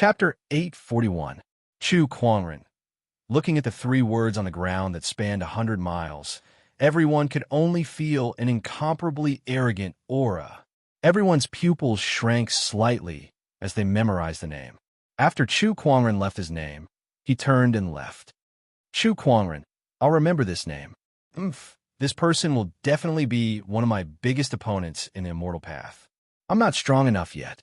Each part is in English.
Chapter 841. Chu Quangren. Looking at the three words on the ground that spanned 100 miles, everyone could only feel an incomparably arrogant aura. Everyone's pupils shrank slightly as they memorized the name. After Chu Quangren left his name, he turned and left. Chu Quangren. I'll remember this name. This person will definitely be one of my biggest opponents in the immortal path. I'm not strong enough yet.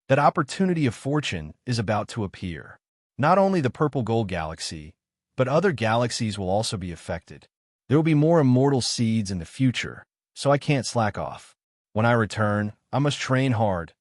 That opportunity of fortune is about to appear. Not only the purple gold galaxy, but other galaxies will also be affected. There will be more immortal seeds in the future, so I can't slack off. When I return, I must train hard.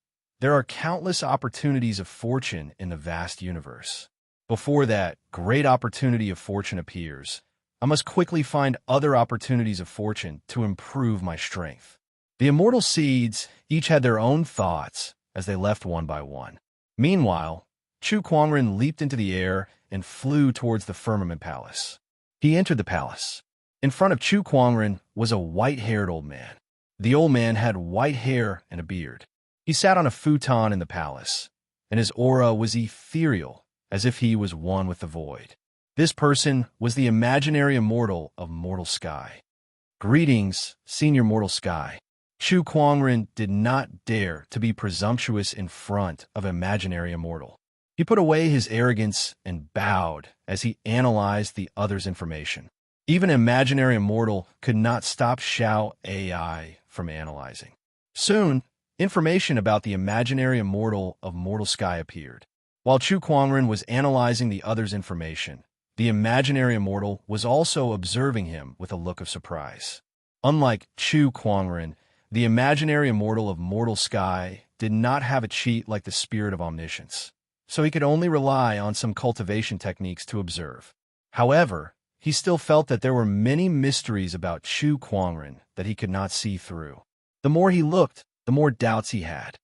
There are countless opportunities of fortune in the vast universe. Before that great opportunity of fortune appears, I must quickly find other opportunities of fortune to improve my strength. The immortal seeds each had their own thoughts as they left one by one. Meanwhile, Chu Quangren leaped into the air and flew towards the Firmament Palace. He entered the palace. In front of Chu Quangren was a white-haired old man. The old man had white hair and a beard. He sat on a futon in the palace, and his aura was ethereal, as if he was one with the void. This person was the imaginary immortal of Mortal Sky. Greetings, Senior Mortal Sky. Chu Quangren did not dare to be presumptuous in front of imaginary immortal. He put away his arrogance and bowed as he analyzed the other's information. Even imaginary immortal could not stop Xiao AI from analyzing. Soon, information about the imaginary immortal of Mortal Sky appeared. While Chu Quangren was analyzing the other's information, the imaginary immortal was also observing him with a look of surprise. Unlike Chu Quangren, the imaginary immortal of Mortal Sky did not have a cheat like the spirit of omniscience, so he could only rely on some cultivation techniques to observe. However, he still felt that there were many mysteries about Chu Quangren that he could not see through. The more he looked, the more doubts he had.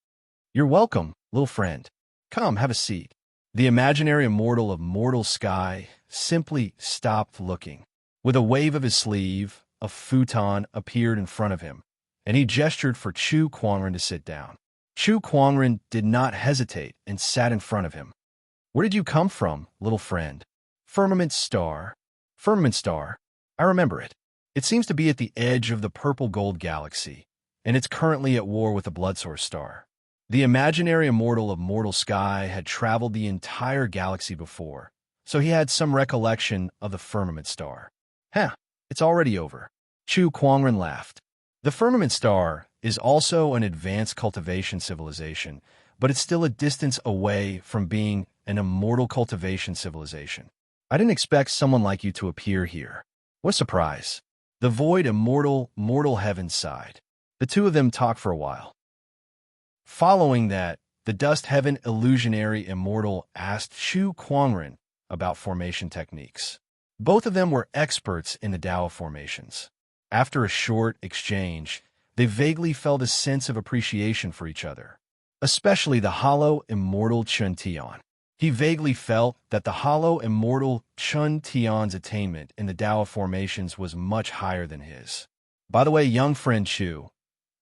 "You're welcome, little friend. Come, have a seat." The imaginary immortal of Mortal Sky simply stopped looking. With a wave of his sleeve, a futon appeared in front of him, and he gestured for Chu Quangren to sit down. Chu Quangren did not hesitate and sat in front of him. "Where did you come from, little friend?" "Firmament Star." "Firmament Star? I remember it. It seems to be at the edge of the purple gold galaxy, and it's currently at war with the Blood Source Star." The imaginary immortal of Mortal Sky had traveled the entire galaxy before, so he had some recollection of the Firmament Star. It's already over." Chu Quangren laughed. The Firmament Star is also an advanced cultivation civilization, but it's still a distance away from being an immortal cultivation civilization. "I didn't expect someone like you to appear here. What a surprise." The void immortal Mortal Heaven sighed. The two of them talked for a while. Following that, the Dust Heaven illusionary immortal asked Chu Quangren about formation techniques. Both of them were experts in the Tao of formations. After a short exchange, they vaguely felt a sense of appreciation for each other, especially the hollow immortal Chun Tian. He vaguely felt that the hollow immortal Chun Tian's attainment in the Tao of formations was much higher than his. "By the way, young friend Chu,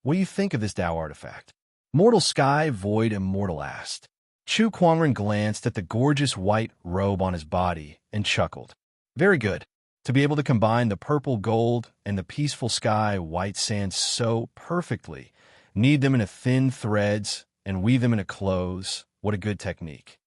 what do you think of this Tao artifact?" Mortal Sky Void Immortal asked. Chu Quangren glanced at the gorgeous white robe on his body and chuckled. "Very good. To be able to combine the purple gold and the peaceful sky white sand so perfectly, knead them into thin threads, and weave them into clothes, what a good technique."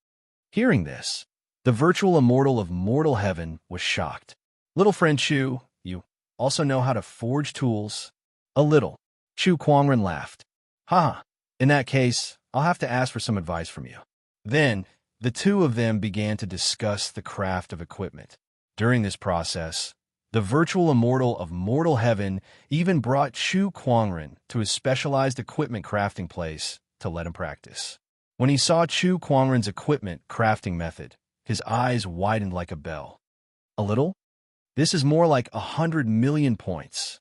Hearing this, the virtual immortal of Mortal Heaven was shocked. "Little friend Chu, you also know how to forge tools?" "A little." Chu Quangren laughed. "Ha! In that case, I'll have to ask for some advice from you." Then, the two of them began to discuss the craft of equipment. During this process, the virtual immortal of Mortal Heaven even brought Chu Quangren to his specialized equipment crafting place to let him practice. When he saw Chu Quangren's equipment crafting method, his eyes widened like a bell. "A little? This is more like 100 million points."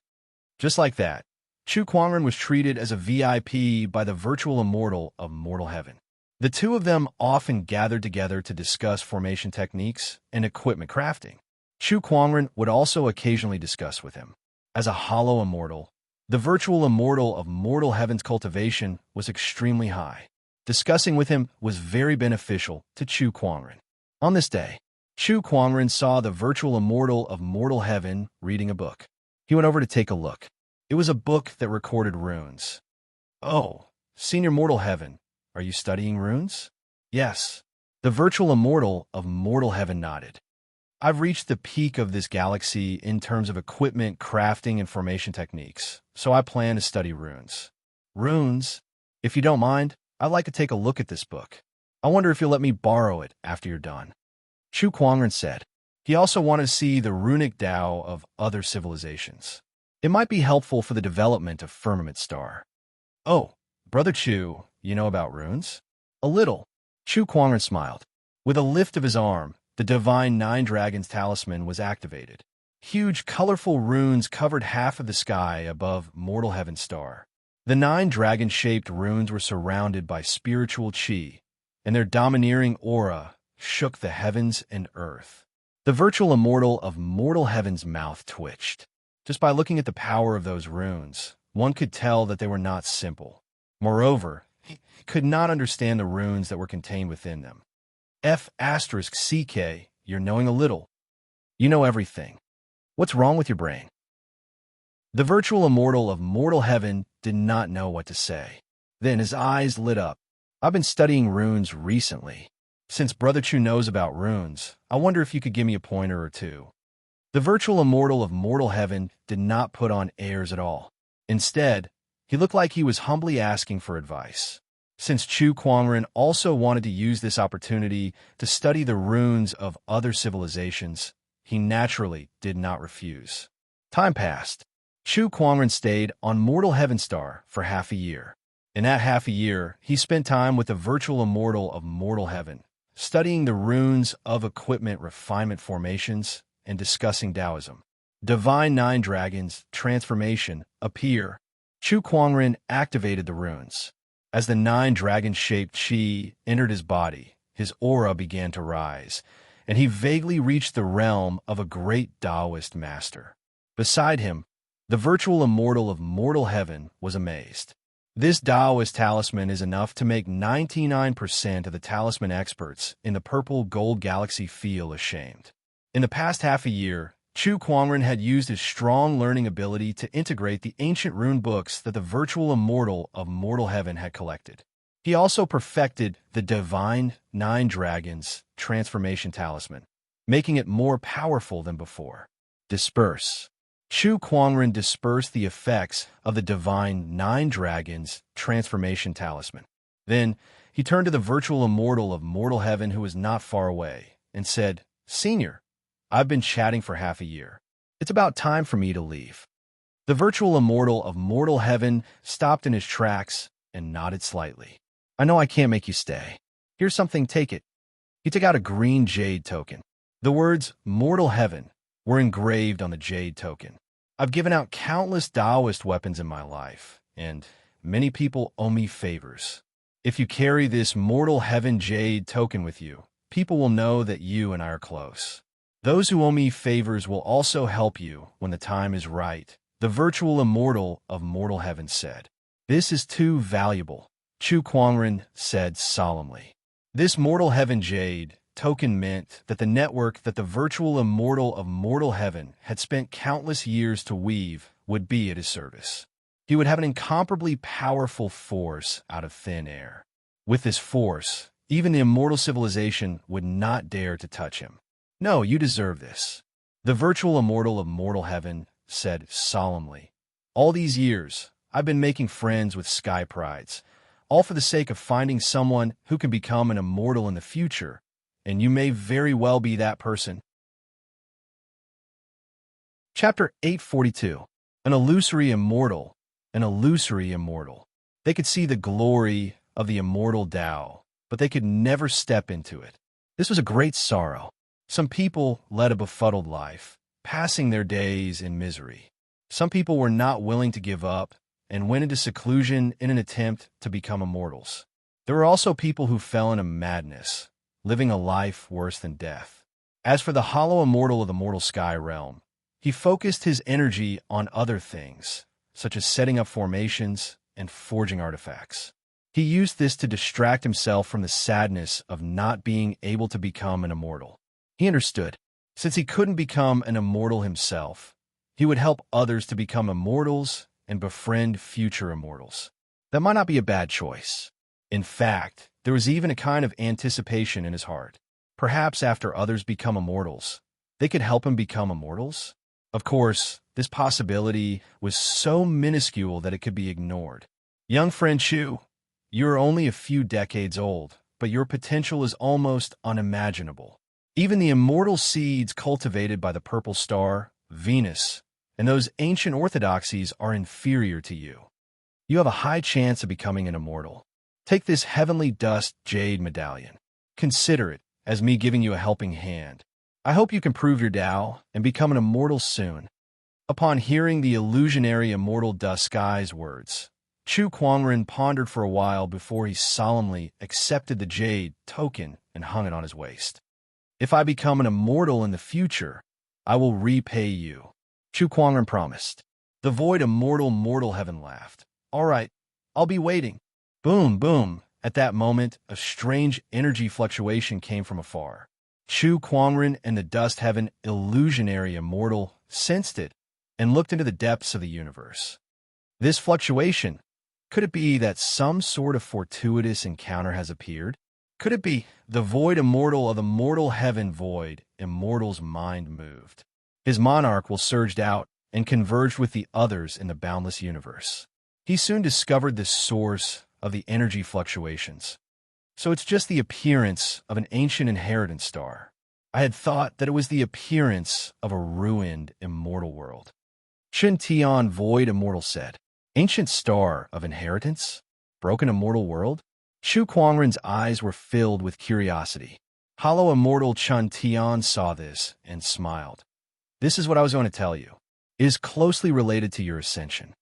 Just like that, Chu Quangren was treated as a VIP by the virtual immortal of Mortal Heaven. The two of them often gathered together to discuss formation techniques and equipment crafting. Chu Quangren would also occasionally discuss with him. As a hollow immortal, the virtual immortal of Mortal Heaven's cultivation was extremely high. Discussing with him was very beneficial to Chu Kuangren. On this day, Chu Kuangren saw the virtual immortal of mortal heaven reading a book. He went over to take a look. It was a book that recorded runes. "Oh, Senior Mortal Heaven, are you studying runes?" "Yes." The virtual immortal of mortal heaven nodded. "I've reached the peak of this galaxy in terms of equipment, crafting, and formation techniques, so I plan to study runes." "Runes? If you don't mind, I'd like to take a look at this book. I wonder if you'll let me borrow it after you're done." Chu Kuangren said. He also wanted to see the runic Tao of other civilizations. It might be helpful for the development of Firmament Star. "Oh, Brother Chu, you know about runes?" "A little." Chu Kuangren smiled. With a lift of his arm, the divine Nine Dragons talisman was activated. Huge, colorful runes covered half of the sky above Mortal Heaven Star. The 9 dragon-shaped runes were surrounded by spiritual qi, and their domineering aura shook the heavens and earth. The virtual immortal of mortal heaven's mouth twitched. Just by looking at the power of those runes, one could tell that they were not simple. Moreover, he could not understand the runes that were contained within them. F***CK, you're knowing a little. You know everything. What's wrong with your brain? The virtual immortal of mortal heaven did not know what to say. Then his eyes lit up. "I've been studying runes recently. Since Brother Chu knows about runes, I wonder if you could give me a pointer or two." The virtual immortal of mortal heaven did not put on airs at all. Instead, he looked like he was humbly asking for advice. Since Chu Kuangren also wanted to use this opportunity to study the runes of other civilizations, he naturally did not refuse. Time passed. Chu Kuangren stayed on Mortal Heaven Star for half a year. In that half a year, he spent time with the virtual immortal of mortal heaven, studying the runes of equipment refinement formations and discussing Taoism. Divine 9 Dragons transformation appear. Chu Kuangren activated the runes. As the 9 dragon-shaped qi entered his body, his aura began to rise, and he vaguely reached the realm of a great Taoist master. Beside him, the virtual immortal of mortal heaven was amazed. This Taoist talisman is enough to make 99% of the talisman experts in the purple gold galaxy feel ashamed. In the past half a year, Chu Kuangren had used his strong learning ability to integrate the ancient rune books that the virtual immortal of mortal heaven had collected. He also perfected the divine 9 Dragons transformation talisman, making it more powerful than before. Disperse. Chu Kuangren dispersed the effects of the divine 9 Dragons transformation talisman. Then, he turned to the virtual immortal of mortal heaven who was not far away and said, "Senior, I've been chatting for half a year. It's about time for me to leave." The virtual immortal of mortal heaven stopped in his tracks and nodded slightly. "I know I can't make you stay. Here's something, take it." He took out a green jade token. The words mortal heaven were engraved on the jade token. "I've given out countless Taoist weapons in my life, and many people owe me favors. If you carry this mortal heaven jade token with you, people will know that you and I are close. Those who owe me favors will also help you when the time is right," the virtual immortal of mortal heaven said. "This is too valuable," Chu Kuangren said solemnly. This mortal heaven jade token meant that the network that the virtual immortal of mortal heaven had spent countless years to weave would be at his service. He would have an incomparably powerful force out of thin air. With this force, even the immortal civilization would not dare to touch him. "No, you deserve this," the virtual immortal of mortal heaven said solemnly. "All these years, I've been making friends with sky prides, all for the sake of finding someone who can become an immortal in the future, and you may very well be that person." Chapter 842. An illusory immortal. An illusory immortal. They could see the glory of the immortal Tao, but they could never step into it. This was a great sorrow. Some people led a befuddled life, passing their days in misery. Some people were not willing to give up and went into seclusion in an attempt to become immortals. There were also people who fell into madness, living a life worse than death. As for the hollow immortal of the mortal sky realm, he focused his energy on other things, such as setting up formations and forging artifacts. He used this to distract himself from the sadness of not being able to become an immortal. He understood, since he couldn't become an immortal himself, he would help others to become immortals and befriend future immortals. That might not be a bad choice. In fact, there was even a kind of anticipation in his heart. Perhaps after others become immortals, they could help him become immortals? Of course, this possibility was so minuscule that it could be ignored. Young friend Chu, you are only a few decades old, but your potential is almost unimaginable. Even the immortal seeds cultivated by the purple star, Venus, and those ancient orthodoxies are inferior to you. You have a high chance of becoming an immortal. Take this heavenly dust jade medallion. Consider it as me giving you a helping hand. I hope you can prove your Tao and become an immortal soon. Upon hearing the illusionary immortal dust sky's words, Chu Kuangren pondered for a while before he solemnly accepted the jade token and hung it on his waist. If I become an immortal in the future, I will repay you, Chu Kuangren promised. The void immortal mortal heaven laughed. All right, I'll be waiting. Boom, boom. At that moment, a strange energy fluctuation came from afar. Chu Kuangren and the dust heaven illusionary immortal sensed it and looked into the depths of the universe. This fluctuation, could it be that some sort of fortuitous encounter has appeared? Could it be the void immortal of the mortal heaven void? Immortal's mind moved. His monarch will surged out and converged with the others in the boundless universe. He soon discovered the source of the energy fluctuations. So it's just the appearance of an ancient inheritance star. I had thought that it was the appearance of a ruined immortal world. Chen Tian void immortal said, Ancient star of inheritance? Broken immortal world? Chu Kuangren's eyes were filled with curiosity. Hollow immortal Chen Tian saw this and smiled. This is what I was going to tell you. It is closely related to your ascension.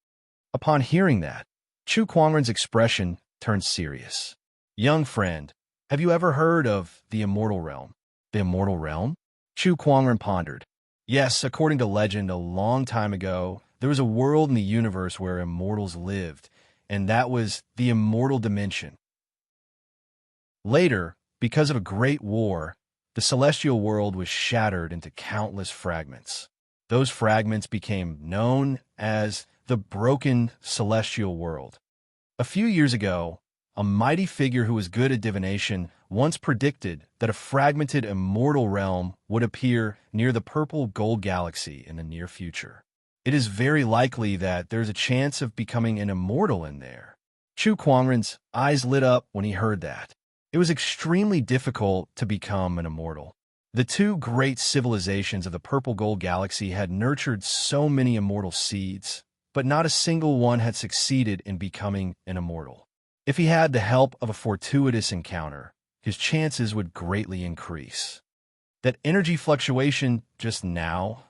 Upon hearing that, Chu Kuangren's expression turned serious. Young friend, have you ever heard of the immortal realm? The immortal realm? Chu Kuangren pondered. Yes, according to legend, a long time ago, there was a world in the universe where immortals lived, and that was the immortal dimension. Later, because of a great war, the celestial world was shattered into countless fragments. Those fragments became known as the broken celestial world. A few years ago, a mighty figure who was good at divination once predicted that a fragmented immortal realm would appear near the purple gold galaxy in the near future. It is very likely that there's a chance of becoming an immortal in there. Chu Kuangren's eyes lit up when he heard that. It was extremely difficult to become an immortal. The two great civilizations of the purple gold galaxy had nurtured so many immortal seeds, but not a single one had succeeded in becoming an immortal. If he had the help of a fortuitous encounter, his chances would greatly increase. That energy fluctuation just now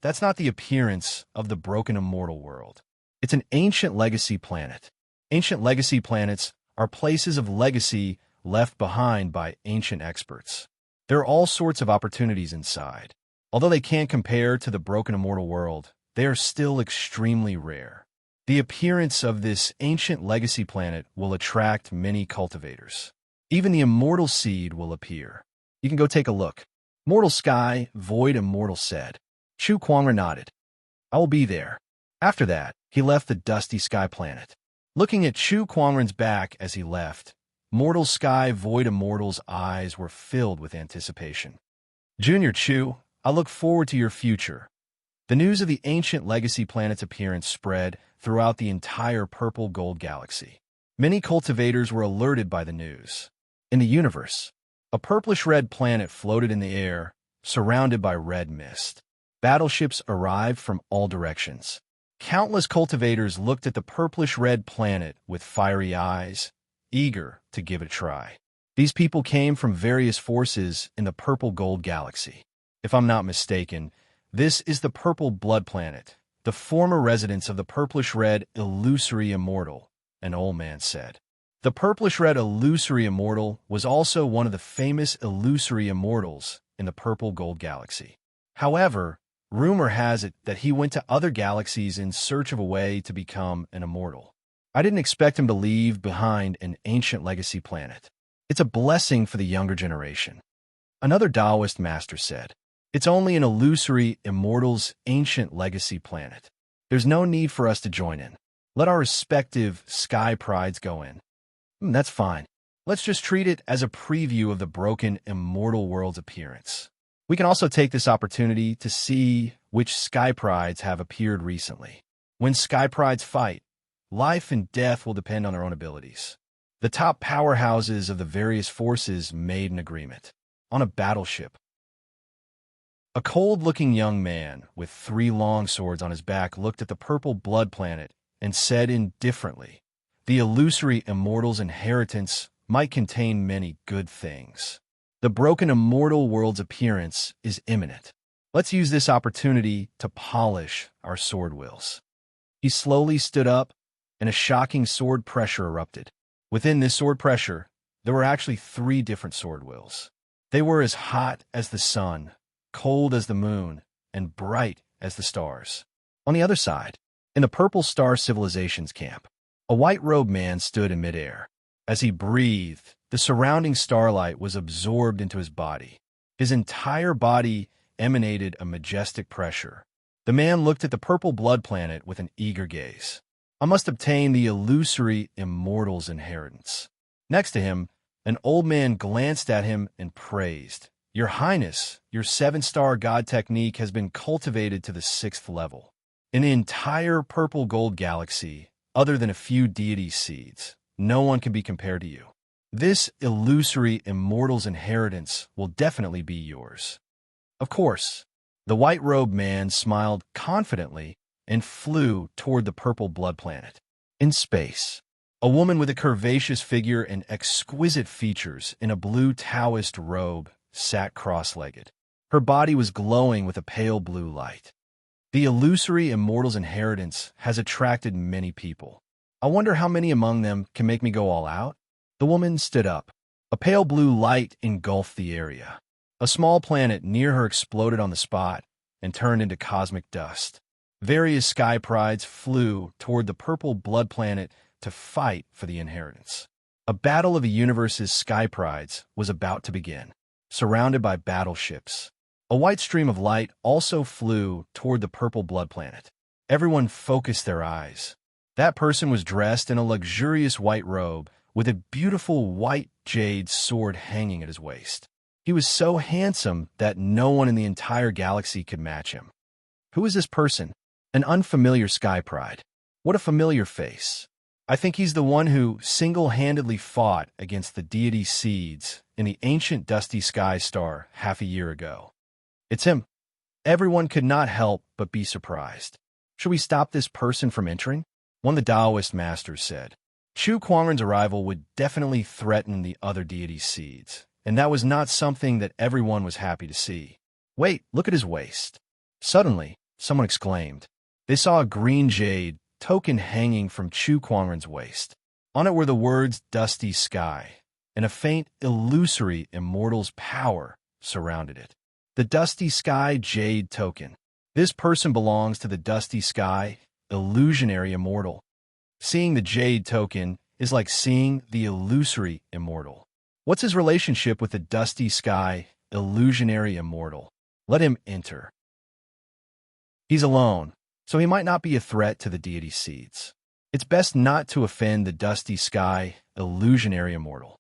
that's not the appearance of the broken immortal world. It's an ancient legacy planet. Ancient legacy planets are places of legacy left behind by ancient experts. There are all sorts of opportunities inside. Although they can't compare to the broken immortal world, they are still extremely rare. The appearance of this ancient legacy planet will attract many cultivators. Even the immortal seed will appear. You can go take a look. Mortal Sky, Void Immortal said. Chu Kuangren nodded. I will be there. After that, he left the dusty sky planet. Looking at Chu Kuangren's back as he left, Mortal Sky, Void Immortal's eyes were filled with anticipation. Junior Chu, I look forward to your future. The news of the ancient legacy planet's appearance spread throughout the entire purple gold galaxy. Many cultivators were alerted by the news. In the universe, a purplish-red planet floated in the air, surrounded by red mist. Battleships arrived from all directions. Countless cultivators looked at the purplish-red planet with fiery eyes, eager to give it a try. These people came from various forces in the purple gold galaxy. If I'm not mistaken, this is the purple blood planet, the former residence of the purplish-red illusory immortal, an old man said. The purplish-red illusory immortal was also one of the famous illusory immortals in the purple gold galaxy. However, rumor has it that he went to other galaxies in search of a way to become an immortal. I didn't expect him to leave behind an ancient legacy planet. It's a blessing for the younger generation. Another Taoist master said, "It's only an illusory, immortal's ancient legacy planet. There's no need for us to join in. Let our respective sky prides go in." That's fine. Let's just treat it as a preview of the broken immortal world's appearance. We can also take this opportunity to see which sky prides have appeared recently. When sky prides fight, life and death will depend on their own abilities. The top powerhouses of the various forces made an agreement. On a battleship, a cold-looking young man with 3 long swords on his back looked at the purple blood planet and said indifferently, "The illusory immortal's inheritance might contain many good things. The broken immortal world's appearance is imminent. Let's use this opportunity to polish our sword wills." He slowly stood up, and a shocking sword pressure erupted. Within this sword pressure, there were actually 3 different sword wills. They were as hot as the sun, cold as the moon, and bright as the stars. On the other side, in the Purple Star Civilization's camp, a white-robed man stood in midair. As he breathed, the surrounding starlight was absorbed into his body. His entire body emanated a majestic pressure. The man looked at the purple blood planet with an eager gaze. "I must obtain the illusory immortal's inheritance." Next to him, an old man glanced at him and praised, "Your Highness, your 7-star god technique has been cultivated to the 6th level. In the entire purple gold galaxy, other than a few deity seeds, no one can be compared to you. This illusory immortal's inheritance will definitely be yours." Of course, the white-robed man smiled confidently and flew toward the purple blood planet. In space, a woman with a curvaceous figure and exquisite features in a blue Taoist robe sat cross-legged. Her body was glowing with a pale blue light. The illusory immortal's inheritance has attracted many people. I wonder how many among them can make me go all out? The woman stood up. A pale blue light engulfed the area. A small planet near her exploded on the spot and turned into cosmic dust. Various sky prides flew toward the purple blood planet to fight for the inheritance. A battle of the universe's sky prides was about to begin, surrounded by battleships. A white stream of light also flew toward the purple blood planet. Everyone focused their eyes. That person was dressed in a luxurious white robe with a beautiful white jade sword hanging at his waist. He was so handsome that no one in the entire galaxy could match him. Who is this person? An unfamiliar sky pride. What a familiar face. I think he's the one who single-handedly fought against the deity seeds in the ancient dusty sky star half a year ago. It's him. Everyone could not help but be surprised. Should we stop this person from entering? One of the Taoist masters said. Chu Kuangren's arrival would definitely threaten the other deity seeds, and that was not something that everyone was happy to see. Wait, look at his waist. Suddenly, someone exclaimed. They saw a green jade token hanging from Chu Kuangren's waist. On it were the words "Dusty Sky," and a faint, illusory immortal's power surrounded it. The Dusty Sky Jade Token. This person belongs to the Dusty Sky illusionary immortal. Seeing the Jade Token is like seeing the illusory immortal. What's his relationship with the Dusty Sky illusionary immortal? Let him enter. He's alone, so he might not be a threat to the deity seeds. It's best not to offend the Dusty Sky illusionary immortal.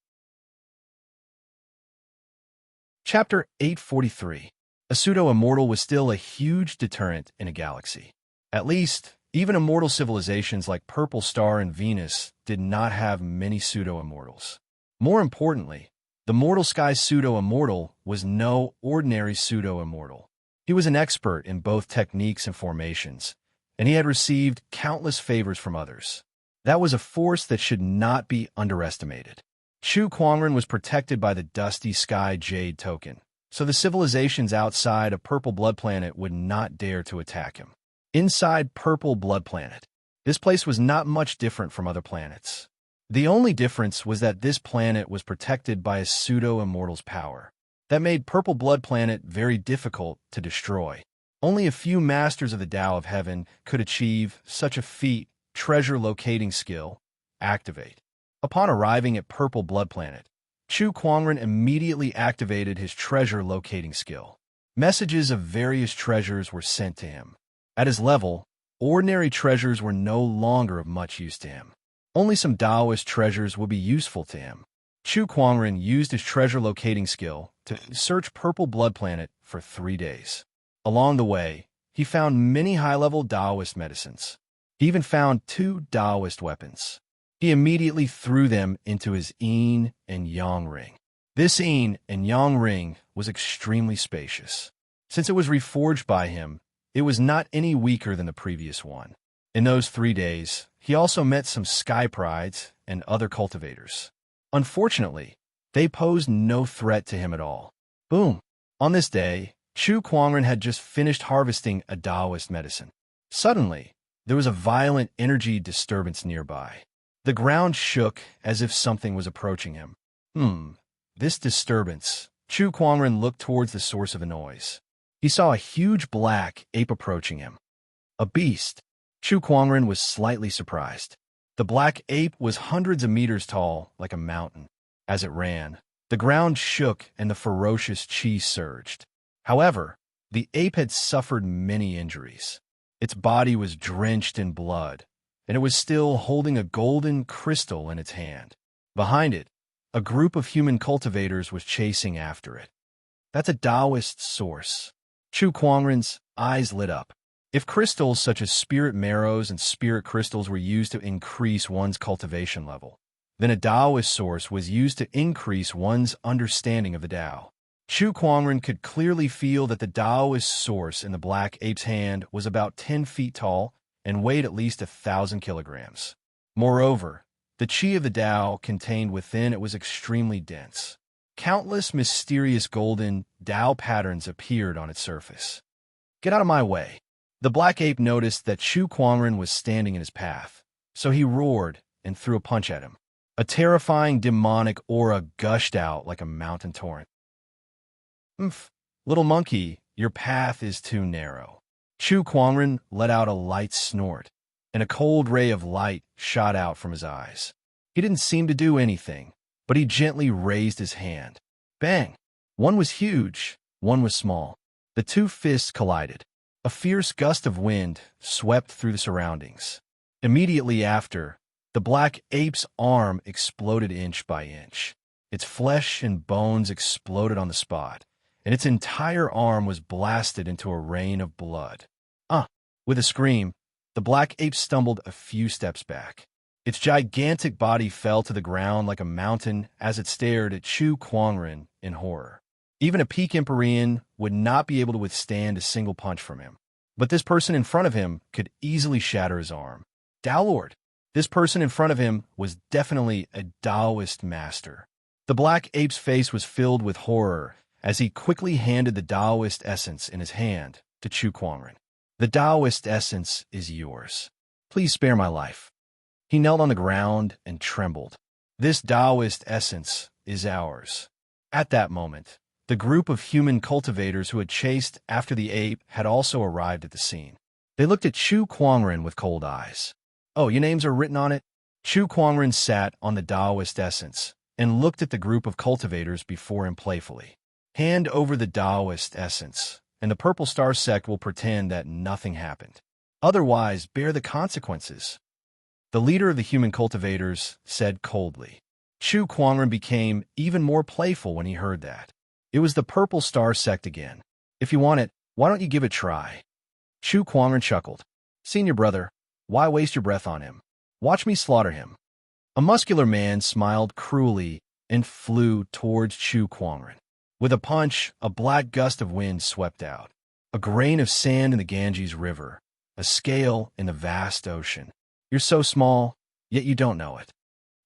Chapter 843. A pseudo-immortal was still a huge deterrent in a galaxy. At least, even immortal civilizations like Purple Star and Venus did not have many pseudo-immortals. More importantly, the Mortal Sky pseudo-immortal was no ordinary pseudo-immortal. He was an expert in both techniques and formations, and he had received countless favors from others. That was a force that should not be underestimated. Chu Kuangren was protected by the Dusty Sky Jade Token, so the civilizations outside of Purple Blood Planet would not dare to attack him. Inside Purple Blood Planet, this place was not much different from other planets. The only difference was that this planet was protected by a pseudo-immortal's power. That made Purple Blood Planet very difficult to destroy. Only a few masters of the Tao of Heaven could achieve such a feat. Treasure locating skill activate. Upon arriving at Purple Blood Planet, Chu Kuangren immediately activated his treasure locating skill. Messages of various treasures were sent to him. At his level, ordinary treasures were no longer of much use to him. Only some Taoist treasures would be useful to him. Chu Kuangren used his treasure locating skill to search Purple Blood Planet for 3 days. Along the way, he found many high-level Taoist medicines. He even found 2 Taoist weapons. He immediately threw them into his yin and yang ring. This yin and yang ring was extremely spacious. Since it was reforged by him, it was not any weaker than the previous one. In those 3 days, he also met some sky prides and other cultivators. Unfortunately, they posed no threat to him at all. Boom! On this day, Chu Kuangren had just finished harvesting a Taoist medicine. Suddenly, there was a violent energy disturbance nearby. The ground shook as if something was approaching him. This disturbance. Chu Kuangren looked towards the source of the noise. He saw a huge black ape approaching him. A beast. Chu Kuangren was slightly surprised. The black ape was hundreds of meters tall, like a mountain. As it ran, the ground shook and the ferocious chi surged. However, the ape had suffered many injuries. Its body was drenched in blood, and it was still holding a golden crystal in its hand. Behind it, a group of human cultivators was chasing after it. That's a Taoist source. Chu Kuangren's eyes lit up. If crystals such as spirit marrows and spirit crystals were used to increase one's cultivation level, then a Taoist source was used to increase one's understanding of the Tao. Chu Kuangren could clearly feel that the Taoist source in the black ape's hand was about 10 feet tall and weighed at least 1,000 kilograms. Moreover, the chi of the Tao contained within it was extremely dense. Countless mysterious golden Tao patterns appeared on its surface. Get out of my way. The black ape noticed that Chu Kuangren was standing in his path, so he roared and threw a punch at him. A terrifying demonic aura gushed out like a mountain torrent. Little monkey, your path is too narrow. Chu Kuangren let out a light snort, and a cold ray of light shot out from his eyes. He didn't seem to do anything, but he gently raised his hand. Bang! One was huge, one was small. The 2 fists collided. A fierce gust of wind swept through the surroundings. Immediately after, the black ape's arm exploded inch by inch. Its flesh and bones exploded on the spot, and its entire arm was blasted into a rain of blood. With a scream, the black ape stumbled a few steps back. Its gigantic body fell to the ground like a mountain as it stared at Chu Kuangren in horror. Even a peak Empyrean would not be able to withstand a single punch from him. But this person in front of him could easily shatter his arm. Tao Lord! This person in front of him was definitely a Taoist master. The black ape's face was filled with horror as he quickly handed the Taoist essence in his hand to Chu Kuangren. The Taoist essence is yours. Please spare my life. He knelt on the ground and trembled. This Taoist essence is ours. At that moment, the group of human cultivators who had chased after the ape had also arrived at the scene. They looked at Chu Kuangren with cold eyes. Oh, your names are written on it? Chu Kuangren sat on the Taoist essence and looked at the group of cultivators before him playfully. Hand over the Taoist essence, and the Purple Star sect will pretend that nothing happened. Otherwise, bear the consequences. The leader of the human cultivators said coldly. Chu Kuangren became even more playful when he heard that. It was the Purple Star sect again. If you want it, why don't you give it a try? Chu Kuangren chuckled. Senior brother, why waste your breath on him? Watch me slaughter him. A muscular man smiled cruelly and flew towards Chu Kuangren. With a punch, a black gust of wind swept out. A grain of sand in the Ganges River, a scale in the vast ocean. You're so small, yet you don't know it.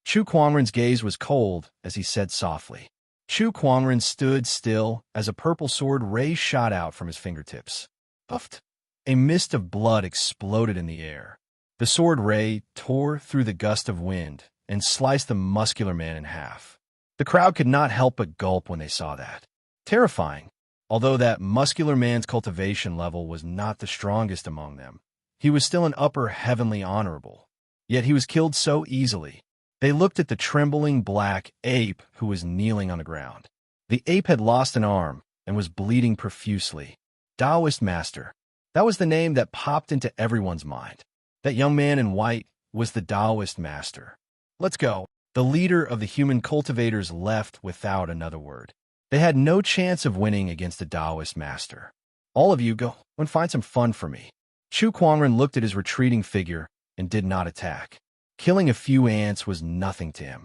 Chu Kuangren's gaze was cold as he said softly. Chu Kuangren stood still as a purple sword ray shot out from his fingertips. Puffed. A mist of blood exploded in the air. The sword ray tore through the gust of wind and sliced the muscular man in half. The crowd could not help but gulp when they saw that. Terrifying. Although that muscular man's cultivation level was not the strongest among them, he was still an upper heavenly honorable. Yet he was killed so easily. They looked at the trembling black ape who was kneeling on the ground. The ape had lost an arm and was bleeding profusely. Taoist Master. That was the name that popped into everyone's mind. That young man in white was the Taoist Master. Let's go. The leader of the human cultivators left without another word. They had no chance of winning against the Taoist Master. All of you go and find some fun for me. Chu Kuangren looked at his retreating figure and did not attack. Killing a few ants was nothing to him.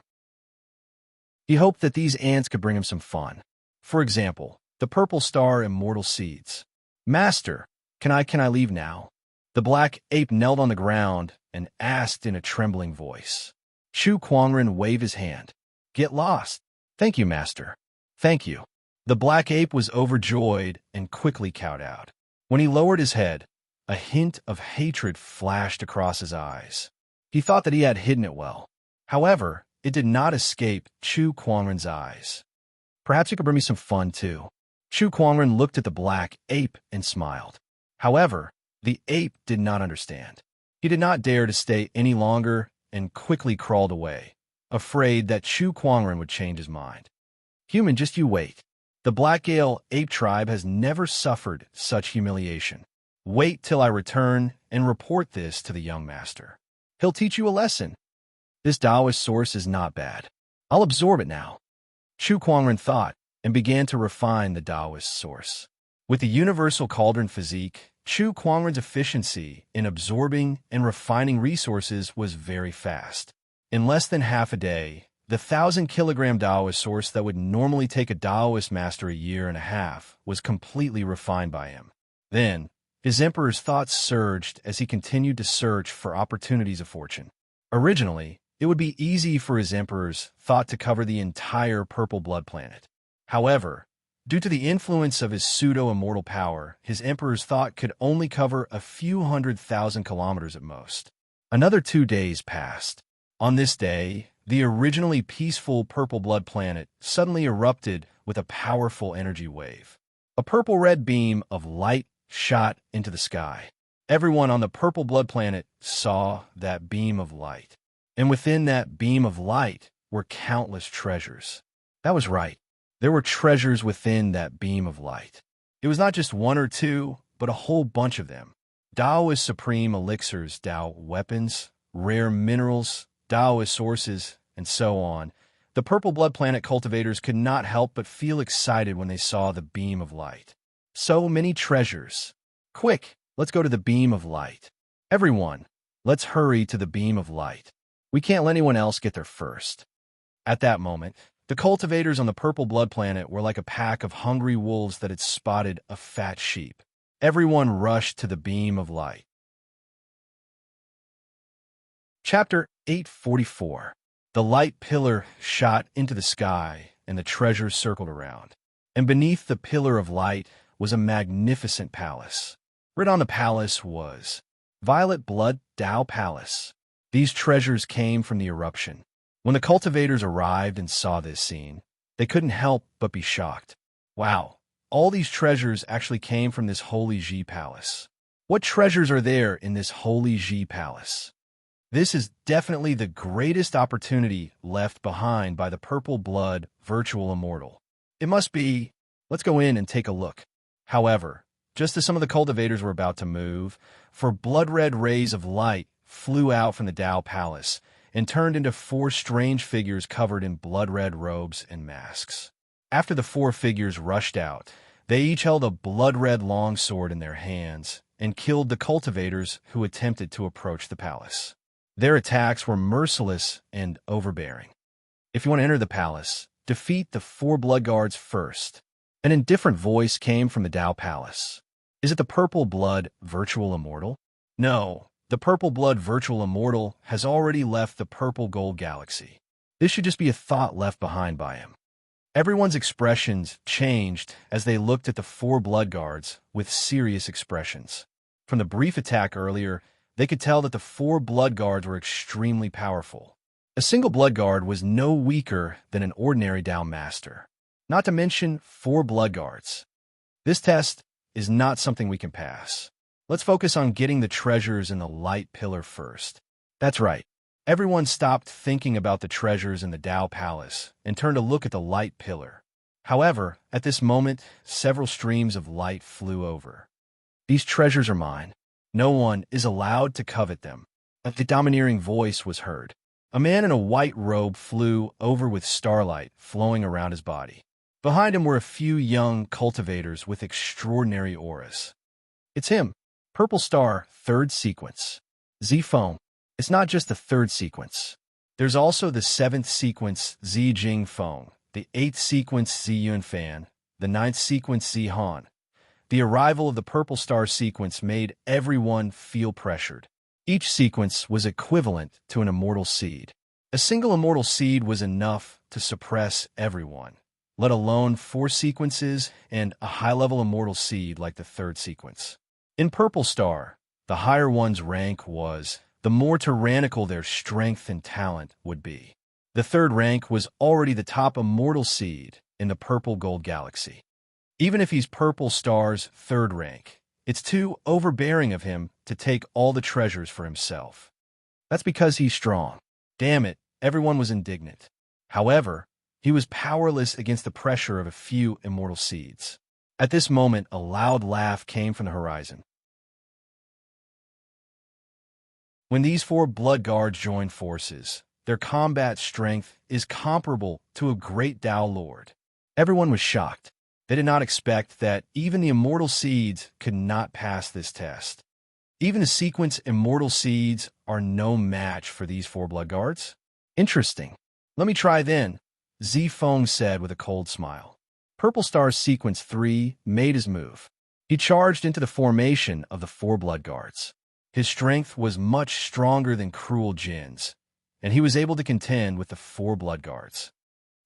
He hoped that these ants could bring him some fun. For example, the purple star immortal seeds. Master, can I leave now? The black ape knelt on the ground and asked in a trembling voice. Chu Kuangren waved his hand. Get lost. Thank you, Master. Thank you. The black ape was overjoyed and quickly cowed out. When he lowered his head, a hint of hatred flashed across his eyes. He thought that he had hidden it well. However, it did not escape Chu Kuangren's eyes. Perhaps you could bring me some fun, too. Chu Kuangren looked at the black ape and smiled. However, the ape did not understand. He did not dare to stay any longer and quickly crawled away, afraid that Chu Kuangren would change his mind. Human, just you wait. The Black Gale ape tribe has never suffered such humiliation. Wait till I return and report this to the young master. He'll teach you a lesson. This Taoist source is not bad. I'll absorb it now. Chu Kuangren thought and began to refine the Taoist source. With the universal cauldron physique, Chu Kuangren's efficiency in absorbing and refining resources was very fast. In less than half a day, the 1,000-kilogram Taoist source that would normally take a Taoist master a year and a half was completely refined by him. Then, his emperor's thoughts surged as he continued to search for opportunities of fortune. Originally, it would be easy for his emperor's thought to cover the entire purple blood planet. However, due to the influence of his pseudo-immortal power, his emperor's thought could only cover a few 100,000 kilometers at most. Another 2 days passed. On this day, the originally peaceful purple blood planet suddenly erupted with a powerful energy wave. A purple-red beam of light shot into the sky. Everyone on the purple blood planet saw that beam of light. And within that beam of light were countless treasures. That was right. There were treasures within that beam of light. It was not just one or two, but a whole bunch of them. Taoist supreme elixirs, Tao weapons, rare minerals, Taoist sources, and so on. The purple blood planet cultivators could not help but feel excited when they saw the beam of light. So many treasures. Quick, let's go to the beam of light. Everyone, let's hurry to the beam of light. We can't let anyone else get there first. At that moment, the cultivators on the purple blood planet were like a pack of hungry wolves that had spotted a fat sheep. Everyone rushed to the beam of light. Chapter 844. The light pillar shot into the sky, and the treasures circled around. And beneath the pillar of light was a magnificent palace. Written on the palace was, Violet Blood Tao Palace. These treasures came from the eruption. When the cultivators arrived and saw this scene, they couldn't help but be shocked. Wow, all these treasures actually came from this holy Ji palace. What treasures are there in this holy Ji palace? This is definitely the greatest opportunity left behind by the purple blood virtual immortal. It must be. Let's go in and take a look. However, just as some of the cultivators were about to move, for blood-red rays of light flew out from the Tao Palace and turned into 4 strange figures covered in blood-red robes and masks. After the 4 figures rushed out, they each held a blood-red longsword in their hands and killed the cultivators who attempted to approach the palace. Their attacks were merciless and overbearing. If you want to enter the palace, defeat the 4 blood guards first. An indifferent voice came from the Tao Palace. Is it the purple blood virtual immortal? No. The purple blood virtual immortal has already left the purple gold galaxy. This should just be a thought left behind by him. Everyone's expressions changed as they looked at the 4 blood guards with serious expressions. From the brief attack earlier, they could tell that the 4 blood guards were extremely powerful. A single blood guard was no weaker than an ordinary Tao master. Not to mention 4 blood guards. This test is not something we can pass. Let's focus on getting the treasures in the light pillar first. That's right. Everyone stopped thinking about the treasures in the Tao Palace and turned to look at the light pillar. However, at this moment, several streams of light flew over. These treasures are mine. No one is allowed to covet them. A domineering voice was heard. A man in a white robe flew over with starlight flowing around his body. Behind him were a few young cultivators with extraordinary auras. It's him. Purple Star, third sequence. Z-Foam. It's not just the third sequence. There's also the seventh sequence, Z Jing Feng, the eighth sequence, Z Yun Fan, the ninth sequence, Z Han. The arrival of the Purple Star sequence made everyone feel pressured. Each sequence was equivalent to an immortal seed. A single immortal seed was enough to suppress everyone, let alone 4 sequences and a high-level immortal seed like the third sequence. In Purple Star, the higher one's rank was, the more tyrannical their strength and talent would be. The third rank was already the top immortal seed in the Purple Gold Galaxy. Even if he's Purple Star's third rank, it's too overbearing of him to take all the treasures for himself. That's because he's strong. Damn it, everyone was indignant. However, he was powerless against the pressure of a few immortal seeds. At this moment, a loud laugh came from the horizon. When these 4 blood guards join forces, their combat strength is comparable to a great Tao Lord. Everyone was shocked. They did not expect that even the immortal seeds could not pass this test. Even the sequence immortal seeds are no match for these 4 blood guards. Interesting. Let me try then, Z Feng said with a cold smile. Purple Star's sequence 3 made his move. He charged into the formation of the 4 blood guards. His strength was much stronger than Cruel Jin's, and he was able to contend with the 4 blood guards.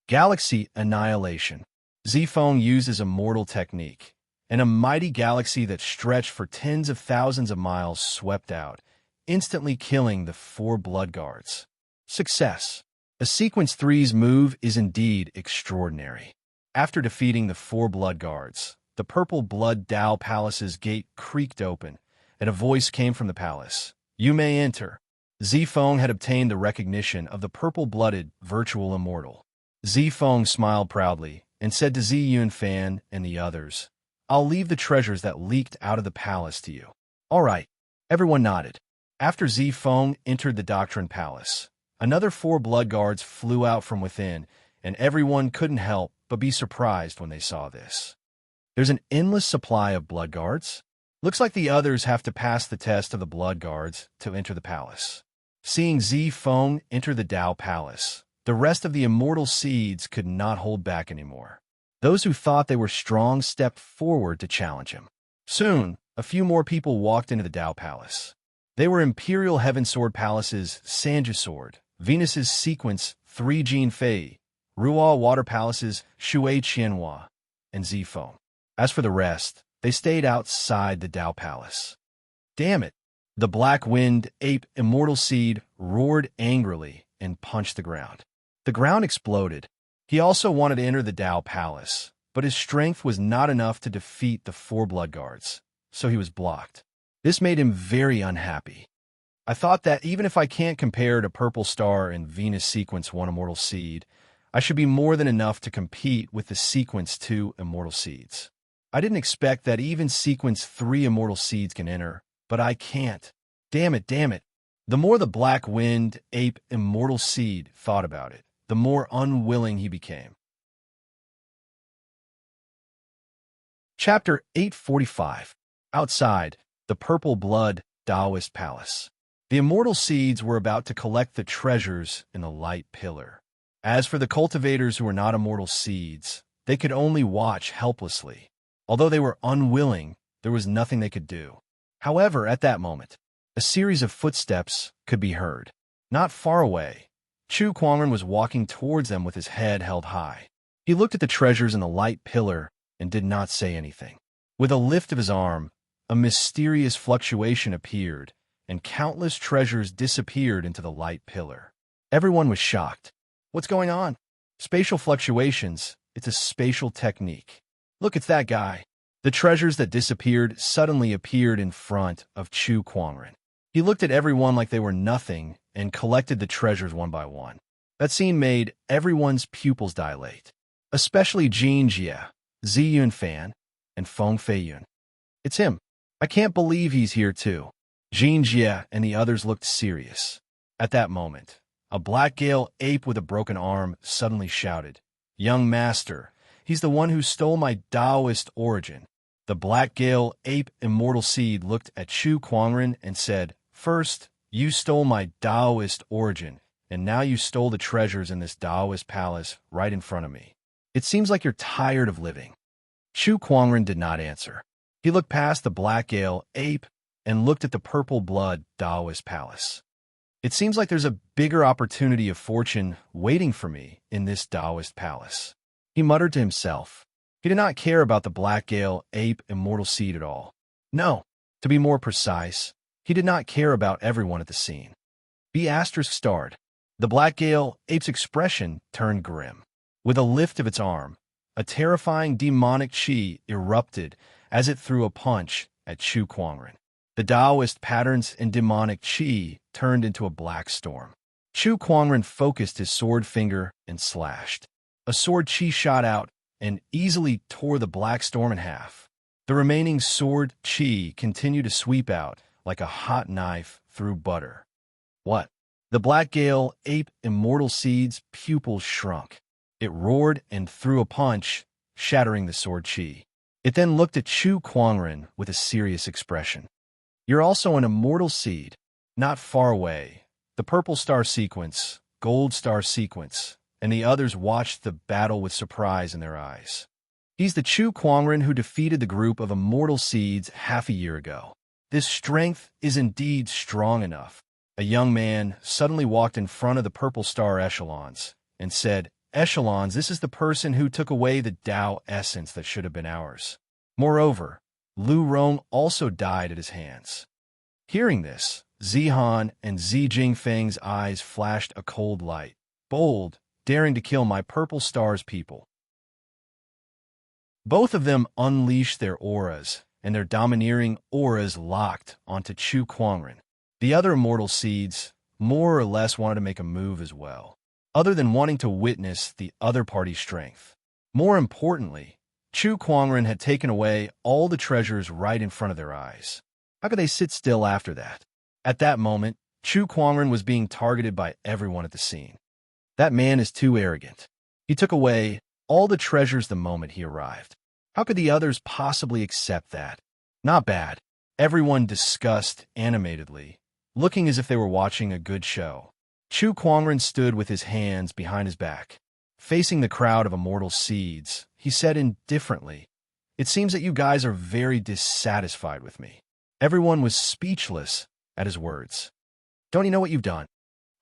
Galaxy Annihilation. Z-Feng used his immortal technique, and a mighty galaxy that stretched for tens of thousands of miles swept out, instantly killing the 4 blood guards. Success. A Sequence 3's move is indeed extraordinary. After defeating the 4 blood guards, the Purple Blood Tao Palace's gate creaked open, and a voice came from the palace. You may enter. Z-Feng had obtained the recognition of the purple-blooded virtual immortal. Z-Feng smiled proudly and said to Z Yun Fan and the others, I'll leave the treasures that leaked out of the palace to you. All right. Everyone nodded. After Z-Feng entered the Doctrine Palace, another 4 blood guards flew out from within, and everyone couldn't help but be surprised when they saw this. There's an endless supply of blood guards. Looks like the others have to pass the test of the blood guards to enter the palace. Seeing Z-Feng enter the Tao Palace, the rest of the immortal seeds could not hold back anymore. Those who thought they were strong stepped forward to challenge him. Soon, a few more people walked into the Tao Palace. They were Imperial Heaven Sword Palace's Sanja Sword, Venus's Sequence 3 Jean Fei, Ruo Water Palace's Shui Qianhua, and Z-Feng. As for the rest, they stayed outside the Tao Palace. Damn it! The Black Wind Ape Immortal Seed roared angrily and punched the ground. The ground exploded. He also wanted to enter the Tao Palace, but his strength was not enough to defeat the 4 blood guards, so he was blocked. This made him very unhappy. I thought that even if I can't compare to Purple Star and Venus Sequence 1 Immortal Seed, I should be more than enough to compete with the Sequence 2 Immortal Seeds. I didn't expect that even Sequence 3 Immortal Seeds can enter, but I can't. Damn it, damn it. The more the Black Wind Ape Immortal Seed thought about it, the more unwilling he became. Chapter 845. Outside, the Purple Blood Taoist Palace. The Immortal Seeds were about to collect the treasures in the Light Pillar. As for the cultivators who were not Immortal Seeds, they could only watch helplessly. Although they were unwilling, there was nothing they could do. However, at that moment, a series of footsteps could be heard. Not far away, Chu Kuangren was walking towards them with his head held high. He looked at the treasures in the Light Pillar and did not say anything. With a lift of his arm, a mysterious fluctuation appeared, and countless treasures disappeared into the Light Pillar. Everyone was shocked. What's going on? Spatial fluctuations, it's a spatial technique. Look, it's that guy. The treasures that disappeared suddenly appeared in front of Chu Kuangren. He looked at everyone like they were nothing and collected the treasures one by one. That scene made everyone's pupils dilate, especially Jin Jie, Ziyun Fan, and Feng Feiyun. It's him. I can't believe he's here too. Jin Jie and the others looked serious. At that moment, a black gale ape with a broken arm suddenly shouted, "Young master, he's the one who stole my Taoist origin." The black gale ape immortal seed looked at Chu Kuangren and said, "First, you stole my Taoist origin, and now you stole the treasures in this Taoist palace right in front of me. It seems like you're tired of living." Chu Kuangren did not answer. He looked past the black gale ape and looked at the purple blood Taoist palace. "It seems like there's a bigger opportunity of fortune waiting for me in this Taoist palace," he muttered to himself. He did not care about the black gale ape immortal seed at all. No, to be more precise, he did not care about everyone at the scene. B** starred. The black gale ape's expression turned grim. With a lift of its arm, a terrifying demonic chi erupted as it threw a punch at Chu Kuangren. The Taoist patterns in demonic chi turned into a black storm. Chu Kuangren focused his sword finger and slashed. A sword chi shot out and easily tore the black storm in half. The remaining sword chi continued to sweep out like a hot knife through butter. What? The black gale ape immortal seed's pupils shrunk. It roared and threw a punch, shattering the sword chi. It then looked at Chu Kuangren with a serious expression. "You're also an immortal seed. Not far away, the purple star sequence, gold star sequence, and the others watched the battle with surprise in their eyes. He's the Chu Kuangren who defeated the group of immortal seeds half a year ago. This strength is indeed strong enough." A young man suddenly walked in front of the purple star echelons and said, "Echelons, this is the person who took away the Tao essence that should have been ours. Moreover, Lu Rong also died at his hands." Hearing this, Zihan and Zi Jingfeng's eyes flashed a cold light. "Bold, daring to kill my purple star's people." Both of them unleashed their auras, and their domineering auras locked onto Chu Kuangren. The other immortal seeds more or less wanted to make a move as well, other than wanting to witness the other party's strength. More importantly, Chu Kuangren had taken away all the treasures right in front of their eyes. How could they sit still after that? At that moment, Chu Kuangren was being targeted by everyone at the scene. That man is too arrogant. He took away all the treasures the moment he arrived. How could the others possibly accept that? Not bad. Everyone discussed animatedly, looking as if they were watching a good show. Chu Kuangren stood with his hands behind his back. Facing the crowd of immortal seeds, he said indifferently, "It seems that you guys are very dissatisfied with me." Everyone was speechless at his words. "Don't you know what you've done?"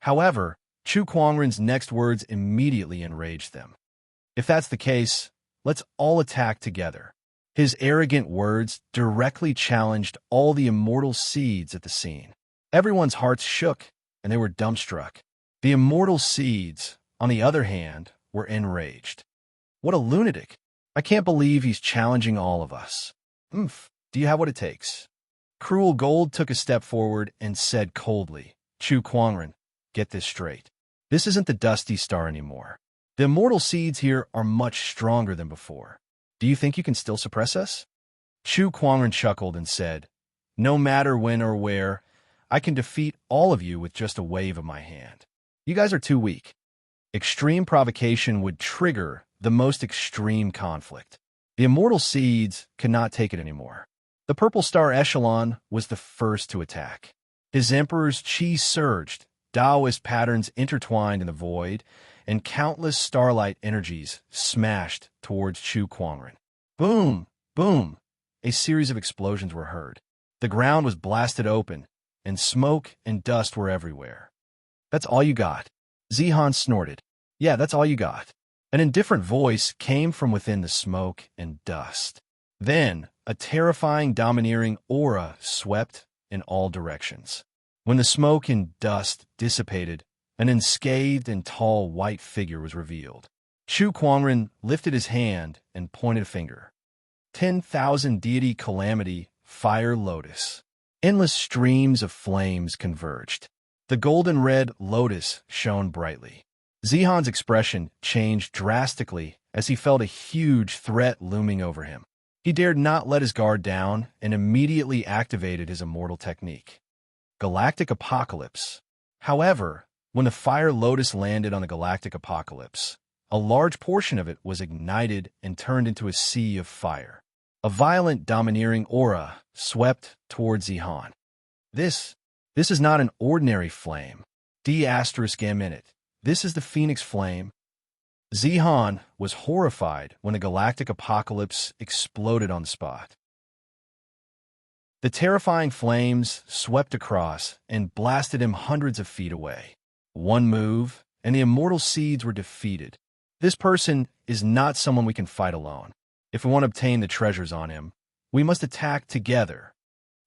However, Chu Kuangren's next words immediately enraged them. "If that's the case, let's all attack together." His arrogant words directly challenged all the immortal seeds at the scene. Everyone's hearts shook, and they were dumbstruck. The immortal seeds, on the other hand, were enraged. "What a lunatic! I can't believe he's challenging all of us. Do you have what it takes?" Cruel Gold took a step forward and said coldly, "Chu Kuangren, get this straight. This isn't the Dusty Star anymore. The immortal seeds here are much stronger than before. Do you think you can still suppress us?" Chu Kuangren chuckled and said, "No matter when or where, I can defeat all of you with just a wave of my hand. You guys are too weak." Extreme provocation would trigger the most extreme conflict. The immortal seeds could not take it anymore. The purple star echelon was the first to attack. His emperor's chi surged, Taoist patterns intertwined in the void, and countless starlight energies smashed towards Chu Kuangren. Boom! Boom! A series of explosions were heard. The ground was blasted open, and smoke and dust were everywhere. "That's all you got?" Zihan snorted. "Yeah, that's all you got." An indifferent voice came from within the smoke and dust. Then, a terrifying, domineering aura swept in all directions. When the smoke and dust dissipated, an unscathed and tall white figure was revealed. Chu Kuangren lifted his hand and pointed a finger. 10,000 deity calamity, fire lotus. Endless streams of flames converged. The golden-red lotus shone brightly. Zihan's expression changed drastically as he felt a huge threat looming over him. He dared not let his guard down and immediately activated his immortal technique. Galactic Apocalypse. However, when the fire lotus landed on the Galactic Apocalypse, a large portion of it was ignited and turned into a sea of fire. A violent, domineering aura swept towards Zihan. This is not an ordinary flame. D*M in it. This is the Phoenix Flame. Zihan was horrified when the Galactic Apocalypse exploded on the spot. The terrifying flames swept across and blasted him hundreds of feet away. One move, and the immortal seeds were defeated. This person is not someone we can fight alone. If we want to obtain the treasures on him, we must attack together,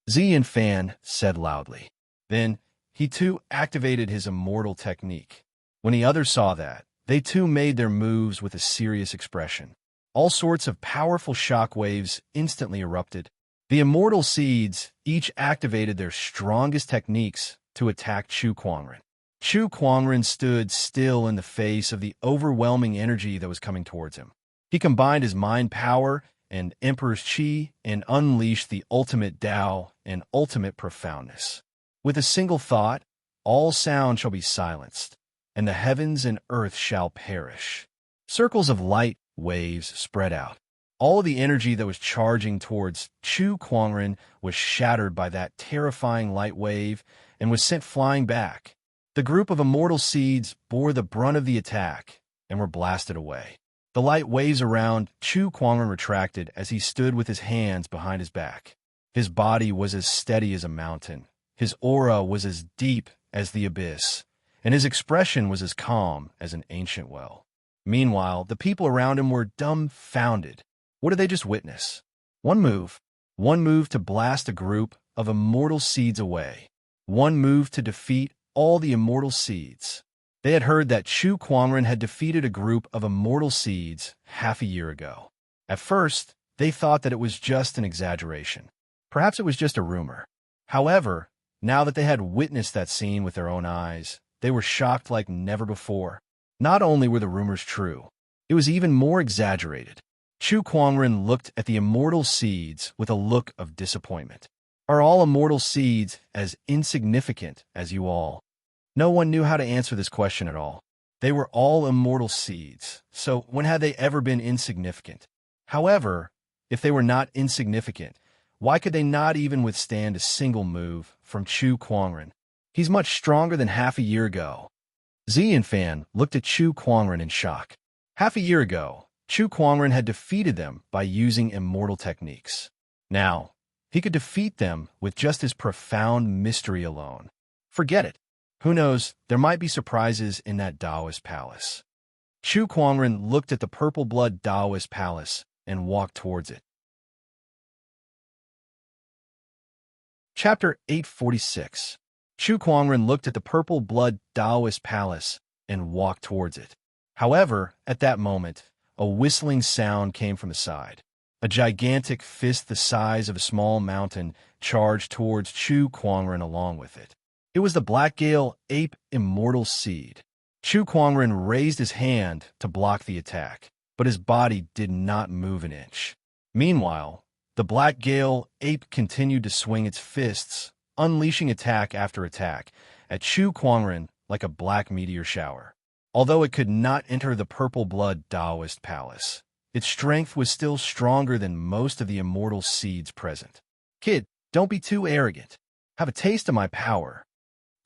Fan said loudly. Then, he too activated his immortal technique. When the others saw that, they too made their moves with a serious expression. All sorts of powerful shock waves instantly erupted. The immortal seeds each activated their strongest techniques to attack Chu Kuangren. Chu Kuangren stood still in the face of the overwhelming energy that was coming towards him. He combined his mind power and Emperor's Qi and unleashed the ultimate Tao and ultimate profoundness. With a single thought, all sound shall be silenced, and the heavens and earth shall perish. Circles of light waves spread out. All of the energy that was charging towards Chu Kuangren was shattered by that terrifying light wave and was sent flying back. The group of immortal seeds bore the brunt of the attack and were blasted away. The light waves around Chu Kuangren retracted as he stood with his hands behind his back. His body was as steady as a mountain. His aura was as deep as the abyss, and his expression was as calm as an ancient well. Meanwhile, the people around him were dumbfounded. What did they just witness? One move to blast a group of immortal seeds away. One move to defeat all the immortal seeds. They had heard that Chu Kuangren had defeated a group of immortal seeds half a year ago. At first, they thought that it was just an exaggeration. Perhaps it was just a rumor. However, now that they had witnessed that scene with their own eyes, they were shocked like never before. Not only were the rumors true, it was even more exaggerated. Chu Kuangren looked at the immortal seeds with a look of disappointment. Are all immortal seeds as insignificant as you all? No one knew how to answer this question at all. They were all immortal seeds, so when had they ever been insignificant? However, if they were not insignificant, why could they not even withstand a single move from Chu Kuangren? He's much stronger than half a year ago. Fan looked at Chu Kuangren in shock. Half a year ago, Chu Kuangren had defeated them by using immortal techniques. Now, he could defeat them with just his profound mystery alone. Forget it. Who knows, there might be surprises in that Taoist palace. Chu Kuangren looked at the purple blood Taoist palace and walked towards it. Chapter 846. Chu Kuangren looked at the purple blood Taoist palace and walked towards it. However, at that moment, a whistling sound came from the side. A gigantic fist the size of a small mountain charged towards Chu Kuangren along with it. It was the Black Gale Ape Immortal Seed. Chu Kuangren raised his hand to block the attack, but his body did not move an inch. Meanwhile, the Black Gale Ape continued to swing its fists, unleashing attack after attack at Chu Kuangren like a black meteor shower. Although it could not enter the purple blood Taoist palace, its strength was still stronger than most of the immortal seeds present. Kid, don't be too arrogant. Have a taste of my power.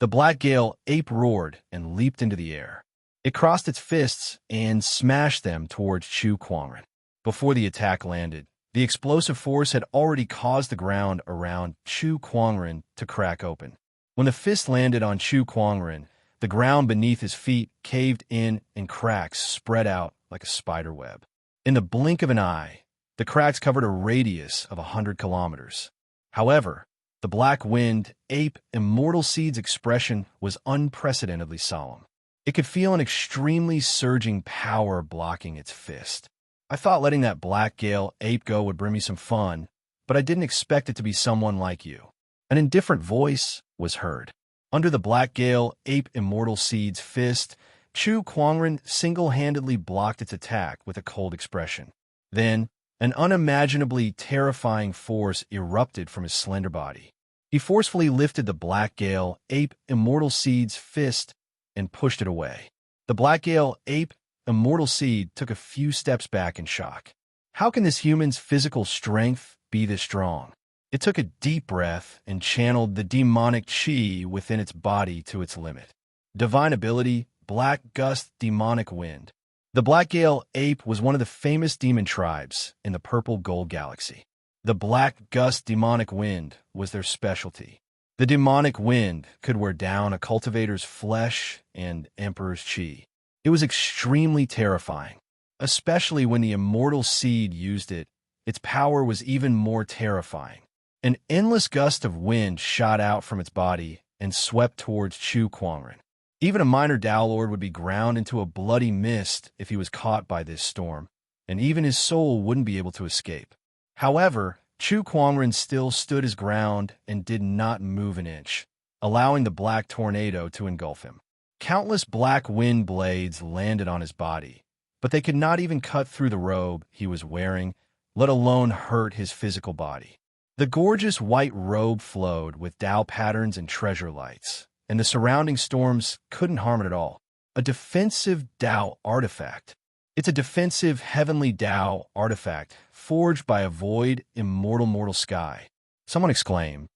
The Black Gale Ape roared and leaped into the air. It crossed its fists and smashed them towards Chu Kuangren. Before the attack landed, the explosive force had already caused the ground around Chu Kuangren to crack open. When the fist landed on Chu Kuangren, the ground beneath his feet caved in and cracks spread out like a spider web. In the blink of an eye, the cracks covered a radius of 100 kilometers. However, the Black Wind Ape Immortal Seed's expression was unprecedentedly solemn. It could feel an extremely surging power blocking its fist. I thought letting that Black Gale Ape go would bring me some fun, but I didn't expect it to be someone like you. An indifferent voice was heard. Under the Black Gale Ape Immortal Seed's fist, Chu Quangren single-handedly blocked its attack with a cold expression. Then, an unimaginably terrifying force erupted from his slender body. He forcefully lifted the Black Gale Ape Immortal Seed's fist and pushed it away. The Black Gale Ape Immortal Seed took a few steps back in shock. How can this human's physical strength be this strong? It took a deep breath and channeled the demonic chi within its body to its limit. Divine ability, Black Gust Demonic Wind. The Black Gale Ape was one of the famous demon tribes in the Purple Gold Galaxy. The Black Gust Demonic Wind was their specialty. The demonic wind could wear down a cultivator's flesh and emperor's chi. It was extremely terrifying, especially when the immortal seed used it. Its power was even more terrifying. An endless gust of wind shot out from its body and swept towards Chu Quangren. Even a minor Dao Lord would be ground into a bloody mist if he was caught by this storm, and even his soul wouldn't be able to escape. However, Chu Quangren still stood his ground and did not move an inch, allowing the black tornado to engulf him. Countless black wind blades landed on his body, but they could not even cut through the robe he was wearing, let alone hurt his physical body. The gorgeous white robe flowed with Dao patterns and treasure lights, and the surrounding storms couldn't harm it at all. A defensive Dao artifact. It's a defensive heavenly Dao artifact forged by a void, immortal mortal sky. Someone exclaimed.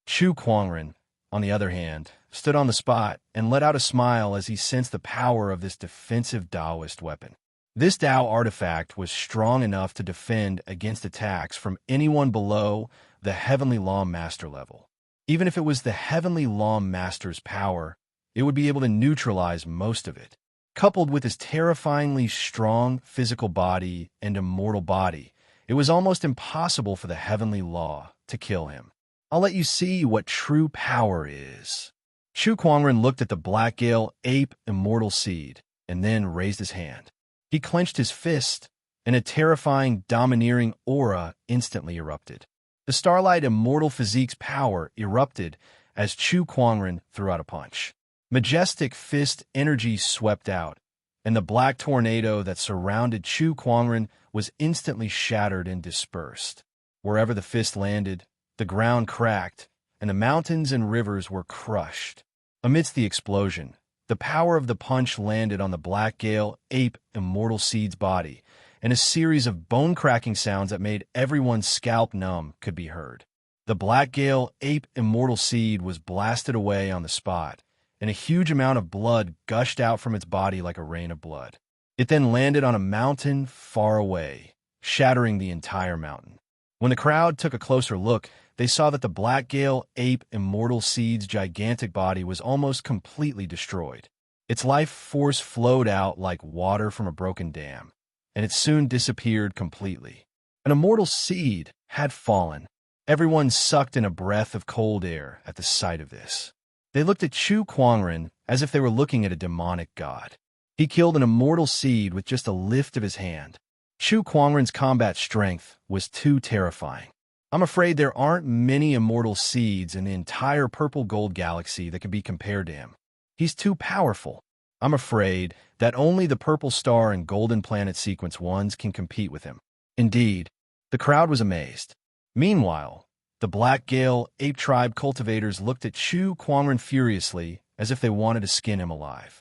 Chu Quangren, on the other hand, stood on the spot and let out a smile as he sensed the power of this defensive Daoist weapon. This Dao artifact was strong enough to defend against attacks from anyone below the Heavenly Law Master level. Even if it was the Heavenly Law Master's power, it would be able to neutralize most of it. Coupled with his terrifyingly strong physical body and immortal body, it was almost impossible for the Heavenly Law to kill him. I'll let you see what true power is. Chu Quangren looked at the Black Gale Ape Immortal Seed and then raised his hand. He clenched his fist, and a terrifying, domineering aura instantly erupted. The Starlight Immortal Physique's power erupted as Chu Quangren threw out a punch. Majestic fist energy swept out, and the black tornado that surrounded Chu Quangren was instantly shattered and dispersed. Wherever the fist landed, the ground cracked, and the mountains and rivers were crushed. Amidst the explosion, the power of the punch landed on the Black Gale Ape Immortal Seed's body, and a series of bone-cracking sounds that made everyone's scalp numb could be heard. The Black Gale Ape Immortal Seed was blasted away on the spot, and a huge amount of blood gushed out from its body like a rain of blood. It then landed on a mountain far away, shattering the entire mountain. When the crowd took a closer look, they saw that the Black Gale Ape Immortal Seed's gigantic body was almost completely destroyed. Its life force flowed out like water from a broken dam, and it soon disappeared completely. An immortal seed had fallen. Everyone sucked in a breath of cold air at the sight of this. They looked at Chu Quangren as if they were looking at a demonic god. He killed an immortal seed with just a lift of his hand. Chu Quangren's combat strength was too terrifying. I'm afraid there aren't many immortal seeds in the entire Purple Gold Galaxy that can be compared to him. He's too powerful. I'm afraid that only the Purple Star and Golden Planet Sequence ones can compete with him. Indeed, the crowd was amazed. Meanwhile, the Black Gale Ape Tribe cultivators looked at Chu Quangren furiously as if they wanted to skin him alive.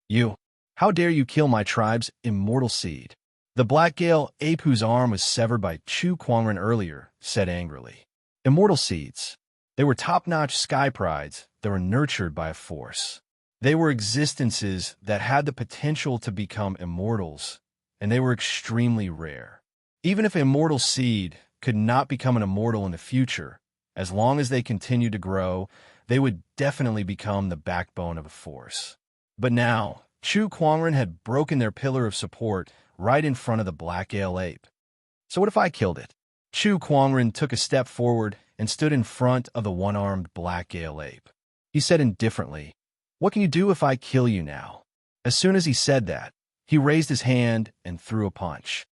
You, how dare you kill my tribe's immortal seed? The Black Gale Ape, whose arm was severed by Chu Quangren earlier, said angrily. Immortal seeds. They were top-notch sky prides that were nurtured by a force. They were existences that had the potential to become immortals, and they were extremely rare. Even if an immortal seed could not become an immortal in the future, as long as they continued to grow, they would definitely become the backbone of a force. But now, Chu Quangren had broken their pillar of support right in front of the Black Gale Ape. So what if I killed it? Chu Quangren took a step forward and stood in front of the one-armed Black Gale Ape. He said indifferently, "What can you do if I kill you now?" As soon as he said that, he raised his hand and threw a punch.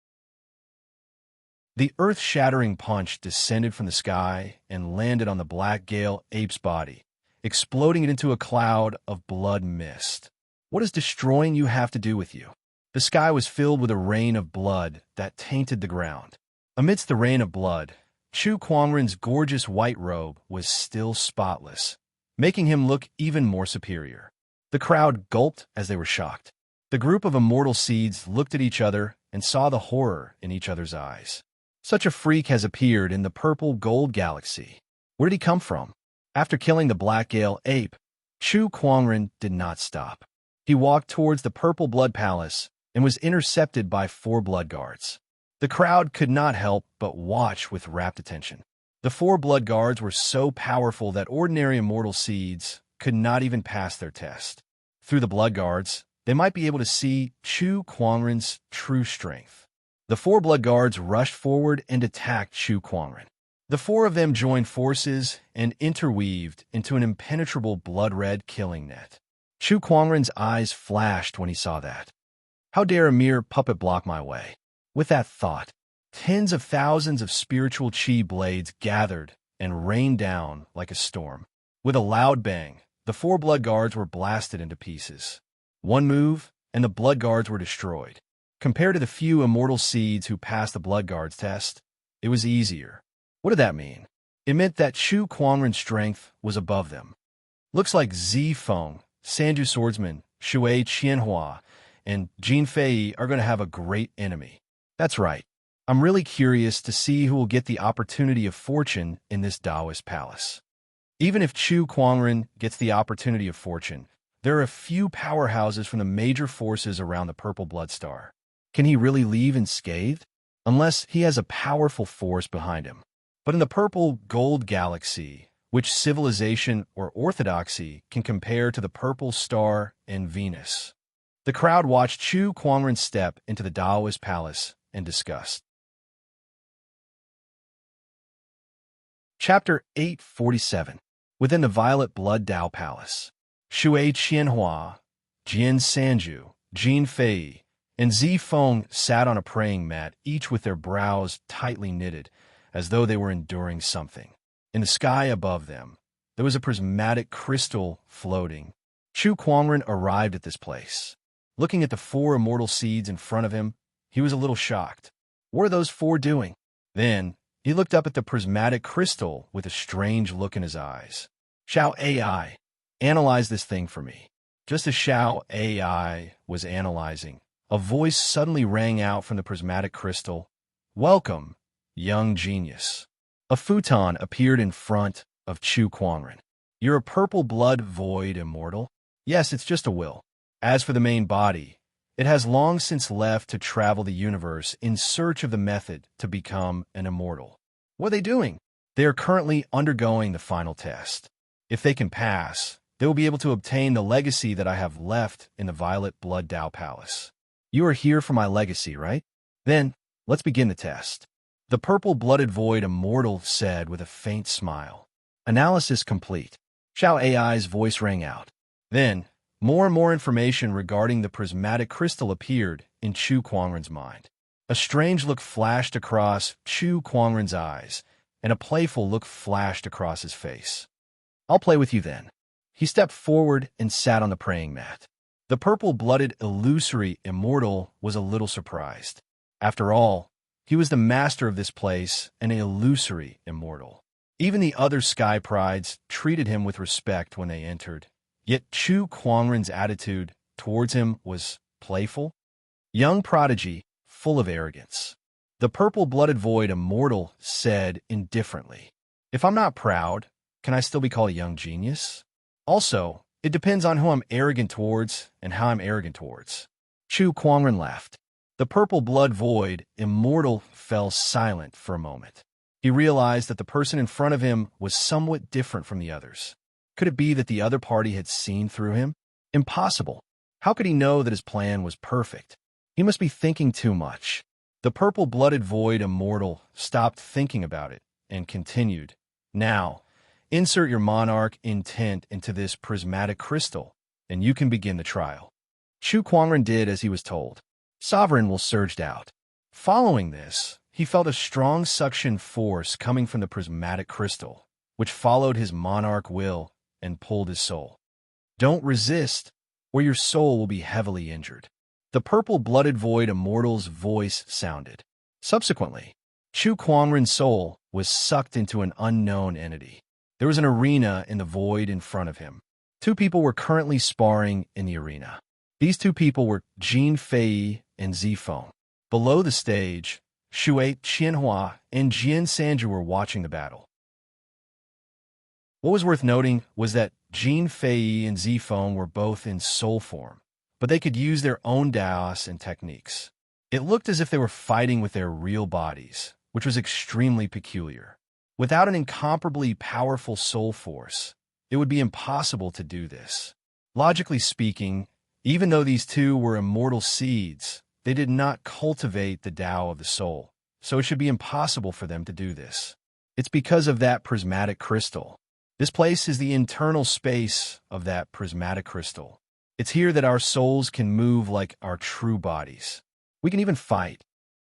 The earth-shattering punch descended from the sky and landed on the Black Gale Ape's body, exploding it into a cloud of blood mist. What does destroying you have to do with you? The sky was filled with a rain of blood that tainted the ground. Amidst the rain of blood, Chu Kuangren's gorgeous white robe was still spotless, making him look even more superior. The crowd gulped as they were shocked. The group of immortal seeds looked at each other and saw the horror in each other's eyes. Such a freak has appeared in the purple gold galaxy. Where did he come from? After killing the Black Gale ape, Chu Kuangren did not stop. He walked towards the Purple Blood Palace and was intercepted by 4 blood guards. The crowd could not help but watch with rapt attention. The 4 blood guards were so powerful that ordinary immortal seeds could not even pass their test. Through the blood guards, they might be able to see Chu Kuangren's true strength. The 4 blood guards rushed forward and attacked Chu Kuangren. The 4 of them joined forces and interweaved into an impenetrable blood-red killing net. Chu Kuangren's eyes flashed when he saw that. How dare a mere puppet block my way? With that thought, tens of thousands of spiritual chi blades gathered and rained down like a storm. With a loud bang, the 4 blood guards were blasted into pieces. One move, and the blood guards were destroyed. Compared to the few immortal seeds who passed the blood guards test, it was easier. What did that mean? It meant that Chu Kuangren's strength was above them. Looks like Zi Feng, Sanju Swordsman, Shui Qianhua, and Jin Fei are going to have a great enemy. That's right. I'm really curious to see who will get the opportunity of fortune in this Taoist palace. Even if Chu Kuangren gets the opportunity of fortune, there are a few powerhouses from the major forces around the Purple Blood Star. Can he really leave unscathed? Unless he has a powerful force behind him. But in the Purple Gold Galaxy, which civilization or orthodoxy can compare to the Purple Star and Venus? The crowd watched Chu Kuangren step into the Taoist palace and discussed. Chapter 847. Within the Violet Blood Dao Palace, Shui Qianhua, Jian Sanju, Jin Fei, and Zi Feng sat on a praying mat, each with their brows tightly knitted, as though they were enduring something. In the sky above them, there was a prismatic crystal floating. Chu Kuangren arrived at this place. Looking at the 4 immortal seeds in front of him, he was a little shocked. What are those 4 doing? Then, he looked up at the prismatic crystal with a strange look in his eyes. Xiao AI, analyze this thing for me. Just as Xiao AI was analyzing, a voice suddenly rang out from the prismatic crystal. Welcome, young genius. A futon appeared in front of Chu Kuangren. You're a purple blood void immortal? Yes, it's just a will. As for the main body, it has long since left to travel the universe in search of the method to become an immortal. What are they doing? They are currently undergoing the final test. If they can pass, they will be able to obtain the legacy that I have left in the Violet Blood Dao Palace. You are here for my legacy, right? Then, let's begin the test. The purple-blooded void immortal said with a faint smile. Analysis complete. Xiao AI's voice rang out. Then, more and more information regarding the prismatic crystal appeared in Chu Kuangren's mind. A strange look flashed across Chu Kuangren's eyes, and a playful look flashed across his face. I'll play with you then. He stepped forward and sat on the praying mat. The purple-blooded illusory immortal was a little surprised. After all, he was the master of this place and an illusory immortal. Even the other sky prides treated him with respect when they entered. Yet Chu Kuangren's attitude towards him was playful. Young prodigy, full of arrogance. The purple-blooded void immortal said indifferently, if I'm not proud, can I still be called a young genius? Also, it depends on who I'm arrogant towards and how I'm arrogant towards. Chu Kuangren laughed. The purple blood void immortal fell silent for a moment. He realized that the person in front of him was somewhat different from the others. Could it be that the other party had seen through him? Impossible. How could he know that his plan was perfect? He must be thinking too much. The purple-blooded void immortal stopped thinking about it and continued. Now, insert your monarch intent into this prismatic crystal, and you can begin the trial. Chu Kuangren did as he was told. Sovereign will surged out. Following this, he felt a strong suction force coming from the prismatic crystal, which followed his monarch will and pulled his soul. Don't resist, or your soul will be heavily injured. The purple-blooded void immortal's voice sounded. Subsequently, Chu Quanren's soul was sucked into an unknown entity. There was an arena in the void in front of him. Two people were currently sparring in the arena. These two people were Jin Fei and Zifeng. Below the stage, Shui Qianhua and Jian Sanju were watching the battle. What was worth noting was that Jin Fei and Zifeng were both in soul form, but they could use their own daos and techniques. It looked as if they were fighting with their real bodies, which was extremely peculiar. Without an incomparably powerful soul force, it would be impossible to do this. Logically speaking, even though these two were immortal seeds, they did not cultivate the Tao of the soul, so it should be impossible for them to do this. It's because of that prismatic crystal. This place is the internal space of that prismatic crystal. It's here that our souls can move like our true bodies. We can even fight.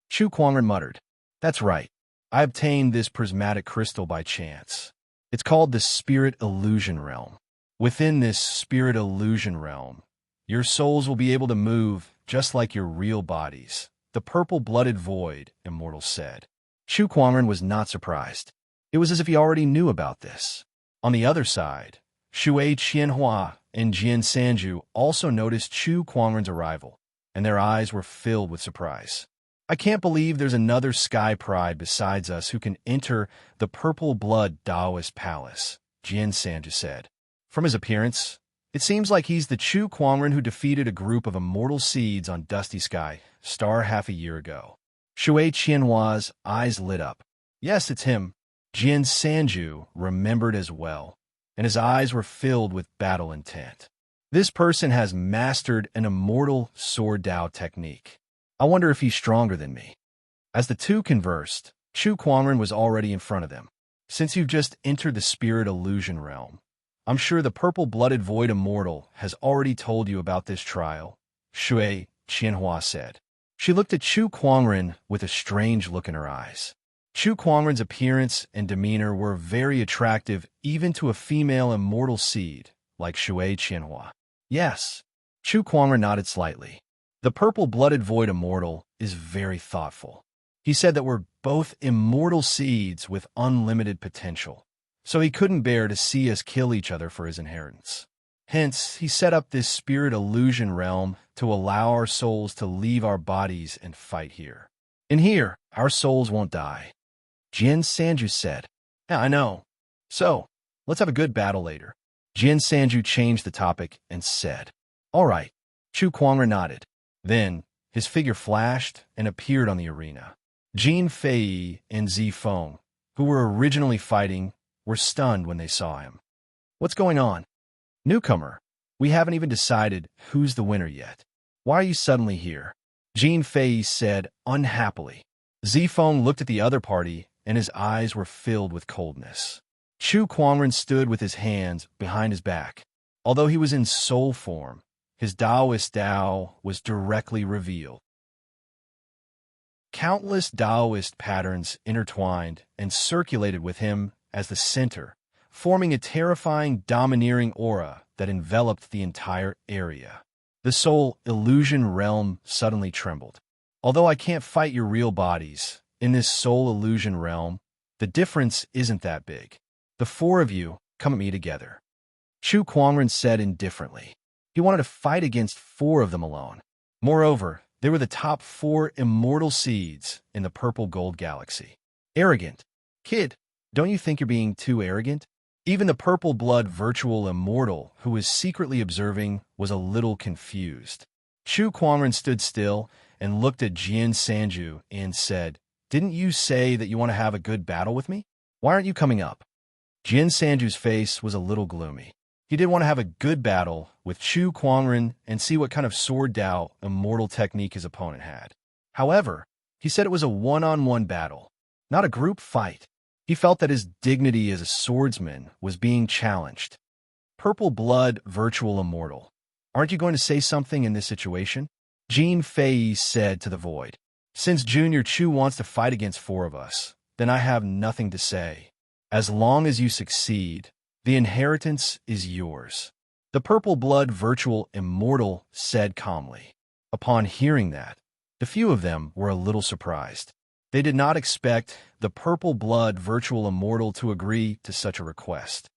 Chu Quanren muttered. That's right. I obtained this prismatic crystal by chance. It's called the Spirit Illusion Realm. Within this Spirit Illusion Realm, your souls will be able to move just like your real bodies, the purple-blooded void, immortal said. Chu Quanren was not surprised. It was as if he already knew about this. On the other side, Shui Qianhua and Jian Sanju also noticed Chu Quanren's arrival, and their eyes were filled with surprise. I can't believe there's another Sky Pride besides us who can enter the Purple Blood Taoist Palace, Jian Sanju said. From his appearance, it seems like he's the Chu Quanren who defeated a group of immortal seeds on Dusty Sky Star half a year ago. Shui Qianhua's eyes lit up. Yes, it's him. Jian Sanju remembered as well, and his eyes were filled with battle intent. This person has mastered an immortal sword Dao technique. I wonder if he's stronger than me. As the two conversed, Chu Quanren was already in front of them. Since you've just entered the Spirit Illusion Realm, I'm sure the purple-blooded void immortal has already told you about this trial, Shui Qianhua said. She looked at Chu Quanren with a strange look in her eyes. Chu Quanren's appearance and demeanor were very attractive even to a female immortal seed like Shui Qianhua. Yes, Chu Quanren nodded slightly. The purple-blooded void immortal is very thoughtful. He said that we're both immortal seeds with unlimited potential, so he couldn't bear to see us kill each other for his inheritance. Hence, he set up this Spirit Illusion Realm to allow our souls to leave our bodies and fight here. In here, our souls won't die. Jian Sanju said. Yeah, I know. So, let's have a good battle later. Jian Sanju changed the topic and said. All right. Chu Quanren nodded. Then, his figure flashed and appeared on the arena. Jin Fei and Zifeng, who were originally fighting, were stunned when they saw him. What's going on? Newcomer, we haven't even decided who's the winner yet. Why are you suddenly here? Jin Fei said unhappily. Zifeng looked at the other party and his eyes were filled with coldness. Chu Quanren stood with his hands behind his back. Although he was in soul form, his Taoist Tao was directly revealed. Countless Taoist patterns intertwined and circulated with him as the center, forming a terrifying, domineering aura that enveloped the entire area. The soul illusion realm suddenly trembled. Although I can't fight your real bodies, in this soul illusion realm, the difference isn't that big. The four of you come at me together. Chu Quanren said indifferently. He wanted to fight against four of them alone. Moreover, they were the top four immortal seeds in the purple gold galaxy. Arrogant. Kid, don't you think you're being too arrogant? Even the purple blood virtual immortal who was secretly observing was a little confused. Chu Quanren stood still and looked at Jian Sanju and said, Didn't you say that you want to have a good battle with me? Why aren't you coming up? Jian Sanju's face was a little gloomy. He did want to have a good battle with Chu Quanren and see what kind of sword Dao immortal technique his opponent had. However, he said it was a one-on-one battle, not a group fight. He felt that his dignity as a swordsman was being challenged. Purple blood virtual immortal. Aren't you going to say something in this situation? Jin Fei said to the void. Since Junior Chu wants to fight against four of us, then I have nothing to say. As long as you succeed, The inheritance is yours. The purple-blood virtual immortal said calmly. Upon hearing that, the few of them were a little surprised. They did not expect the purple-blood virtual immortal to agree to such a request.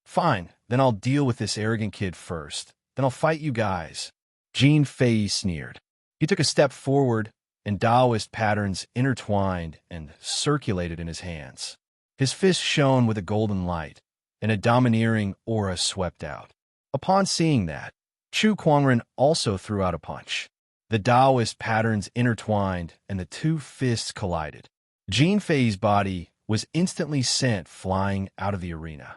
Fine, then I'll deal with this arrogant kid first. Then I'll fight you guys. Jean Fei sneered. He took a step forward, and Taoist patterns intertwined and circulated in his hands. His fist shone with a golden light, and a domineering aura swept out. Upon seeing that, Chu Kuangren also threw out a punch. The Taoist patterns intertwined, and the two fists collided. Jean Fei's body was instantly sent flying out of the arena.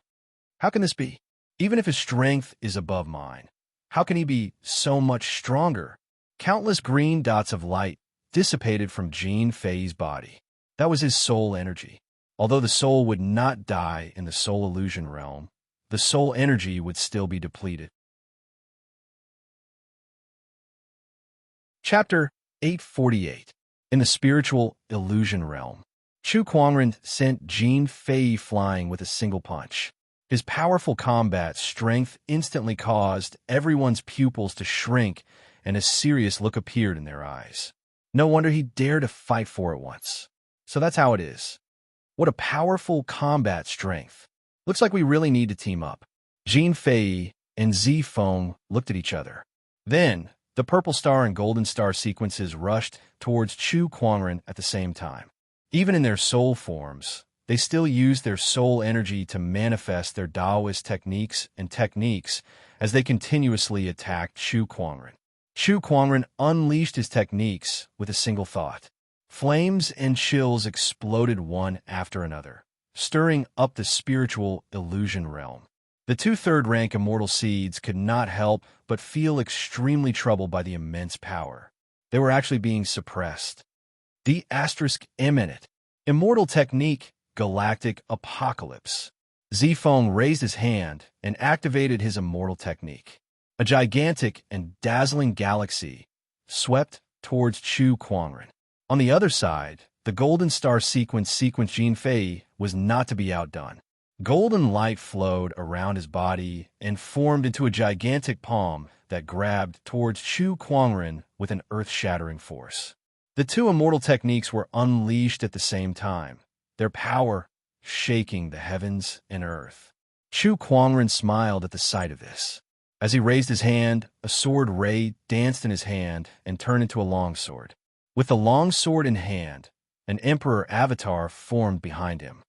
How can this be? Even if his strength is above mine, how can he be so much stronger? Countless green dots of light dissipated from Jean Fei's body. That was his soul energy. Although the soul would not die in the soul illusion realm, the soul energy would still be depleted. Chapter 848. In the spiritual illusion realm, Chu Kuangren sent Jean Fei flying with a single punch. His powerful combat strength instantly caused everyone's pupils to shrink, and a serious look appeared in their eyes. No wonder he dared to fight for it once. So that's how it is. What a powerful combat strength. Looks like we really need to team up. Jean Fei and Zifeng looked at each other. Then, the purple star and golden star sequences rushed towards Chu Kuangren at the same time. Even in their soul forms, they still used their soul energy to manifest their Taoist techniques as they continuously attacked Chu Kuangren. Chu Kuangren unleashed his techniques with a single thought. Flames and chills exploded one after another, stirring up the spiritual illusion realm. The two third-rank immortal seeds could not help but feel extremely troubled by the immense power. They were actually being suppressed. Imminent. Immortal technique, galactic apocalypse. Zifeng raised his hand and activated his immortal technique. A gigantic and dazzling galaxy swept towards Chu Kuangren. On the other side, the golden star sequence Jean Fei was not to be outdone. Golden light flowed around his body and formed into a gigantic palm that grabbed towards Chu Kuangren with an earth-shattering force. The two immortal techniques were unleashed at the same time, their power shaking the heavens and earth. Chu Kuangren smiled at the sight of this. As he raised his hand, a sword ray danced in his hand and turned into a longsword. With the longsword in hand, an emperor avatar formed behind him.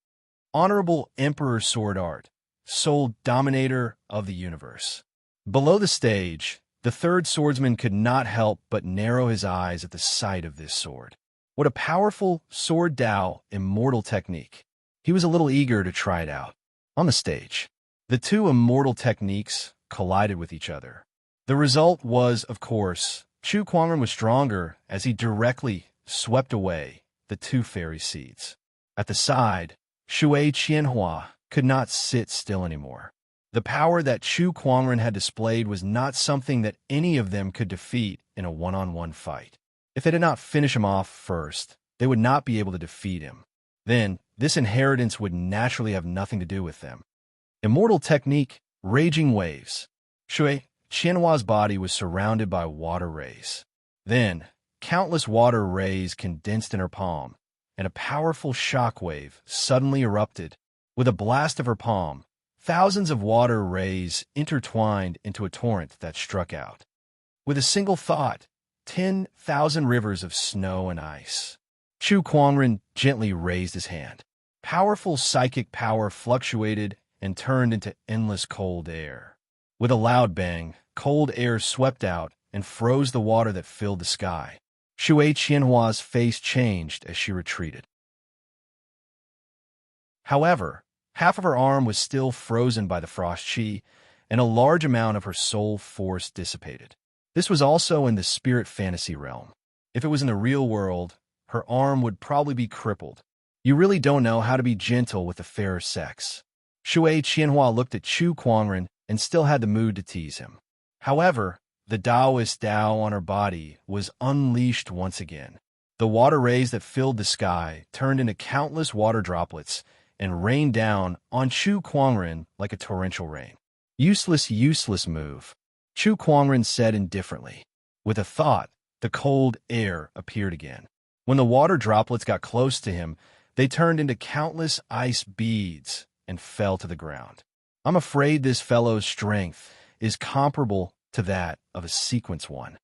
Honorable Emperor Sword Art, sole dominator of the universe. Below the stage, the third swordsman could not help but narrow his eyes at the sight of this sword. What a powerful Sword Dao immortal technique. He was a little eager to try it out. On the stage, the two immortal techniques collided with each other. The result was, of course, Chu Kuangren was stronger as he directly swept away the two fairy seeds. At the side, Shui Qianhua could not sit still anymore. The power that Chu Kuangren had displayed was not something that any of them could defeat in a one-on-one fight. If they did not finish him off first, they would not be able to defeat him. Then, this inheritance would naturally have nothing to do with them. Immortal technique, raging waves. Shui Qianhua's body was surrounded by water rays. Then, countless water rays condensed in her palm, and a powerful shockwave suddenly erupted. With a blast of her palm, thousands of water rays intertwined into a torrent that struck out. With a single thought, 10,000 rivers of snow and ice. Chu Kuangren gently raised his hand. Powerful psychic power fluctuated and turned into endless cold air. With a loud bang, cold air swept out and froze the water that filled the sky. Shui Qianhua's face changed as she retreated. However, half of her arm was still frozen by the frost chi, and a large amount of her soul force dissipated. This was also in the spirit fantasy realm. If it was in the real world, her arm would probably be crippled. You really don't know how to be gentle with the fairer sex. Shui Qianhua looked at Chu Kuangren and still had the mood to tease him. However, the Taoist Tao on her body was unleashed once again. The water rays that filled the sky turned into countless water droplets, and rained down on Chu Kuangren like a torrential rain. Useless, useless move, Chu Kuangren said indifferently. With a thought, the cold air appeared again. When the water droplets got close to him, they turned into countless ice beads and fell to the ground. I'm afraid this fellow's strength is comparable to that of a sequence one,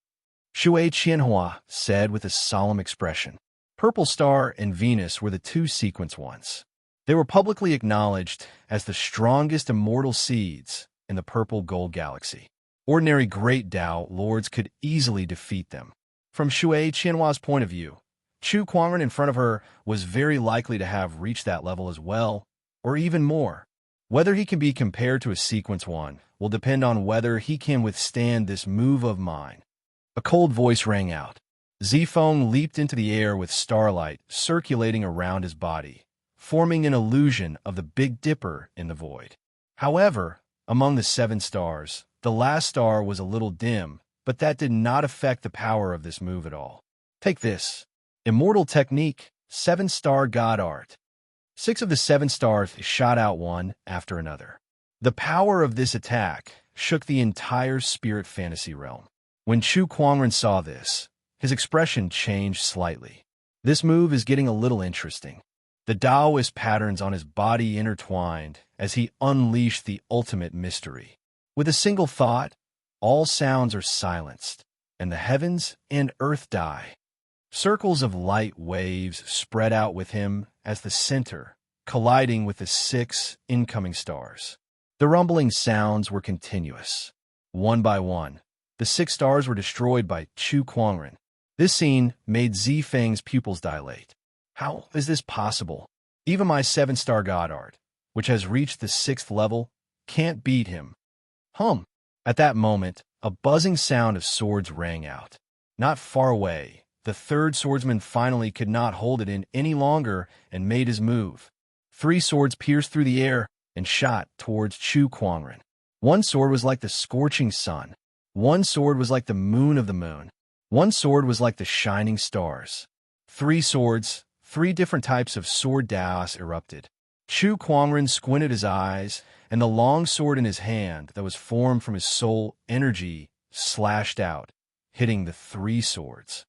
Shui Qianhua said with a solemn expression. Purple Star and Venus were the two sequence ones. They were publicly acknowledged as the strongest immortal seeds in the purple gold galaxy. Ordinary great Tao lords could easily defeat them. From Shui Qianhua's point of view, Chu Kuangren in front of her was very likely to have reached that level as well, or even more. Whether he can be compared to a sequence one will depend on whether he can withstand this move of mine. A cold voice rang out. Zifeng leaped into the air with starlight circulating around his body, forming an illusion of the Big Dipper in the void. However, among the 7 stars, the last star was a little dim, but that did not affect the power of this move at all. Take this. Immortal Technique, 7-star God Art. 6 of the 7 stars shot out one after another. The power of this attack shook the entire spirit fantasy realm. When Chu Kuangren saw this, his expression changed slightly. This move is getting a little interesting. The Taoist patterns on his body intertwined as he unleashed the ultimate mystery. With a single thought, all sounds are silenced, and the heavens and earth die. Circles of light waves spread out with him as the center, colliding with the 6 incoming stars. The rumbling sounds were continuous. One by one, the 6 stars were destroyed by Chu Kuangren. This scene made Zifeng's pupils dilate. How is this possible? Even my 7-star God Art, which has reached the 6th level, can't beat him. At that moment, a buzzing sound of swords rang out. Not far away, the 3rd swordsman finally could not hold it in any longer and made his move. 3 swords pierced through the air and shot towards Chu Kuangren. One sword was like the scorching sun. One sword was like the moon of the moon. One sword was like the shining stars. 3 swords, 3 different types of sword Daos erupted. Chu Kuangren squinted his eyes, and the long sword in his hand that was formed from his soul energy slashed out, hitting the 3 swords.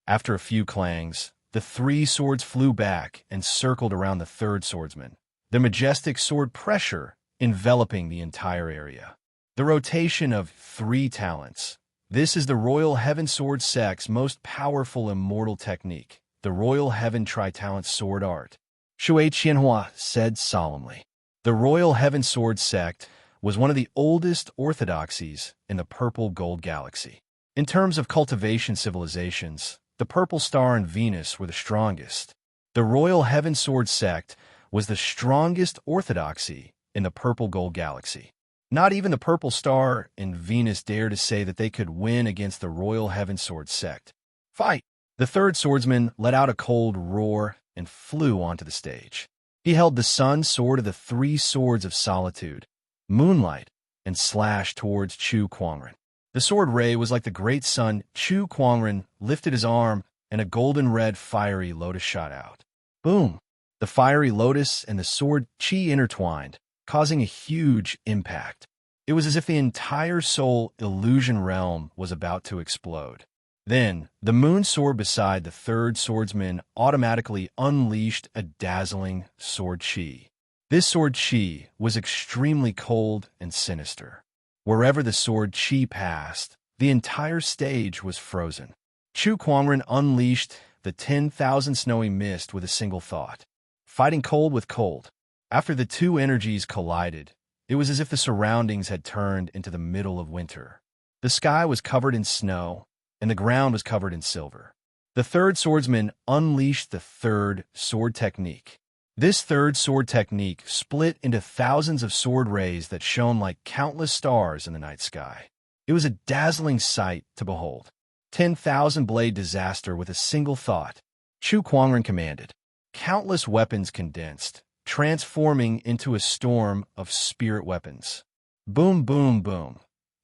After a few clangs, the 3 swords flew back and circled around the 3rd swordsman, the majestic sword pressure enveloping the entire area. The rotation of 3 talents. This is the Royal Heaven Sword Sect's most powerful immortal technique, the Royal Heaven Tri-Talent Sword Art, Shui Qianhua said solemnly. The Royal Heaven Sword Sect was one of the oldest orthodoxies in the Purple Gold Galaxy. In terms of cultivation civilizations, the Purple Star and Venus were the strongest. The Royal Heaven Sword Sect was the strongest orthodoxy in the Purple Gold Galaxy. Not even the Purple Star and Venus dared to say that they could win against the Royal Heaven Sword Sect. Fight! The 3rd swordsman let out a cold roar and flew onto the stage. He held the sun sword of the 3 swords of solitude, moonlight, and slashed towards Chu Kuangren. The sword ray was like the great sun. Chu Kuangren lifted his arm, and a golden-red fiery lotus shot out. Boom! The fiery lotus and the sword chi intertwined, causing a huge impact. It was as if the entire soul illusion realm was about to explode. Then, the moon sword beside the 3rd swordsman automatically unleashed a dazzling sword chi. This sword chi was extremely cold and sinister. Wherever the sword chi passed, the entire stage was frozen. Chu Kuangren unleashed the 10,000 snowy mist with a single thought, fighting cold with cold. After the 2 energies collided, it was as if the surroundings had turned into the middle of winter. The sky was covered in snow, and the ground was covered in silver. The 3rd swordsman unleashed the 3rd sword technique. This 3rd sword technique split into thousands of sword rays that shone like countless stars in the night sky. It was a dazzling sight to behold. 10,000 blade disaster with a single thought. Chu Kuangren commanded. Countless weapons condensed, transforming into a storm of spirit weapons. Boom, boom, boom.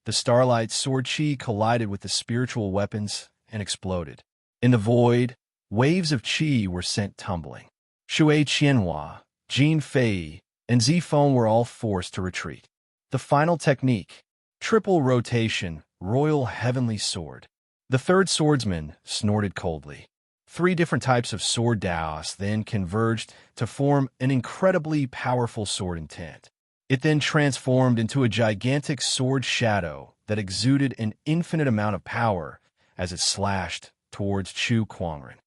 The starlight sword chi collided with the spiritual weapons and exploded. In the void, waves of chi were sent tumbling. Shui Qianhua, Jin Fei, and Zifeng were all forced to retreat. The final technique, triple rotation, royal heavenly sword. The third swordsman snorted coldly. 3 different types of sword Daos then converged to form an incredibly powerful sword intent. It then transformed into a gigantic sword shadow that exuded an infinite amount of power as it slashed towards Chu Kuangren.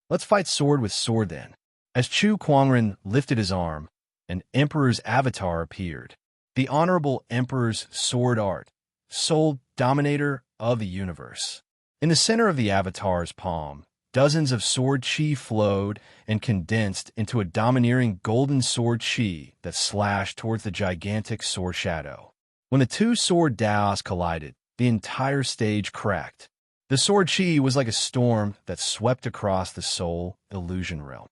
Let's fight sword with sword then. As Chu Kuangren lifted his arm, an emperor's avatar appeared. The honorable emperor's sword art, sole dominator of the universe. In the center of the avatar's palm, dozens of sword chi flowed and condensed into a domineering golden sword chi that slashed towards the gigantic sword shadow. When the 2 sword Daos collided, the entire stage cracked. The sword chi was like a storm that swept across the soul illusion realm.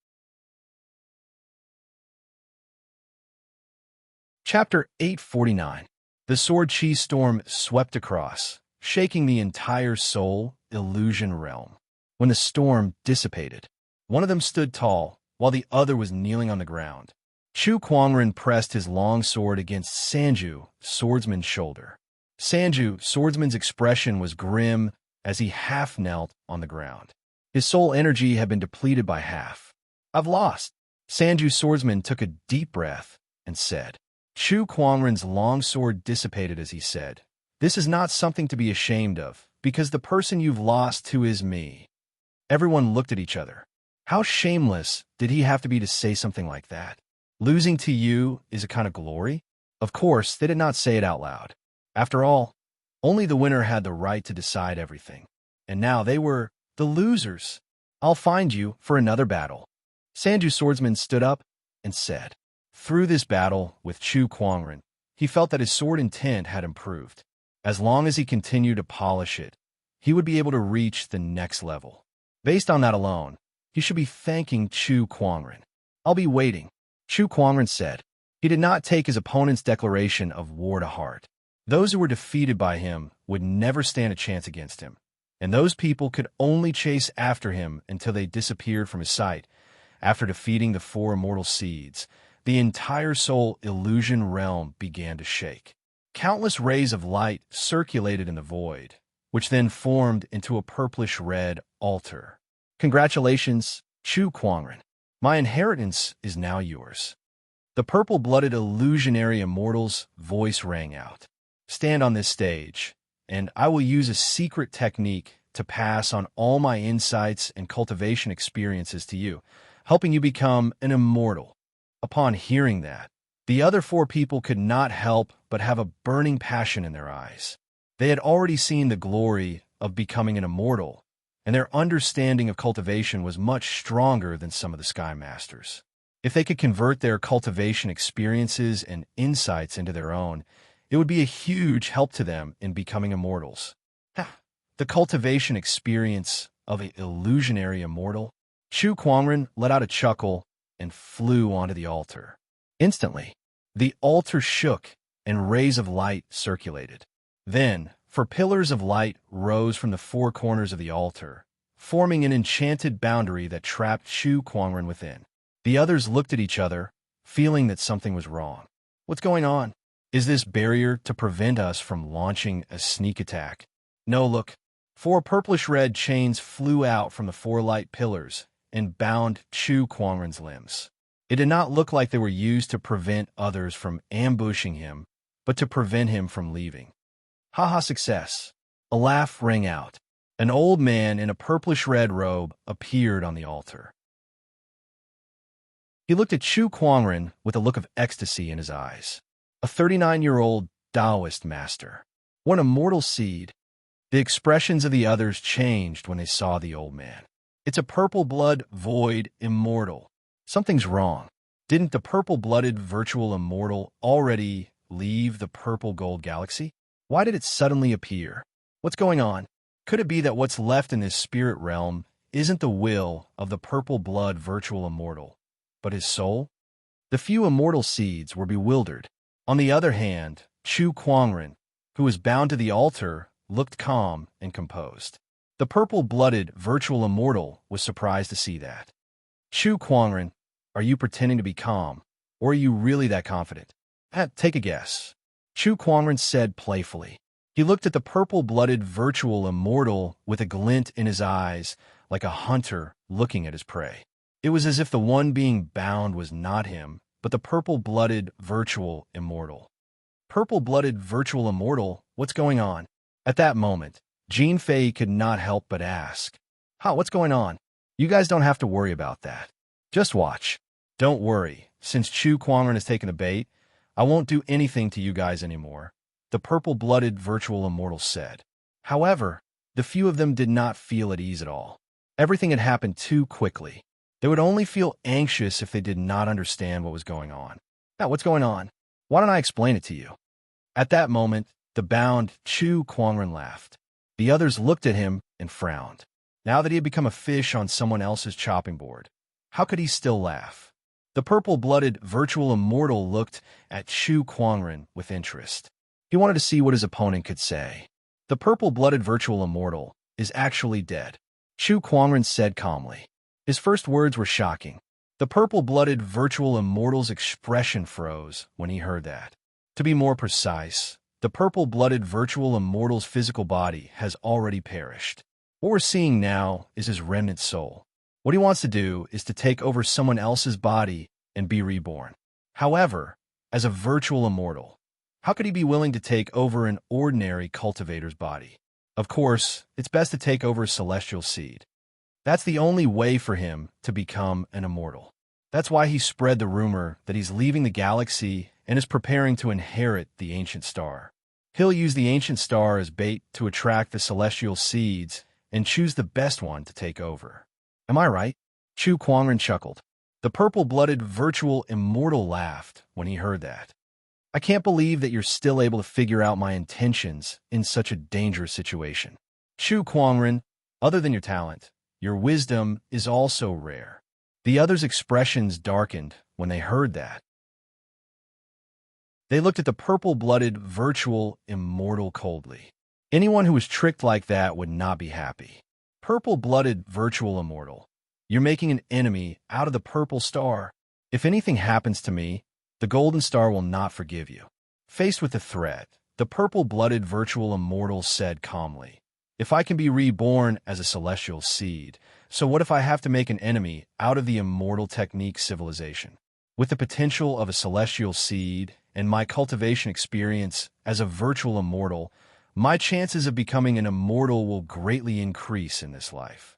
Chapter 849. The sword chi storm swept across, shaking the entire soul illusion realm. When the storm dissipated, one of them stood tall, while the other was kneeling on the ground. Chu Kuangren pressed his long sword against Sanju, swordsman's shoulder. Sanju, swordsman's expression was grim as he half knelt on the ground. His soul energy had been depleted by half. "I've lost." Sanju, swordsman, took a deep breath and said. Chu Kuangren's long sword dissipated as he said, "This is not something to be ashamed of, because the person you've lost to is me." Everyone looked at each other. How shameless did he have to be to say something like that? Losing to you is a kind of glory? Of course, they did not say it out loud. After all, only the winner had the right to decide everything. And now they were the losers. "I'll find you for another battle." Sanju, swordsman, stood up and said. Through this battle with Chu Kuangren, he felt that his sword intent had improved. As long as he continued to polish it, he would be able to reach the next level. Based on that alone, he should be thanking Chu Kuangren. "I'll be waiting," Chu Kuangren said. He did not take his opponent's declaration of war to heart. Those who were defeated by him would never stand a chance against him, and those people could only chase after him until they disappeared from his sight. After defeating the 4 immortal seeds, the entire soul illusion realm began to shake. Countless rays of light circulated in the void, which then formed into a purplish-red altar. "Congratulations, Chu Kuangren. My inheritance is now yours." The purple-blooded illusionary immortal's voice rang out. "Stand on this stage, and I will use a secret technique to pass on all my insights and cultivation experiences to you, helping you become an immortal." Upon hearing that, the other 4 people could not help but have a burning passion in their eyes. They had already seen the glory of becoming an immortal, and their understanding of cultivation was much stronger than some of the Sky Masters. If they could convert their cultivation experiences and insights into their own, it would be a huge help to them in becoming immortals. The cultivation experience of an illusionary immortal? Chu Kuangren let out a chuckle and flew onto the altar. Instantly, the altar shook and rays of light circulated. Then, 4 pillars of light rose from the 4 corners of the altar, forming an enchanted boundary that trapped Chu Kuangren within. The others looked at each other, feeling that something was wrong. "What's going on? Is this barrier to prevent us from launching a sneak attack?" "No, look." 4 purplish-red chains flew out from the 4 light pillars and bound Chu Kuangren's limbs. It did not look like they were used to prevent others from ambushing him, but to prevent him from leaving. "Haha, success." A laugh rang out. An old man in a purplish-red robe appeared on the altar. He looked at Chu Kuangren with a look of ecstasy in his eyes. A 39-year-old Taoist master. One immortal seed. The expressions of the others changed when they saw the old man. "It's a purple-blood void immortal. Something's wrong. Didn't the purple-blooded virtual immortal already leave the purple-gold galaxy? Why did it suddenly appear? What's going on? Could it be that what's left in this spirit realm isn't the will of the purple-blood virtual immortal, but his soul?" The few immortal seeds were bewildered. On the other hand, Chu Kuangren, who was bound to the altar, looked calm and composed. The purple-blooded virtual immortal was surprised to see that. "Chu Kuangren, Are you pretending to be calm? Or are you really that confident? Take a guess. Chu Kuangren said playfully. He looked at the purple-blooded virtual immortal with a glint in his eyes, like a hunter looking at his prey. It was as if the one being bound was not him, but the purple-blooded virtual immortal. Purple-blooded virtual immortal, what's going on? At that moment, Jean Fei could not help but ask, what's going on? You guys don't have to worry about that. Just watch. Don't worry, since Chu Kuangren has taken the bait, I won't do anything to you guys anymore, the purple-blooded virtual immortal said. However, the few of them did not feel at ease at all. Everything had happened too quickly. They would only feel anxious if they did not understand what was going on. What's going on? Why don't I explain it to you? At that moment, the bound Chu Kuangren laughed. The others looked at him and frowned. Now that he had become a fish on someone else's chopping board, how could he still laugh? The purple-blooded virtual immortal looked at Chu Kuangren with interest. He wanted to see what his opponent could say. The purple-blooded virtual immortal is actually dead, Chu Kuangren said calmly. His first words were shocking. The purple-blooded virtual immortal's expression froze when he heard that. To be more precise, the purple-blooded virtual immortal's physical body has already perished. What we're seeing now is his remnant soul. What he wants to do is to take over someone else's body and be reborn. However, as a virtual immortal, how could he be willing to take over an ordinary cultivator's body? Of course, it's best to take over a celestial seed. That's the only way for him to become an immortal. That's why he spread the rumor that he's leaving the galaxy and is preparing to inherit the ancient star. He'll use the ancient star as bait to attract the celestial seeds and choose the best one to take over. Am I right? Chu Kuangren chuckled. The purple-blooded virtual immortal laughed when he heard that. I can't believe that you're still able to figure out my intentions in such a dangerous situation. Chu Kuangren, other than your talent, your wisdom is also rare. The others' expressions darkened when they heard that. They looked at the purple-blooded virtual immortal coldly. Anyone who was tricked like that would not be happy. Purple-blooded virtual immortal, you're making an enemy out of the purple star. If anything happens to me, the golden star will not forgive you. Faced with the threat, the purple-blooded virtual immortal said calmly, if I can be reborn as a celestial seed, so what if I have to make an enemy out of the immortal technique civilization? With the potential of a celestial seed and my cultivation experience as a virtual immortal, my chances of becoming an immortal will greatly increase in this life.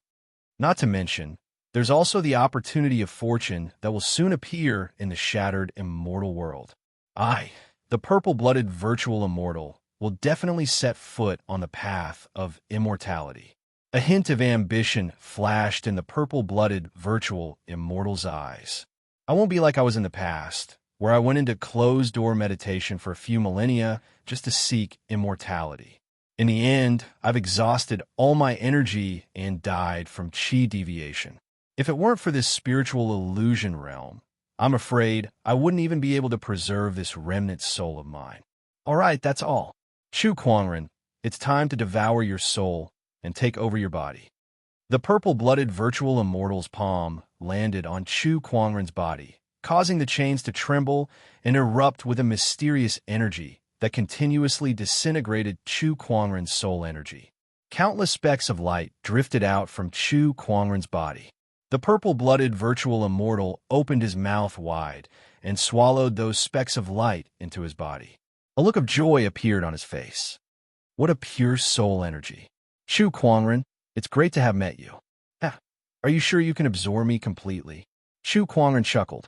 Not to mention, there's also the opportunity of fortune that will soon appear in the shattered immortal world. I, the purple-blooded virtual immortal, will definitely set foot on the path of immortality. A hint of ambition flashed in the purple-blooded virtual immortal's eyes. I won't be like I was in the past, where I went into closed-door meditation for a few millennia just to seek immortality. In the end, I've exhausted all my energy and died from chi deviation. If it weren't for this spiritual illusion realm, I'm afraid I wouldn't even be able to preserve this remnant soul of mine. All right, that's all. Chu Kuangren, it's time to devour your soul and take over your body. The purple-blooded virtual immortal's palm landed on Chu Kuangren's body, causing the chains to tremble and erupt with a mysterious energy that continuously disintegrated Chu Kuangren's soul energy. Countless specks of light drifted out from Chu Kuangren's body. The purple-blooded virtual immortal opened his mouth wide and swallowed those specks of light into his body. A look of joy appeared on his face. What a pure soul energy. Chu Kuangren, it's great to have met you. Are you sure you can absorb me completely? Chu Kuangren chuckled.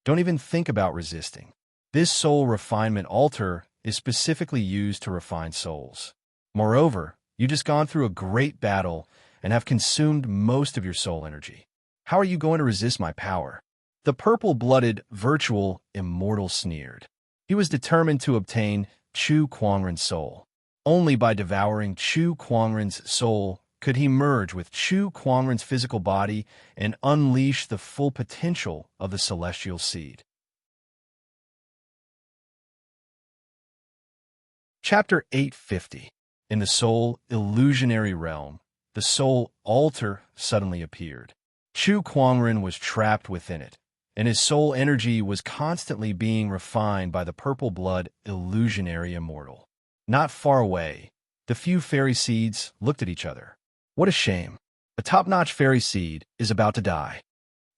Don't even think about resisting. This soul refinement altar is specifically used to refine souls. Moreover, you just gone through a great battle and have consumed most of your soul energy. How are you going to resist my power? The purple-blooded virtual immortal sneered. He was determined to obtain Chu Kuangren's soul. Only by devouring Chu Kuangren's soul could he merge with Chu Kuangren's physical body and unleash the full potential of the celestial seed. Chapter 850. In the soul illusionary realm, the soul altar suddenly appeared. Chu Kuangren was trapped within it, and his soul energy was constantly being refined by the purple blood illusionary immortal. Not far away, the few fairy seeds looked at each other. What a shame. A top-notch fairy seed is about to die.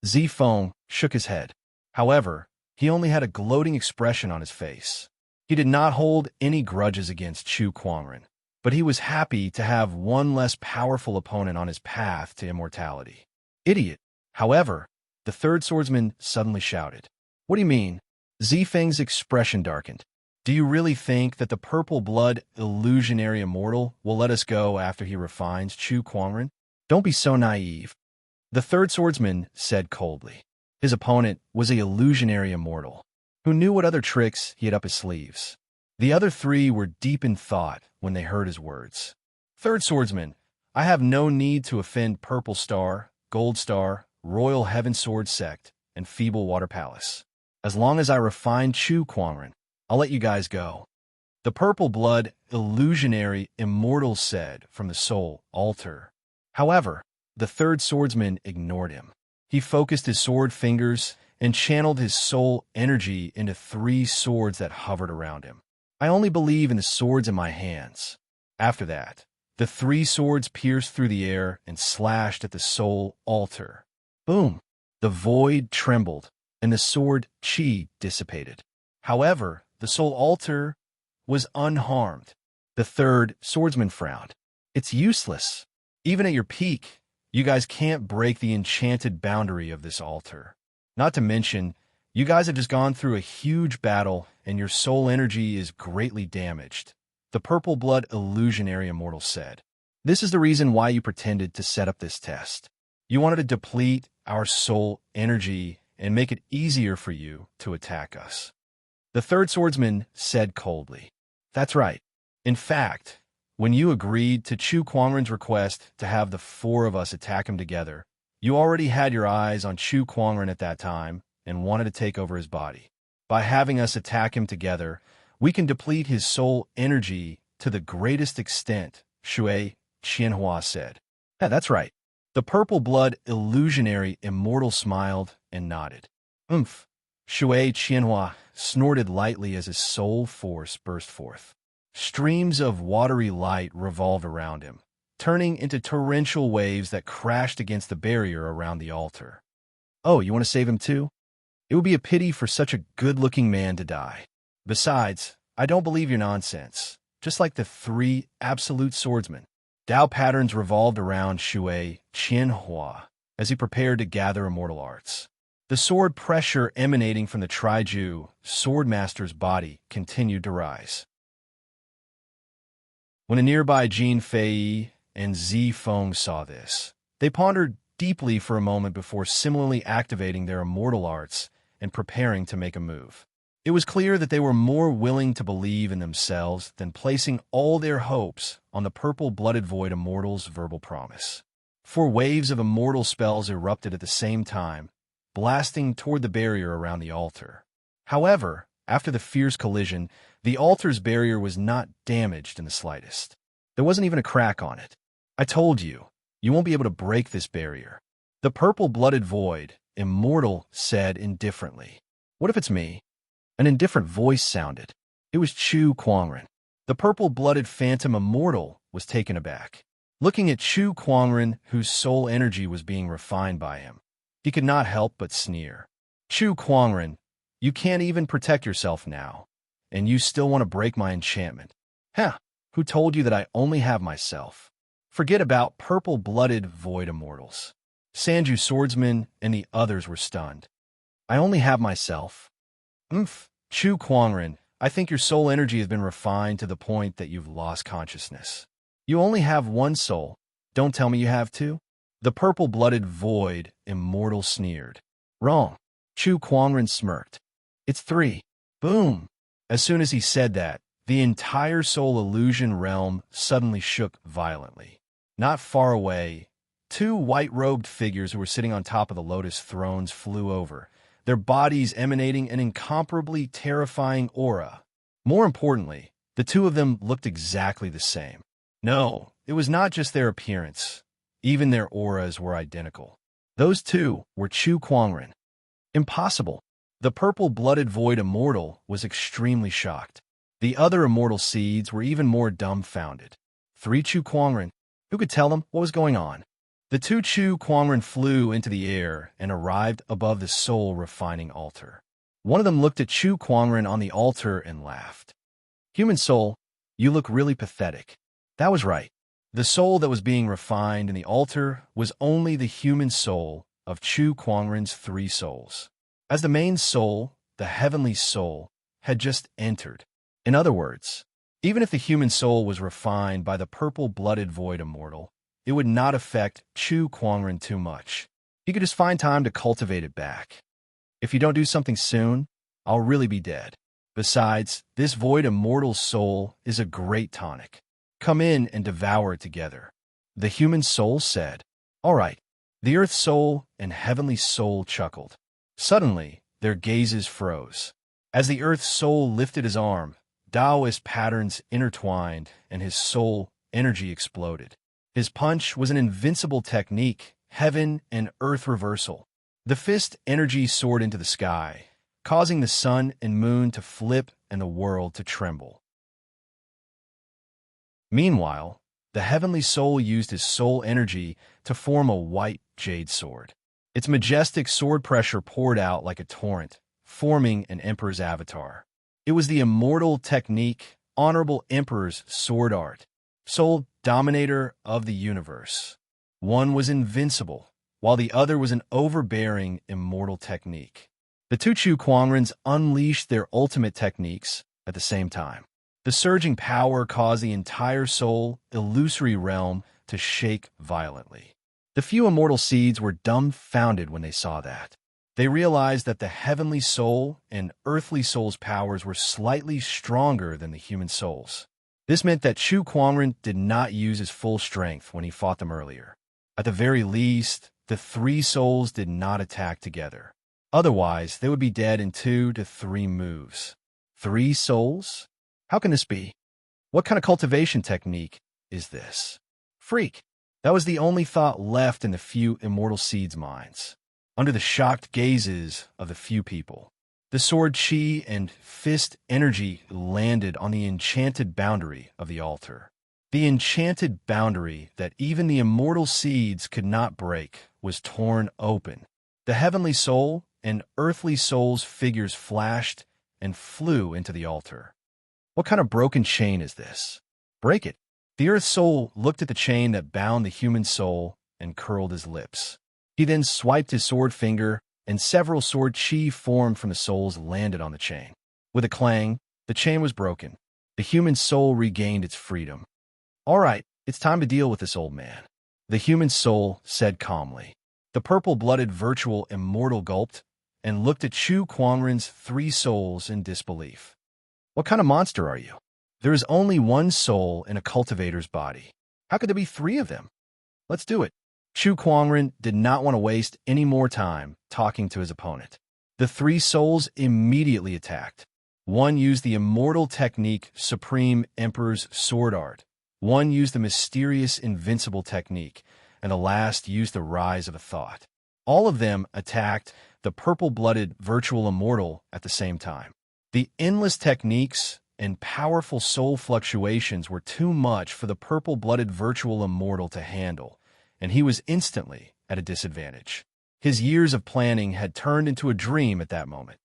Zifeng shook his head. However, he only had a gloating expression on his face. He did not hold any grudges against Chu Kuangren, but he was happy to have one less powerful opponent on his path to immortality. Idiot! However, the third swordsman suddenly shouted. What do you mean? Zifeng's expression darkened. Do you really think that the purple blood illusionary immortal will let us go after he refines Chu Kuangren? Don't be so naive. The third swordsman said coldly. His opponent was a illusionary immortal, who knew what other tricks he had up his sleeves. The other three were deep in thought when they heard his words. Third swordsman, I have no need to offend Purple Star, Gold Star, Royal Heaven Sword Sect, and Feeble Water Palace. As long as I refine Chu Kuangren, I'll let you guys go. The purple blood illusionary immortal said from the soul altar. However, the third swordsman ignored him. He focused his sword fingers and channeled his soul energy into 3 swords that hovered around him. I only believe in the swords in my hands. After that, the 3 swords pierced through the air and slashed at the soul altar. Boom! The void trembled, and the sword chi dissipated. However, the soul altar was unharmed. The third swordsman frowned. It's useless. Even at your peak, you guys can't break the enchanted boundary of this altar. Not to mention, you guys have just gone through a huge battle, and your soul energy is greatly damaged. The purple blood illusionary immortal said. This is the reason why you pretended to set up this test. You wanted to deplete our soul energy and make it easier for you to attack us. The third swordsman said coldly. That's right. In fact, when you agreed to Chu Kuangren's request to have the 4 of us attack him together, you already had your eyes on Chu Kuangren at that time and wanted to take over his body. By having us attack him together, we can deplete his soul energy to the greatest extent, Shui Qianhua said. Yeah, that's right. The purple blood illusionary immortal smiled and nodded. Oomph! Shui Qianhua snorted lightly as his soul force burst forth. Streams of watery light revolved around him, turning into torrential waves that crashed against the barrier around the altar. Oh, you want to save him too? It would be a pity for such a good-looking man to die. Besides, I don't believe your nonsense. Just like the 3 absolute swordsmen. Dao patterns revolved around Shui Qianhua as he prepared to gather immortal arts. The sword pressure emanating from the Triju swordmaster's body continued to rise. When a nearby Jin Fei and Zifeng saw this, they pondered deeply for a moment before similarly activating their immortal arts and preparing to make a move. It was clear that they were more willing to believe in themselves than placing all their hopes on the purple-blooded void immortal's verbal promise. 4 waves of immortal spells erupted at the same time, blasting toward the barrier around the altar. However, after the fierce collision, the altar's barrier was not damaged in the slightest. There wasn't even a crack on it. I told you, you won't be able to break this barrier. The purple-blooded void, immortal, said indifferently. What if it's me? An indifferent voice sounded. It was Chu Kuangren. The purple-blooded phantom immortal was taken aback. Looking at Chu Kuangren, whose soul energy was being refined by him, he could not help but sneer. Chu Kuangren, you can't even protect yourself now, and you still want to break my enchantment. Huh, who told you that I only have myself? Forget about purple-blooded void immortals. Sanju swordsman and the others were stunned. I only have myself. Chu Kuangren, I think your soul energy has been refined to the point that you've lost consciousness. You only have 1 soul. Don't tell me you have 2. The purple-blooded void immortal sneered. Wrong. Chu Kuangren smirked. It's 3. Boom! As soon as he said that, the entire soul illusion realm suddenly shook violently. Not far away, 2 white-robed figures who were sitting on top of the lotus thrones flew over, their bodies emanating an incomparably terrifying aura. More importantly, the 2 of them looked exactly the same. No, it was not just their appearance. Even their auras were identical. Those 2 were Chu Kuangren. Impossible. The purple-blooded void immortal was extremely shocked. The other immortal seeds were even more dumbfounded. 3 Chu Kuangren. Who could tell them what was going on? The 2 Chu Kuangren flew into the air and arrived above the soul-refining altar. One of them looked at Chu Kuangren on the altar and laughed. Human soul, you look really pathetic. That was right. The soul that was being refined in the altar was only the human soul of Chu Kuangren's 3 souls. As the main soul, the heavenly soul, had just entered. In other words, even if the human soul was refined by the purple-blooded void immortal, it would not affect Chu Kuangren too much. He could just find time to cultivate it back. If you don't do something soon, I'll really be dead. Besides, this void immortal soul is a great tonic. Come in and devour it together. The human soul said, All right. The earth soul and heavenly soul chuckled. Suddenly, their gazes froze. As the earth soul lifted his arm, Taoist patterns intertwined and his soul energy exploded. His punch was an invincible technique, heaven and earth reversal. The fist energy soared into the sky, causing the sun and moon to flip and the world to tremble. Meanwhile, the heavenly soul used his soul energy to form a white jade sword. Its majestic sword pressure poured out like a torrent, forming an emperor's avatar. It was the immortal technique, honorable emperor's sword art, soul dominator of the universe. One was invincible, while the other was an overbearing, immortal technique. The 2 Chu Kuangrens unleashed their ultimate techniques at the same time. The surging power caused the entire soul, illusory realm to shake violently. The few immortal seeds were dumbfounded when they saw that. They realized that the heavenly soul and earthly soul's powers were slightly stronger than the human souls. This meant that Chu Kuangren did not use his full strength when he fought them earlier. At the very least, the 3 souls did not attack together. Otherwise, they would be dead in 2 to 3 moves. 3 souls? How can this be? What kind of cultivation technique is this? Freak! That was the only thought left in the few immortal seeds' minds. Under the shocked gazes of the few people, the sword chi and fist energy landed on the enchanted boundary of the altar. The enchanted boundary that even the immortal seeds could not break was torn open. The heavenly soul and earthly soul's figures flashed and flew into the altar. What kind of broken chain is this? Break it. The earth soul looked at the chain that bound the human soul and curled his lips. He then swiped his sword finger, and several sword chi formed from the souls landed on the chain. With a clang, the chain was broken. The human soul regained its freedom. All right, it's time to deal with this old man. The human soul said calmly. The purple-blooded virtual immortal gulped and looked at Chu Kuangren's 3 souls in disbelief. What kind of monster are you? There is only 1 soul in a cultivator's body. How could there be 3 of them? Let's do it. Chu Kuangren did not want to waste any more time talking to his opponent. The 3 souls immediately attacked. One used the immortal technique Supreme Emperor's Sword Art. One used the mysterious Invincible technique, and the last used the Rise of a Thought. All of them attacked the purple-blooded virtual immortal at the same time. The endless techniques and powerful soul fluctuations were too much for the purple-blooded virtual immortal to handle, and he was instantly at a disadvantage. His years of planning had turned into a dream at that moment.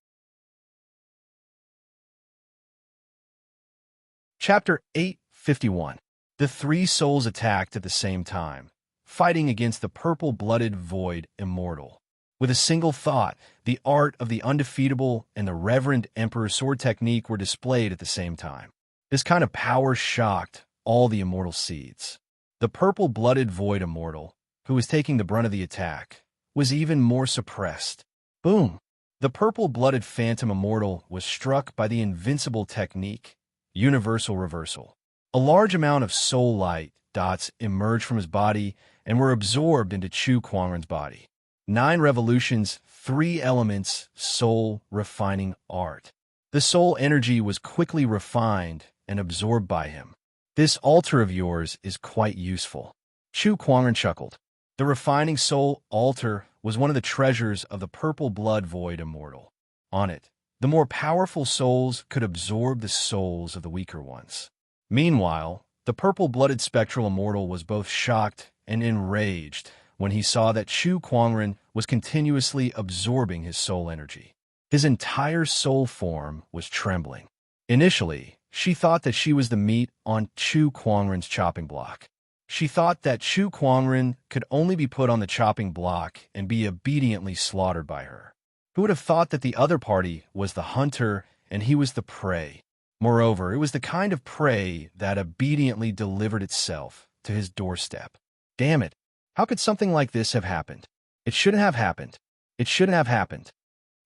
Chapter 851. The 3 souls attacked at the same time, fighting against the purple-blooded void immortal. With a single thought, the art of the undefeatable and the reverend emperor's sword technique were displayed at the same time. This kind of power shocked all the immortal seeds. The purple-blooded void immortal, who was taking the brunt of the attack, was even more suppressed. Boom! The purple-blooded phantom immortal was struck by the invincible technique, universal reversal. A large amount of soul light dots emerged from his body and were absorbed into Chu Kuangren's body. 9 revolutions, 3 elements, soul refining art. The soul energy was quickly refined and absorbed by him. This altar of yours is quite useful. Chu Kuangren chuckled. The refining soul altar was one of the treasures of the purple blood void immortal. On it, the more powerful souls could absorb the souls of the weaker ones. Meanwhile, the purple-blooded spectral immortal was both shocked and enraged when he saw that Chu Kuangren was continuously absorbing his soul energy. His entire soul form was trembling. Initially, she thought that she was the meat on Chu Kuangren's chopping block. She thought that Chu Kuangren could only be put on the chopping block and be obediently slaughtered by her. Who would have thought that the other party was the hunter and he was the prey? Moreover, it was the kind of prey that obediently delivered itself to his doorstep. Damn it! How could something like this have happened? It shouldn't have happened. It shouldn't have happened.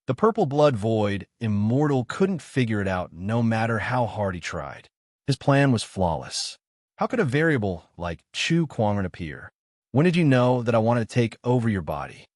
The purple blood void immortal couldn't figure it out no matter how hard he tried. His plan was flawless. How could a variable like Chu Kuangren appear? When did you know that I wanted to take over your body?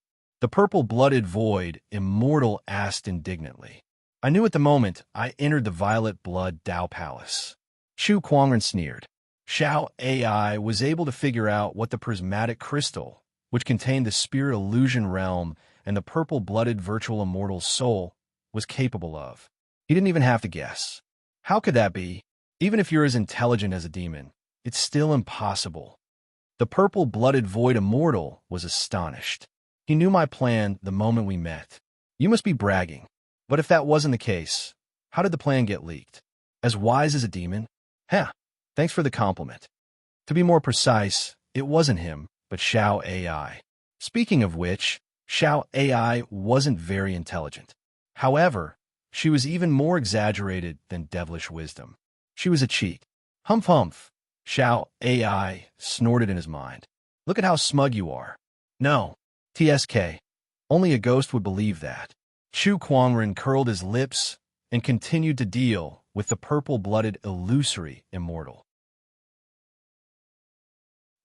The purple-blooded void immortal asked indignantly. I knew at the moment I entered the violet blood Dao Palace. Chu Kuangren sneered. Xiao AI was able to figure out what the prismatic crystal, which contained the spirit illusion realm and the purple-blooded virtual immortal soul, was capable of. He didn't even have to guess. How could that be? Even if you're as intelligent as a demon, it's still impossible. The purple-blooded void immortal was astonished. He knew my plan the moment we met. You must be bragging. But if that wasn't the case, how did the plan get leaked? As wise as a demon? Heh, thanks for the compliment. To be more precise, it wasn't him, but Xiao AI. Speaking of which, Xiao AI wasn't very intelligent. However, she was even more exaggerated than devilish wisdom. She was a cheat. Humph humph. Xiao AI snorted in his mind. Look at how smug you are. No. TSK. Only a ghost would believe that. Chu Kuangren curled his lips and continued to deal with the purple-blooded illusory immortal.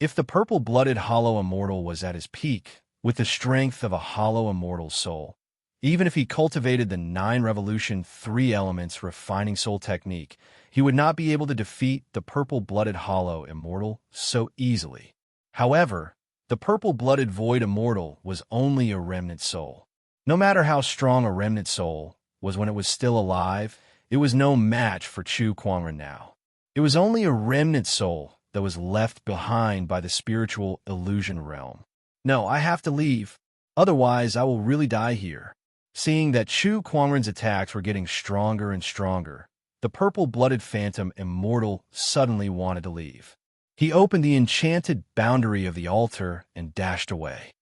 If the purple-blooded hollow immortal was at his peak, with the strength of a hollow immortal soul, even if he cultivated the 9 revolution 3 elements refining soul technique, he would not be able to defeat the purple-blooded hollow immortal so easily. However, the purple-blooded void immortal was only a remnant soul. No matter how strong a remnant soul was when it was still alive, it was no match for Chu Kuangren now. It was only a remnant soul that was left behind by the spiritual illusion realm. No, I have to leave. Otherwise, I will really die here. Seeing that Chu Kuangren's attacks were getting stronger and stronger, the purple-blooded phantom immortal suddenly wanted to leave. He opened the enchanted boundary of the altar and dashed away.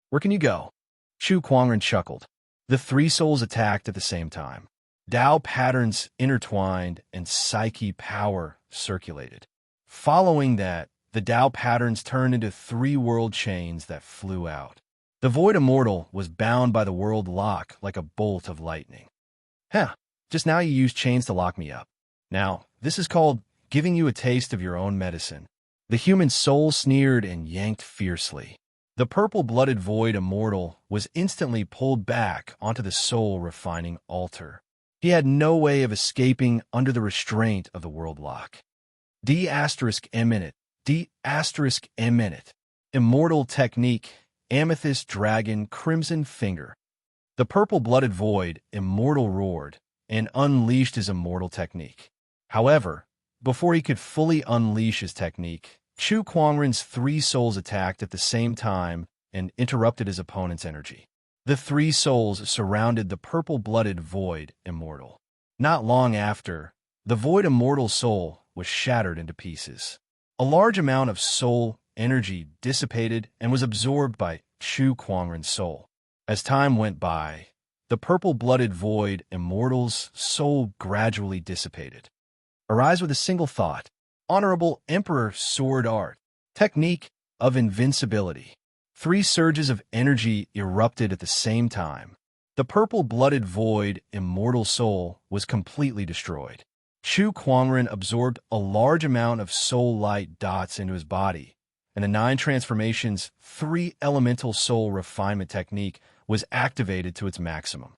Where can you go? Chu Kuangren chuckled. The 3 souls attacked at the same time. Dao patterns intertwined and psyche power circulated. Following that, the Dao patterns turned into 3 world chains that flew out. The void immortal was bound by the world lock like a bolt of lightning. Just now you used chains to lock me up. Now, this is called giving you a taste of your own medicine. The human soul sneered and yanked fiercely. The purple-blooded void immortal was instantly pulled back onto the soul-refining altar. He had no way of escaping under the restraint of the world lock. D*M*. Immortal technique, amethyst dragon, crimson finger. The purple-blooded void immortal roared and unleashed his immortal technique. However, before he could fully unleash his technique, Chu Kuangren's 3 souls attacked at the same time and interrupted his opponent's energy. The 3 souls surrounded the purple-blooded void immortal. Not long after, the void immortal soul was shattered into pieces. A large amount of soul energy dissipated and was absorbed by Chu Kuangren's soul. As time went by, the purple-blooded void immortal's soul gradually dissipated. Arise with a single thought. Honorable Emperor Sword Art. Technique of invincibility. 3 surges of energy erupted at the same time. The purple-blooded void immortal soul was completely destroyed. Chu Kuangren absorbed a large amount of soul light dots into his body, and the 9 transformations 3 elemental soul refinement technique was activated to its maximum.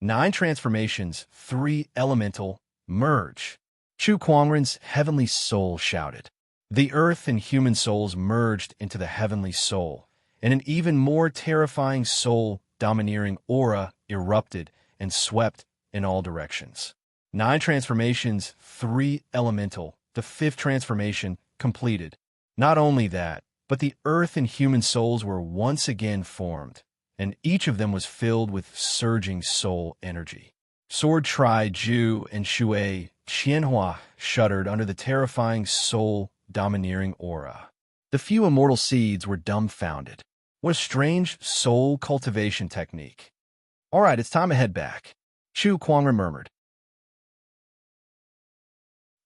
9 transformations 3 elemental merge. Chu Kuangren's heavenly soul shouted. The earth and human souls merged into the heavenly soul, and an even more terrifying soul-domineering aura erupted and swept in all directions. 9 transformations, 3 elemental, the 5th transformation completed. Not only that, but the earth and human souls were once again formed, and each of them was filled with surging soul energy. Sword Tri, Ju, and Shui Qianhua shuddered under the terrifying soul-domineering aura. The few immortal seeds were dumbfounded. What a strange soul cultivation technique. All right, it's time to head back, Chu Kuangren murmured.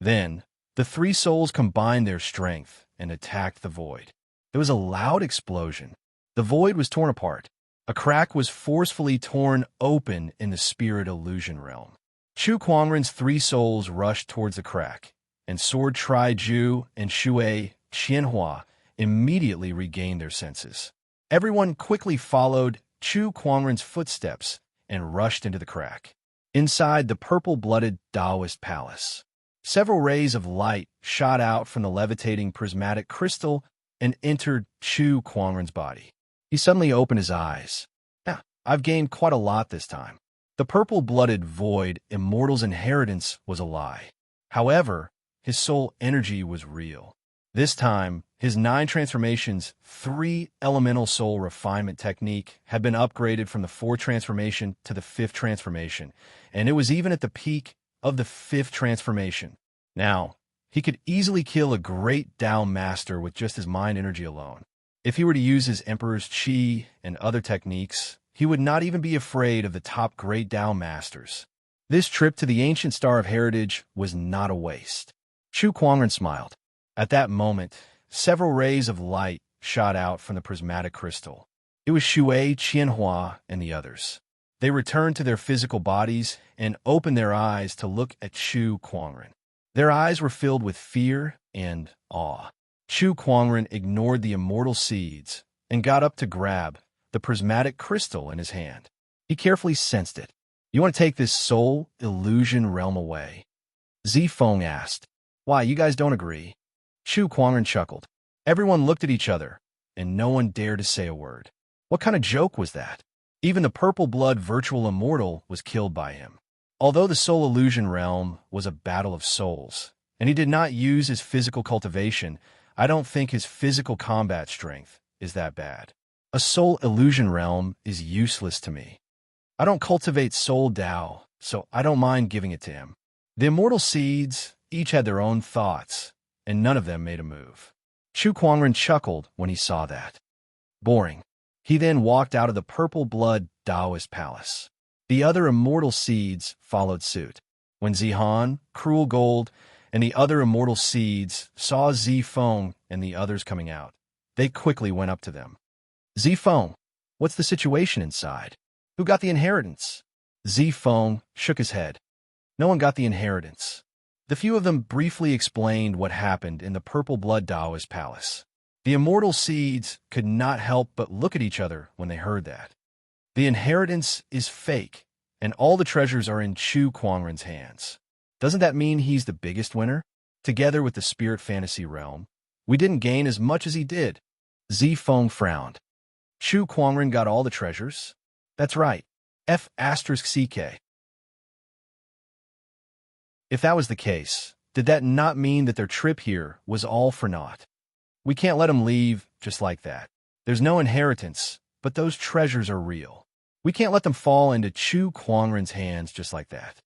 Then, the 3 souls combined their strength and attacked the void. There was a loud explosion. The void was torn apart. A crack was forcefully torn open in the spirit illusion realm. Chu Kuangren's 3 souls rushed towards the crack, and Sword Tri Ju and Shui Qianhua immediately regained their senses. Everyone quickly followed Chu Kuangren's footsteps and rushed into the crack. Inside the purple-blooded Taoist palace, several rays of light shot out from the levitating prismatic crystal and entered Chu Kuangren's body. He suddenly opened his eyes. "Yeah, I've gained quite a lot this time." The purple-blooded void, immortal's inheritance, was a lie. However, his soul energy was real. This time, his 9 transformations, 3 elemental soul refinement technique had been upgraded from the 4th transformation to the 5th transformation, and it was even at the peak of the 5th transformation. Now, he could easily kill a great Tao master with just his mind energy alone. If he were to use his Emperor's Qi and other techniques, he would not even be afraid of the top great Tao masters. This trip to the ancient Star of Heritage was not a waste. Chu Kuangren smiled. At that moment, several rays of light shot out from the prismatic crystal. It was Shui Qianhua and the others. They returned to their physical bodies and opened their eyes to look at Chu Kuangren. Their eyes were filled with fear and awe. Chu Kuangren ignored the immortal seeds and got up to grab the prismatic crystal in his hand. He carefully sensed it. "You want to take this soul illusion realm away?" Zifeng asked. "Why, you guys don't agree?" Chu Kuangren chuckled. Everyone looked at each other, and no one dared to say a word. What kind of joke was that? Even the purple blood virtual immortal was killed by him. Although the soul illusion realm was a battle of souls, and he did not use his physical cultivation, I don't think his physical combat strength is that bad. A soul illusion realm is useless to me. I don't cultivate soul Tao, so I don't mind giving it to him. The immortal seeds each had their own thoughts, and none of them made a move. Chu Kuangren chuckled when he saw that. Boring. He then walked out of the purple blood Taoist palace. The other immortal seeds followed suit. When Zihan, Cruel Gold, and the other immortal seeds saw Zifeng and the others coming out, they quickly went up to them. "Zifeng, what's the situation inside? Who got the inheritance?" Zifeng shook his head. No one got the inheritance. The few of them briefly explained what happened in the purple blood Taoist palace. The immortal seeds could not help but look at each other when they heard that. The inheritance is fake, and all the treasures are in Chu Kuangren's hands. Doesn't that mean he's the biggest winner? Together with the spirit fantasy realm, we didn't gain as much as he did. Zifeng frowned. Chu Kuangren got all the treasures? That's right. F***CK. If that was the case, did that not mean that their trip here was all for naught? We can't let them leave just like that. There's no inheritance, but those treasures are real. We can't let them fall into Chu Kuangren's hands just like that.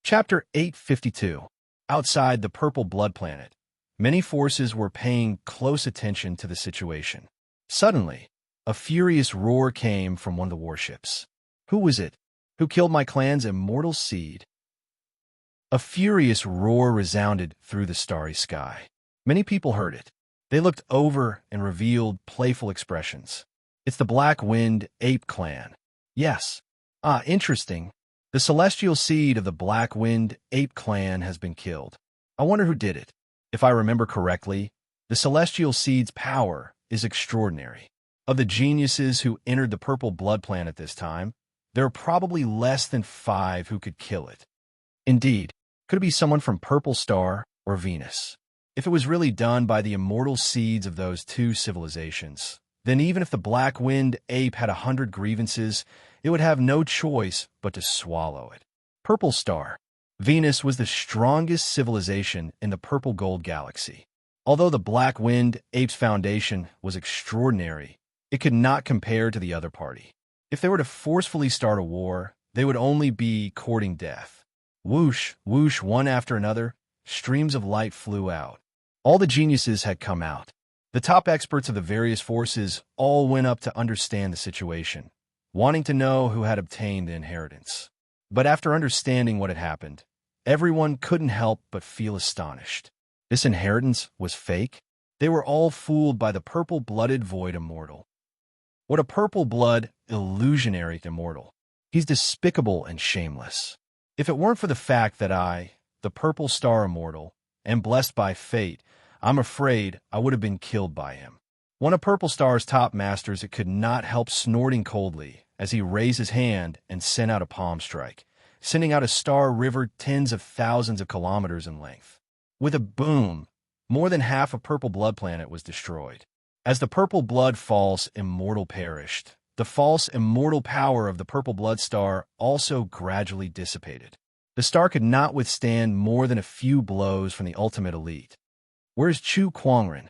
Chapter 852. Outside the Purple Blood Planet, many forces were paying close attention to the situation. Suddenly, a furious roar came from one of the warships. Who was it? Who killed my clan's immortal seed? A furious roar resounded through the starry sky. Many people heard it. They looked over and revealed playful expressions. It's the Black Wind Ape Clan. Yes. Ah, interesting. The celestial seed of the Black Wind Ape Clan has been killed. I wonder who did it. If I remember correctly, the celestial seed's power is extraordinary. Of the geniuses who entered the Purple Blood Planet this time, there are probably less than 5 who could kill it. Indeed, could it be someone from Purple Star or Venus? If it was really done by the immortal seeds of those two civilizations, then even if the black-winged ape had 100 grievances, it would have no choice but to swallow it. Purple Star. Venus was the strongest civilization in the purple gold galaxy. Although the black-winged ape's foundation was extraordinary, it could not compare to the other party. If they were to forcefully start a war, they would only be courting death. Whoosh, whoosh, one after another, streams of light flew out. All the geniuses had come out. The top experts of the various forces all went up to understand the situation, wanting to know who had obtained the inheritance. But after understanding what had happened, everyone couldn't help but feel astonished. This inheritance was fake? They were all fooled by the purple-blooded void immortal. What a purple-blood illusionary immortal. He's despicable and shameless. If it weren't for the fact that I, the purple star immortal, am blessed by fate, I'm afraid I would have been killed by him. One of Purple Star's top masters could not help snorting coldly as he raised his hand and sent out a palm strike, sending out a star river tens of thousands of kilometers in length. With a boom, more than half of Purple Blood Planet was destroyed. As the Purple Blood false immortal perished, the false immortal power of the Purple Blood Star also gradually dissipated. The star could not withstand more than a few blows from the ultimate elite. Where's Chu Quangren?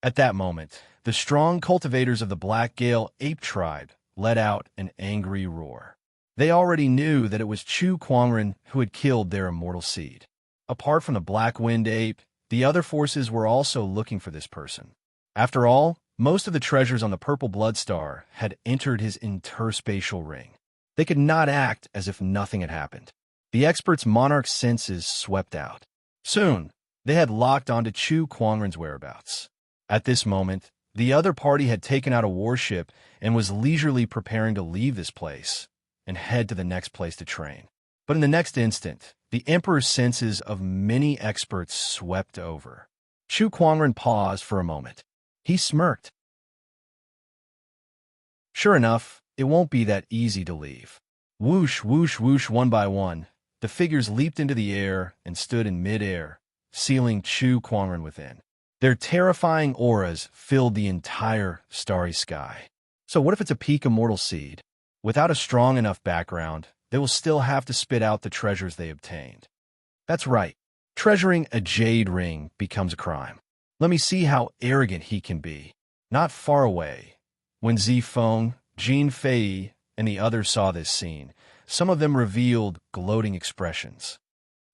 At that moment, the strong cultivators of the Black Gale ape tribe let out an angry roar. They already knew that it was Chu Quangren who had killed their immortal seed. Apart from the Black-winged ape, the other forces were also looking for this person. After all, most of the treasures on the Purple Blood Star had entered his interspatial ring. They could not act as if nothing had happened. The expert's monarch senses swept out. Soon, they had locked onto Chu Quangren's whereabouts. At this moment, the other party had taken out a warship and was leisurely preparing to leave this place and head to the next place to train. But in the next instant, the Emperor's senses of many experts swept over. Chu Quangren paused for a moment. He smirked. Sure enough, it won't be that easy to leave. Whoosh, whoosh, whoosh, one by one, the figures leaped into the air and stood in mid-air, sealing Chu Quangren within. Their terrifying auras filled the entire starry sky. So what if it's a peak immortal seed? Without a strong enough background, they will still have to spit out the treasures they obtained. That's right. Treasuring a jade ring becomes a crime. Let me see how arrogant he can be. Not far away, when Zifeng, Jean Fei, and the others saw this scene, some of them revealed gloating expressions.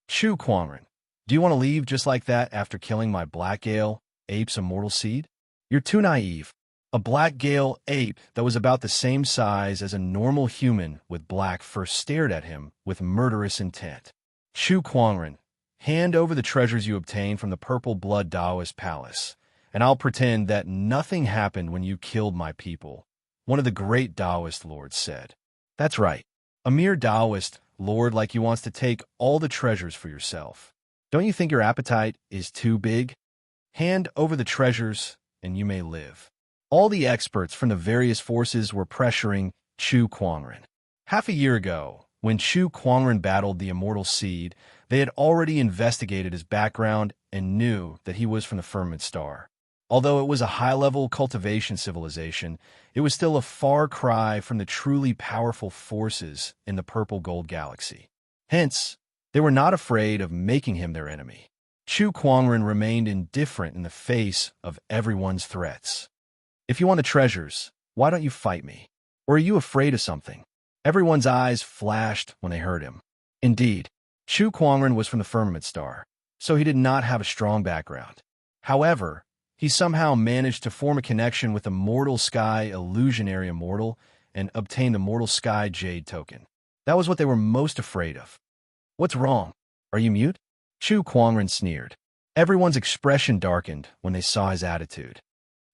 Chu Quangren, do you want to leave just like that after killing my Black Gale ape's immortal seed? You're too naive. A Black Gale ape that was about the same size as a normal human with black first stared at him with murderous intent. Chu Quangren, hand over the treasures you obtained from the Purple Blood Taoist Palace, and I'll pretend that nothing happened when you killed my people, one of the great Taoist lords said. That's right. A mere Taoist lord like you wants to take all the treasures for yourself. Don't you think your appetite is too big? Hand over the treasures, and you may live. All the experts from the various forces were pressuring Chu Quangren. Half a year ago, when Chu Quangren battled the immortal seed, they had already investigated his background and knew that he was from the Firmament Star. Although it was a high-level cultivation civilization, it was still a far cry from the truly powerful forces in the Purple Gold Galaxy. Hence, they were not afraid of making him their enemy. Chu Quangren remained indifferent in the face of everyone's threats. If you want the treasures, why don't you fight me? Or are you afraid of something? Everyone's eyes flashed when they heard him. Indeed, Chu Quangren was from the Firmament Star, so he did not have a strong background. However, he somehow managed to form a connection with the Mortal Sky Illusionary Immortal and obtain the Mortal Sky Jade token. That was what they were most afraid of. What's wrong? Are you mute? Chu Quangren sneered. Everyone's expression darkened when they saw his attitude.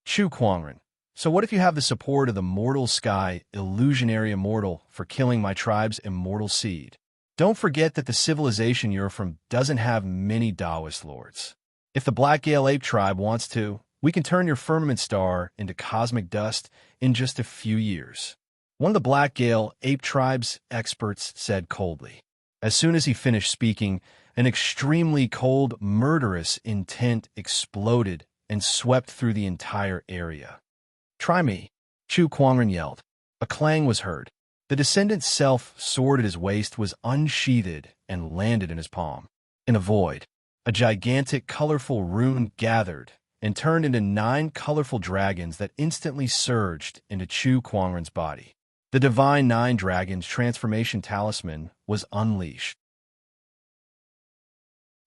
Chu Quangren, so what if you have the support of the Mortal Sky Illusionary Immortal for killing my tribe's immortal seed? Don't forget that the civilization you're from doesn't have many Taoist lords. If the Black Gale Ape tribe wants to, we can turn your Firmament Star into cosmic dust in just a few years. One of the Black Gale Ape tribe's experts said coldly. As soon as he finished speaking, An extremely cold, murderous intent exploded and swept through the entire area. "Try me," Chu Kuangren yelled. A clang was heard. The descendant's self-sword at his waist was unsheathed and landed in his palm. In a void, a gigantic, colorful rune gathered and turned into 9 colorful dragons that instantly surged into Chu Kuangren's body. The divine 9 dragons transformation talisman was unleashed.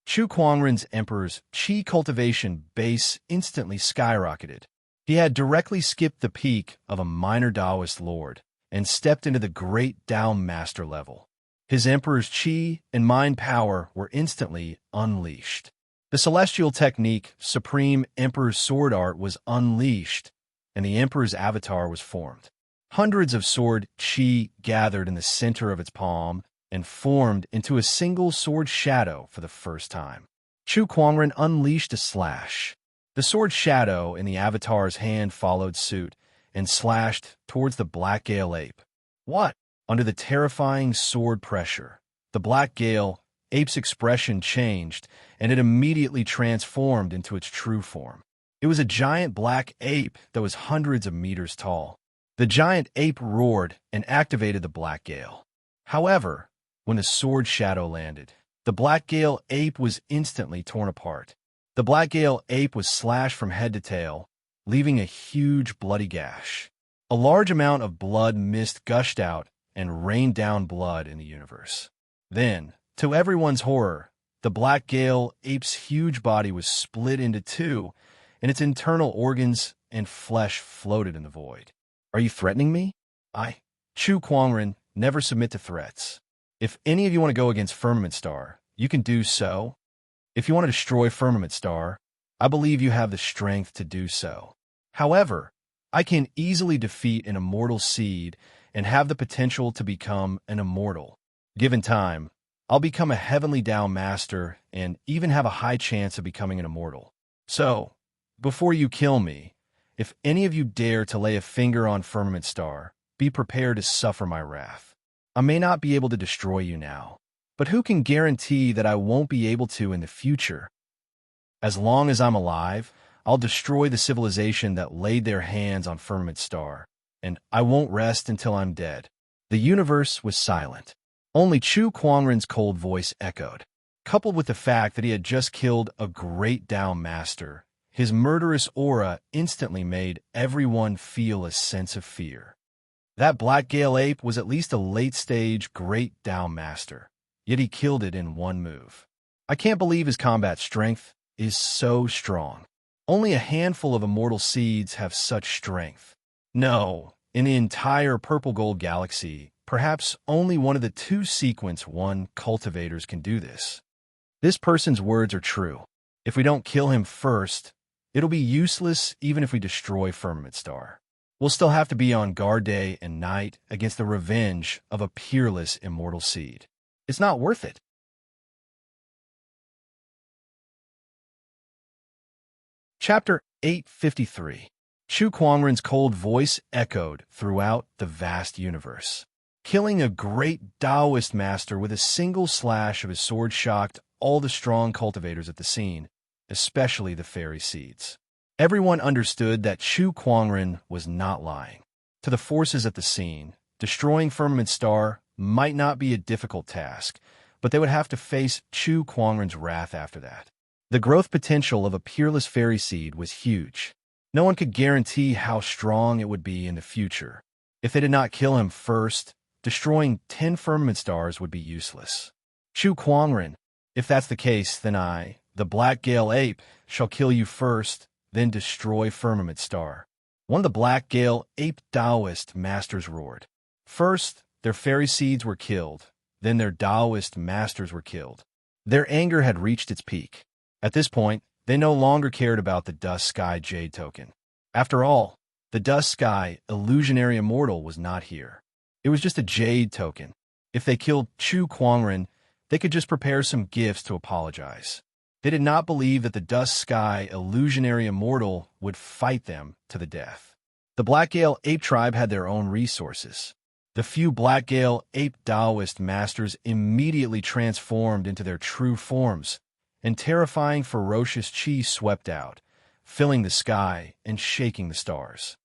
Chu Kuangren's Emperor's Qi cultivation base instantly skyrocketed. He had directly skipped the peak of a minor Taoist lord and stepped into the great Dao master level. His Emperor's Qi and mind power were instantly unleashed. The celestial technique, Supreme Emperor's Sword Art, was unleashed, and the Emperor's avatar was formed. Hundreds of sword Qi gathered in the center of its palm and formed into a single sword shadow for the first time. Chu Kuangren unleashed a slash. The sword shadow in the avatar's hand followed suit and slashed towards the Black Gale ape. What? Under the terrifying sword pressure, the Black Gale ape's expression changed, and it immediately transformed into its true form. It was a giant black ape that was hundreds of meters tall. The giant ape roared and activated the Black Gale. However, when the sword shadow landed, the Black Gale ape was instantly torn apart. The Black Gale ape was slashed from head to tail, leaving a huge bloody gash. A large amount of blood mist gushed out and rained down blood in the universe. Then, to everyone's horror, the Black Gale ape's huge body was split into 2, and its internal organs and flesh floated in the void. "Are you threatening me?" Chu Kuangren, never submit to threats. If any of you want to go against Firmament Star, you can do so. If you want to destroy Firmament Star, I believe you have the strength to do so. However, I can easily defeat an immortal seed and have the potential to become an immortal. Given time, I'll become a heavenly Dao master and even have a high chance of becoming an immortal. So, before you kill me, if any of you dare to lay a finger on Firmament Star, be prepared to suffer my wrath. I may not be able to destroy you now, but who can guarantee that I won't be able to in the future? As long as I'm alive, I'll destroy the civilization that laid their hands on Firmament Star, and I won't rest until I'm dead." The universe was silent. Only Chu Kuangren's cold voice echoed. Coupled with the fact that he had just killed a great Dao master, his murderous aura instantly made everyone feel a sense of fear. That Black Gale ape was at least a late-stage great Dao master, yet he killed it in one move. I can't believe his combat strength is so strong. Only a handful of immortal seeds have such strength. No, in the entire Purple Gold Galaxy, perhaps only one of the 2 Sequence 1 cultivators can do this. This person's words are true. If we don't kill him first, it'll be useless even if we destroy Firmament Star. We'll still have to be on guard day and night against the revenge of a peerless immortal seed. It's not worth it. Chapter 853. Chu Kuangren's cold voice echoed throughout the vast universe. Killing a great Taoist master with a single slash of his sword shocked all the strong cultivators at the scene, especially the fairy seeds. Everyone understood that Chu Kuangren was not lying. To the forces at the scene, destroying Firmament Star might not be a difficult task, but they would have to face Chu Kuangren's wrath after that. The growth potential of a peerless fairy seed was huge. No one could guarantee how strong it would be in the future. If they did not kill him first, destroying 10 Firmament Stars would be useless. Chu Kuangren, if that's the case, then I, the Black Gale ape, shall kill you first, then destroy Firmament Star. One of the Black Gale ape Taoist masters roared. First, their fairy seeds were killed, then their Taoist masters were killed. Their anger had reached its peak. At this point, they no longer cared about the Dust Sky Jade token. After all, the Dust Sky illusionary immortal was not here. It was just a Jade token. If they killed Chu Kuangren, they could just prepare some gifts to apologize. They did not believe that the Dust Sky illusionary immortal would fight them to the death. The Black Gale ape tribe had their own resources. The few Blackgale ape Taoist masters immediately transformed into their true forms, and terrifying ferocious chi swept out, filling the sky and shaking the stars.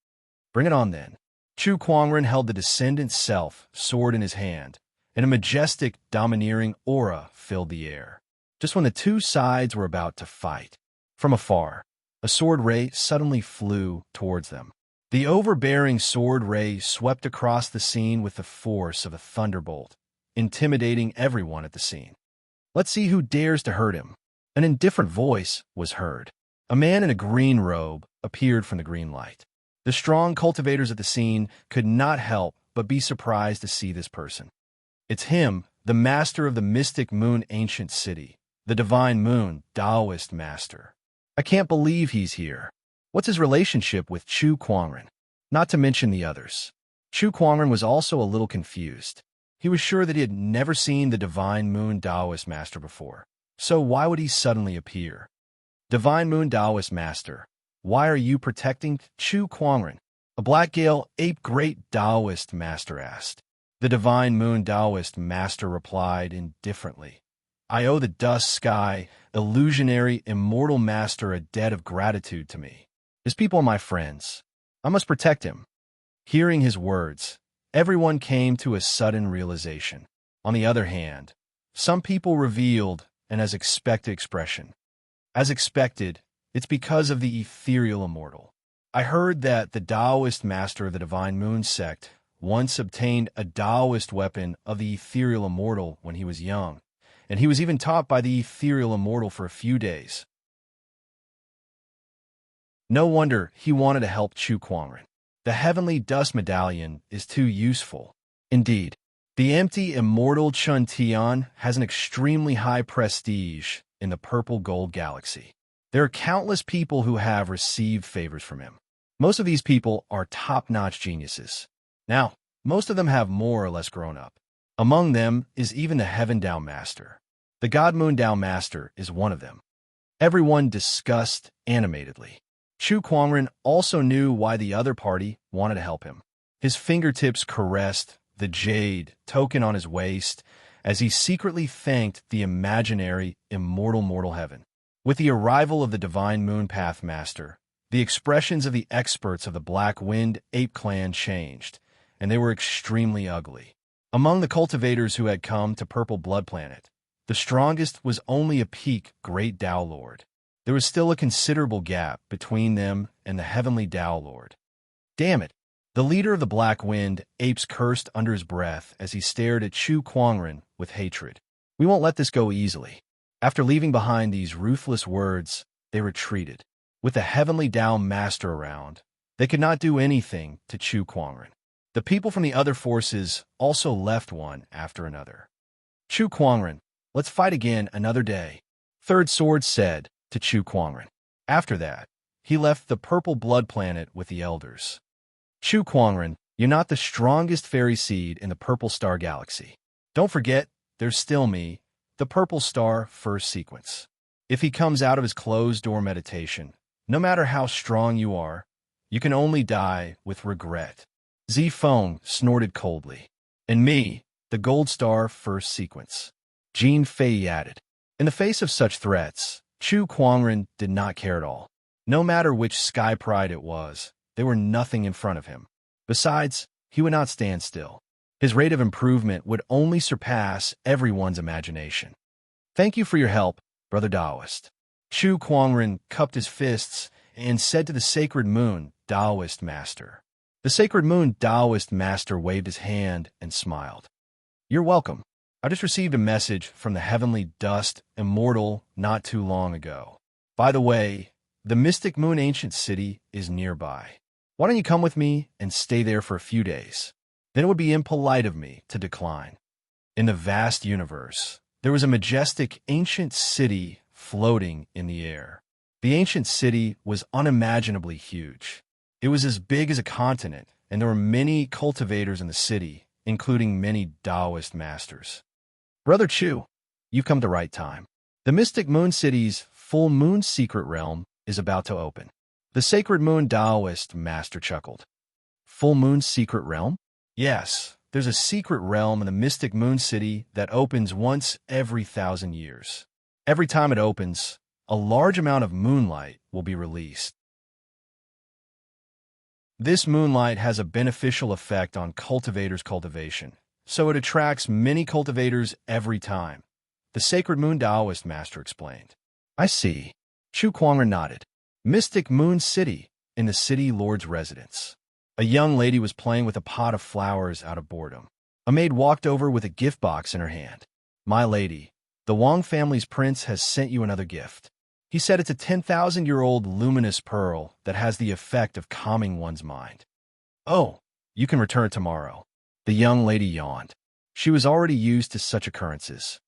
Bring it on then. Chu Kuangren held the descendant's self, sword in his hand, and a majestic, domineering aura filled the air. Just when the two sides were about to fight, from afar, a sword ray suddenly flew towards them. The overbearing sword ray swept across the scene with the force of a thunderbolt, intimidating everyone at the scene. Let's see who dares to hurt him. An indifferent voice was heard. A man in a green robe appeared from the green light. The strong cultivators at the scene could not help but be surprised to see this person. It's him, the master of the mystic moon ancient city, the divine moon Taoist master. I can't believe he's here. What's his relationship with Chu Kuangren? Not to mention the others. Chu Kuangren was also a little confused. He was sure that he had never seen the divine moon Taoist master before. So why would he suddenly appear? Divine moon Taoist master, why are you protecting Chu Kuangren? A Blackgale ape great Taoist master asked. The divine moon Taoist master replied indifferently. I owe the dust sky, illusionary, immortal master a debt of gratitude to me. His people are my friends. I must protect him. Hearing his words, everyone came to a sudden realization. On the other hand, some people revealed an as expected expression. As expected, it's because of the ethereal immortal. I heard that the Taoist master of the Divine Moon sect once obtained a Taoist weapon of the ethereal immortal when he was young, and he was even taught by the ethereal immortal for a few days. No wonder he wanted to help Chu Kuangren. The heavenly dust medallion is too useful. Indeed, the empty immortal Chun Tian has an extremely high prestige in the purple gold galaxy. There are countless people who have received favors from him. Most of these people are top-notch geniuses. Now, most of them have more or less grown up. Among them is even the Heaven Dao Master. The God Moon Dao Master is one of them. Everyone discussed animatedly. Chu Kuangren also knew why the other party wanted to help him. His fingertips caressed the jade token on his waist as he secretly thanked the imaginary immortal mortal heaven. With the arrival of the Divine Moon Path Master, the expressions of the experts of the Black Wind Ape Clan changed, and they were extremely ugly. Among the cultivators who had come to Purple Blood Planet, the strongest was only a peak Great Dao Lord. There was still a considerable gap between them and the Heavenly Dao Lord. Damn it! The leader of the Black Wind Apes cursed under his breath as he stared at Chu Kuangren with hatred. We won't let this go easily. After leaving behind these ruthless words, they retreated. With the Heavenly Dao Master around, they could not do anything to Chu Kuangren. The people from the other forces also left one after another. Chu Kuangren, let's fight again another day, Third Sword said to Chu Kuangren. After that, he left the Purple Blood Planet with the elders. Chu Kuangren, you're not the strongest fairy seed in the Purple Star Galaxy. Don't forget, there's still me, the Purple Star First Sequence. If he comes out of his closed-door meditation, no matter how strong you are, you can only die with regret. Zifeng snorted coldly. And me, the Gold Star First Sequence. Jean Fei added. In the face of such threats, Chu Kuangren did not care at all. No matter which sky pride it was, they were nothing in front of him. Besides, he would not stand still. His rate of improvement would only surpass everyone's imagination. Thank you for your help, Brother Taoist. Chu Kuangren cupped his fists and said to the Sacred Moon Taoist Master. The Sacred Moon Taoist Master waved his hand and smiled. You're welcome. I just received a message from the Heavenly Dust Immortal not too long ago. By the way, the Mystic Moon Ancient City is nearby. Why don't you come with me and stay there for a few days? Then it would be impolite of me to decline. In the vast universe, there was a majestic ancient city floating in the air. The ancient city was unimaginably huge. It was as big as a continent, and there were many cultivators in the city, including many Taoist masters. Brother Chu, you've come to the right time. The Mystic Moon City's Full Moon Secret Realm is about to open. The Sacred Moon Taoist Master chuckled. Full Moon Secret Realm? Yes, there's a secret realm in the mystic moon city that opens once every 1,000 years. Every time it opens, a large amount of moonlight will be released. This moonlight has a beneficial effect on cultivators' cultivation, so it attracts many cultivators every time, the Sacred Moon Taoist master explained. I see. Chu Kuangren nodded. Mystic Moon City, in the city lord's residence. A young lady was playing with a pot of flowers out of boredom. A maid walked over with a gift box in her hand. My lady, the Wang family's prince has sent you another gift. He said it's a 10,000-year-old luminous pearl that has the effect of calming one's mind. Oh, you can return it tomorrow. The young lady yawned. She was already used to such occurrences.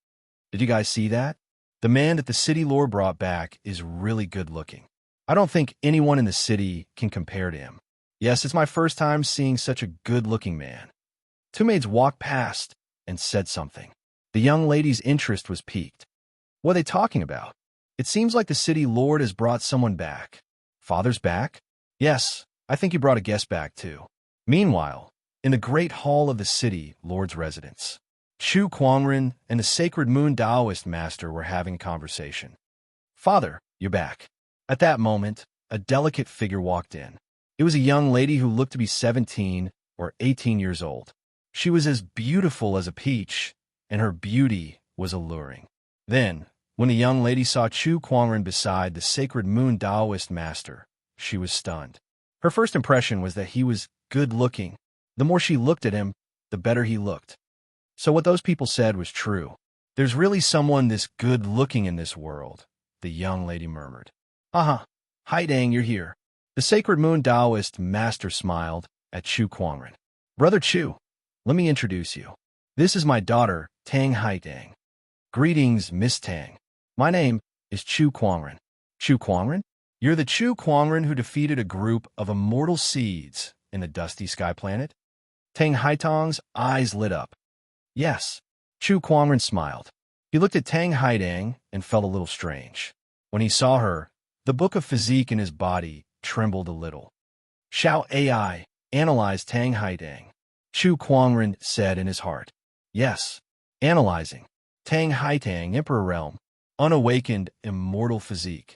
Did you guys see that? The man that the city lord brought back is really good looking. I don't think anyone in the city can compare to him. Yes, it's my first time seeing such a good-looking man. Two maids walked past and said something. The young lady's interest was piqued. What are they talking about? It seems like the city lord has brought someone back. Father's back? Yes, I think he brought a guest back too. Meanwhile, in the great hall of the city lord's residence, Chu Kuangren and the Sacred Moon Taoist master were having a conversation. Father, you're back. At that moment, a delicate figure walked in. It was a young lady who looked to be 17 or 18 years old. She was as beautiful as a peach, and her beauty was alluring. Then, when the young lady saw Chu Kuangren beside the Sacred Moon Taoist master, she was stunned. Her first impression was that he was good-looking. The more she looked at him, the better he looked. So what those people said was true. There's really someone this good-looking in this world, the young lady murmured. Aha, Haidang, you're here. The Sacred Moon Taoist master smiled at Chu Kuangren. Brother Chu, let me introduce you. This is my daughter, Tang Haidang. Greetings, Miss Tang. My name is Chu Kuangren. Chu Kuangren? You're the Chu Kuangren who defeated a group of immortal seeds in the dusty sky planet? Tang Haitang's eyes lit up. Yes. Chu Kuangren smiled. He looked at Tang Haidang and felt a little strange. When he saw her, the book of physique in his body trembled a little. Shao AI analyzed Tang Haidang. Chu Kuangren said in his heart. Yes, analyzing. Tang Haitang, Emperor Realm, unawakened immortal physique.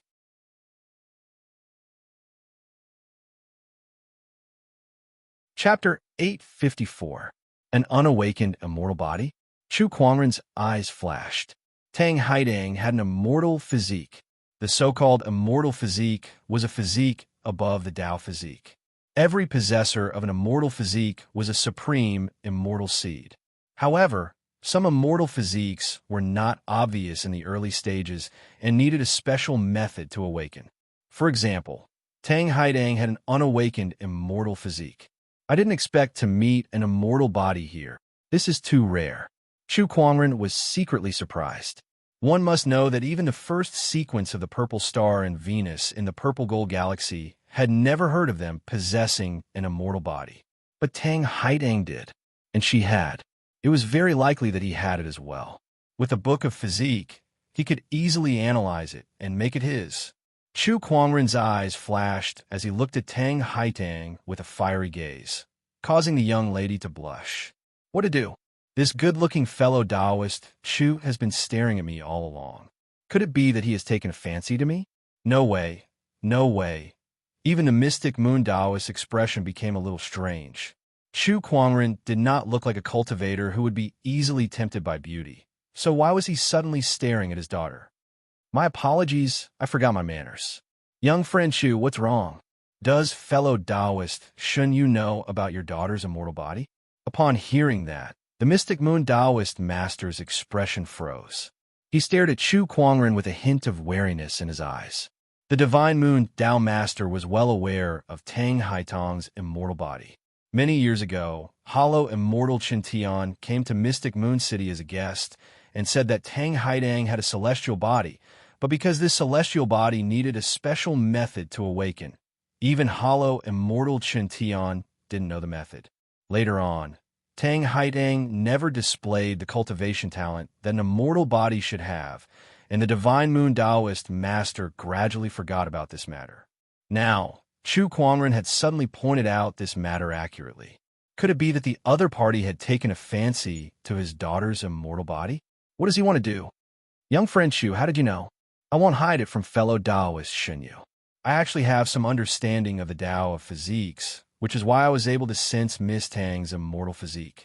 Chapter 854. An unawakened immortal body? Chu Kuangren's eyes flashed. Tang Haidang had an immortal physique. The so-called immortal physique was a physique above the Tao physique. Every possessor of an immortal physique was a supreme immortal seed. However, some immortal physiques were not obvious in the early stages and needed a special method to awaken. For example, Tang Haidang had an unawakened immortal physique. I didn't expect to meet an immortal body here. This is too rare. Chu Kuangren was secretly surprised. One must know that even the first sequence of the purple star and Venus in the purple gold galaxy had never heard of them possessing an immortal body. But Tang Haidang did, and she had. It was very likely that he had it as well. With a book of physique, he could easily analyze it and make it his. Chu Kuangren's eyes flashed as he looked at Tang Haitang with a fiery gaze, causing the young lady to blush. What to do? This good-looking fellow Taoist, Chu, has been staring at me all along. Could it be that he has taken a fancy to me? No way. No way. Even the mystic moon Taoist expression became a little strange. Chu Kuangren did not look like a cultivator who would be easily tempted by beauty. So why was he suddenly staring at his daughter? My apologies, I forgot my manners. Young friend Chu, what's wrong? Does fellow Taoist Shun you know about your daughter's immortal body? Upon hearing that, the mystic moon Taoist master's expression froze. He stared at Chu Kuangren with a hint of wariness in his eyes. The divine moon Tao master was well aware of Tang Haitang's immortal body. Many years ago, hollow immortal Chintian came to Mystic Moon City as a guest and said that Tang Haidang had a celestial body, but because this celestial body needed a special method to awaken, even hollow immortal Chintian didn't know the method. Later on, Tang Haidang never displayed the cultivation talent that an immortal body should have, and the divine moon Taoist master gradually forgot about this matter. Now, Chu Kuangren had suddenly pointed out this matter accurately. Could it be that the other party had taken a fancy to his daughter's immortal body? What does he want to do? Young friend Shu, how did you know? I won't hide it from fellow Taoist Shenyu. I actually have some understanding of the Tao of physiques, which is why I was able to sense Miss Tang's immortal physique.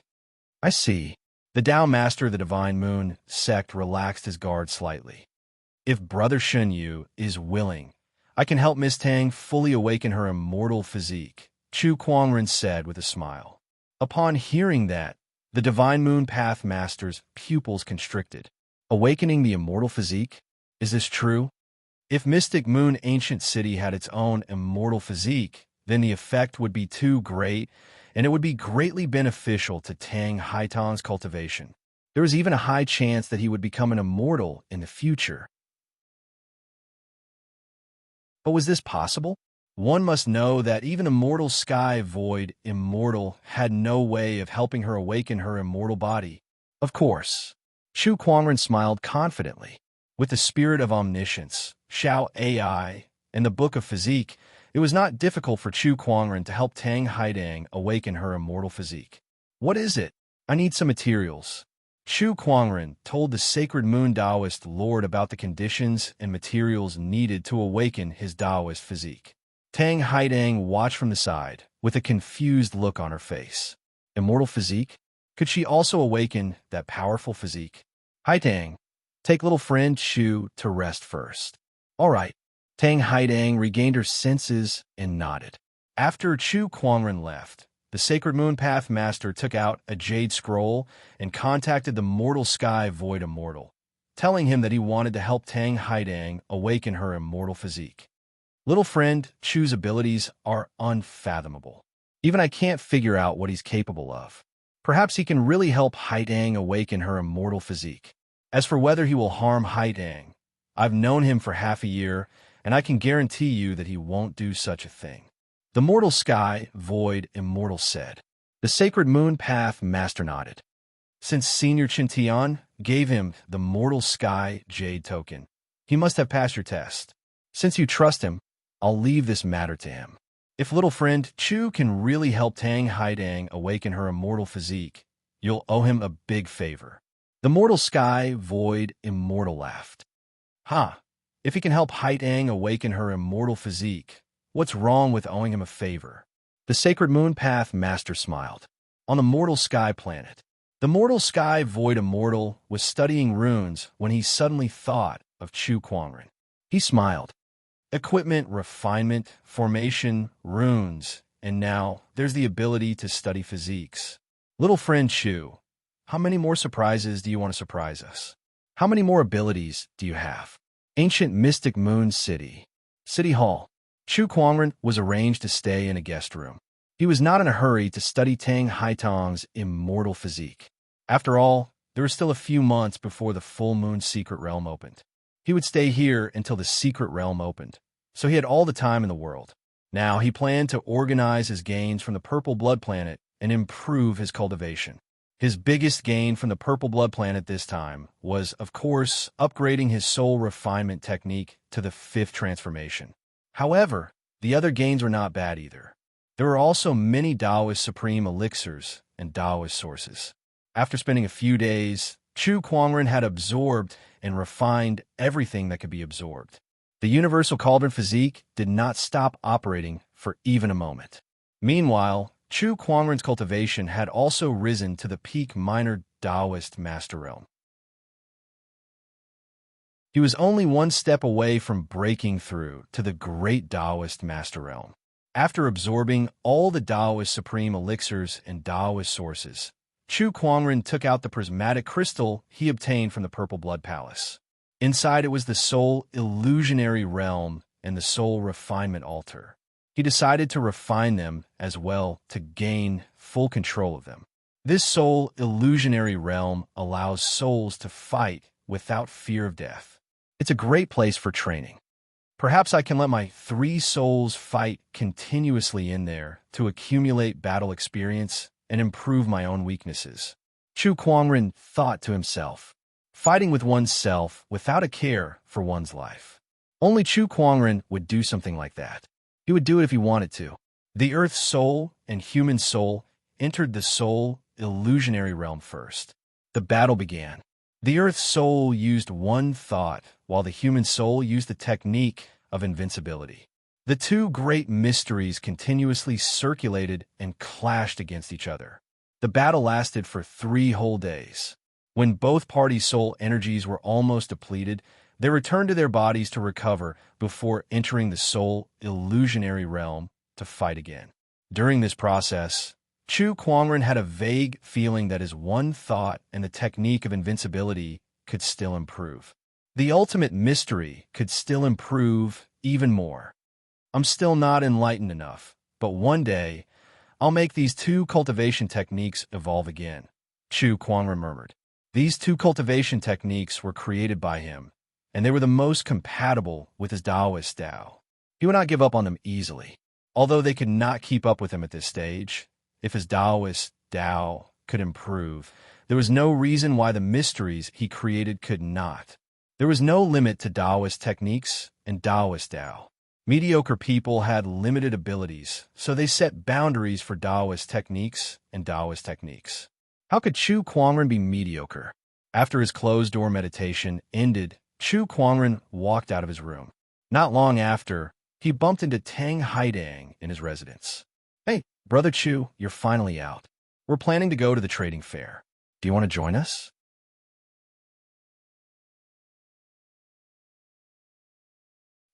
I see. The Tao Master of the Divine Moon sect relaxed his guard slightly. If Brother Shenyu is willing, I can help Miss Tang fully awaken her immortal physique, Chu Kuangren said with a smile. Upon hearing that, the Divine Moon Path Master's pupils constricted. Awakening the immortal physique? Is this true? If Mystic Moon Ancient City had its own immortal physique, then the effect would be too great, and it would be greatly beneficial to Tang Haitang's cultivation. There is even a high chance that he would become an immortal in the future. But was this possible? One must know that even Immortal Sky Void Immortal had no way of helping her awaken her immortal body. Of course. Chu Kuangren smiled confidently. With the spirit of omniscience, Xiao AI, and the Book of Physique, it was not difficult for Chu Kuangren to help Tang Haidang awaken her immortal physique. What is it? I need some materials. Chu Kuangren told the Sacred Moon Taoist Lord about the conditions and materials needed to awaken his Taoist physique. Tang Haidang watched from the side, with a confused look on her face. Immortal physique? Could she also awaken that powerful physique? Haidang, take little friend Chu to rest first. All right. Tang Haidang regained her senses and nodded. After Chu Kuangren left, the Sacred Moon Path Master took out a jade scroll and contacted the Mortal Sky Void Immortal, telling him that he wanted to help Tang Haidang awaken her immortal physique. Little friend Chu's abilities are unfathomable. Even I can't figure out what he's capable of. Perhaps he can really help Haidang awaken her immortal physique. As for whether he will harm Haidang, I've known him for half a year, and I can guarantee you that he won't do such a thing. The Mortal Sky Void Immortal said. The Sacred Moon Path Master nodded. Since Senior Chintian gave him the Mortal Sky Jade token, he must have passed your test. Since you trust him, I'll leave this matter to him. If little friend Chu can really help Tang Haidang awaken her immortal physique, you'll owe him a big favor. The Mortal Sky Void Immortal laughed. If he can help Haidang awaken her immortal physique, what's wrong with owing him a favor? The Sacred Moon Path Master smiled. On the Mortal Sky planet, the Mortal Sky Void Immortal was studying runes when he suddenly thought of Chu Kuangren. He smiled. Equipment, refinement, formation, runes, and now there's the ability to study physiques. Little friend Chu, how many more surprises do you want to surprise us? How many more abilities do you have? Ancient Mystic Moon City. City Hall. Chu Kuangren was arranged to stay in a guest room. He was not in a hurry to study Tang Haitang's immortal physique. After all, there were still a few months before the Full Moon Secret Realm opened. He would stay here until the Secret Realm opened, so he had all the time in the world. Now he planned to organize his gains from the Purple Blood Planet and improve his cultivation. His biggest gain from the Purple Blood Planet this time was, of course, upgrading his soul refinement technique to the 5th transformation. However, the other gains were not bad either. There were also many Taoist Supreme Elixirs and Taoist sources. After spending a few days, Chu Kuangren had absorbed and refined everything that could be absorbed. The Universal Cauldron Physique did not stop operating for even a moment. Meanwhile, Chu Kuangren's cultivation had also risen to the peak minor Taoist Master Realm. He was only one step away from breaking through to the great Taoist Master Realm. After absorbing all the Taoist Supreme Elixirs and Taoist sources, Chu Kuangren took out the prismatic crystal he obtained from the Purple Blood Palace. Inside it was the Soul Illusionary Realm and the Soul Refinement Altar. He decided to refine them as well to gain full control of them. This Soul Illusionary Realm allows souls to fight without fear of death. It's a great place for training. Perhaps I can let my 3 souls fight continuously in there to accumulate battle experience and improve my own weaknesses. Chu Kuangren thought to himself, fighting with oneself without a care for one's life. Only Chu Kuangren would do something like that. He would do it if he wanted to. The Earth Soul and Human Soul entered the soul illusionary realm first. The battle began. The Earth's soul used one thought, while the human soul used the technique of invincibility. The two great mysteries continuously circulated and clashed against each other. The battle lasted for 3 whole days. When both parties' soul energies were almost depleted, they returned to their bodies to recover before entering the soul illusionary realm to fight again. During this process, Chu Kuangren had a vague feeling that his one thought and the technique of invincibility could still improve. The ultimate mystery could still improve even more. I'm still not enlightened enough, but one day, I'll make these 2 cultivation techniques evolve again, Chu Kuangren murmured. These 2 cultivation techniques were created by him, and they were the most compatible with his Taoist Tao. He would not give up on them easily. Although they could not keep up with him at this stage, if his Taoist Tao could improve, there was no reason why the mysteries he created could not. There was no limit to Taoist techniques and Taoist Tao. Mediocre people had limited abilities, so they set boundaries for Taoist techniques and Taoist techniques. How could Chu Kuangren be mediocre? After his closed-door meditation ended, Chu Kuangren walked out of his room. Not long after, he bumped into Tang Haidang in his residence. "Hey, Brother Chu, you're finally out. We're planning to go to the trading fair. Do you want to join us?"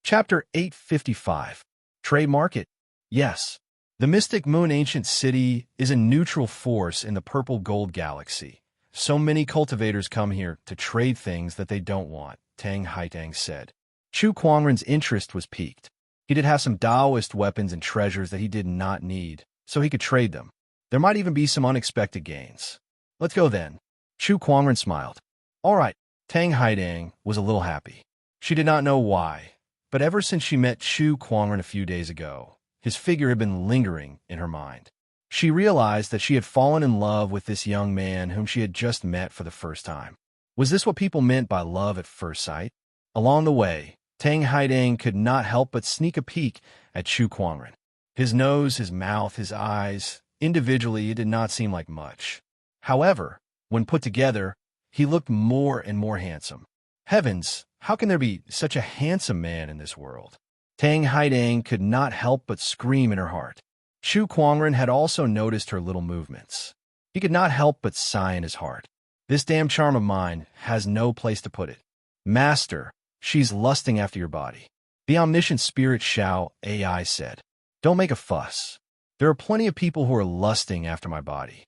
Chapter 855. Trade Market. Yes. The Mystic Moon Ancient City is a neutral force in the Purple Gold Galaxy. So many cultivators come here to trade things that they don't want, Tang Haitang said. Chu Kuangren's interest was piqued. He did have some Taoist weapons and treasures that he did not need, so he could trade them. There might even be some unexpected gains. "Let's go then." Chu Kuangren smiled. All right. Tang Haidang was a little happy. She did not know why, but ever since she met Chu Kuangren a few days ago, his figure had been lingering in her mind. She realized that she had fallen in love with this young man whom she had just met for the first time. Was this what people meant by love at first sight? Along the way, Tang Haidang could not help but sneak a peek at Chu Kuangren. His nose, his mouth, his eyes, individually it did not seem like much. However, when put together, he looked more and more handsome. Heavens, how can there be such a handsome man in this world? Tang Haidang could not help but scream in her heart. Chu Kuangren had also noticed her little movements. He could not help but sigh in his heart. This damn charm of mine has no place to put it. Master, she's lusting after your body. The omniscient spirit Xiao AI said. Don't make a fuss. There are plenty of people who are lusting after my body.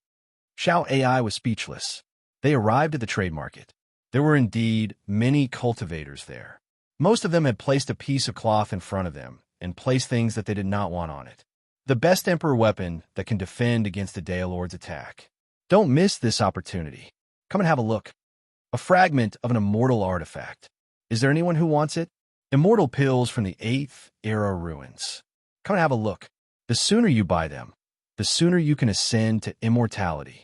Xiao AI was speechless. They arrived at the trade market. There were indeed many cultivators there. Most of them had placed a piece of cloth in front of them and placed things that they did not want on it. The best emperor weapon that can defend against the Daelord's attack. Don't miss this opportunity. Come and have a look. A fragment of an immortal artifact. Is there anyone who wants it? Immortal pills from the 8th era ruins. Come and have a look. The sooner you buy them, the sooner you can ascend to immortality.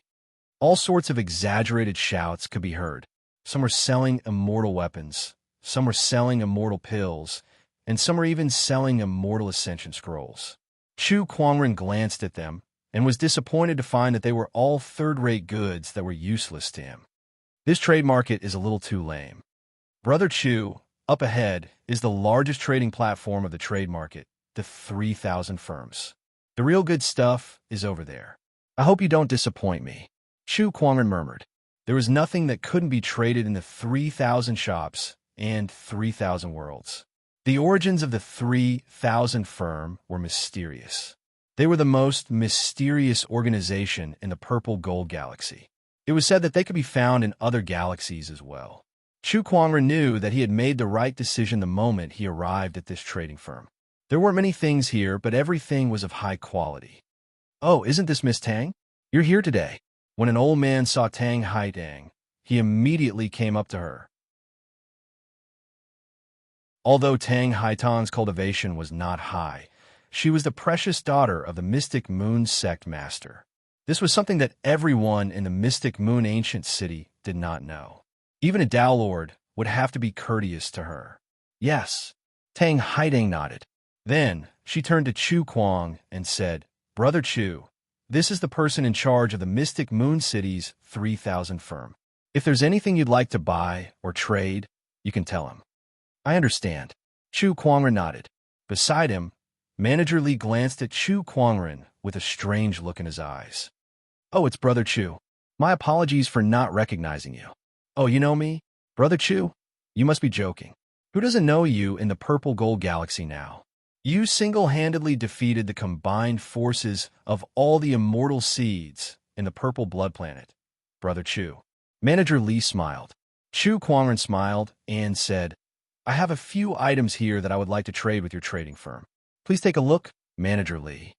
All sorts of exaggerated shouts could be heard. Some were selling immortal weapons. Some were selling immortal pills, and some were even selling immortal ascension scrolls. Chu Kuangren glanced at them and was disappointed to find that they were all third-rate goods that were useless to him. This trade market is a little too lame. Brother Chu, up ahead, is the largest trading platform of the trade market, the 3,000 firms. The real good stuff is over there. I hope you don't disappoint me. Chu Kuangren murmured. There was nothing that couldn't be traded in the 3,000 shops and 3,000 worlds. The origins of the 3,000 firm were mysterious. They were the most mysterious organization in the Purple Gold Galaxy. It was said that they could be found in other galaxies as well. Chu Kuangren knew that he had made the right decision the moment he arrived at this trading firm. There weren't many things here, but everything was of high quality. Oh, isn't this Miss Tang? You're here today. When an old man saw Tang Haidang, he immediately came up to her. Although Tang Haitang's cultivation was not high, she was the precious daughter of the Mystic Moon Sect Master. This was something that everyone in the Mystic Moon Ancient City did not know. Even a Tao Lord would have to be courteous to her. Yes, Tang Haidang nodded. Then she turned to Chu Kuang and said, Brother Chu, This is the person in charge of the Mystic Moon City's 3,000 firm. If there's anything you'd like to buy or trade, you can tell him. I understand. Chu Kuangren nodded. Beside him, Manager Li glanced at Chu Kuangren with a strange look in his eyes. Oh, it's Brother Chu. My apologies for not recognizing you. Oh, you know me? Brother Chu? You must be joking. Who doesn't know you in the Purple Gold Galaxy now? You single-handedly defeated the combined forces of all the immortal seeds in the Purple Blood Planet, Brother Chu. Manager Li smiled. Chu Kuangren smiled and said, I have a few items here that I would like to trade with your trading firm. Please take a look, Manager Li.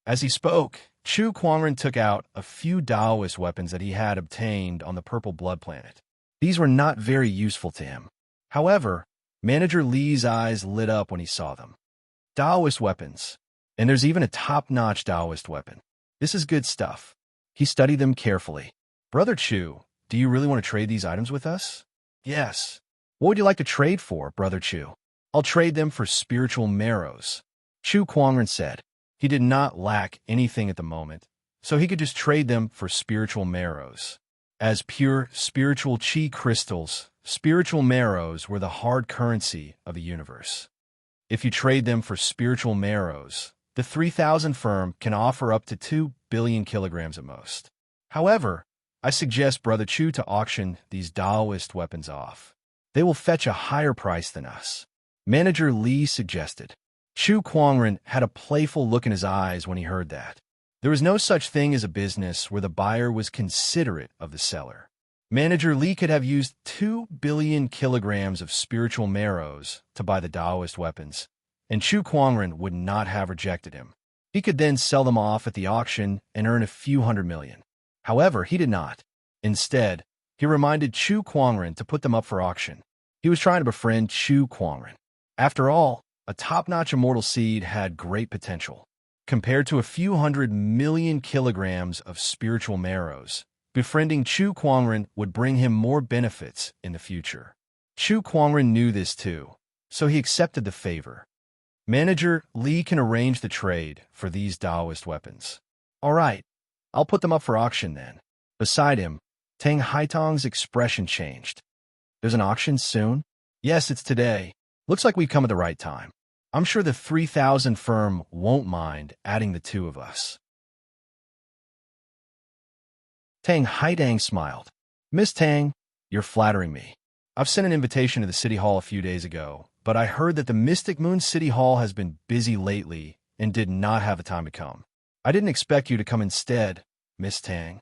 As he spoke, Chu Kuangren took out a few Taoist weapons that he had obtained on the Purple Blood Planet. These were not very useful to him. However, Manager Li's eyes lit up when he saw them. Taoist weapons. And there's even a top-notch Taoist weapon. This is good stuff. He studied them carefully. Brother Chu, do you really want to trade these items with us? Yes. What would you like to trade for, Brother Chu? I'll trade them for spiritual marrows. Chu Kuangren said. He did not lack anything at the moment, so he could just trade them for spiritual marrows. As pure spiritual chi crystals, spiritual marrows were the hard currency of the universe. If you trade them for spiritual marrows, the 3,000 firm can offer up to 2 billion kilograms at most. However, I suggest Brother Chu to auction these Taoist weapons off. They will fetch a higher price than us. Manager Li suggested. Chu Kuangren had a playful look in his eyes when he heard that. There was no such thing as a business where the buyer was considerate of the seller. Manager Li could have used 2 billion kilograms of spiritual marrows to buy the Taoist weapons, and Chu Kuangren would not have rejected him. He could then sell them off at the auction and earn a few hundred million. However, he did not. Instead, he reminded Chu Kuangren to put them up for auction. He was trying to befriend Chu Kuangren. After all, a top-notch immortal seed had great potential. Compared to a few 100 million kilograms of spiritual marrows, befriending Chu Kuangren would bring him more benefits in the future. Chu Kuangren knew this too, so he accepted the favor. Manager Li can arrange the trade for these Taoist weapons. All right, I'll put them up for auction then. Beside him, Tang Haitong's expression changed. There's an auction soon? Yes, it's today. Looks like we've come at the right time. I'm sure the 3,000 firm won't mind adding the two of us. Tang Haitong smiled. Miss Tang, you're flattering me. I've sent an invitation to the City Hall a few days ago, but I heard that the Mystic Moon City Hall has been busy lately and did not have the time to come. I didn't expect you to come instead, Miss Tang.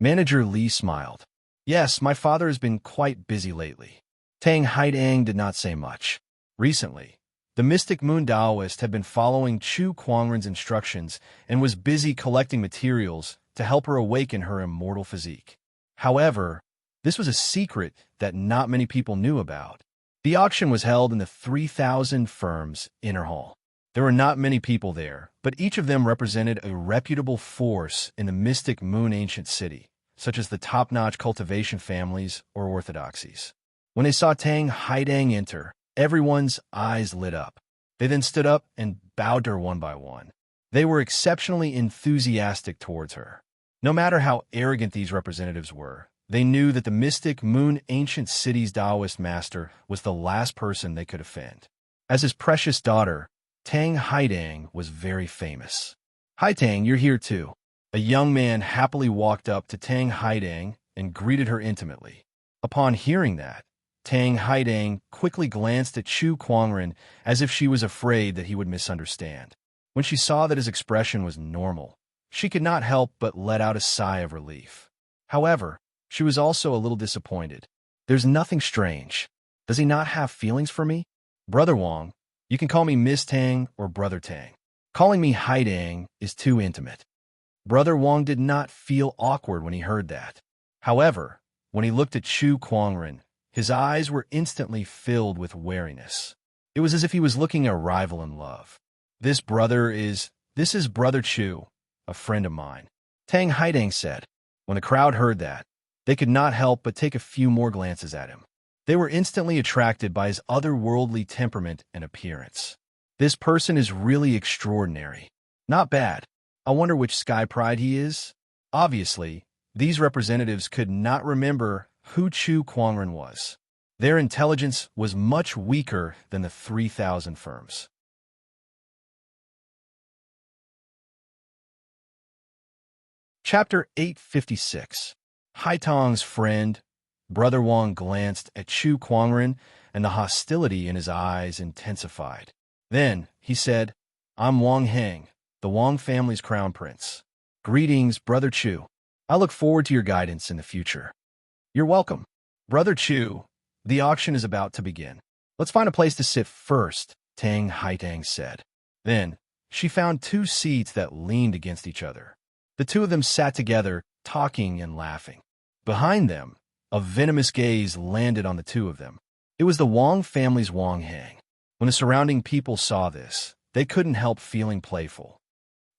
Manager Li smiled. Yes, my father has been quite busy lately. Tang Haitong did not say much. Recently, the Mystic Moon Taoist had been following Chu Kuangren's instructions and was busy collecting materials to help her awaken her immortal physique. However, this was a secret that not many people knew about. The auction was held in the 3,000 firm's inner hall. There were not many people there, but each of them represented a reputable force in the Mystic Moon ancient city, such as the top-notch cultivation families or orthodoxies. When they saw Tang Haitong enter, everyone's eyes lit up. They then stood up and bowed to her one by one. They were exceptionally enthusiastic towards her. No matter how arrogant these representatives were, they knew that the Mystic Moon ancient city's Taoist master was the last person they could offend. As his precious daughter, Tang Haitong was very famous. Haitong, you're here too. A young man happily walked up to Tang Haitong and greeted her intimately. Upon hearing that, Tang Haitong quickly glanced at Chu Kuangren as if she was afraid that he would misunderstand. When she saw that his expression was normal, she could not help but let out a sigh of relief. However, she was also a little disappointed. There's nothing strange. Does he not have feelings for me? Brother Wang, you can call me Miss Tang or Brother Tang. Calling me Haitong is too intimate. Brother Wang did not feel awkward when he heard that. However, when he looked at Chu Kuangren, his eyes were instantly filled with wariness. It was as if he was looking at a rival in love. This is Brother Chu, a friend of mine, Tang Haitong said. When the crowd heard that, they could not help but take a few more glances at him. They were instantly attracted by his otherworldly temperament and appearance. This person is really extraordinary. Not bad. I wonder which sky pride he is? Obviously, these representatives could not remember who Chu Kuangren was. Their intelligence was much weaker than the 3,000 firms. Chapter 856. Haitong's friend, Brother Wang glanced at Chu Kuangren, and the hostility in his eyes intensified. Then, he said, I'm Wang Heng, the Wang family's crown prince. Greetings, Brother Chu. I look forward to your guidance in the future. You're welcome. Brother Chu, the auction is about to begin. Let's find a place to sit first, Tang Haitang said. Then, she found 2 seats that leaned against each other. The 2 of them sat together, talking and laughing. Behind them, a venomous gaze landed on the 2 of them. It was the Wang family's Wang Heng. When the surrounding people saw this, they couldn't help feeling playful.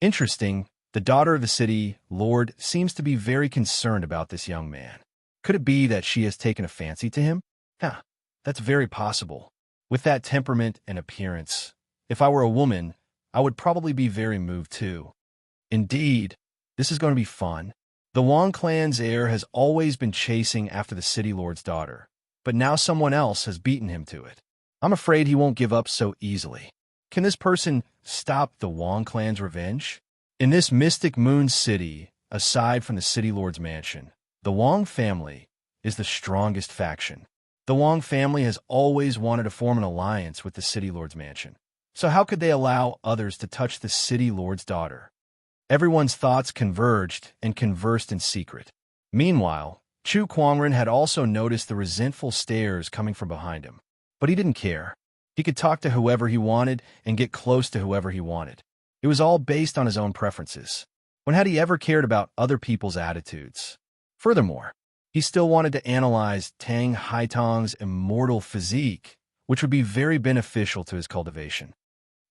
Interesting, the daughter of the city lord seems to be very concerned about this young man. Could it be that she has taken a fancy to him? That's very possible. With that temperament and appearance, if I were a woman, I would probably be very moved too. Indeed, this is going to be fun. The Wang clan's heir has always been chasing after the city lord's daughter, but now someone else has beaten him to it. I'm afraid he won't give up so easily. Can this person stop the Wang clan's revenge? In this mystic moon city, aside from the city lord's mansion, the Wang family is the strongest faction. The Wang family has always wanted to form an alliance with the city lord's mansion. So how could they allow others to touch the city lord's daughter? Everyone's thoughts converged and conversed in secret. Meanwhile, Chu Kuangren had also noticed the resentful stares coming from behind him. But he didn't care. He could talk to whoever he wanted and get close to whoever he wanted. It was all based on his own preferences. When had he ever cared about other people's attitudes? Furthermore, he still wanted to analyze Tang Haitong's immortal physique, which would be very beneficial to his cultivation.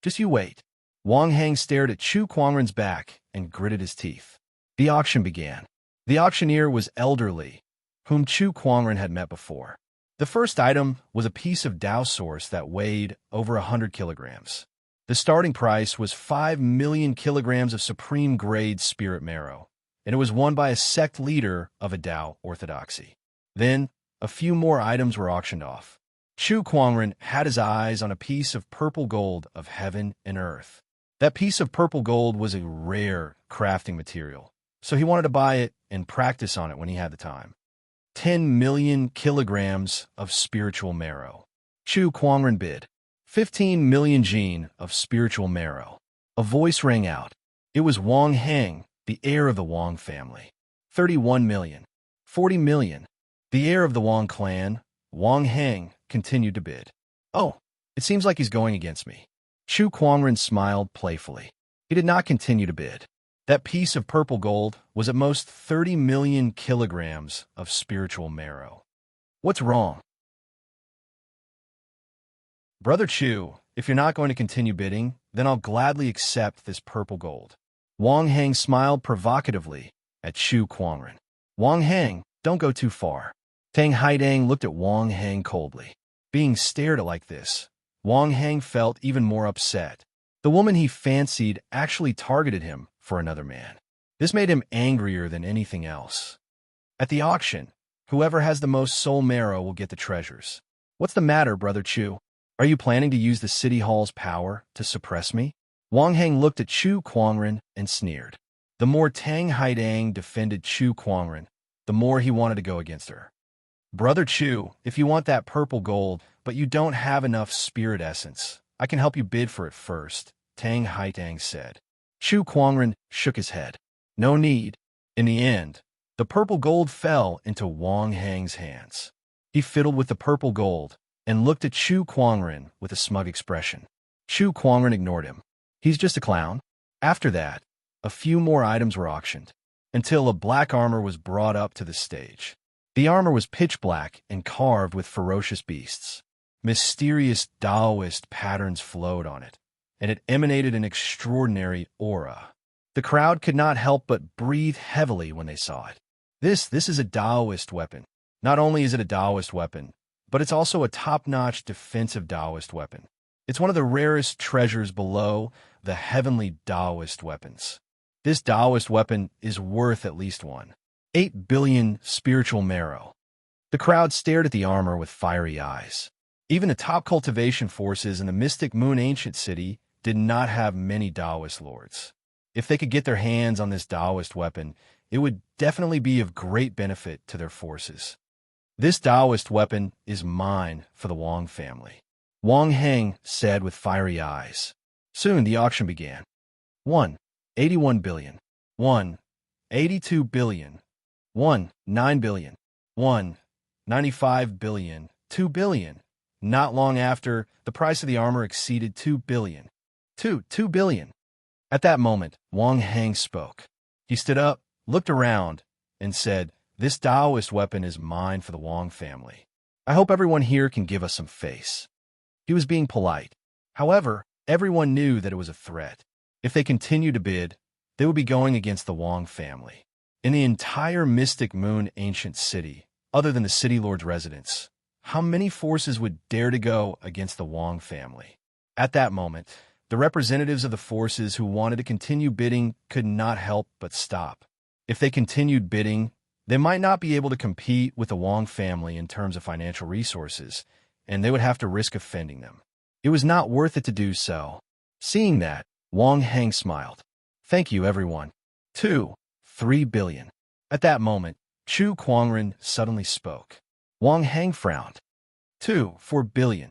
Just you wait. Wang Heng stared at Chu Kuangren's back and gritted his teeth. The auction began. The auctioneer was elderly, whom Chu Kuangren had met before. The first item was a piece of Dao source that weighed over 100 kilograms. The starting price was 5 million kilograms of supreme-grade spirit marrow, and it was won by a sect leader of a Dao orthodoxy. Then, a few more items were auctioned off. Chu Kuangren had his eyes on a piece of purple gold of heaven and earth. That piece of purple gold was a rare crafting material, so he wanted to buy it and practice on it when he had the time. 10 million kilograms of spiritual marrow. Chu Kuangren bid. 15 million jin of spiritual marrow. A voice rang out. It was Wang Heng, the heir of the Wang family. 31 million. 40 million. The heir of the Wang clan, Wang Heng, continued to bid. Oh, it seems like he's going against me. Chu Kuangren smiled playfully. He did not continue to bid. That piece of purple gold was at most 30 million kilograms of spiritual marrow. What's wrong? Brother Chu, if you're not going to continue bidding, then I'll gladly accept this purple gold. Wang Heng smiled provocatively at Chu Kuangren. Wang Heng, don't go too far. Tang Haidang looked at Wang Heng coldly. Being stared at like this, Wang Heng felt even more upset. The woman he fancied actually targeted him for another man. This made him angrier than anything else. At the auction, whoever has the most soul marrow will get the treasures. What's the matter, Brother Chu? Are you planning to use the city hall's power to suppress me? Wang Heng looked at Chu Kuangren and sneered. The more Tang Haidang defended Chu Kuangren, the more he wanted to go against her. Brother Chu, if you want that purple gold, but you don't have enough spirit essence, I can help you bid for it first, Tang Haidang said. Chu Kuangren shook his head. No need. In the end, the purple gold fell into Wang Heng's hands. He fiddled with the purple gold and looked at Chu Kuangren with a smug expression. Chu Kuangren ignored him. He's just a clown. After that, a few more items were auctioned, until a black armor was brought up to the stage. The armor was pitch black and carved with ferocious beasts. Mysterious Taoist patterns flowed on it, and it emanated an extraordinary aura. The crowd could not help but breathe heavily when they saw it. This is a Taoist weapon. Not only is it a Taoist weapon, but it's also a top-notch defensive Taoist weapon. It's one of the rarest treasures below the heavenly Taoist weapons. This Taoist weapon is worth at least 1.8 billion spiritual marrow. The crowd stared at the armor with fiery eyes. Even the top cultivation forces in the Mystic Moon ancient city did not have many Taoist lords. If they could get their hands on this Taoist weapon, it would definitely be of great benefit to their forces. This Taoist weapon is mine for the Wang family, Wang Heng said with fiery eyes. Soon the auction began. 181 billion, 182 billion, 9 billion, 95 billion, 2 billion. Not long after, the price of the armor exceeded 2 billion. 2 billion. At that moment, Wang Heng spoke. He stood up, looked around, and said, "This Taoist weapon is mine for the Wang family. I hope everyone here can give us some face." He was being polite. However, everyone knew that it was a threat. If they continued to bid, they would be going against the Wang family. In the entire Mystic Moon ancient city, other than the city lord's residence, how many forces would dare to go against the Wang family? At that moment, the representatives of the forces who wanted to continue bidding could not help but stop. If they continued bidding, they might not be able to compete with the Wang family in terms of financial resources, and they would have to risk offending them. It was not worth it to do so. Seeing that, Wang Heng smiled. "Thank you, everyone." 3 billion. At that moment, Chu Kuangren suddenly spoke. Wang Heng frowned. 4 billion.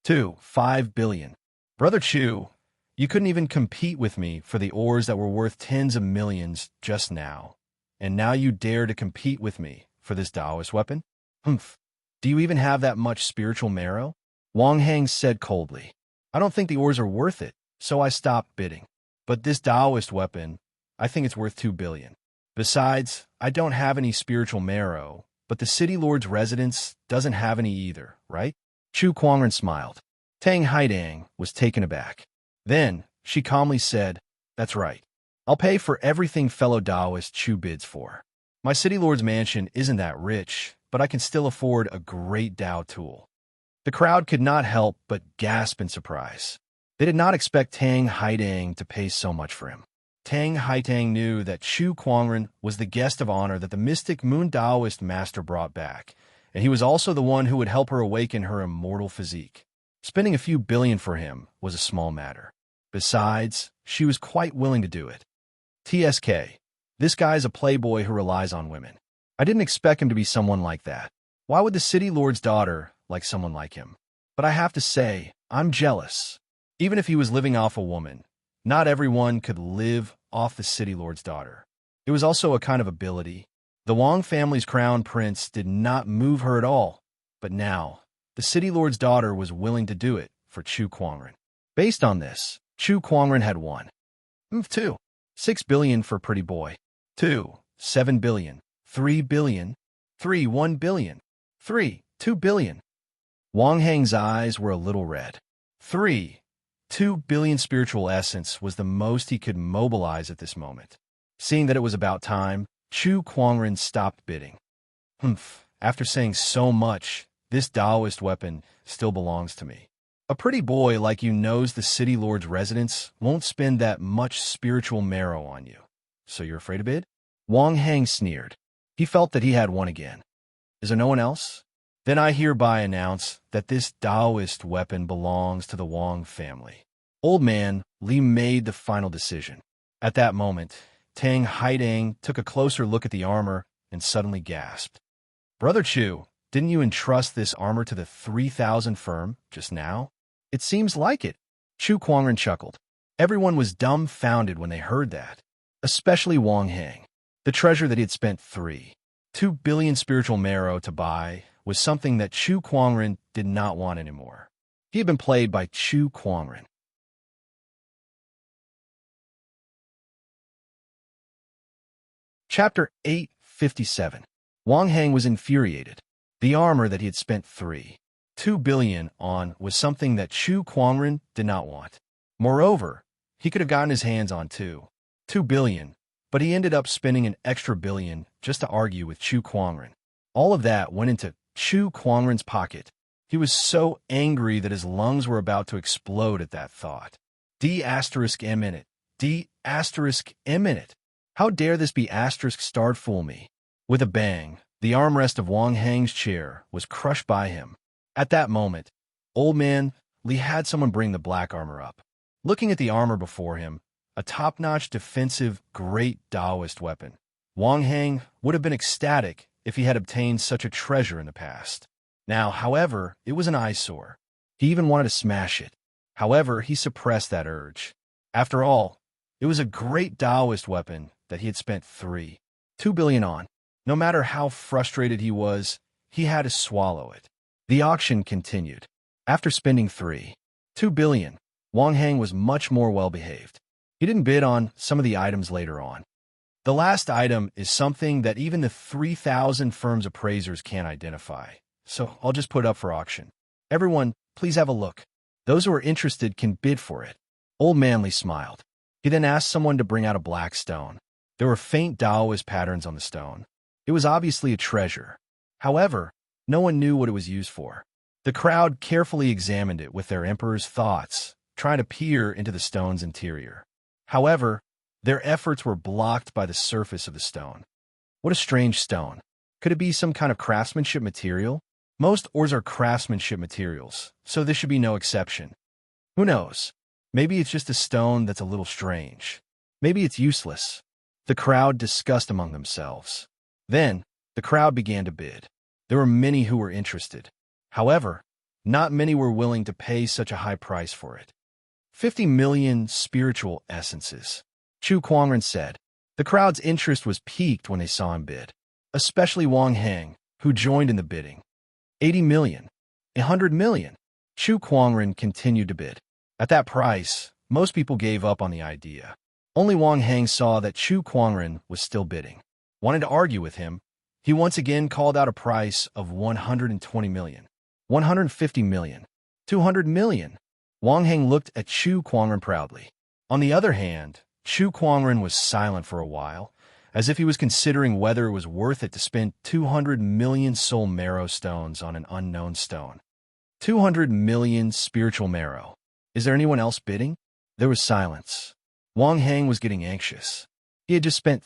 5 billion. Brother Chu, you couldn't even compete with me for the ores that were worth tens of millions just now. And now you dare to compete with me for this Taoist weapon? Humph. Do you even have that much spiritual marrow? Wang Heng said coldly. I don't think the ores are worth it, so I stopped bidding. But this Taoist weapon, I think it's worth 2 billion. Besides, I don't have any spiritual marrow, but the city lord's residence doesn't have any either, right? Chu Kuangren smiled. Tang Haidang was taken aback. Then, she calmly said, "That's right. I'll pay for everything fellow Taoist Chu bids for. My city lord's mansion isn't that rich, but I can still afford a great Tao tool." The crowd could not help but gasp in surprise. They did not expect Tang Haidang to pay so much for him. Tang Haitang knew that Chu Kuangren was the guest of honor that the mystic Moon Taoist master brought back, and he was also the one who would help her awaken her immortal physique. Spending a few billion for him was a small matter. Besides, she was quite willing to do it. TSK. This guy's a playboy who relies on women. I didn't expect him to be someone like that. Why would the city lord's daughter like someone like him? But I have to say, I'm jealous. Even if he was living off a woman, not everyone could live off the city lord's daughter. It was also a kind of ability. The Wang family's crown prince did not move her at all, but now, the city lord's daughter was willing to do it for Chu Kuangren. Based on this, Chu Kuangren had won. 2. 6 billion for pretty boy. 2. 7 billion. 3 billion. 3. 1 billion. 3. 2 billion. Wang Heng's eyes were a little red. 3. 2 billion spiritual essence was the most he could mobilize at this moment. Seeing that it was about time, Chu Kuangren stopped bidding. After saying so much, this Taoist weapon still belongs to me. A pretty boy like you knows the city lord's residence won't spend that much spiritual marrow on you. So you're afraid to bid? Wang Heng sneered. He felt that he had won again. Is there no one else? Then I hereby announce that this Taoist weapon belongs to the Wang family. Old man Li made the final decision. At that moment, Tang Haidang took a closer look at the armor and suddenly gasped. Brother Chu, didn't you entrust this armor to the 3,000 firm just now? It seems like it. Chu Kuangren chuckled. Everyone was dumbfounded when they heard that, especially Wang Heng. The treasure that he had spent 2 billion spiritual marrow to buy was something that Chu Kuangren did not want anymore. He had been played by Chu Kuangren. Chapter 857. Wang Heng was infuriated. The armor that he had spent 2 billion on was something that Chu Kuangren did not want. Moreover, he could have gotten his hands on 2 billion, but he ended up spending an extra billion just to argue with Chu Kuangren. All of that went into Chu Kuangren's pocket. He was so angry that his lungs were about to explode at that thought. D*M in it. D*M in it. How dare this be asterisk starred fool me? With a bang, the armrest of Wang Hang's chair was crushed by him. At that moment, Old Man Li had someone bring the black armor up. Looking at the armor before him, a top-notch defensive, great Taoist weapon, Wang Hang would have been ecstatic if he had obtained such a treasure in the past. Now, however, it was an eyesore. He even wanted to smash it. However, he suppressed that urge. After all, it was a great Taoist weapon that he had spent 2 billion on. No matter how frustrated he was, he had to swallow it. The auction continued. After spending 2 billion, Wang Hang was much more well-behaved. He didn't bid on some of the items later on. The last item is something that even the 3,000 firms appraisers can't identify, so I'll just put it up for auction. Everyone, please have a look. Those who are interested can bid for it. Old Manly smiled. He then asked someone to bring out a black stone. There were faint Taoist patterns on the stone. It was obviously a treasure. However, no one knew what it was used for. The crowd carefully examined it with their emperor's thoughts, trying to peer into the stone's interior. However, their efforts were blocked by the surface of the stone. What a strange stone. Could it be some kind of craftsmanship material? Most ores are craftsmanship materials, so this should be no exception. Who knows? Maybe it's just a stone that's a little strange. Maybe it's useless. The crowd discussed among themselves. Then, the crowd began to bid. There were many who were interested. However, not many were willing to pay such a high price for it. 50 million spiritual essences. Chu Kuangren said. The crowd's interest was piqued when they saw him bid, especially Wang Hang, who joined in the bidding. 80 million. 100 million. Chu Kuangren continued to bid. At that price, most people gave up on the idea. Only Wang Hang saw that Chu Kuangren was still bidding. Wanting to argue with him, he once again called out a price of 120 million. 150 million. 200 million. Wang Hang looked at Chu Kuangren proudly. On the other hand, Chu Kuangren was silent for a while, as if he was considering whether it was worth it to spend 200 million soul marrow stones on an unknown stone. 200 million spiritual marrow. Is there anyone else bidding? There was silence. Wang Hang was getting anxious. He had just spent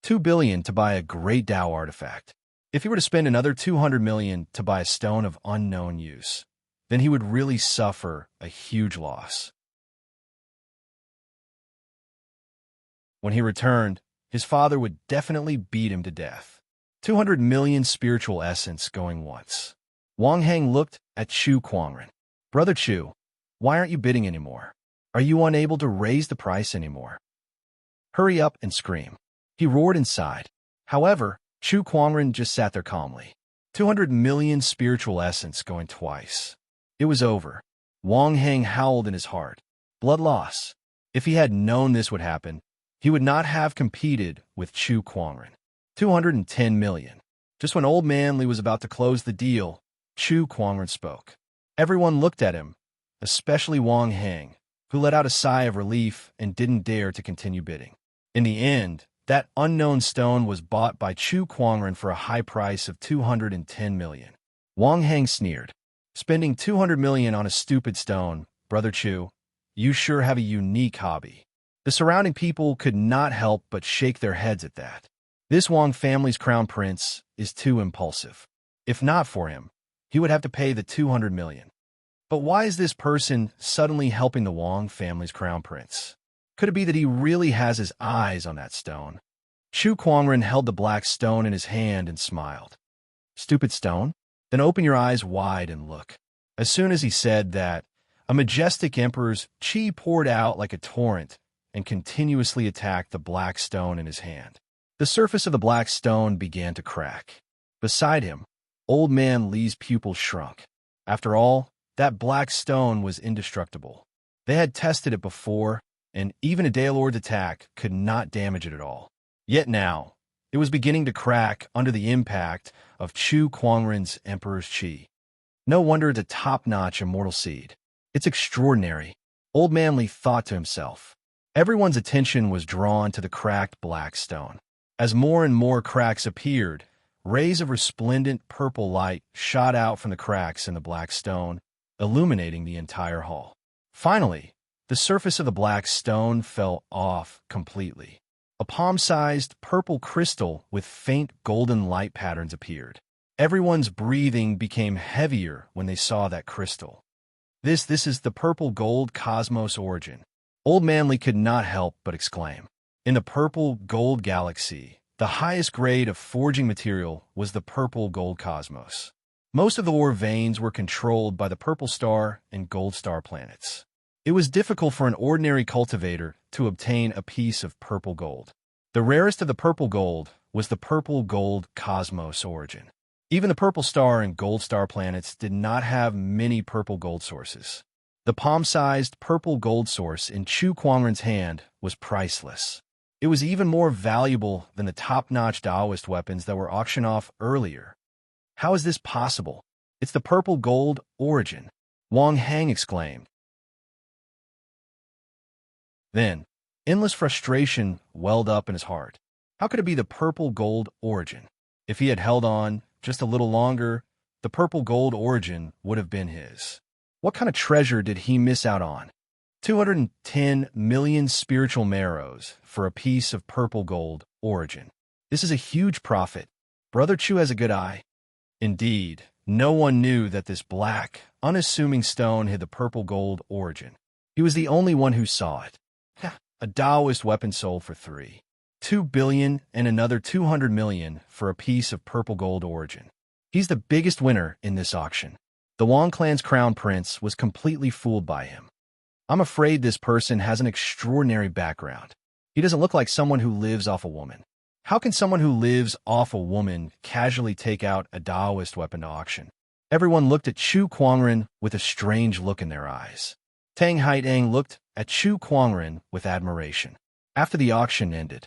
2 billion to buy a great Tao artifact. If he were to spend another 200 million to buy a stone of unknown use, then he would really suffer a huge loss. When he returned, his father would definitely beat him to death. 200 million spiritual essence going once. Wang Hang looked at Chu Kuangren. Brother Chu, why aren't you bidding anymore? Are you unable to raise the price anymore? Hurry up and scream. He roared inside. However, Chu Kuangren just sat there calmly. 200 million spiritual essence going twice. It was over. Wang Hang howled in his heart. Blood loss. If he had known this would happen, he would not have competed with Chu Kuangren. 210 million. Just when Old Man Li was about to close the deal, Chu Kuangren spoke. Everyone looked at him, especially Wang Hang, who let out a sigh of relief and didn't dare to continue bidding. In the end, that unknown stone was bought by Chu Kuangren for a high price of 210 million. Wang Hang sneered. Spending 200 million on a stupid stone, Brother Chu, you sure have a unique hobby. The surrounding people could not help but shake their heads at that. This Wang family's crown prince is too impulsive. If not for him, he would have to pay the 200 million. But why is this person suddenly helping the Wang family's crown prince? Could it be that he really has his eyes on that stone? Chu Kuangren held the black stone in his hand and smiled. Stupid stone? Then open your eyes wide and look. As soon as he said that, a majestic emperor's chi poured out like a torrent and continuously attacked the black stone in his hand. The surface of the black stone began to crack. Beside him, Old Man Li's pupils shrunk. After all, that black stone was indestructible. They had tested it before, and even a Daylord's attack could not damage it at all. Yet now, it was beginning to crack under the impact of Chu Kuangren's Emperor's Qi. No wonder it's a top-notch immortal seed. It's extraordinary, Old Man Li thought to himself. Everyone's attention was drawn to the cracked black stone. As more and more cracks appeared, rays of resplendent purple light shot out from the cracks in the black stone, illuminating the entire hall. Finally, The surface of the black stone fell off completely. A palm-sized purple crystal with faint golden light patterns appeared. Everyone's breathing became heavier when they saw that crystal. This is the purple gold cosmos origin. Old Manly could not help but exclaim. In the purple gold galaxy, the highest grade of forging material was the purple gold cosmos. Most of the ore veins were controlled by the purple star and gold star planets. It was difficult for an ordinary cultivator to obtain a piece of purple gold. The rarest of the purple gold was the purple gold cosmos origin. Even the purple star and gold star planets did not have many purple gold sources. The palm-sized purple gold source in Chu Kuangren's hand was priceless. It was even more valuable than the top-notch Taoist weapons that were auctioned off earlier. How is this possible? It's the purple gold origin, Wang Hang exclaimed. Then, endless frustration welled up in his heart. How could it be the purple gold origin? If he had held on just a little longer, the purple gold origin would have been his. What kind of treasure did he miss out on? 210 million spiritual marrows for a piece of purple gold origin. This is a huge profit. Brother Chu has a good eye. Indeed, no one knew that this black, unassuming stone hid the purple gold origin. He was the only one who saw it. A Taoist weapon sold for 2 billion and another 200 million for a piece of purple gold origin. He's the biggest winner in this auction. The Wang clan's crown prince was completely fooled by him. I'm afraid this person has an extraordinary background. He doesn't look like someone who lives off a woman. How can someone who lives off a woman casually take out a Taoist weapon to auction? Everyone looked at Chu Kuangren with a strange look in their eyes. Tang Haidang looked at Chu Kuangren with admiration. After the auction ended,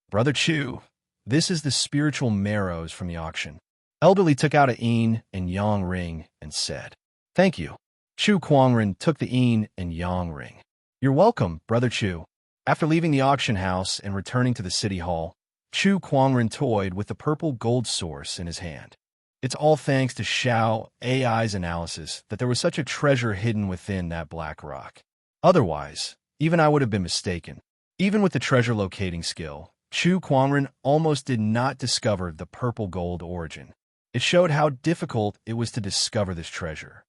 Brother Chu, this is the spiritual marrows from the auction. Elderly took out a yin and yang ring and said, "Thank you." Chu Kuangren took the yin and yang ring. "You're welcome, Brother Chu." After leaving the auction house and returning to the city hall, Chu Kuangren toyed with the purple gold source in his hand. It's all thanks to Xiao AI's analysis that there was such a treasure hidden within that black rock. Otherwise, even I would have been mistaken. Even with the treasure locating skill, Chu Kuangren almost did not discover the purple gold origin. It showed how difficult it was to discover this treasure.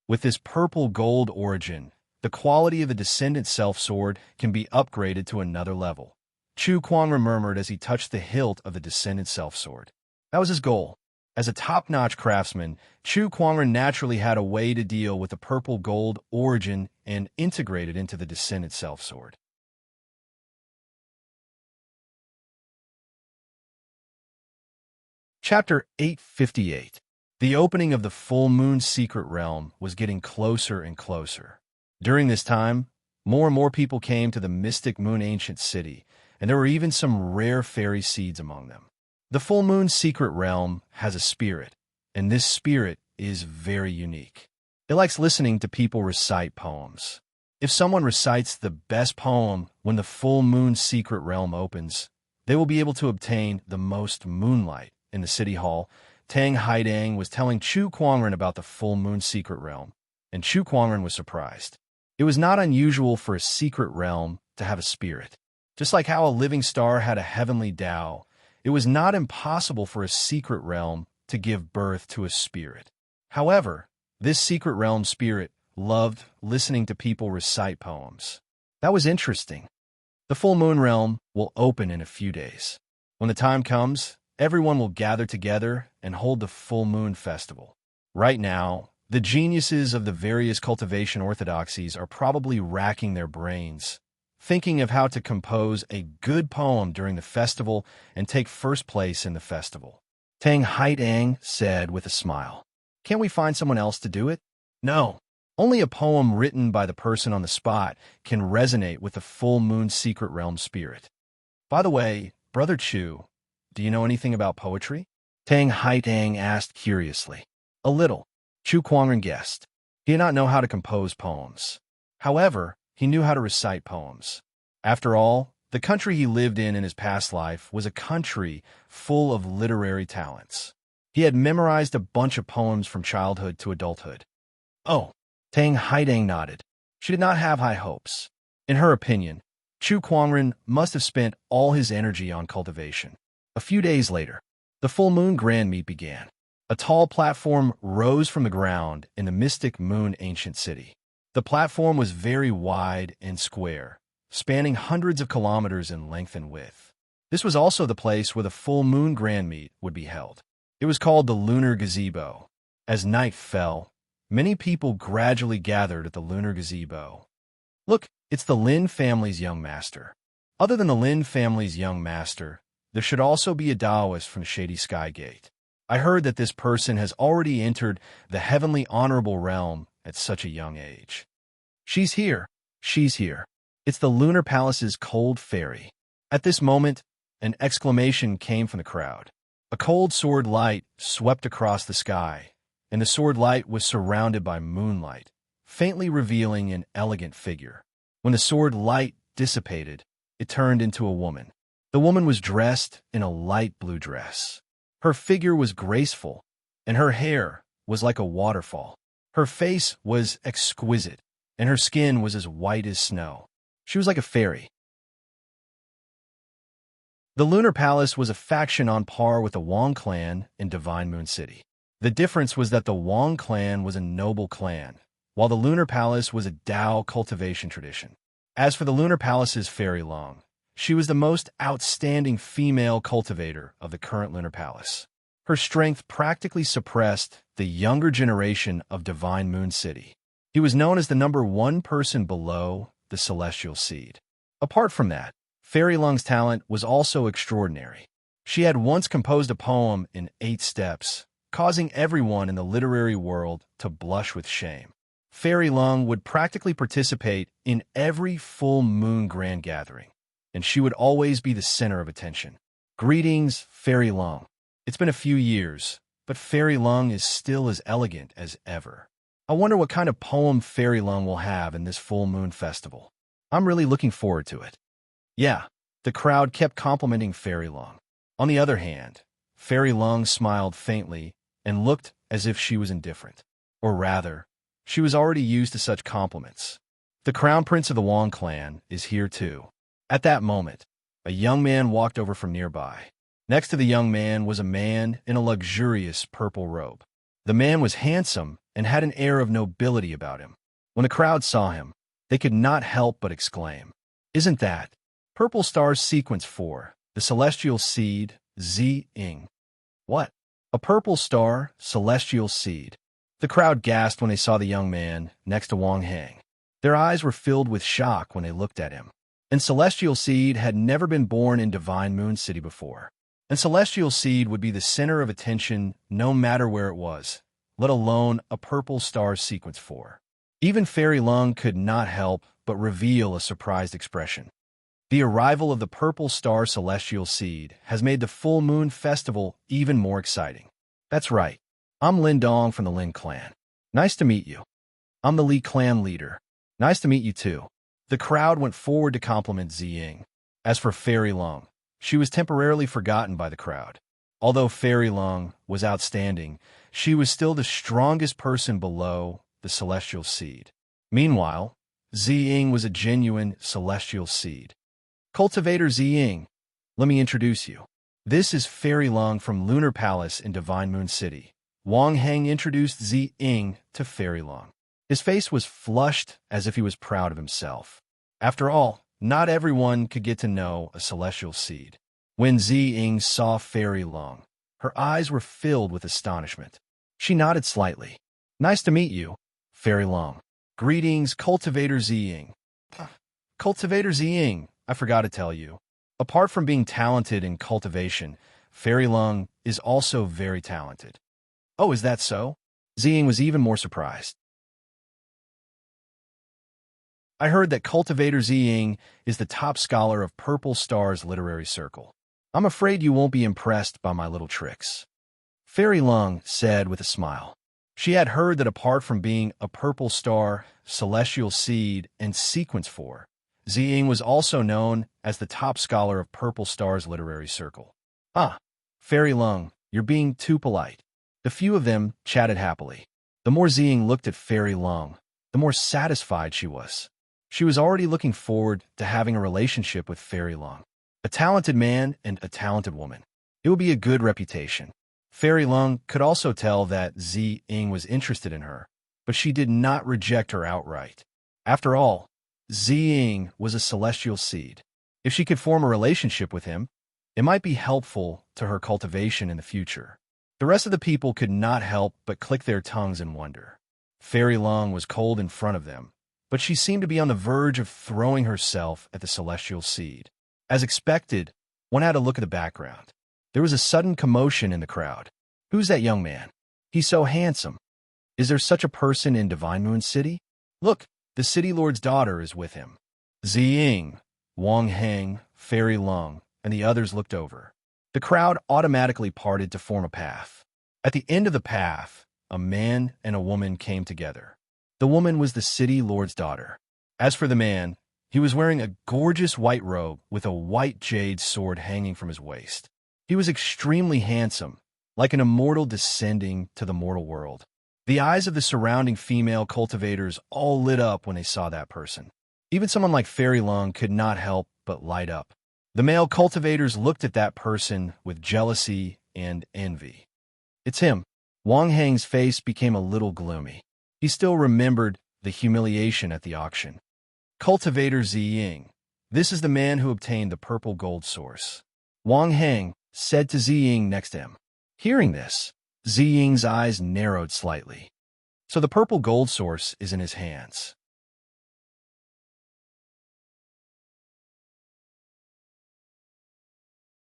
With this purple gold origin, the quality of the Descendant Self Sword can be upgraded to another level. Chu Kuangren murmured as he touched the hilt of the Descendant Self Sword. That was his goal. As a top-notch craftsman, Chu Kuangren naturally had a way to deal with the purple gold origin and integrate it into the Descendant Self Sword. Chapter 858. The opening of the full moon secret realm was getting closer and closer. During this time, more and more people came to the mystic moon ancient city, and there were even some rare fairy seeds among them. The full moon secret realm has a spirit, and this spirit is very unique. It likes listening to people recite poems. If someone recites the best poem when the full moon secret realm opens, they will be able to obtain the most moonlight. In the city hall, Tang Haidang was telling Chu Kuangren about the full moon secret realm, and Chu Kuangren was surprised. It was not unusual for a secret realm to have a spirit. Just like how a living star had a heavenly Tao, it was not impossible for a secret realm to give birth to a spirit. However, this secret realm spirit loved listening to people recite poems. That was interesting. The full moon realm will open in a few days. When the time comes, everyone will gather together and hold the full moon festival. Right now, the geniuses of the various cultivation orthodoxies are probably racking their brains, thinking of how to compose a good poem during the festival and take first place in the festival. Tang Haidang said with a smile, "Can't we find someone else to do it?" "No. Only a poem written by the person on the spot can resonate with the full moon secret realm spirit. By the way, Brother Chu, do you know anything about poetry?" Tang Haidang asked curiously. "A little," Chu Kuangren guessed. He did not know how to compose poems. However, he knew how to recite poems. After all, the country he lived in his past life was a country full of literary talents. He had memorized a bunch of poems from childhood to adulthood. "Oh," Tang Haidang nodded. She did not have high hopes. In her opinion, Chu Kuangren must have spent all his energy on cultivation. A few days later, the full moon grand meet began. A tall platform rose from the ground in the mystic moon ancient city. The platform was very wide and square, spanning hundreds of kilometers in length and width. This was also the place where the full moon grand meet would be held. It was called the lunar gazebo. As night fell, many people gradually gathered at the lunar gazebo. Look, it's the Lin family's young master. Other than the Lin family's young master, there should also be a Taoist from Shady Sky Gate. I heard that this person has already entered the heavenly honorable realm at such a young age. She's here. She's here. It's the Lunar Palace's cold fairy. At this moment, an exclamation came from the crowd. A cold sword light swept across the sky, and the sword light was surrounded by moonlight, faintly revealing an elegant figure. When the sword light dissipated, it turned into a woman. The woman was dressed in a light blue dress. Her figure was graceful, and her hair was like a waterfall. Her face was exquisite, and her skin was as white as snow. She was like a fairy. The Lunar Palace was a faction on par with the Wang clan in Divine Moon City. The difference was that the Wang clan was a noble clan, while the Lunar Palace was a Tao cultivation tradition. As for the Lunar Palace's Fairy Long, she was the most outstanding female cultivator of the current Lunar Palace. Her strength practically suppressed the younger generation of Divine Moon City. He was known as the #1 person below the Celestial Seed. Apart from that, Fairy Lung's talent was also extraordinary. She had once composed a poem in 8 steps, causing everyone in the literary world to blush with shame. Fairy Lung would practically participate in every full moon grand gathering, and she would always be the center of attention. Greetings, Fairy Lung. It's been a few years, but Fairy Lung is still as elegant as ever. I wonder what kind of poem Fairy Lung will have in this full moon festival. I'm really looking forward to it. Yeah, the crowd kept complimenting Fairy Lung. On the other hand, Fairy Lung smiled faintly and looked as if she was indifferent. Or rather, she was already used to such compliments. The Crown Prince of the Wang clan is here too. At that moment, a young man walked over from nearby. Next to the young man was a man in a luxurious purple robe. The man was handsome and had an air of nobility about him. When the crowd saw him, they could not help but exclaim, "Isn't that Purple Star's Sequence 4, the Celestial Seed, Zi-Ing?" What? A purple star, celestial seed? The crowd gasped when they saw the young man next to Wang Hang. Their eyes were filled with shock when they looked at him. And Celestial Seed had never been born in Divine Moon City before. And Celestial Seed would be the center of attention no matter where it was, let alone a Purple Star Sequence 4. Even Fairy Lung could not help but reveal a surprised expression. The arrival of the Purple Star Celestial Seed has made the Full Moon Festival even more exciting. That's right. I'm Lin Dong from the Lin clan. Nice to meet you. I'm the Li clan leader. Nice to meet you too. The crowd went forward to compliment Ziying. As for Fairy Lung, she was temporarily forgotten by the crowd. Although Fairy Lung was outstanding, she was still the strongest person below the Celestial Seed. Meanwhile, Ziying was a genuine Celestial Seed. Cultivator Ziying, let me introduce you. This is Fairy Lung from Lunar Palace in Divine Moon City. Wang Heng introduced Ziying to Fairy Lung. His face was flushed as if he was proud of himself. After all, not everyone could get to know a Celestial Seed. When Ziying saw Fairy Lung, her eyes were filled with astonishment. She nodded slightly. Nice to meet you, Fairy Lung. Greetings, Cultivator Ziying. Cultivator Ziying, I forgot to tell you. Apart from being talented in cultivation, Fairy Lung is also very talented. Oh, is that so? Ziying was even more surprised. I heard that Cultivator Ziying is the top scholar of Purple Star's literary circle. I'm afraid you won't be impressed by my little tricks. Fairy Lung said with a smile. She had heard that apart from being a Purple Star, Celestial Seed, and Sequence 4, Ziying was also known as the top scholar of Purple Star's literary circle. Ah, Fairy Lung, you're being too polite. The few of them chatted happily. The more Ziying looked at Fairy Lung, the more satisfied she was. She was already looking forward to having a relationship with Fairy Long. A talented man and a talented woman. It would be a good reputation. Fairy Long could also tell that Zi Ying was interested in her, but she did not reject her outright. After all, Zi Ying was a celestial seed. If she could form a relationship with him, it might be helpful to her cultivation in the future. The rest of the people could not help but click their tongues in wonder. Fairy Long was cold in front of them, but she seemed to be on the verge of throwing herself at the celestial seed. As expected, one had a look at the background. There was a sudden commotion in the crowd. Who's that young man? He's so handsome. Is there such a person in Divine Moon City? Look, the City Lord's daughter is with him. Zi Ying, Wang Heng, Fairy Long, and the others looked over. The crowd automatically parted to form a path. At the end of the path, a man and a woman came together. The woman was the City Lord's daughter. As for the man, he was wearing a gorgeous white robe with a white jade sword hanging from his waist. He was extremely handsome, like an immortal descending to the mortal world. The eyes of the surrounding female cultivators all lit up when they saw that person. Even someone like Fairy Long could not help but light up. The male cultivators looked at that person with jealousy and envy. It's him. Wang Heng's face became a little gloomy. He still remembered the humiliation at the auction. Cultivator Zi Ying. This is the man who obtained the purple gold source. Wang Heng said to Zi Ying next to him. Hearing this, Zi Ying's eyes narrowed slightly. So the purple gold source is in his hands.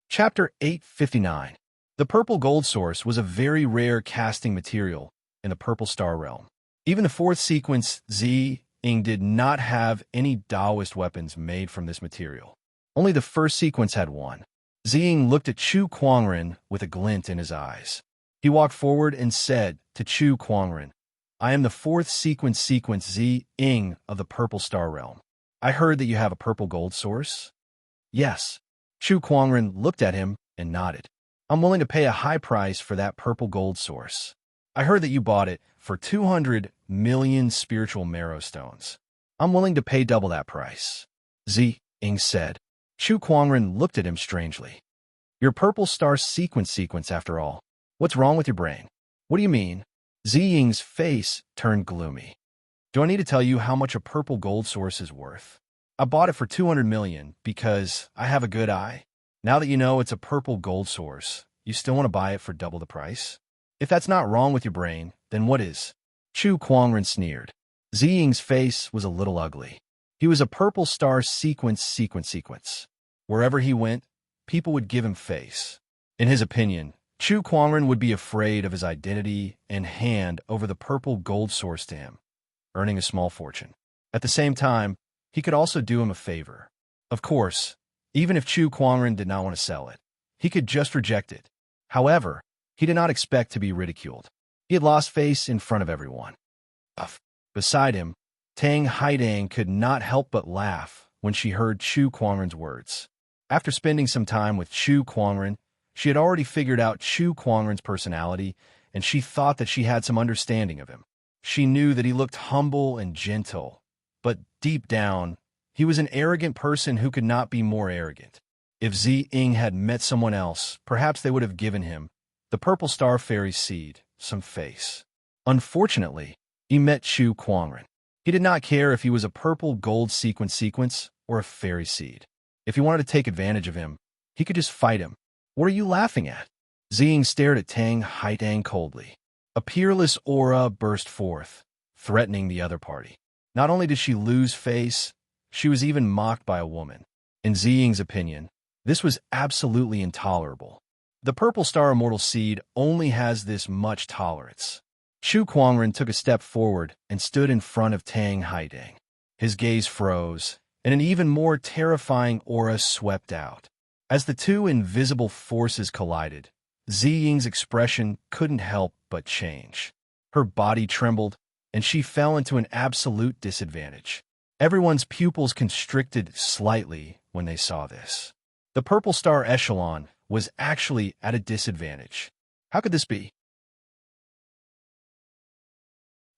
Chapter 859. The purple gold source was a very rare casting material in the Purple Star realm. Even the fourth sequence, Zi Ying did not have any Taoist weapons made from this material. Only the first sequence had one. Zi Ying looked at Chu Kuangren with a glint in his eyes. He walked forward and said to Chu Kuangren, I am the fourth sequence Zi Ying of the Purple Star realm. I heard that you have a purple gold source? Yes. Chu Kuangren looked at him and nodded. I'm willing to pay a high price for that purple gold source. I heard that you bought it for 200 million spiritual marrow stones. I'm willing to pay double that price. Zi Ying said. Chu Kuangren looked at him strangely. Your purple star sequence after all. What's wrong with your brain? What do you mean? Zi Ying's face turned gloomy. Do I need to tell you how much a purple gold source is worth? I bought it for 200 million because I have a good eye. Now that you know it's a purple gold source, you still want to buy it for double the price? If that's not wrong with your brain, then what is? Chu Kuangren sneered. Zi Ying's face was a little ugly. He was a purple star sequence. Wherever he went, people would give him face. In his opinion, Chu Kuangren would be afraid of his identity and hand over the purple gold source to him, earning a small fortune. At the same time, he could also do him a favor. Of course, even if Chu Kuangren did not want to sell it, he could just reject it. However, he did not expect to be ridiculed. He had lost face in front of everyone. Beside him, Tang Haidang could not help but laugh when she heard Chu Kuangren's words. After spending some time with Chu Kuangren, she had already figured out Chu Kuangren's personality, and she thought that she had some understanding of him. She knew that he looked humble and gentle, but deep down, he was an arrogant person who could not be more arrogant. If Zi Ying had met someone else, perhaps they would have given him, the Purple Star Fairy seed, some face. Unfortunately, he met Chu Kuangren. He did not care if he was a purple gold sequence or a fairy seed. If he wanted to take advantage of him, he could just fight him. What are you laughing at? Zi Ying stared at Tang Haidang coldly. A peerless aura burst forth, threatening the other party. Not only did she lose face, she was even mocked by a woman. In Zi Ying's opinion, this was absolutely intolerable. The Purple Star Immortal Seed only has this much tolerance. Chu Kuangren took a step forward and stood in front of Tang Haidang. His gaze froze, and an even more terrifying aura swept out. As the two invisible forces collided, Zi Ying's expression couldn't help but change. Her body trembled, and she fell into an absolute disadvantage. Everyone's pupils constricted slightly when they saw this. The Purple Star Echelon was actually at a disadvantage. How could this be?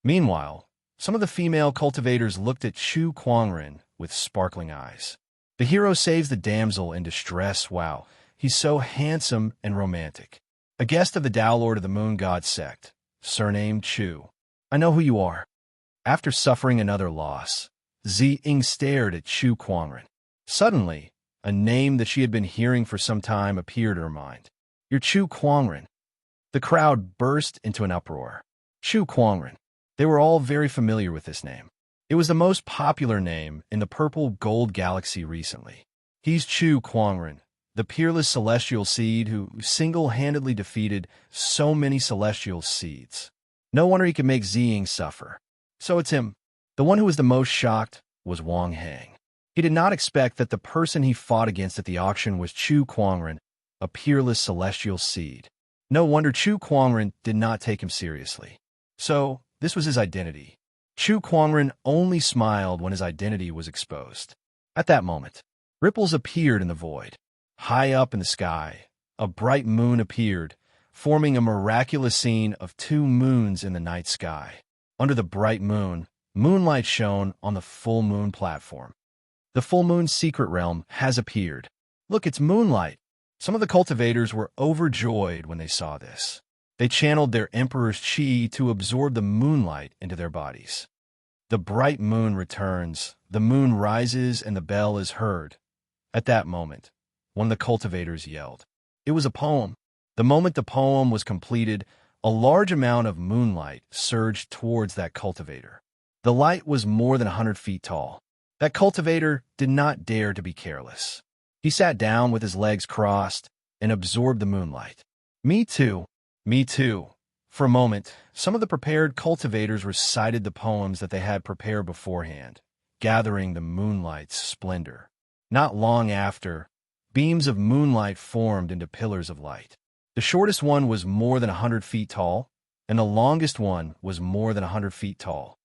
Meanwhile, Some of the female cultivators looked at Chu Kuangren with sparkling eyes. The hero saves the damsel in distress. Wow, he's so handsome and romantic. A guest of the Tao Lord of the Moon God sect, surnamed Chu. I know who you are. After suffering another loss, Ying stared at Chu Kuangren. Suddenly, a name that she had been hearing for some time appeared in her mind. You're Chu Kuangren. The crowd burst into an uproar. Chu Kuangren. They were all very familiar with this name. It was the most popular name in the Purple Gold Galaxy recently. He's Chu Kuangren, the peerless celestial seed who single-handedly defeated so many celestial seeds. No wonder he could make Ying suffer. So it's him. The one who was the most shocked was Wang Hang. He did not expect that the person he fought against at the auction was Chu Kuangren, a peerless celestial seed. No wonder Chu Kuangren did not take him seriously. So, this was his identity. Chu Kuangren only smiled when his identity was exposed. At that moment, ripples appeared in the void. High up in the sky, a bright moon appeared, forming a miraculous scene of two moons in the night sky. Under the bright moon, moonlight shone on the full moon platform. The full moon's secret realm has appeared. Look, it's moonlight. Some of the cultivators were overjoyed when they saw this. They channeled their emperor's chi to absorb the moonlight into their bodies. The bright moon returns, the moon rises, and the bell is heard. At that moment, one of the cultivators yelled. It was a poem. The moment the poem was completed, a large amount of moonlight surged towards that cultivator. The light was more than 100 feet tall. That cultivator did not dare to be careless. He sat down with his legs crossed and absorbed the moonlight. Me too. Me too. For a moment, some of the prepared cultivators recited the poems that they had prepared beforehand, gathering the moonlight's splendor. Not long after, beams of moonlight formed into pillars of light. The shortest one was more than 100 feet tall, and the longest one was more than 100 feet tall.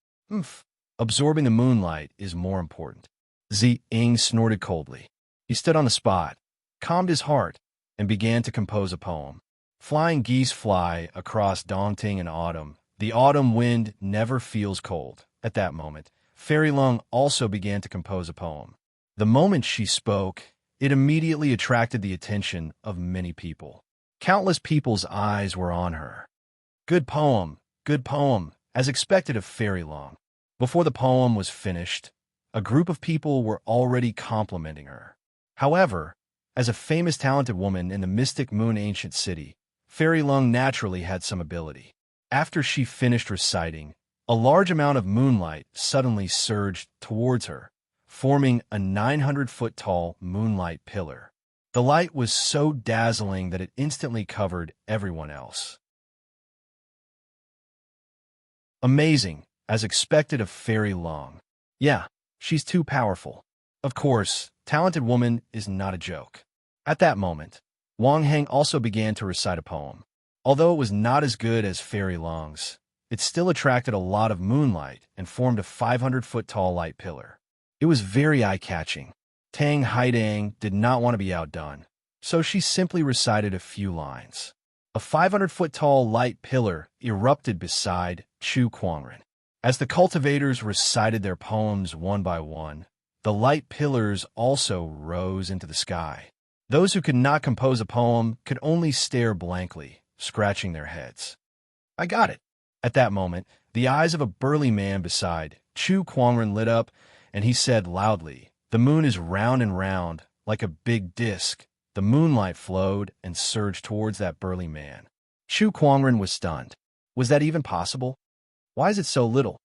Absorbing the moonlight is more important. Ying snorted coldly. He stood on the spot, calmed his heart, and began to compose a poem. Flying geese fly across Dongting and autumn. The autumn wind never feels cold. At that moment, Fairy Lung also began to compose a poem. The moment she spoke, it immediately attracted the attention of many people. Countless people's eyes were on her. Good poem, as expected of Fairy Lung. Before the poem was finished, a group of people were already complimenting her. However, as a famous talented woman in the Mystic Moon Ancient City, Fairy Lung naturally had some ability. After she finished reciting, a large amount of moonlight suddenly surged towards her, forming a 900-foot-tall moonlight pillar. The light was so dazzling that it instantly covered everyone else. Amazing, as expected of Fairy Lung. Yeah, she's too powerful. Of course, talented woman is not a joke. At that moment, Wang Heng also began to recite a poem. Although it was not as good as Fairy Lung's, it still attracted a lot of moonlight and formed a 500-foot-tall light pillar. It was very eye-catching. Tang Haidang did not want to be outdone, so she simply recited a few lines. A 500-foot-tall light pillar erupted beside Chu Kuangren. As the cultivators recited their poems one by one, the light pillars also rose into the sky. Those who could not compose a poem could only stare blankly, scratching their heads. I got it. At that moment, the eyes of a burly man beside Chu Kuangren lit up, and he said loudly, "The moon is round and round, like a big disc." The moonlight flowed and surged towards that burly man. Chu Kuangren was stunned. Was that even possible? Why is it so little?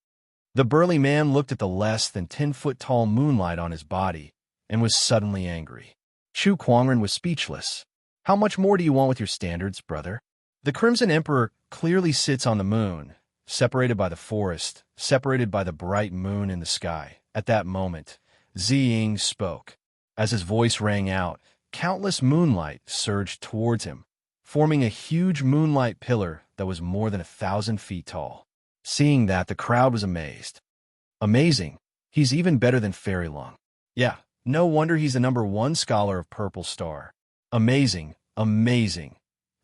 The burly man looked at the less than 10-foot-tall moonlight on his body and was suddenly angry. Chu Kuangren was speechless. How much more do you want with your standards, brother? The Crimson Emperor clearly sits on the moon, separated by the forest, separated by the bright moon in the sky. At that moment, Ying spoke. As his voice rang out, countless moonlight surged towards him, forming a huge moonlight pillar that was more than 1,000 feet tall. Seeing that, the crowd was amazed. Amazing. He's even better than Fairy Lung. Yeah, no wonder he's the #1 scholar of Purple Star. Amazing, amazing.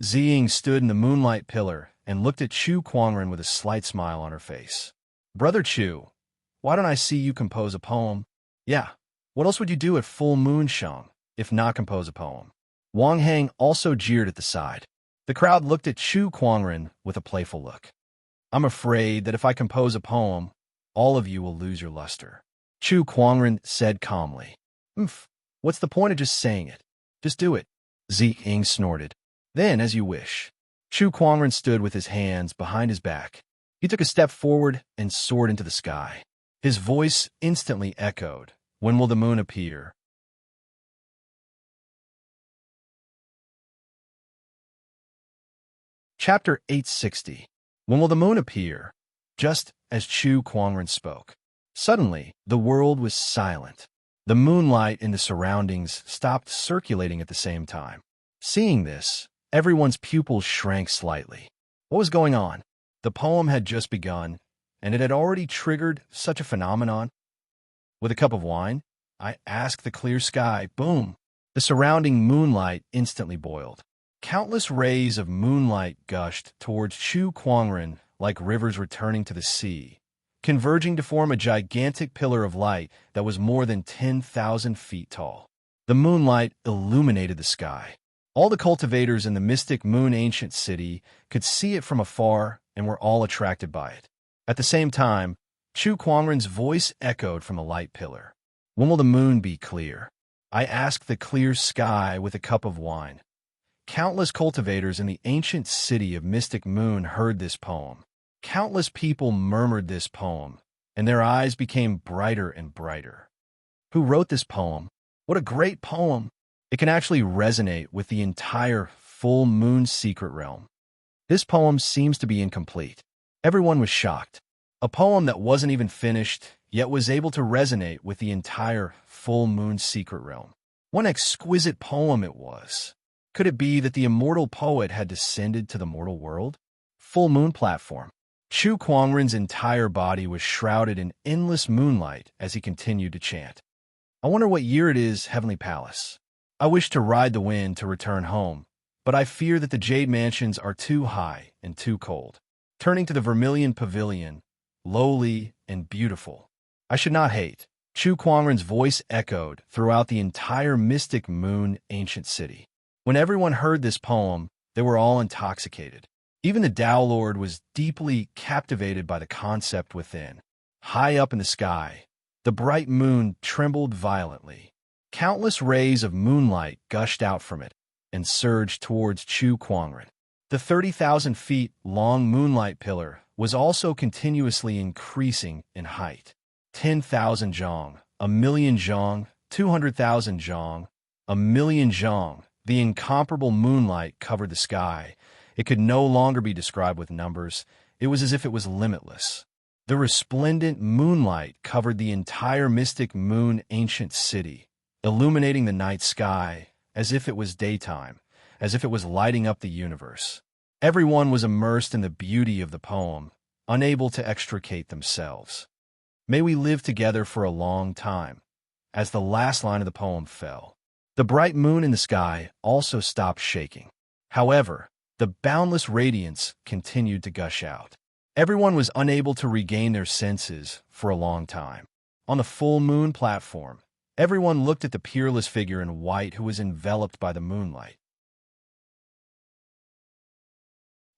Ying stood in the moonlight pillar and looked at Chu Kuangren with a slight smile on her face. Brother Chu, why don't I see you compose a poem? Yeah, what else would you do at full moon shone, if not compose a poem? Wang Hang also jeered at the side. The crowd looked at Chu Kuangren with a playful look. I'm afraid that if I compose a poem, all of you will lose your luster. Chu Kuangren said calmly. What's the point of just saying it? Just do it. Zi Ying snorted. Then, as you wish. Chu Kuangren stood with his hands behind his back. He took a step forward and soared into the sky. His voice instantly echoed, "When will the moon appear?" Chapter 860. When will the moon appear? Just as Chu Kuangren spoke. Suddenly, the world was silent. The moonlight in the surroundings stopped circulating at the same time. Seeing this, everyone's pupils shrank slightly. What was going on? The poem had just begun, and it had already triggered such a phenomenon. With a cup of wine, I asked the clear sky. Boom! The surrounding moonlight instantly boiled. Countless rays of moonlight gushed towards Chu Kuangren like rivers returning to the sea, converging to form a gigantic pillar of light that was more than 10,000 feet tall. The moonlight illuminated the sky. All the cultivators in the mystic moon ancient city could see it from afar and were all attracted by it. At the same time, Chu Kuangren's voice echoed from the light pillar. When will the moon be clear? I asked the clear sky with a cup of wine. Countless cultivators in the ancient city of Mystic Moon heard this poem. Countless people murmured this poem, and their eyes became brighter and brighter. Who wrote this poem? What a great poem! It can actually resonate with the entire full moon secret realm. This poem seems to be incomplete. Everyone was shocked. A poem that wasn't even finished, yet was able to resonate with the entire full moon secret realm. What an exquisite poem it was. Could it be that the immortal poet had descended to the mortal world? Full moon platform. Chu Kuangren's entire body was shrouded in endless moonlight as he continued to chant. I wonder what year it is, Heavenly Palace. I wish to ride the wind to return home, but I fear that the Jade Mansions are too high and too cold. Turning to the Vermilion Pavilion, lowly and beautiful. I should not hate. Chu Kuangren's voice echoed throughout the entire mystic moon ancient city. When everyone heard this poem, they were all intoxicated. Even the Tao Lord was deeply captivated by the concept within. High up in the sky, the bright moon trembled violently. Countless rays of moonlight gushed out from it and surged towards Chu Kuangren. The 30,000 feet long moonlight pillar was also continuously increasing in height. 10,000 zhong, 1,000,000 zhong, 200,000 zhong, 1,000,000 zhong. The incomparable moonlight covered the sky. It could no longer be described with numbers. It was as if it was limitless. The resplendent moonlight covered the entire mystic moon ancient city, illuminating the night sky as if it was daytime, as if it was lighting up the universe. Everyone was immersed in the beauty of the poem, unable to extricate themselves. May we live together for a long time. As the last line of the poem fell, the bright moon in the sky also stopped shaking. However, the boundless radiance continued to gush out. Everyone was unable to regain their senses for a long time. On the full moon platform, everyone looked at the peerless figure in white who was enveloped by the moonlight.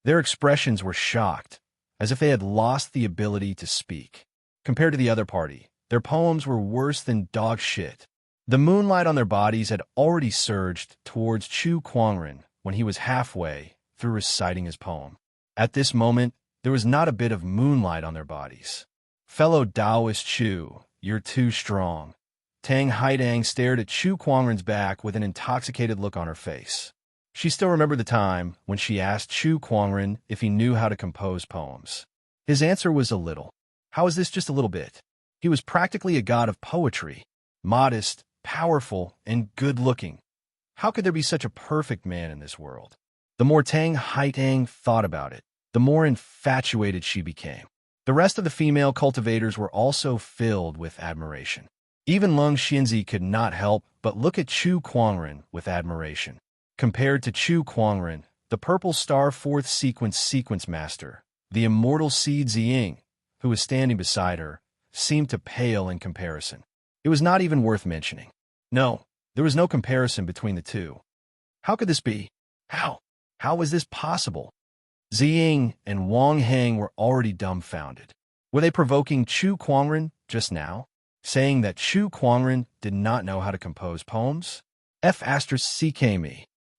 Their expressions were shocked, as if they had lost the ability to speak. Compared to the other party, their poems were worse than dog shit. The moonlight on their bodies had already surged towards Chu Kuangren when he was halfway through reciting his poem. At this moment, there was not a bit of moonlight on their bodies. Fellow Taoist Chu, you're too strong. Tang Haidang stared at Chu Kuangren's back with an intoxicated look on her face. She still remembered the time when she asked Chu Kuangren if he knew how to compose poems. His answer was a little. How is this just a little bit? He was practically a god of poetry, modest, powerful, and good-looking. How could there be such a perfect man in this world? The more Tang Haitang thought about it, the more infatuated she became. The rest of the female cultivators were also filled with admiration. Even Lung Xinzi could not help but look at Chu Kuangren with admiration. Compared to Chu Kuangren, the Purple Star Fourth Sequence Master, the immortal Seed Ziying, who was standing beside her, seemed to pale in comparison. It was not even worth mentioning. No, there was no comparison between the two. How could this be? How? How was this possible? Ziying and Wang Heng were already dumbfounded. Were they provoking Chu Kuangren just now, saying that Chu Kuangren did not know how to compose poems? F*CK.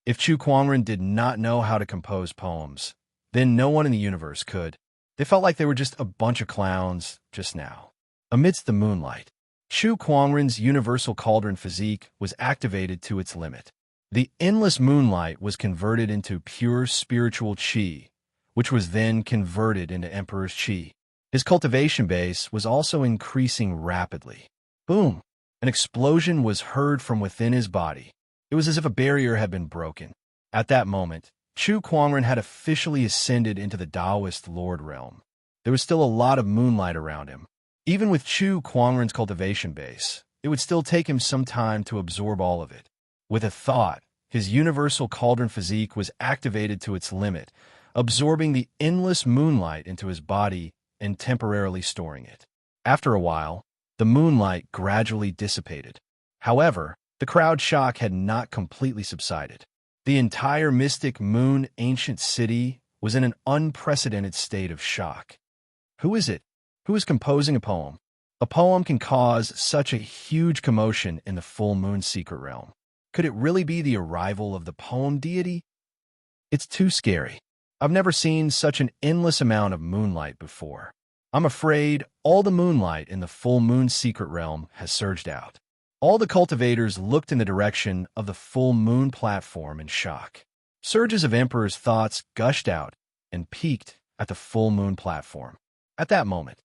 If Chu Kuangren did not know how to compose poems, then no one in the universe could. They felt like they were just a bunch of clowns just now. Amidst the moonlight, Chu Kuangren's universal cauldron physique was activated to its limit. The endless moonlight was converted into pure spiritual qi, which was then converted into Emperor's qi. His cultivation base was also increasing rapidly. Boom! An explosion was heard from within his body. It was as if a barrier had been broken. At that moment, Chu Kuangren had officially ascended into the Taoist Lord realm. There was still a lot of moonlight around him. Even with Chu Kuangren's cultivation base, it would still take him some time to absorb all of it. With a thought, his universal cauldron physique was activated to its limit, absorbing the endless moonlight into his body and temporarily storing it. After a while, the moonlight gradually dissipated. However, the crowd shock had not completely subsided. The entire mystic moon ancient city was in an unprecedented state of shock. Who is it? Who is composing a poem? A poem can cause such a huge commotion in the full moon secret realm. Could it really be the arrival of the poem deity? It's too scary. I've never seen such an endless amount of moonlight before. I'm afraid all the moonlight in the full moon secret realm has surged out. All the cultivators looked in the direction of the full moon platform in shock. Surges of Emperor's thoughts gushed out and peaked at the full moon platform. At that moment,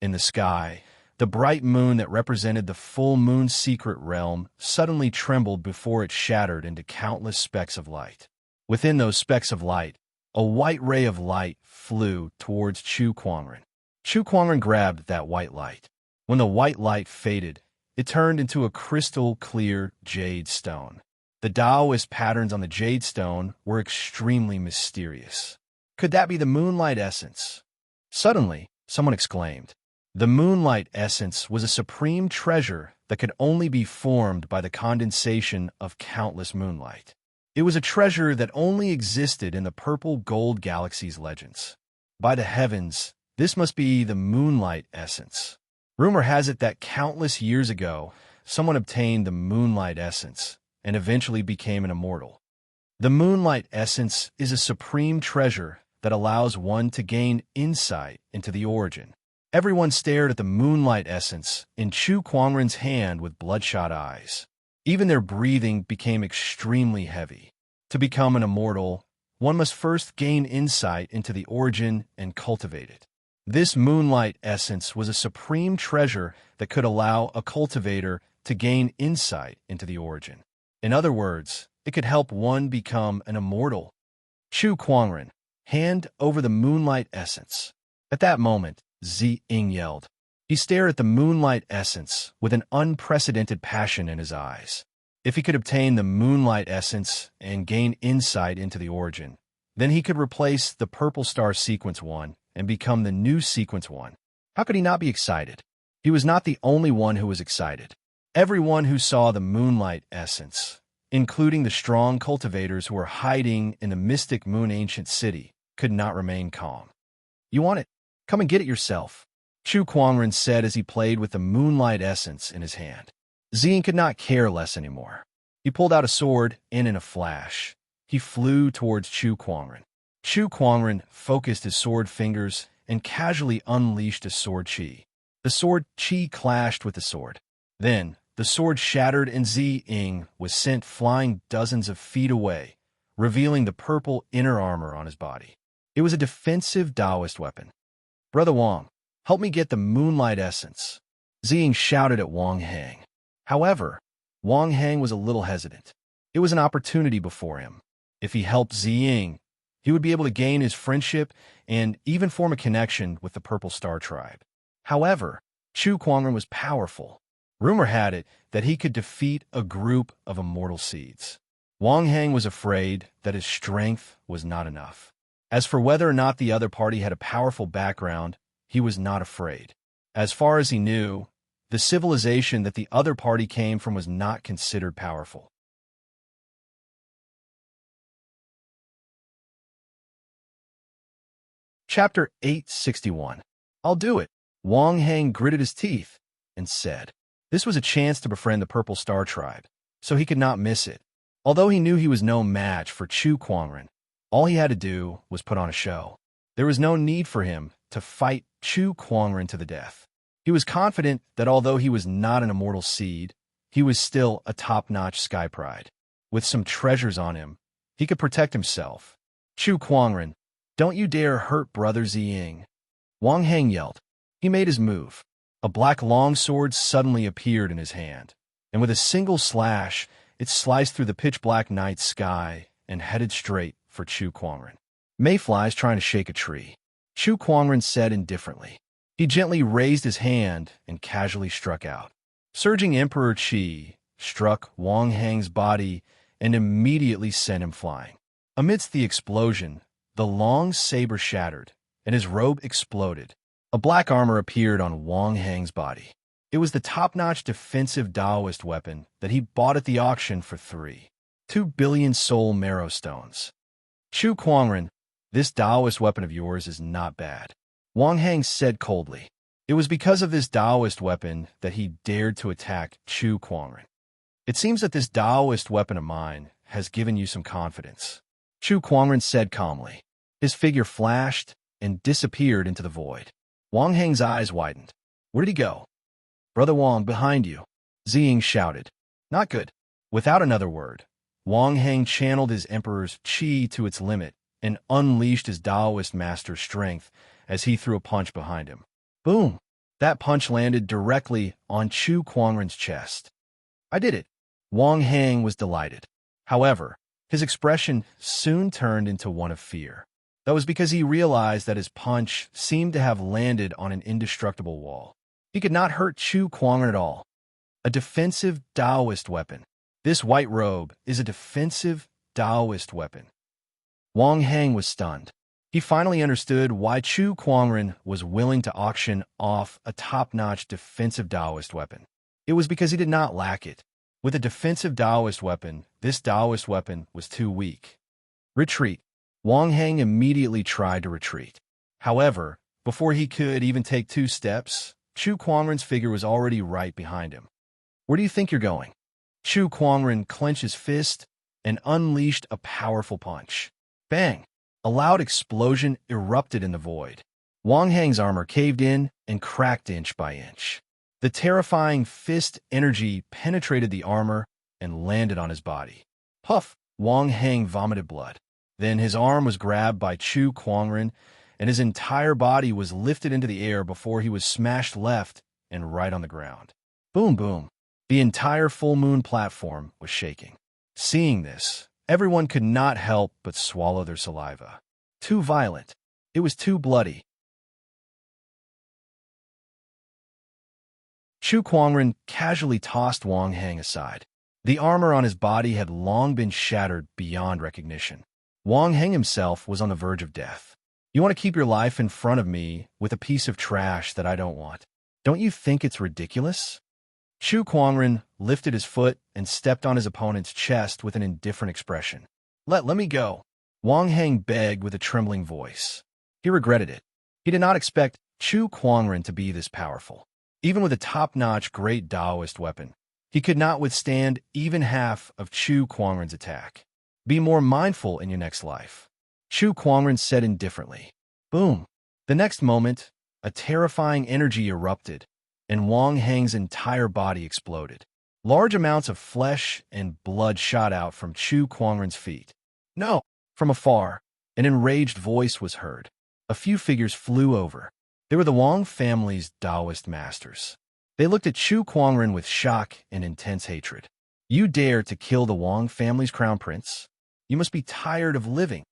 in the sky, the bright moon that represented the full moon secret realm suddenly trembled before it shattered into countless specks of light. Within those specks of light, a white ray of light flew towards Chu Kuangren. Chu Kuangren grabbed that white light. When the white light faded, it turned into a crystal-clear jade stone. The Taoist patterns on the jade stone were extremely mysterious. Could that be the moonlight essence? Suddenly, someone exclaimed. The moonlight essence was a supreme treasure that could only be formed by the condensation of countless moonlight. It was a treasure that only existed in the purple gold galaxy's legends. By the heavens, this must be the moonlight essence. Rumor has it that countless years ago, someone obtained the moonlight essence and eventually became an immortal. The moonlight essence is a supreme treasure that allows one to gain insight into the origin. Everyone stared at the moonlight essence in Chu Kuangren's hand with bloodshot eyes. Even their breathing became extremely heavy. To become an immortal, one must first gain insight into the origin and cultivate it. This moonlight essence was a supreme treasure that could allow a cultivator to gain insight into the origin. In other words, it could help one become an immortal. Chu Kuangren, hand over the moonlight essence. At that moment, Ziying yelled. He stared at the moonlight essence with an unprecedented passion in his eyes. If he could obtain the moonlight essence and gain insight into the origin, then he could replace the purple star sequence 1 and become the new sequence 1. How could he not be excited? He was not the only one who was excited. Everyone who saw the moonlight essence, including the strong cultivators who were hiding in the mystic moon ancient city, could not remain calm. You want it? Come and get it yourself, Chu Kuangren said as he played with the moonlight essence in his hand. Ziying could not care less anymore. He pulled out a sword, and in a flash, he flew towards Chu Kuangren. Chu Kuangren focused his sword fingers and casually unleashed his sword chi. The sword chi clashed with the sword. Then, the sword shattered and Ziying was sent flying dozens of feet away, revealing the purple inner armor on his body. It was a defensive Taoist weapon. Brother Wang, help me get the moonlight essence, Ziying shouted at Wang Heng. However, Wang Heng was a little hesitant. It was an opportunity before him. If he helped Ziying, he would be able to gain his friendship and even form a connection with the Purple Star tribe. However, Chu Kuangren was powerful. Rumor had it that he could defeat a group of immortal seeds. Wang Heng was afraid that his strength was not enough. As for whether or not the other party had a powerful background, he was not afraid. As far as he knew, the civilization that the other party came from was not considered powerful. Chapter 861. I'll do it. Wang Hang gritted his teeth and said. This was a chance to befriend the Purple Star Tribe, so he could not miss it. Although he knew he was no match for Chu Kuangren, all he had to do was put on a show. There was no need for him to fight Chu Kuangren to the death. He was confident that although he was not an immortal seed, he was still a top-notch sky pride. With some treasures on him, he could protect himself. Chu Kuangren, don't you dare hurt Brother Ziying. Wang Hang yelled. He made his move. A black longsword suddenly appeared in his hand, and with a single slash, it sliced through the pitch-black night sky and headed straight for Chu Kuangren. Mayflies trying to shake a tree. Chu Kuangren said indifferently. He gently raised his hand and casually struck out. Surging Emperor Qi struck Wang Hang's body and immediately sent him flying. Amidst the explosion, the long saber shattered, and his robe exploded. A black armor appeared on Wang Hang's body. It was the top-notch defensive Taoist weapon that he bought at the auction for 2 billion soul marrow stones. Chu Kuangren, this Taoist weapon of yours is not bad. Wang Hang said coldly. It was because of this Taoist weapon that he dared to attack Chu Kuangren. It seems that this Taoist weapon of mine has given you some confidence. Chu Kuangren said calmly. His figure flashed and disappeared into the void. Wang Hang's eyes widened. Where did he go? Brother Wang, behind you. Ziying shouted. Not good. Without another word, Wang Hang channeled his emperor's qi to its limit and unleashed his Taoist master's strength as he threw a punch behind him. Boom! That punch landed directly on Chu Kuangren's chest. I did it. Wang Hang was delighted. However, his expression soon turned into one of fear. That was because he realized that his punch seemed to have landed on an indestructible wall. He could not hurt Chu Kuangren at all. A defensive Taoist weapon. This white robe is a defensive Taoist weapon. Wang Hang was stunned. He finally understood why Chu Kuangren was willing to auction off a top-notch defensive Taoist weapon. It was because he did not lack it. With a defensive Taoist weapon, this Taoist weapon was too weak. Retreat. Wang Hang immediately tried to retreat. However, before he could even take 2 steps, Chu Kuangren's figure was already right behind him. Where do you think you're going? Chu Kuangren clenched his fist and unleashed a powerful punch. Bang! A loud explosion erupted in the void. Wang Hang's armor caved in and cracked inch by inch. The terrifying fist energy penetrated the armor and landed on his body. Puff! Wang Hang vomited blood. Then his arm was grabbed by Chu Kuangren, and his entire body was lifted into the air before he was smashed left and right on the ground. Boom, boom. The entire full moon platform was shaking. Seeing this, everyone could not help but swallow their saliva. Too violent. It was too bloody. Chu Kuangren casually tossed Wang Hang aside. The armor on his body had long been shattered beyond recognition. Wang Hang himself was on the verge of death. You want to keep your life in front of me with a piece of trash that I don't want. Don't you think it's ridiculous? Chu Kuangren lifted his foot and stepped on his opponent's chest with an indifferent expression. Let me go. Wang Hang begged with a trembling voice. He regretted it. He did not expect Chu Kuangren to be this powerful. Even with a top-notch great Taoist weapon, he could not withstand even half of Chu Kuangren's attack. Be more mindful in your next life. Chu Kuangren said indifferently. Boom. The next moment, a terrifying energy erupted, and Wang Hang's entire body exploded. Large amounts of flesh and blood shot out from Chu Kuangren's feet. No! From afar, an enraged voice was heard. A few figures flew over. They were the Wang family's Taoist masters. They looked at Chu Kuangren with shock and intense hatred. You dare to kill the Wang family's crown prince? You must be tired of living.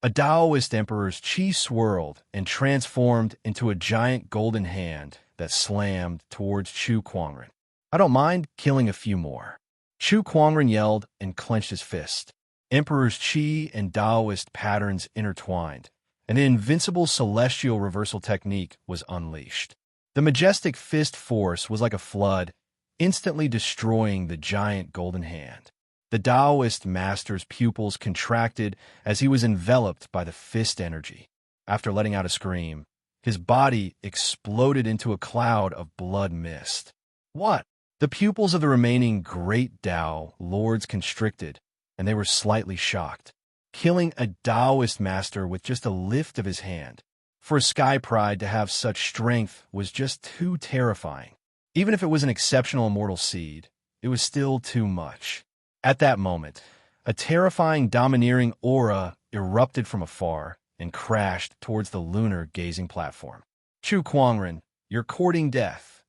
A Taoist emperor's qi swirled and transformed into a giant golden hand that slammed towards Chu Kuangren. I don't mind killing a few more. Chu Kuangren yelled and clenched his fist. Emperor's qi and Taoist patterns intertwined, and the invincible celestial reversal technique was unleashed. The majestic fist force was like a flood, instantly destroying the giant golden hand. The Taoist master's pupils contracted as he was enveloped by the fist energy. After letting out a scream, his body exploded into a cloud of blood mist. What? The pupils of the remaining great Tao lords constricted, and they were slightly shocked. Killing a Taoist master with just a lift of his hand. For a Sky Pride to have such strength was just too terrifying. Even if it was an exceptional immortal seed, it was still too much. At that moment, a terrifying domineering aura erupted from afar and crashed towards the lunar gazing platform. Chu Kuangren, you're courting death.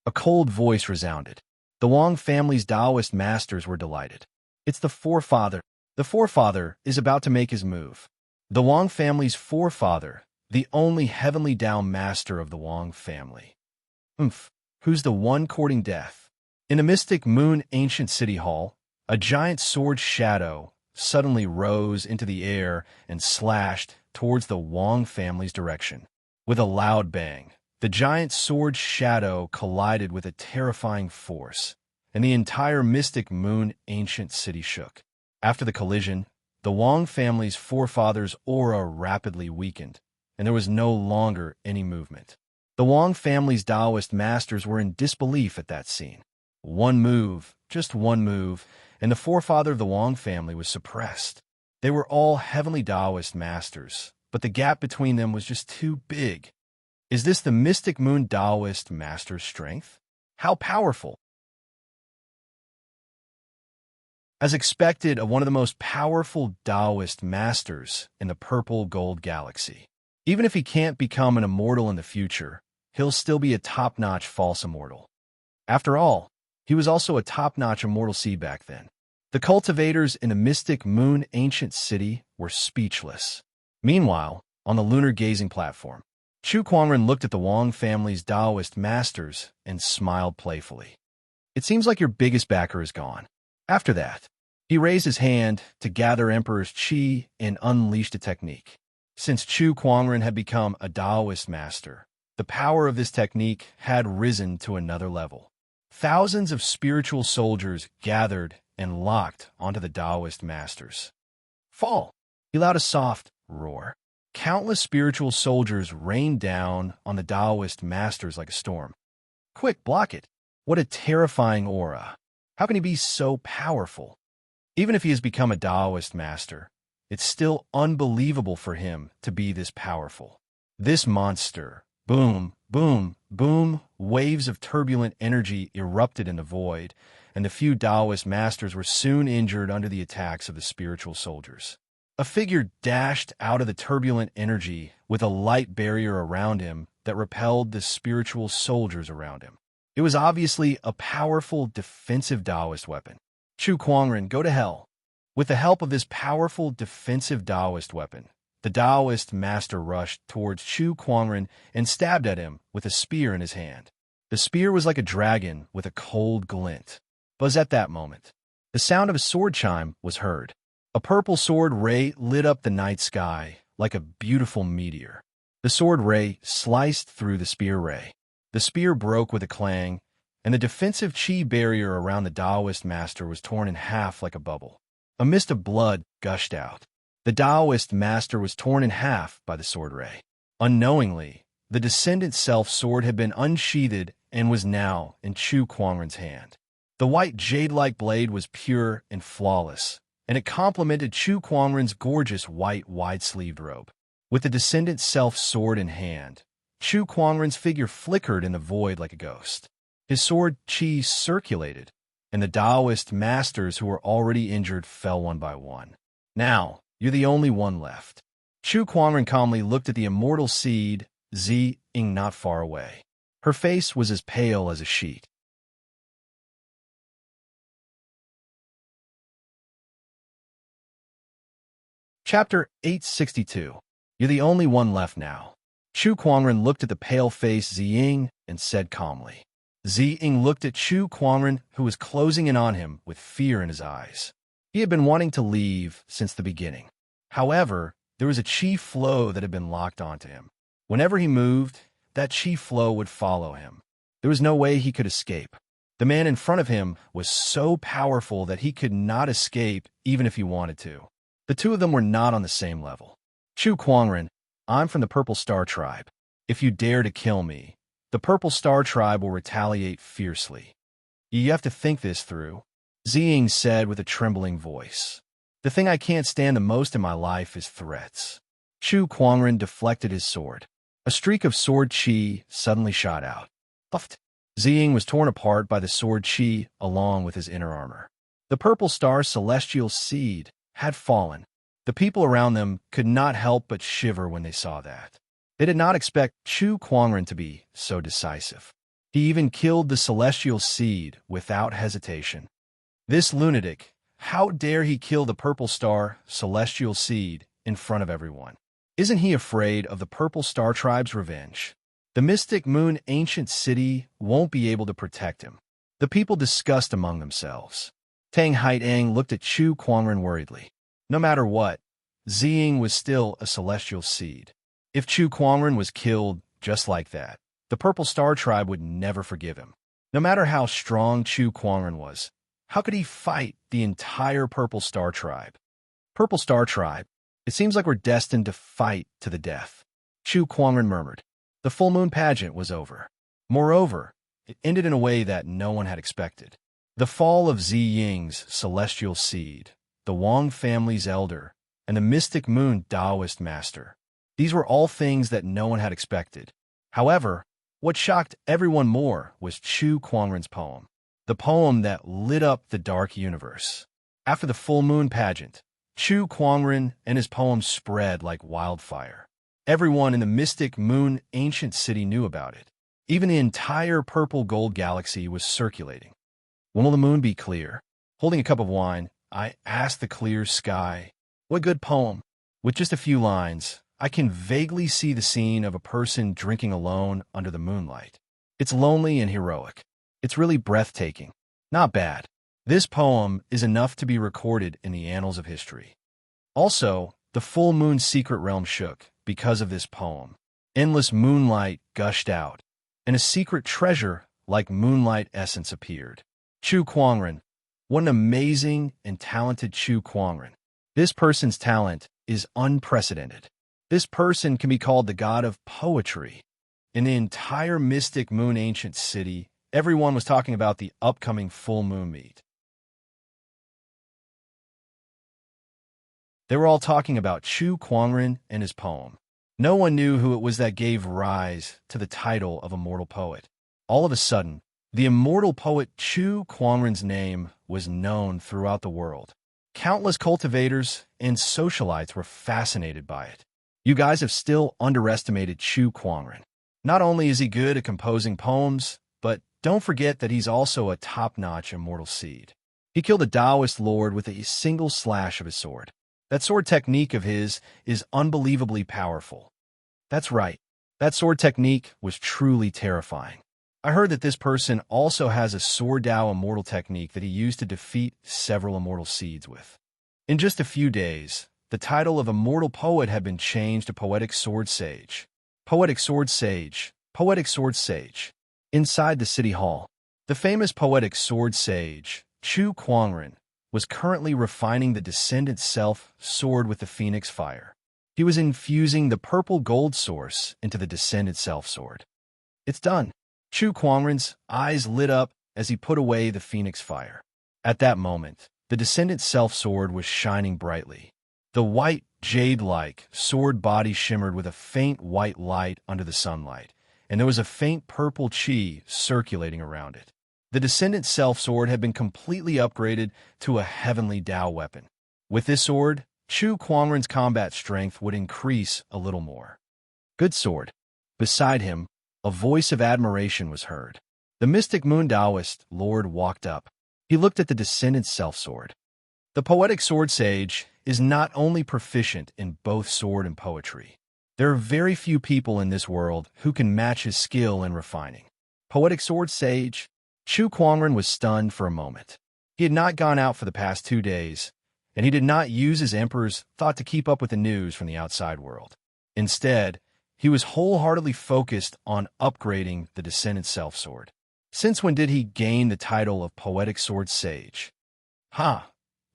A cold voice resounded. The Wang family's Taoist masters were delighted. It's the forefather. The forefather is about to make his move. The Wang family's forefather, the only heavenly Tao master of the Wang family. Who's the one courting death? In the mystic moon ancient city hall, a giant sword shadow suddenly rose into the air and slashed towards the Wang family's direction. With a loud bang, the giant sword shadow collided with a terrifying force, and the entire mystic moon ancient city shook. After the collision, the Wang family's forefather's aura rapidly weakened, and there was no longer any movement. The Wang family's Taoist masters were in disbelief at that scene. One move, just one move, and the forefather of the Wang family was suppressed. They were all heavenly Taoist masters, but the gap between them was just too big. Is this the mystic moon Taoist master's strength? How powerful! As expected of one of the most powerful Taoist masters in the purple gold galaxy. Even if he can't become an immortal in the future, he'll still be a top-notch false immortal. After all, he was also a top-notch immortal seed back then. The cultivators in the mystic moon ancient city were speechless. Meanwhile, on the lunar gazing platform, Chu Kuangren looked at the Wang family's Taoist masters and smiled playfully. It seems like your biggest backer is gone. After that, he raised his hand to gather Emperor's Qi and unleashed a technique. Since Chu Kuangren had become a Taoist master, the power of this technique had risen to another level. Thousands of spiritual soldiers gathered and locked onto the Taoist masters. Fall! He let out a soft roar. Countless spiritual soldiers rained down on the Taoist masters like a storm. Quick, block it! What a terrifying aura! How can he be so powerful? Even if he has become a Taoist master, it's still unbelievable for him to be this powerful. This monster, boom, boom, boom, waves of turbulent energy erupted in the void, and the few Taoist masters were soon injured under the attacks of the spiritual soldiers. A figure dashed out of the turbulent energy with a light barrier around him that repelled the spiritual soldiers around him. It was obviously a powerful defensive Taoist weapon. Chu Kuangren, go to hell. With the help of this powerful defensive Taoist weapon, the Taoist master rushed towards Chu Kuangren and stabbed at him with a spear in his hand. The spear was like a dragon with a cold glint. But at that moment, the sound of a sword chime was heard. A purple sword ray lit up the night sky like a beautiful meteor. The sword ray sliced through the spear ray. The spear broke with a clang, and the defensive Qi barrier around the Taoist master was torn in half like a bubble. A mist of blood gushed out. The Taoist master was torn in half by the sword ray. Unknowingly, the descendant self-sword had been unsheathed and was now in Chu Kuangren's hand. The white jade-like blade was pure and flawless, and it complemented Chu Kuangren's gorgeous white wide-sleeved robe. With the descendant self-sword in hand, Chu Kuangren's figure flickered in the void like a ghost. His sword Qi circulated, and the Taoist masters who were already injured fell one by one. Now, you're the only one left. Chu Kuangren calmly looked at the immortal seed, Zi Ying, not far away. Her face was as pale as a sheet. Chapter 862. You're the only one left now. Chu Kuangren looked at the pale face Zi Ying and said calmly. Zi Ying looked at Chu Kuangren, who was closing in on him with fear in his eyes. He had been wanting to leave since the beginning. However, There was a chi flow that had been locked onto him. Whenever he moved, that chi flow would follow him. There was no way he could escape. The man in front of him was so powerful that he could not escape even if he wanted to. The two of them were not on the same level. Chu Kuangren, I'm from the Purple Star Tribe. If you dare to kill me, the Purple Star Tribe will retaliate fiercely. You have to think this through, Ziying said with a trembling voice. The thing I can't stand the most in my life is threats. Chu Kuangren deflected his sword. A streak of sword chi suddenly shot out. Puffed. Ziying was torn apart by the sword chi along with his inner armor. The Purple Star celestial seed had fallen. The people around them could not help but shiver when they saw that. They did not expect Chu Kuangren to be so decisive. He even killed the celestial seed without hesitation. This lunatic, how dare he kill the Purple Star celestial seed in front of everyone? Isn't he afraid of the Purple Star Tribe's revenge? The Mystic Moon ancient city won't be able to protect him. The people discussed among themselves. Tang Haitang looked at Chu Kuangren worriedly. No matter what, Ziying was still a celestial seed. If Chu Kuangren was killed just like that, the Purple Star Tribe would never forgive him. No matter how strong Chu Kuangren was, how could he fight the entire Purple Star Tribe? Purple Star Tribe, it seems like we're destined to fight to the death. Chu Kuangren murmured. The full moon pageant was over. Moreover, it ended in a way that no one had expected. The fall of Ziying's celestial seed, the Wang family's elder, and the Mystic Moon Taoist master. These were all things that no one had expected. However, what shocked everyone more was Chu Kuangren's poem, the poem that lit up the dark universe. After the full moon pageant, Chu Kuangren and his poem spread like wildfire. Everyone in the Mystic Moon ancient city knew about it. Even the entire purple gold galaxy was circulating. When will the moon be clear? Holding a cup of wine, I asked the clear sky, what good poem? With just a few lines, I can vaguely see the scene of a person drinking alone under the moonlight. It's lonely and heroic. It's really breathtaking. Not bad. This poem is enough to be recorded in the annals of history. Also, the full moon secret realm shook because of this poem. Endless moonlight gushed out, and a secret treasure like moonlight essence appeared. Chu Kuangren. What an amazing and talented Chu Kuangren. This person's talent is unprecedented. This person can be called the god of poetry. In the entire Mystic Moon ancient city, everyone was talking about the upcoming full moon meet. They were all talking about Chu Kuangren and his poem. No one knew who it was that gave rise to the title of immortal poet. All of a sudden, the immortal poet Chu Kuangren's name was known throughout the world. Countless cultivators and socialites were fascinated by it. You guys have still underestimated Chu Kuangren. Not only is he good at composing poems, but don't forget that he's also a top-notch immortal seed. He killed a Taoist lord with a single slash of his sword. That sword technique of his is unbelievably powerful. That's right. That sword technique was truly terrifying. I heard that this person also has a sword Dao immortal technique that he used to defeat several immortal seeds with. In just a few days, the title of immortal poet had been changed to poetic sword sage. Poetic sword sage. Poetic sword sage. Inside the city hall, the famous poetic sword sage, Chu Kuangren, was currently refining the Descendant Self sword with the Phoenix Fire. He was infusing the purple gold source into the Descendant Self sword. It's done. Chu Kuangren's eyes lit up as he put away the Phoenix Fire. At that moment, the Descendant Self sword was shining brightly. The white, jade-like sword body shimmered with a faint white light under the sunlight, and there was a faint purple chi circulating around it. The Descendant Self sword had been completely upgraded to a heavenly Dao weapon. With this sword, Chu Kuangren's combat strength would increase a little more. Good sword. Beside him, a voice of admiration was heard. The Mystic Moon Taoist Lord walked up. He looked at the Descendant Self sword. The poetic sword sage is not only proficient in both sword and poetry. There are very few people in this world who can match his skill in refining. Poetic sword sage. Chu Kuangren was stunned for a moment. He had not gone out for the past 2 days, and he did not use his emperor's thought to keep up with the news from the outside world. Instead, he was wholeheartedly focused on upgrading the Descendant Self-Sword. Since when did he gain the title of Poetic Sword Sage?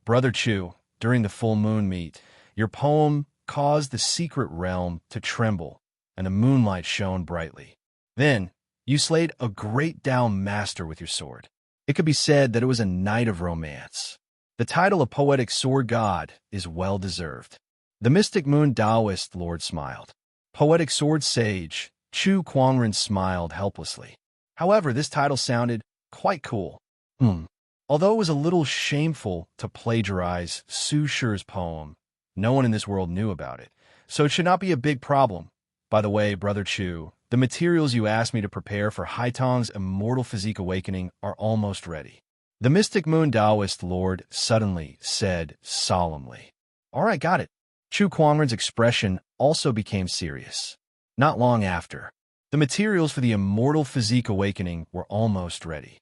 Brother Chu, during the full moon meet, your poem caused the secret realm to tremble, and the moonlight shone brightly. Then, you slayed a great Tao master with your sword. It could be said that it was a night of romance. The title of Poetic Sword God is well-deserved. The mystic moon Taoist lord smiled. Poetic Sword Sage, Chu Kuangren smiled helplessly. However, this title sounded quite cool. Although it was a little shameful to plagiarize Su Shi's poem, no one in this world knew about it, so it should not be a big problem. By the way, Brother Chu, the materials you asked me to prepare for Haitong's immortal physique awakening are almost ready. The mystic moon Taoist lord suddenly said solemnly. All right, got it. Chu Kuangren's expression also became serious. Not long after, the materials for the immortal physique awakening were almost ready.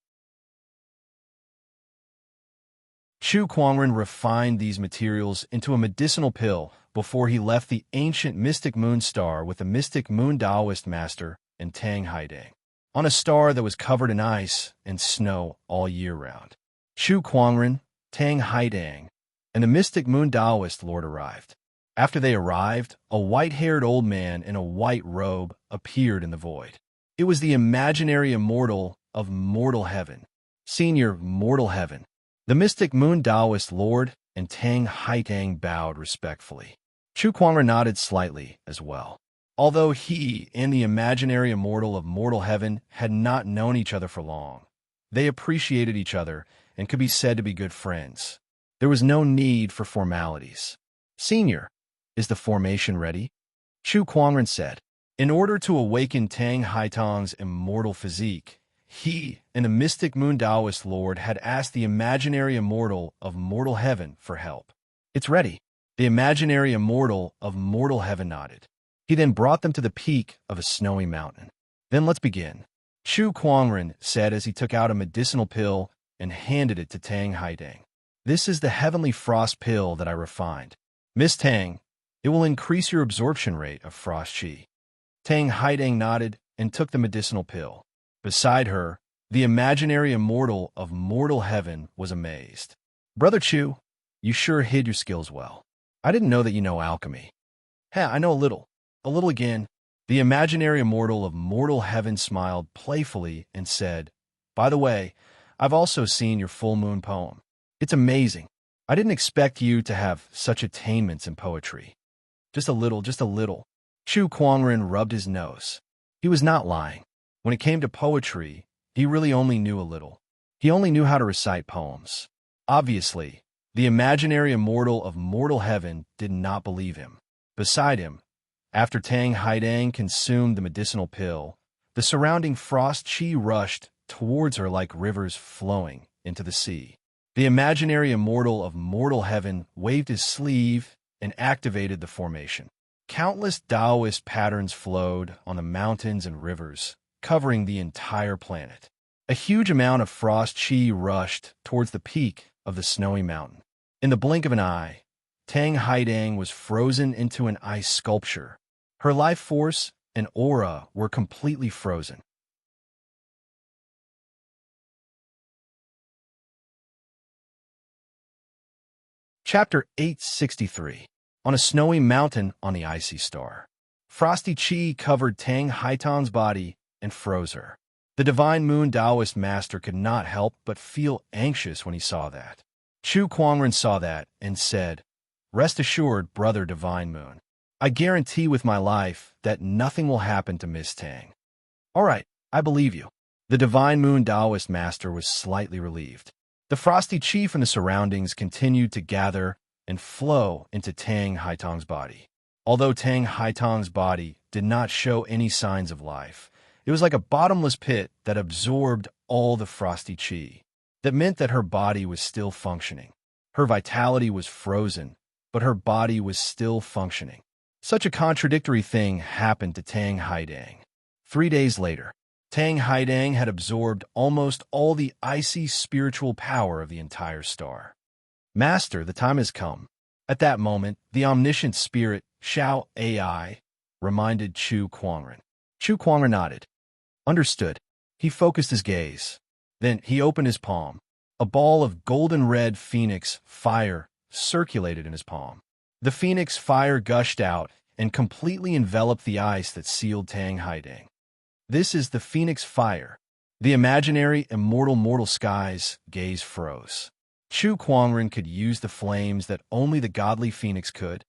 Chu Kuangren refined these materials into a medicinal pill before he left the ancient mystic moon star with the mystic moon Taoist master and Tang Haidang, on a star that was covered in ice and snow all year round. Chu Kuangren, Tang Haidang, and the mystic moon Taoist lord arrived. After they arrived, a white-haired old man in a white robe appeared in the void. It was the imaginary immortal of mortal heaven, Senior Mortal Heaven. The mystic moon Taoist lord and Tang Haitang bowed respectfully. Chu Kuangren nodded slightly as well. Although he and the imaginary immortal of mortal heaven had not known each other for long, they appreciated each other and could be said to be good friends. There was no need for formalities. Senior, is the formation ready? Chu Kuangren said. In order to awaken Tang Haitong's immortal physique, he and the mystic moon Taoist lord had asked the imaginary immortal of mortal heaven for help. It's ready. The imaginary immortal of mortal heaven nodded. He then brought them to the peak of a snowy mountain. Then let's begin. Chu Kuangren said as he took out a medicinal pill and handed it to Tang Haidang. This is the heavenly frost pill that I refined. Miss Tang, it will increase your absorption rate of frost chi. Tang Haidang nodded and took the medicinal pill. Beside her, the imaginary immortal of mortal heaven was amazed. Brother Chu, you sure hid your skills well. I didn't know that you know alchemy. I know a little. A little again. The imaginary immortal of mortal heaven smiled playfully and said, By the way, I've also seen your full moon poem. It's amazing. I didn't expect you to have such attainments in poetry. Just a little. Chu Kuangren rubbed his nose. He was not lying. When it came to poetry, he really only knew a little. He only knew how to recite poems. Obviously, the imaginary immortal of mortal heaven did not believe him. Beside him, after Tang Haidang consumed the medicinal pill, the surrounding frost chi rushed towards her like rivers flowing into the sea. The imaginary immortal of mortal heaven waved his sleeve and activated the formation. Countless Taoist patterns flowed on the mountains and rivers, covering the entire planet. A huge amount of frost chi rushed towards the peak of the snowy mountain. In the blink of an eye, Tang Haidang was frozen into an ice sculpture. Her life force and aura were completely frozen. Chapter 863. On a snowy mountain on the icy star. Frosty chi covered Tang Haitong's body and froze her. The divine moon Taoist master could not help but feel anxious when he saw that. Chu Kuangren saw that and said, Rest assured, brother divine moon. I guarantee with my life that nothing will happen to Miss Tang. All right, I believe you. The divine moon Taoist master was slightly relieved. The frosty chi from the surroundings continued to gather and flow into Tang Haitong's body. Although Tang Haitong's body did not show any signs of life, it was like a bottomless pit that absorbed all the frosty chi. That meant that her body was still functioning. Her vitality was frozen, but her body was still functioning. Such a contradictory thing happened to Tang Haidang. 3 days later, Tang Haidang had absorbed almost all the icy spiritual power of the entire star. Master, the time has come. At that moment, the omniscient spirit, Xiao AI, reminded Chu Kuangren. Chu Kuangren nodded. Understood. He focused his gaze. Then he opened his palm. A ball of golden-red phoenix fire circulated in his palm. The phoenix fire gushed out and completely enveloped the ice that sealed Tang Haidang. This is the phoenix fire. The imaginary, immortal mortal skies gaze froze. Chu Kuangren could use the flames that only the godly phoenix could.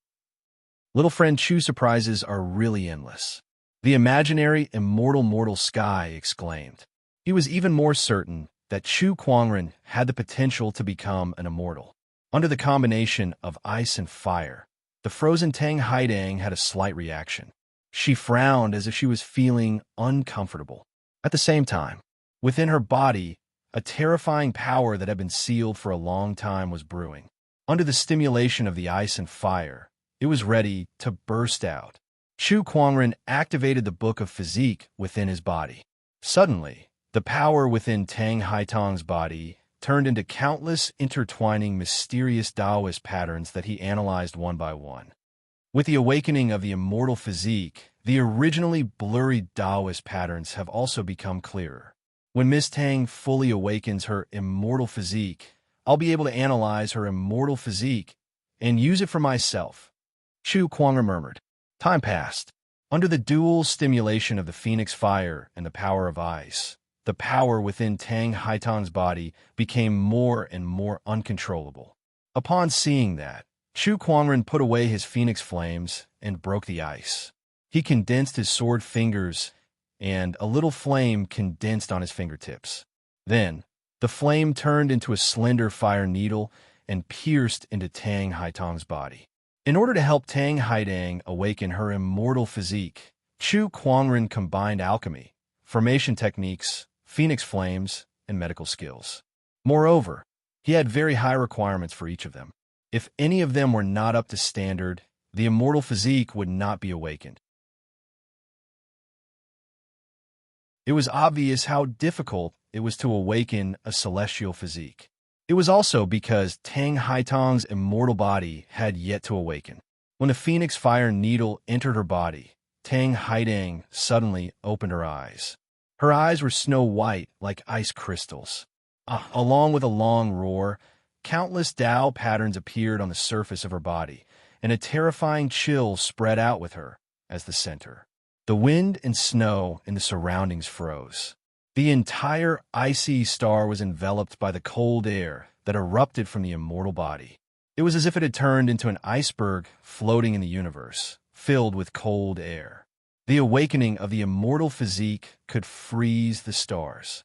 Little friend Chu's surprises are really endless. The imaginary, immortal mortal sky exclaimed. He was even more certain that Chu Kuangren had the potential to become an immortal. Under the combination of ice and fire, the frozen Tang Haidang had a slight reaction. She frowned as if she was feeling uncomfortable. At the same time, within her body, a terrifying power that had been sealed for a long time was brewing. Under the stimulation of the ice and fire, it was ready to burst out. Chu Kuangren activated the book of physique within his body. Suddenly, the power within Tang Haitang's body turned into countless intertwining mysterious Taoist patterns that he analyzed one by one. With the awakening of the immortal physique, the originally blurry Taoist patterns have also become clearer. When Miss Tang fully awakens her immortal physique, I'll be able to analyze her immortal physique and use it for myself. Chu Kuangren murmured. Time passed. Under the dual stimulation of the phoenix fire and the power of ice, the power within Tang Haitang's body became more and more uncontrollable. Upon seeing that, Chu Kuangren put away his phoenix flames and broke the ice. He condensed his sword fingers, and a little flame condensed on his fingertips. Then, the flame turned into a slender fire needle and pierced into Tang Haitang's body. In order to help Tang Haidang awaken her immortal physique, Chu Kuangren combined alchemy, formation techniques, phoenix flames, and medical skills. Moreover, he had very high requirements for each of them. If any of them were not up to standard, the immortal physique would not be awakened. It was obvious how difficult it was to awaken a celestial physique. It was also because Tang Haitang's immortal body had yet to awaken. When the phoenix fire needle entered her body, Tang Haidang suddenly opened her eyes. Her eyes were snow white like ice crystals. Along with a long roar, countless Tao patterns appeared on the surface of her body, and a terrifying chill spread out with her as the center. The wind and snow in the surroundings froze. The entire icy star was enveloped by the cold air that erupted from the immortal body. It was as if it had turned into an iceberg floating in the universe, filled with cold air. The awakening of the immortal physique could freeze the stars.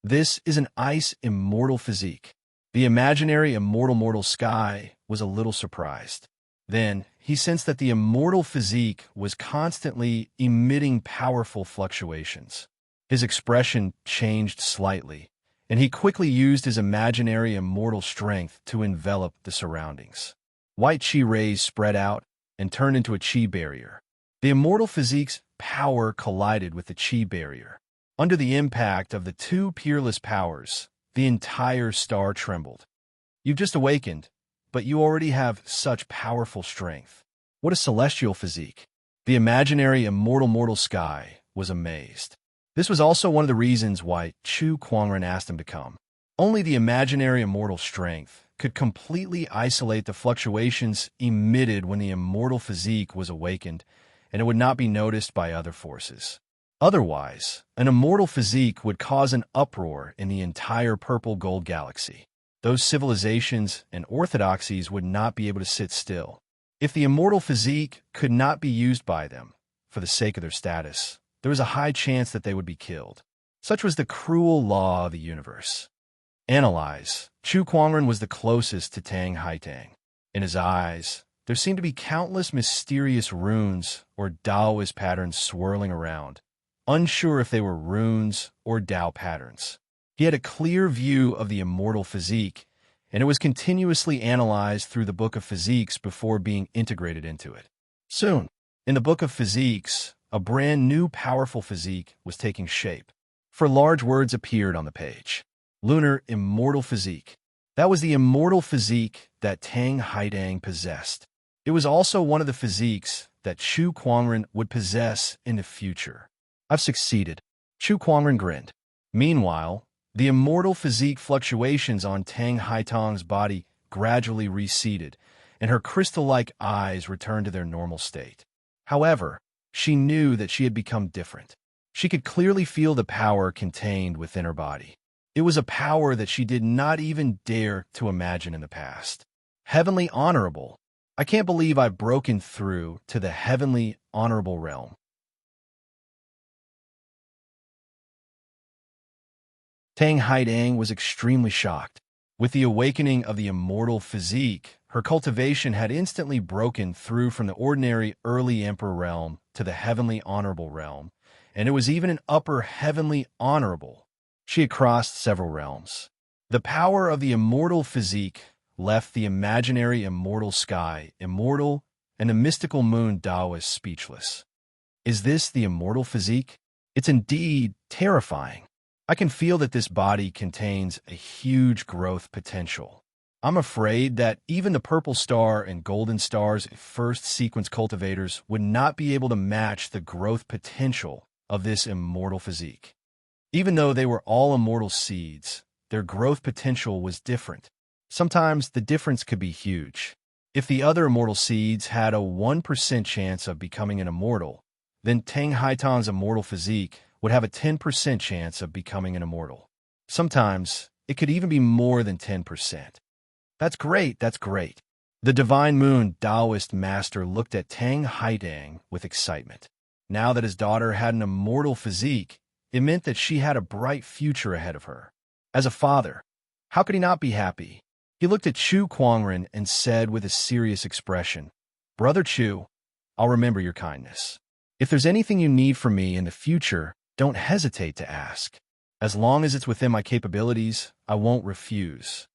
This is an ice immortal physique. The imaginary immortal mortal sky was a little surprised. Then, he sensed that the immortal physique was constantly emitting powerful fluctuations. His expression changed slightly, and he quickly used his imaginary immortal strength to envelop the surroundings. White chi rays spread out and turned into a chi barrier. The immortal physique's power collided with the chi barrier. Under the impact of the two peerless powers, the entire star trembled. You've just awakened, but you already have such powerful strength. What a celestial physique. The imaginary immortal mortal sky was amazed. This was also one of the reasons why Chu Kuangren asked him to come. Only the imaginary immortal strength could completely isolate the fluctuations emitted when the immortal physique was awakened, and it would not be noticed by other forces. Otherwise, an immortal physique would cause an uproar in the entire purple-gold galaxy. Those civilizations and orthodoxies would not be able to sit still. If the immortal physique could not be used by them, for the sake of their status, there was a high chance that they would be killed. Such was the cruel law of the universe. Analyze. Chu Kuangren was the closest to Tang Haitang. In his eyes, there seemed to be countless mysterious runes or Taoist patterns swirling around, unsure if they were runes or Tao patterns. He had a clear view of the immortal physique, and it was continuously analyzed through the Book of Physiques before being integrated into it. Soon, in the Book of Physiques, a brand new powerful physique was taking shape. For large words appeared on the page. Lunar Immortal Physique. That was the immortal physique that Tang Haidang possessed. It was also one of the physiques that Chu Kuangren would possess in the future. I've succeeded. Chu Kuangren grinned. Meanwhile, the immortal physique fluctuations on Tang Haitang's body gradually receded, and her crystal-like eyes returned to their normal state. However, she knew that she had become different. She could clearly feel the power contained within her body. It was a power that she did not even dare to imagine in the past. Heavenly honorable. I can't believe I've broken through to the heavenly honorable realm. Tang Haidang was extremely shocked. With the awakening of the immortal physique, her cultivation had instantly broken through from the ordinary early emperor realm to the heavenly honorable realm, and it was even an upper heavenly honorable. She had crossed several realms. The power of the immortal physique left the imaginary immortal sky immortal and the mystical moon Taoist speechless. Is this the immortal physique? It's indeed terrifying. I can feel that this body contains a huge growth potential. I'm afraid that even the Purple Star and Golden Star's first sequence cultivators would not be able to match the growth potential of this immortal physique. Even though they were all immortal seeds, their growth potential was different. Sometimes the difference could be huge. If the other immortal seeds had a 1% chance of becoming an immortal, then Tang Haitang's immortal physique would have a 10% chance of becoming an immortal. Sometimes it could even be more than 10%. That's great, that's great. The Divine Moon Taoist master looked at Tang Haidang with excitement. Now that his daughter had an immortal physique, it meant that she had a bright future ahead of her. As a father, how could he not be happy? He looked at Chu Kuangren and said with a serious expression, "Brother Chu, I'll remember your kindness. If there's anything you need from me in the future, don't hesitate to ask. As long as it's within my capabilities, I won't refuse."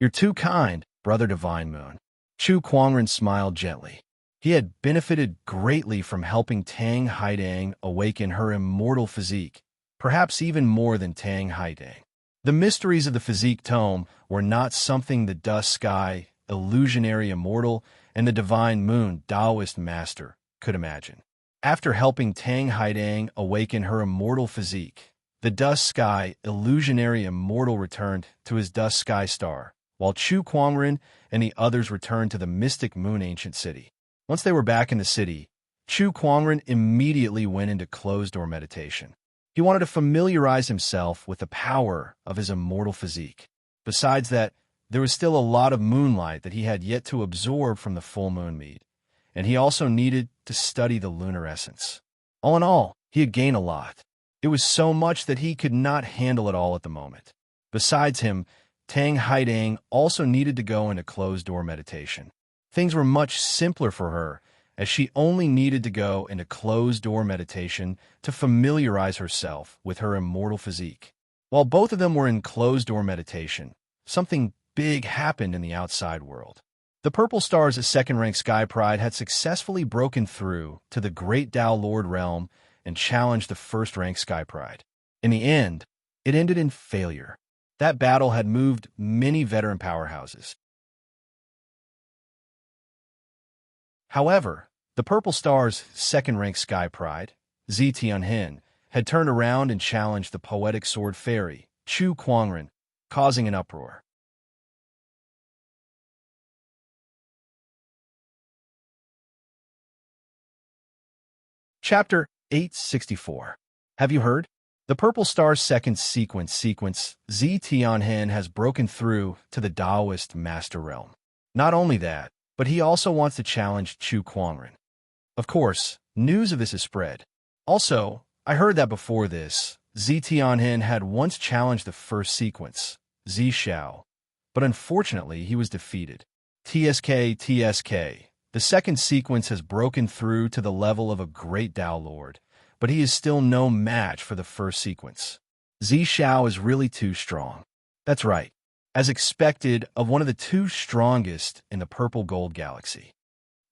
"You're too kind, Brother Divine Moon." Chu Kuangren smiled gently. He had benefited greatly from helping Tang Haidang awaken her immortal physique, perhaps even more than Tang Haidang. The mysteries of the physique tome were not something the Dust Sky, illusionary immortal, and the Divine Moon Taoist master could imagine. After helping Tang Haidang awaken her immortal physique, the Dust Sky, illusionary immortal returned to his Dust Sky star, while Chu Kuangren and the others returned to the mystic moon ancient city. Once they were back in the city, Chu Kuangren immediately went into closed-door meditation. He wanted to familiarize himself with the power of his immortal physique. Besides that, there was still a lot of moonlight that he had yet to absorb from the full moon mead, and he also needed to study the lunar essence. All in all, he had gained a lot. It was so much that he could not handle it all at the moment. Besides him, Tang Haidang also needed to go into closed-door meditation. Things were much simpler for her, as she only needed to go into closed-door meditation to familiarize herself with her immortal physique. While both of them were in closed-door meditation, something big happened in the outside world. The Purple Star's second-rank Sky Pride had successfully broken through to the Great Tao Lord realm and challenged the first-rank Sky Pride. In the end, it ended in failure. That battle had moved many veteran powerhouses. However, the Purple Star's second-rank Sky Pride, Zi Tianhen, had turned around and challenged the poetic sword fairy, Chu Kuangren, causing an uproar. Chapter 864. Have you heard? The Purple Star's second sequence, Zi Tianhen, has broken through to the Taoist Master Realm. Not only that, but he also wants to challenge Chu Kuangren. Of course, news of this is spread. Also, I heard that before this, Zi Tianhen had once challenged the first sequence, Zi Xiao, but unfortunately he was defeated. TSK. The second sequence has broken through to the level of a great Tao Lord, but he is still no match for the first sequence. Zi Xiao is really too strong. That's right, as expected of one of the two strongest in the Purple Gold Galaxy.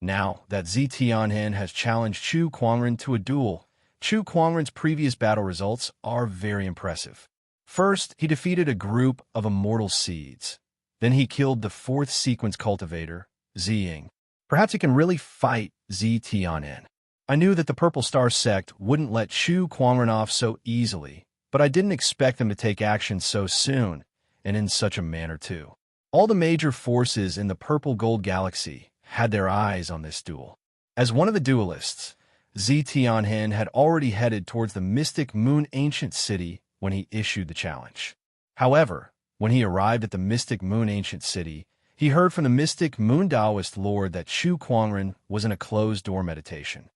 Now that Zi Tianhen has challenged Chu Kuangren to a duel, Chu Kuangren's previous battle results are very impressive. First, he defeated a group of immortal seeds. Then he killed the fourth sequence cultivator, Ziying. Perhaps he can really fight Tianhen. I knew that the Purple Star sect wouldn't let Chu Kuangren off so easily, but I didn't expect them to take action so soon, and in such a manner too. All the major forces in the Purple Gold Galaxy had their eyes on this duel. As one of the duelists, Tianhen had already headed towards the Mystic Moon Ancient City when he issued the challenge. However, when he arrived at the Mystic Moon Ancient City, he heard from the Mystic Moon Taoist Lord that Chu Kuangren was in a closed-door meditation.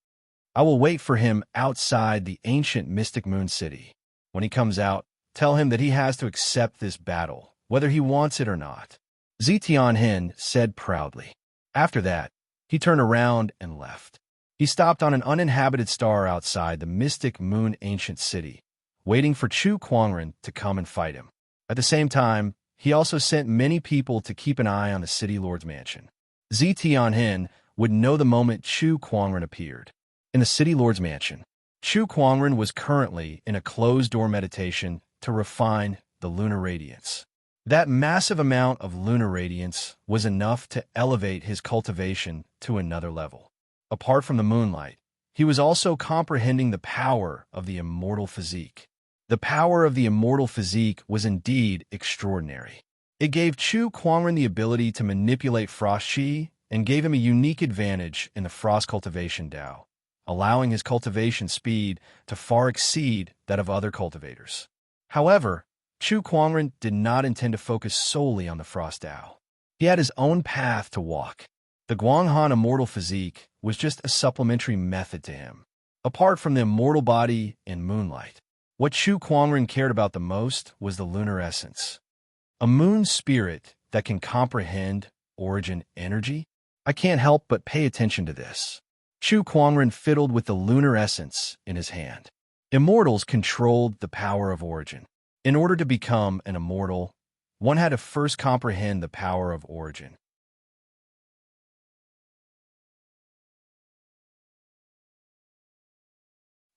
I will wait for him outside the ancient Mystic Moon City. When he comes out, tell him that he has to accept this battle, whether he wants it or not. Tianhen said proudly. After that, he turned around and left. He stopped on an uninhabited star outside the Mystic Moon Ancient City, waiting for Chu Kuangren to come and fight him. At the same time, he also sent many people to keep an eye on the City Lord's mansion. Tianhen would know the moment Chu Kuangren appeared. In the City Lord's mansion, Chu Kuangren was currently in a closed-door meditation to refine the lunar radiance. That massive amount of lunar radiance was enough to elevate his cultivation to another level. Apart from the moonlight, he was also comprehending the power of the immortal physique. The power of the immortal physique was indeed extraordinary. It gave Chu Kuangren the ability to manipulate frost chi and gave him a unique advantage in the frost cultivation Dao, allowing his cultivation speed to far exceed that of other cultivators. However, Chu Kuangren did not intend to focus solely on the frost Dao. He had his own path to walk. The Guanghan immortal physique was just a supplementary method to him. Apart from the immortal body and moonlight, what Chu Kuangren cared about the most was the lunar essence. A moon spirit that can comprehend origin energy? I can't help but pay attention to this. Chu Kuangren fiddled with the lunar essence in his hand. Immortals controlled the power of origin. In order to become an immortal, one had to first comprehend the power of origin.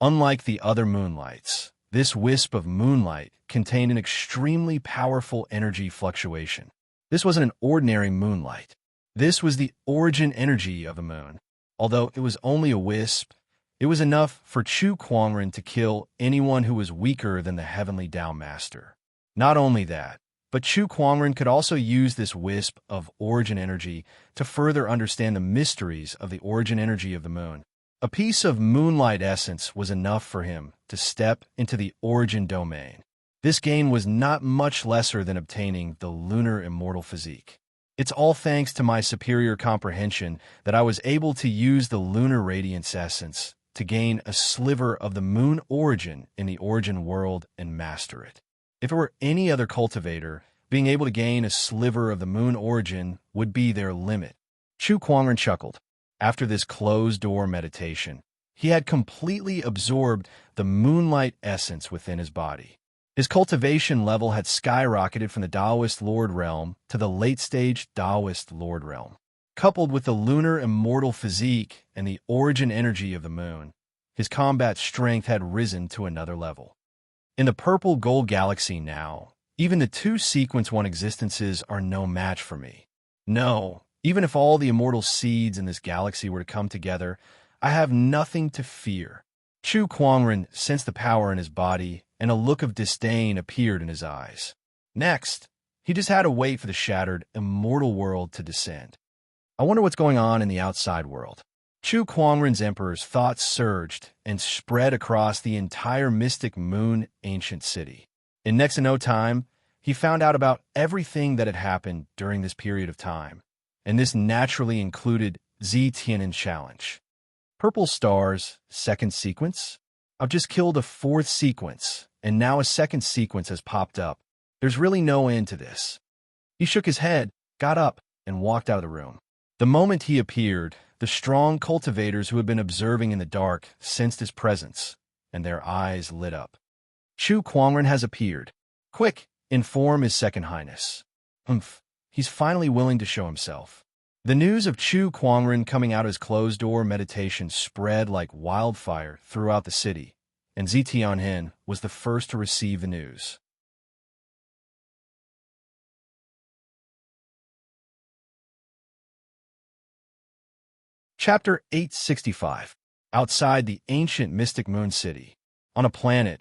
Unlike the other moonlights, this wisp of moonlight contained an extremely powerful energy fluctuation. This wasn't an ordinary moonlight. This was the origin energy of the moon. Although it was only a wisp, it was enough for Chu Kuangren to kill anyone who was weaker than the Heavenly Tao Master. Not only that, but Chu Kuangren could also use this wisp of origin energy to further understand the mysteries of the origin energy of the moon. A piece of moonlight essence was enough for him to step into the origin domain. This gain was not much lesser than obtaining the lunar immortal physique. It's all thanks to my superior comprehension that I was able to use the lunar radiance essence to gain a sliver of the moon origin in the origin world and master it. If it were any other cultivator, being able to gain a sliver of the moon origin would be their limit. Chu Kuangren chuckled. After this closed-door meditation, he had completely absorbed the moonlight essence within his body. His cultivation level had skyrocketed from the Taoist Lord Realm to the late-stage Taoist Lord Realm. Coupled with the lunar immortal physique and the origin energy of the moon, his combat strength had risen to another level. In the Purple Gold Galaxy now, even the two Sequence 1 existences are no match for me. No, even if all the immortal seeds in this galaxy were to come together, I have nothing to fear. Chu Kuangren sensed the power in his body, and a look of disdain appeared in his eyes. Next, he just had to wait for the shattered, immortal world to descend. I wonder what's going on in the outside world. Chu Kuangren's Emperor's thoughts surged and spread across the entire Mystic Moon Ancient City. In next to no time, he found out about everything that had happened during this period of time, and this naturally included Tianhen's challenge. Purple Star's second sequence? I've just killed a fourth sequence, and now a second sequence has popped up. There's really no end to this. He shook his head, got up, and walked out of the room. The moment he appeared, the strong cultivators who had been observing in the dark sensed his presence, and their eyes lit up. Chu Kuangren has appeared. Quick, inform His Second Highness. He's finally willing to show himself. The news of Chu Kuangren coming out of his closed-door meditation spread like wildfire throughout the city, and Tianhen was the first to receive the news. Chapter 865. Outside the ancient mystic moon city. On a planet,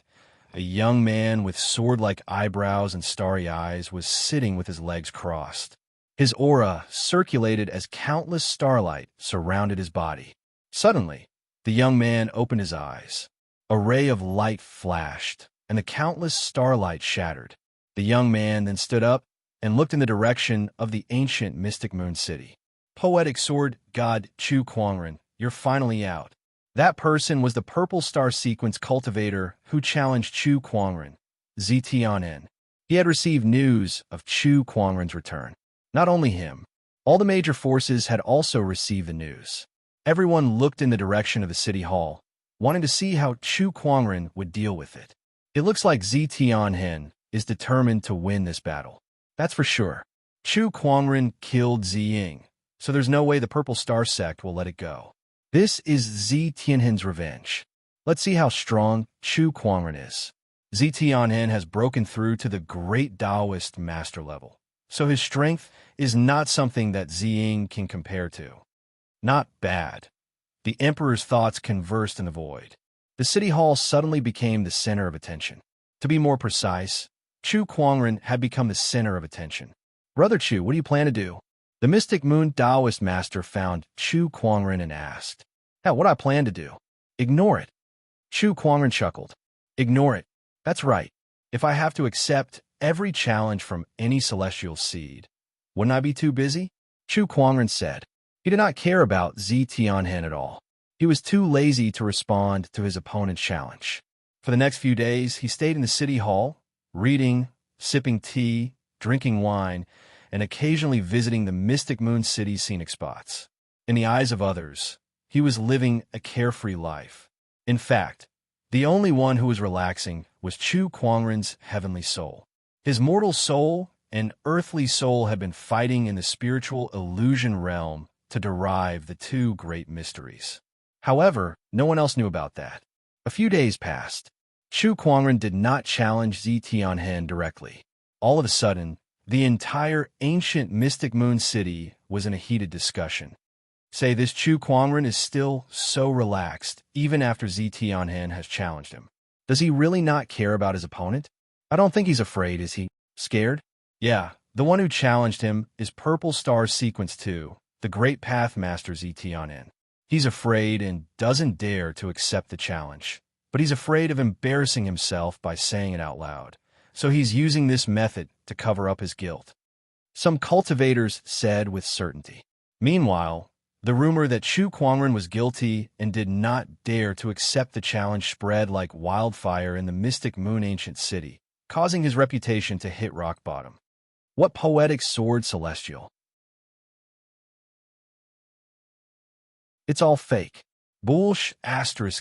a young man with sword-like eyebrows and starry eyes was sitting with his legs crossed. His aura circulated as countless starlight surrounded his body. Suddenly, the young man opened his eyes. A ray of light flashed, and the countless starlight shattered. The young man then stood up and looked in the direction of the ancient mystic moon city. Poetic sword god Chu Kuangren, you're finally out. That person was the purple star sequence cultivator who challenged Chu Kuangren, Ztianen. He had received news of Chu Kuangren's return. Not only him, all the major forces had also received the news. Everyone looked in the direction of the city hall, wanting to see how Chu Kuangren would deal with it. It looks like Ztianen is determined to win this battle. That's for sure. Chu Kuangren killed Ziying, so there's no way the Purple Star sect will let it go. This is Ztianen's revenge. Let's see how strong Chu Kuangren is. Ztianen has broken through to the great Taoist master level, so his strength is not something that Ziying can compare to. Not bad. The Emperor's thoughts conversed in the void. The city hall suddenly became the center of attention. To be more precise, Chu Kuangren had become the center of attention. Brother Chu, what do you plan to do? The Mystic Moon Taoist master found Chu Kuangren and asked, what I plan to do? Ignore it. Chu Kuangren chuckled. Ignore it. That's right. If I have to accept every challenge from any celestial seed, wouldn't I be too busy? Chu Kuangren said. He did not care about Ztianhen at all. He was too lazy to respond to his opponent's challenge. For the next few days, he stayed in the city hall, reading, sipping tea, drinking wine, and occasionally visiting the Mystic Moon City's scenic spots. In the eyes of others, he was living a carefree life. In fact, the only one who was relaxing was Chu Kuangren's heavenly soul. His mortal soul and earthly soul had been fighting in the spiritual illusion realm to derive the two great mysteries. However, no one else knew about that. A few days passed. Chu Kuangren did not challenge Ztianhen directly. All of a sudden, the entire ancient Mystic Moon City was in a heated discussion. Say, this Chu Kuangren is still so relaxed, even after Ztianhen has challenged him. Does he really not care about his opponent? I don't think he's afraid, is he? Scared? Yeah, the one who challenged him is Purple Star Sequence 2, the Great Path Master Ztianen. He's afraid and doesn't dare to accept the challenge, but he's afraid of embarrassing himself by saying it out loud. So he's using this method to cover up his guilt. Some cultivators said with certainty. Meanwhile, the rumor that Chu Kuangren was guilty and did not dare to accept the challenge spread like wildfire in the Mystic Moon Ancient City, causing his reputation to hit rock bottom. What poetic sword celestial! It's all fake. Bullsh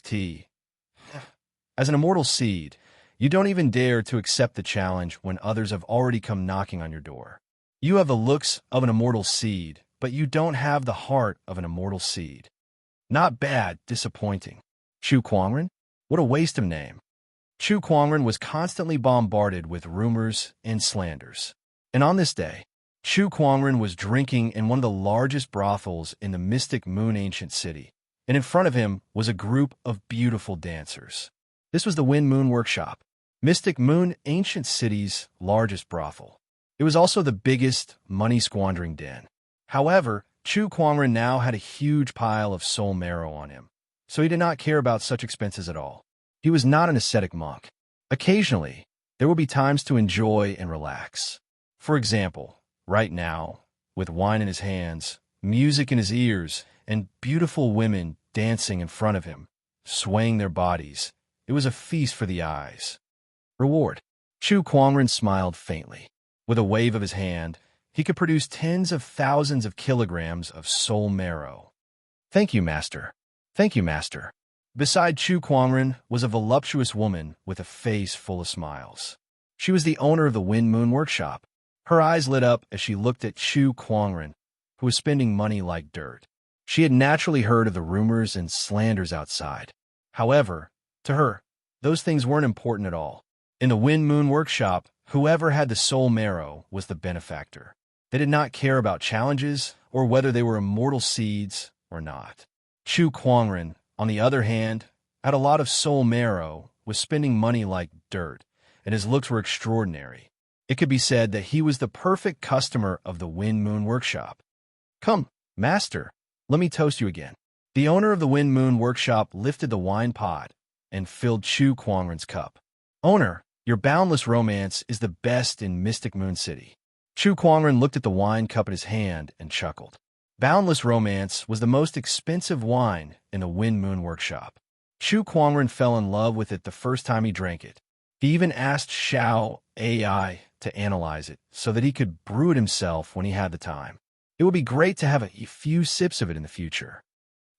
*T. As an immortal seed, you don't even dare to accept the challenge when others have already come knocking on your door. You have the looks of an immortal seed, but you don't have the heart of an immortal seed. Not bad, disappointing. Chu Kuangren? What a waste of name. Chu Kuangren was constantly bombarded with rumors and slanders. And on this day, Chu Kuangren was drinking in one of the largest brothels in the Mystic Moon Ancient City, and in front of him was a group of beautiful dancers. This was the Wind Moon Workshop, Mystic Moon Ancient City's largest brothel. It was also the biggest money-squandering den. However, Chu Kuangren now had a huge pile of soul marrow on him, so he did not care about such expenses at all. He was not an ascetic monk. Occasionally, there would be times to enjoy and relax. For example, right now, with wine in his hands, music in his ears, and beautiful women dancing in front of him, swaying their bodies, it was a feast for the eyes. Reward. Chu Kuangren smiled faintly. With a wave of his hand, he could produce tens of thousands of kilograms of soul marrow. Thank you, Master. Thank you, Master. Beside Chu Kuangren was a voluptuous woman with a face full of smiles. She was the owner of the Wind Moon Workshop. Her eyes lit up as she looked at Chu Kuangren, who was spending money like dirt. She had naturally heard of the rumors and slanders outside. However, to her, those things weren't important at all. In the Wind Moon Workshop, whoever had the soul marrow was the benefactor. They did not care about challenges or whether they were immortal seeds or not. Chu Kuangren, on the other hand, had a lot of soul marrow, was spending money like dirt, and his looks were extraordinary. It could be said that he was the perfect customer of the Wind Moon Workshop. "Come, master, let me toast you again." The owner of the Wind Moon Workshop lifted the wine pot and filled Chu Kuangren's cup. "Owner, your boundless romance is the best in Mystic Moon City." Chu Kuangren looked at the wine cup in his hand and chuckled. Boundless Romance was the most expensive wine in the Wind Moon Workshop. Chu Kuangren fell in love with it the first time he drank it. He even asked Xiao AI to analyze it so that he could brew it himself when he had the time. It would be great to have a few sips of it in the future.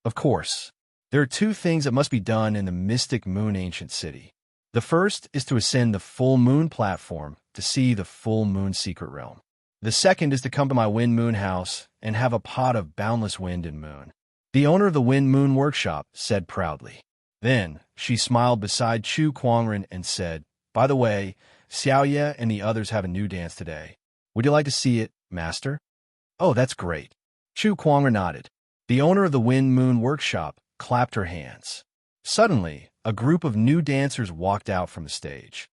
Of course, there are two things that must be done in the Mystic Moon Ancient City. The first is to ascend the Full Moon platform to see the Full Moon Secret Realm. The second is to come to my Wind Moon house and have a pot of boundless wind and moon. The owner of the Wind Moon Workshop said proudly. Then she smiled beside Chu Kuangren and said, "By the way, Xiaoye and the others have a new dance today. Would you like to see it, master?" "Oh, that's great." Chu Kuangren nodded. The owner of the Wind Moon Workshop clapped her hands. Suddenly, a group of new dancers walked out from the stage.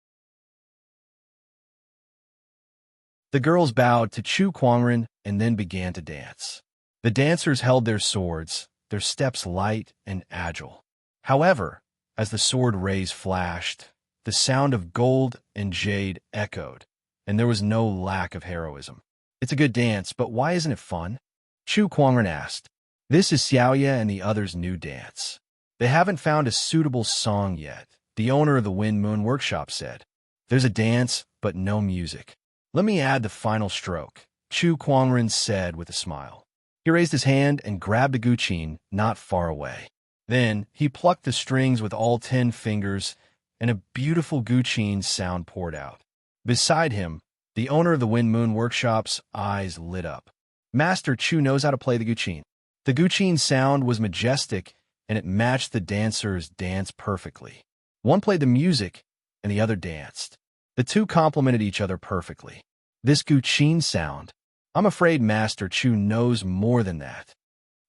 The girls bowed to Chu Kuangren and then began to dance. The dancers held their swords, their steps light and agile. However, as the sword rays flashed, the sound of gold and jade echoed, and there was no lack of heroism. "It's a good dance, but why isn't it fun?" Chu Kuangren asked. "This is Xiaoye and the others' new dance. They haven't found a suitable song yet," the owner of the Wind Moon Workshop said. "There's a dance, but no music. Let me add the final stroke," Chu Kuangren said with a smile. He raised his hand and grabbed a guqin not far away. Then he plucked the strings with all 10 fingers, and a beautiful guqin sound poured out. Beside him, the owner of the Wind Moon Workshop's eyes lit up. Master Chu knows how to play the guqin. The guqin sound was majestic, and it matched the dancers' dance perfectly. One played the music, and the other danced. The two complemented each other perfectly. This guqin sound, I'm afraid Master Chu knows more than that.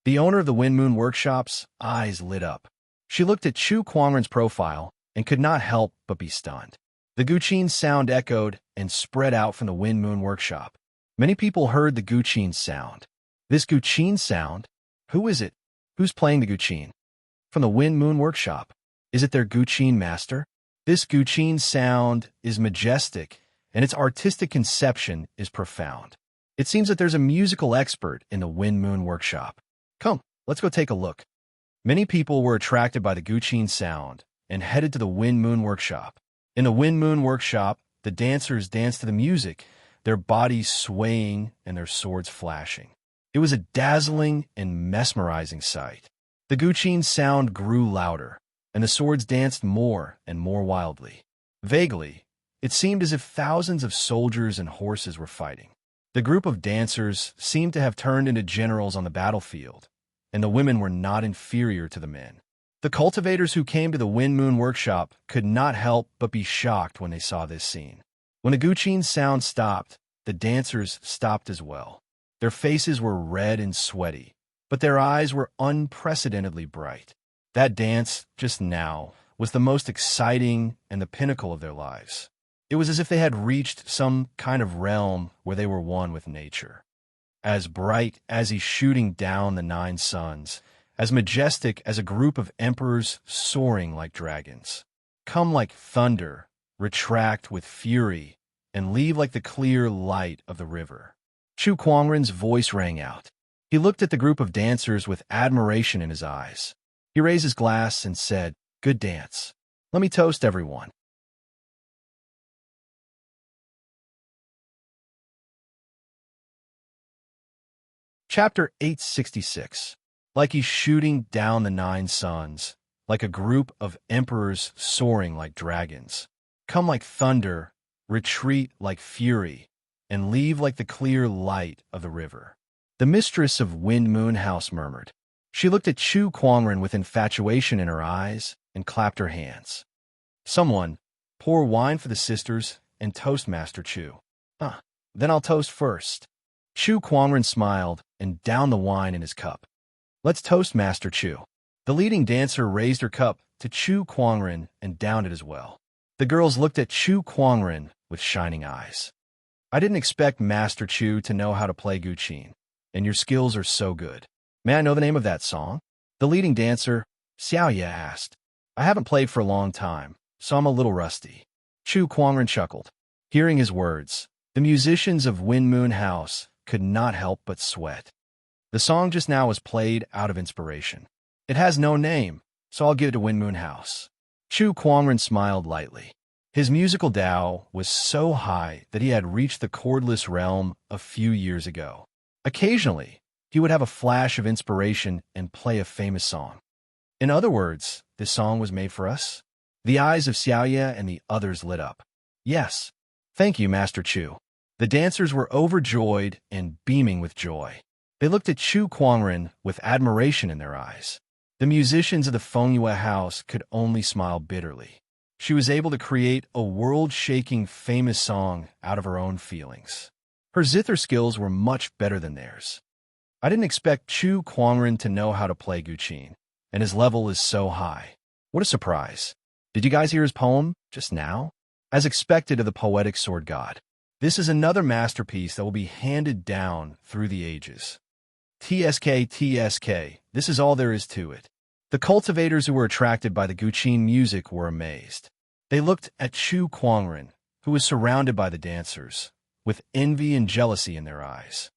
The owner of the Wind Moon Workshop's eyes lit up. She looked at Chu Kuangren's profile and could not help but be stunned. The guqin sound echoed and spread out from the Wind Moon Workshop. Many people heard the guqin sound. This guqin sound? Who is it? Who's playing the guqin? From the Wind Moon Workshop. Is it their guqin master? This guqin sound is majestic, and its artistic conception is profound. It seems that there's a musical expert in the Wind Moon Workshop. Come, let's go take a look. Many people were attracted by the guqin sound and headed to the Wind Moon Workshop. In the Wind Moon Workshop, the dancers danced to the music, their bodies swaying and their swords flashing. It was a dazzling and mesmerizing sight. The guqin sound grew louder, and the swords danced more and more wildly. Vaguely, it seemed as if thousands of soldiers and horses were fighting. The group of dancers seemed to have turned into generals on the battlefield, and the women were not inferior to the men. The cultivators who came to the Wind Moon Workshop could not help but be shocked when they saw this scene. When the guqin sound stopped, the dancers stopped as well. Their faces were red and sweaty, but their eyes were unprecedentedly bright. That dance, just now, was the most exciting and the pinnacle of their lives. It was as if they had reached some kind of realm where they were one with nature. As bright as he's shooting down the 9 suns, as majestic as a group of emperors soaring like dragons. Come like thunder, retract with fury, and leave like the clear light of the river. Chu Kuangren's voice rang out. He looked at the group of dancers with admiration in his eyes. He raised his glass and said, "Good dance. Let me toast everyone." Chapter 866. Like he's shooting down the 9 suns, like a group of emperors soaring like dragons. Come like thunder, retreat like fury, and leave like the clear light of the river. The mistress of Wind Moon House murmured. She looked at Chu Kuangren with infatuation in her eyes and clapped her hands. Someone, pour wine for the sisters and toast Master Chu. Then I'll toast first. Chu Kuangren smiled and downed the wine in his cup. Let's toast Master Chu. The leading dancer raised her cup to Chu Kuangren and downed it as well. The girls looked at Chu Kuangren with shining eyes. I didn't expect Master Chu to know how to play guqin, and your skills are so good. May I know the name of that song? The leading dancer, Xiaoye, asked. I haven't played for a long time, so I'm a little rusty. Chu Kuangren chuckled. Hearing his words, the musicians of Wind Moon House could not help but sweat. The song just now was played out of inspiration. It has no name, so I'll give it to Wind Moon House. Chu Kuangren smiled lightly. His musical Tao was so high that he had reached the chordless realm a few years ago. Occasionally, he would have a flash of inspiration and play a famous song. In other words, this song was made for us? The eyes of Xiaoye and the others lit up. Yes. Thank you, Master Chu. The dancers were overjoyed and beaming with joy. They looked at Chu Kuangren with admiration in their eyes. The musicians of the Fengyue house could only smile bitterly. She was able to create a world-shaking famous song out of her own feelings. Her zither skills were much better than theirs. I didn't expect Chu Kuangren to know how to play guqin, and his level is so high. What a surprise. Did you guys hear his poem just now? As expected of the poetic sword god. This is another masterpiece that will be handed down through the ages. TSK, this is all there is to it. The cultivators who were attracted by the guqin music were amazed. They looked at Chu Kuangren, who was surrounded by the dancers, with envy and jealousy in their eyes.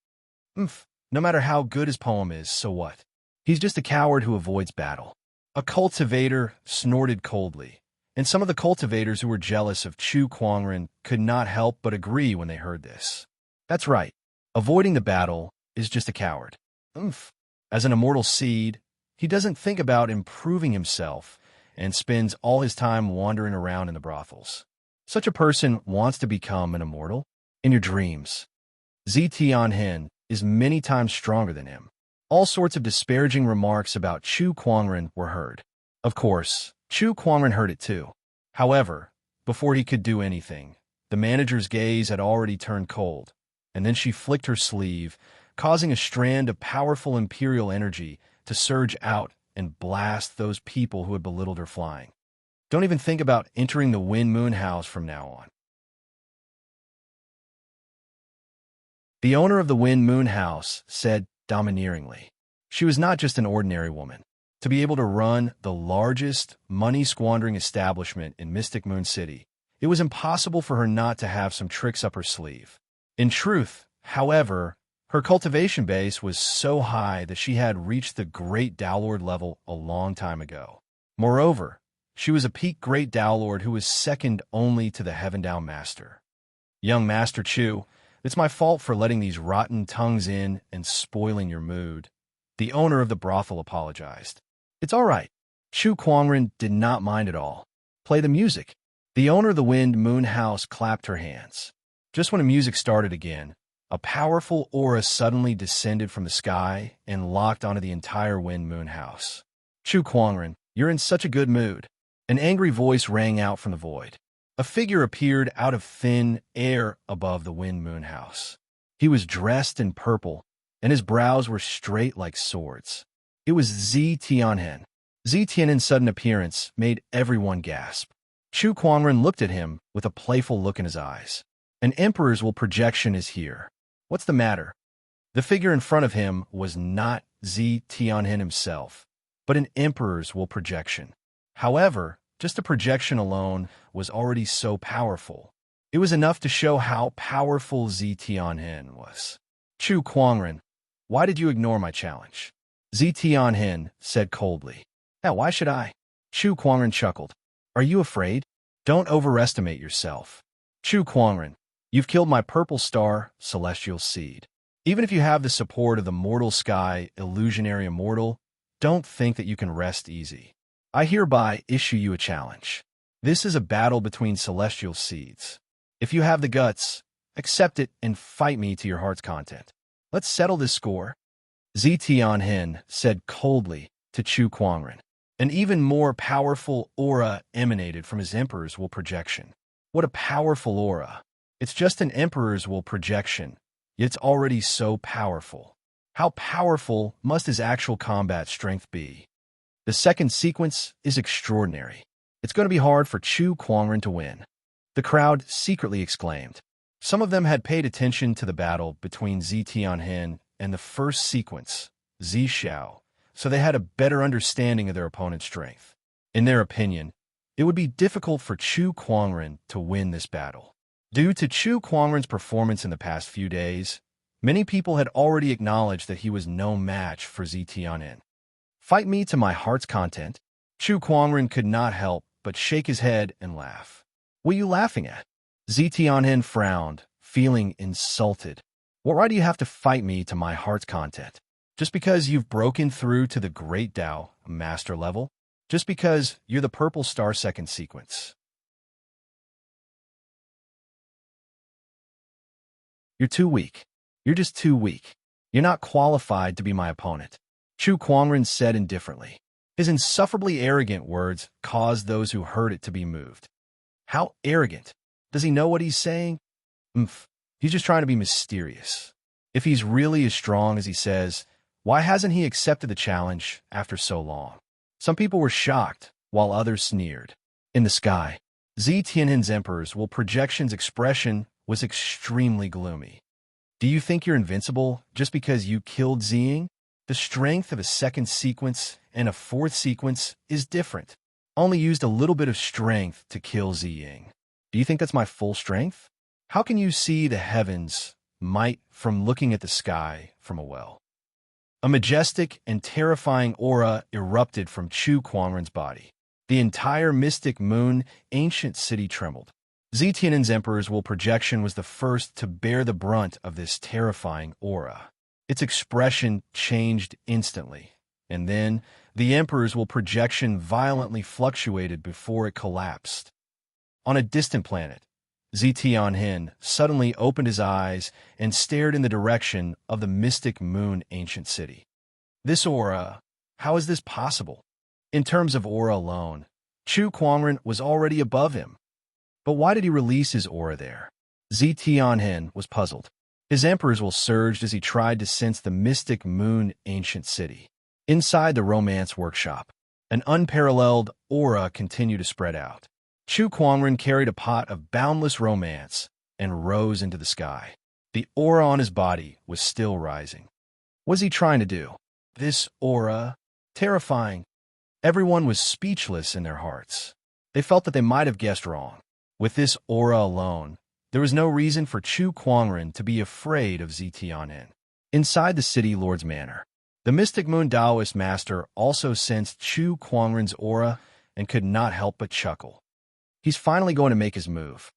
No matter how good his poem is, so what? He's just a coward who avoids battle. A cultivator snorted coldly, and some of the cultivators who were jealous of Chu Kuangren could not help but agree when they heard this. That's right. Avoiding the battle is just a coward. As an immortal seed, he doesn't think about improving himself and spends all his time wandering around in the brothels. Such a person wants to become an immortal in your dreams. Tianhen is many times stronger than him. All sorts of disparaging remarks about Chu Kuangren were heard. Of course, Chu Kuangren heard it too. However, before he could do anything, the manager's gaze had already turned cold, and then she flicked her sleeve, causing a strand of powerful imperial energy to surge out and blast those people who had belittled her flying. Don't even think about entering the Wind Moon House from now on. The owner of the Wind Moon House said domineeringly. She was not just an ordinary woman. To be able to run the largest money-squandering establishment in Mystic Moon City, it was impossible for her not to have some tricks up her sleeve. In truth, however, her cultivation base was so high that she had reached the Great Downlord level a long time ago. Moreover, she was a peak Great Downlord who was second only to the Heaven Down Master. Young Master Chu, it's my fault for letting these rotten tongues in and spoiling your mood. The owner of the brothel apologized. It's all right. Chu Kuangren did not mind at all. Play the music. The owner of the Wind Moon House clapped her hands. Just when the music started again, a powerful aura suddenly descended from the sky and locked onto the entire Wind Moon House. Chu Kuangren, you're in such a good mood. An angry voice rang out from the void. A figure appeared out of thin air above the Wind Moon House. He was dressed in purple, and his brows were straight like swords. It was Tianhen. Tianhen's sudden appearance made everyone gasp. Chu Kuangren looked at him with a playful look in his eyes. An emperor's will projection is here. What's the matter? The figure in front of him was not Tianhen himself, but an emperor's will projection. However, just a projection alone was already so powerful. It was enough to show how powerful Tianhen was. Chu Kuangren, why did you ignore my challenge? Tianhen said coldly. Now, why should I? Chu Kuangren chuckled. Are you afraid? Don't overestimate yourself. Chu Kuangren, you've killed my purple star, celestial seed. Even if you have the support of the mortal sky, illusionary immortal, don't think that you can rest easy. I hereby issue you a challenge. This is a battle between celestial seeds. If you have the guts, accept it and fight me to your heart's content. Let's settle this score. Tianhen said coldly to Chu Kuangren. An even more powerful aura emanated from his emperor's will projection. What a powerful aura. It's just an emperor's will projection, yet it's already so powerful. How powerful must his actual combat strength be? The second sequence is extraordinary. It's going to be hard for Chu Kuangren to win. The crowd secretly exclaimed. Some of them had paid attention to the battle between Zi Tianhen and the first sequence, Zi Xiao, so they had a better understanding of their opponent's strength. In their opinion, it would be difficult for Chu Kuangren to win this battle. Due to Chu Kuangren's performance in the past few days, many people had already acknowledged that he was no match for Zi Tianhen. Fight me to my heart's content? Chu Kuangren could not help but shake his head and laugh. What are you laughing at? Zi Tianhen frowned, feeling insulted. Why do you have to fight me to my heart's content? Just because you've broken through to the Great Tao master level? Just because you're the Purple Star second sequence? You're too weak. You're just too weak. You're not qualified to be my opponent, Chu Kuangren said indifferently. His insufferably arrogant words caused those who heard it to be moved. How arrogant? Does he know what he's saying? He's just trying to be mysterious. If he's really as strong as he says, why hasn't he accepted the challenge after so long? Some people were shocked, while others sneered. In the sky, Zi Tianhen's Emperor's projection's expression was extremely gloomy. Do you think you're invincible just because you killed Ziying? The strength of a second sequence and a fourth sequence is different. Only used a little bit of strength to kill Ziying. Do you think that's my full strength? How can you see the heavens might from looking at the sky from a well? A majestic and terrifying aura erupted from Chu Kuangren's body. The entire mystic moon ancient city trembled. Zi Tianhen's Emperor's projection was the first to bear the brunt of this terrifying aura. Its expression changed instantly, and then the Emperor's projection violently fluctuated before it collapsed. On a distant planet, Zi Tianhen suddenly opened his eyes and stared in the direction of the mystic moon ancient city. This aura, how is this possible? In terms of aura alone, Chu Kuangren was already above him. But why did he release his aura there? Zi Tianhen was puzzled. His Emperor's surged as he tried to sense the mystic moon ancient city. Inside the romance workshop, an unparalleled aura continued to spread out. Chu Kuangren carried a pot of boundless romance and rose into the sky. The aura on his body was still rising. What was he trying to do? This aura, terrifying. Everyone was speechless in their hearts. They felt that they might have guessed wrong. With this aura alone, there was no reason for Chu Kuangren to be afraid of Zi Tianhen. Inside the city lord's manor, the mystic moon Taoist master also sensed Chu Kuangren's aura and could not help but chuckle. He's finally going to make his move.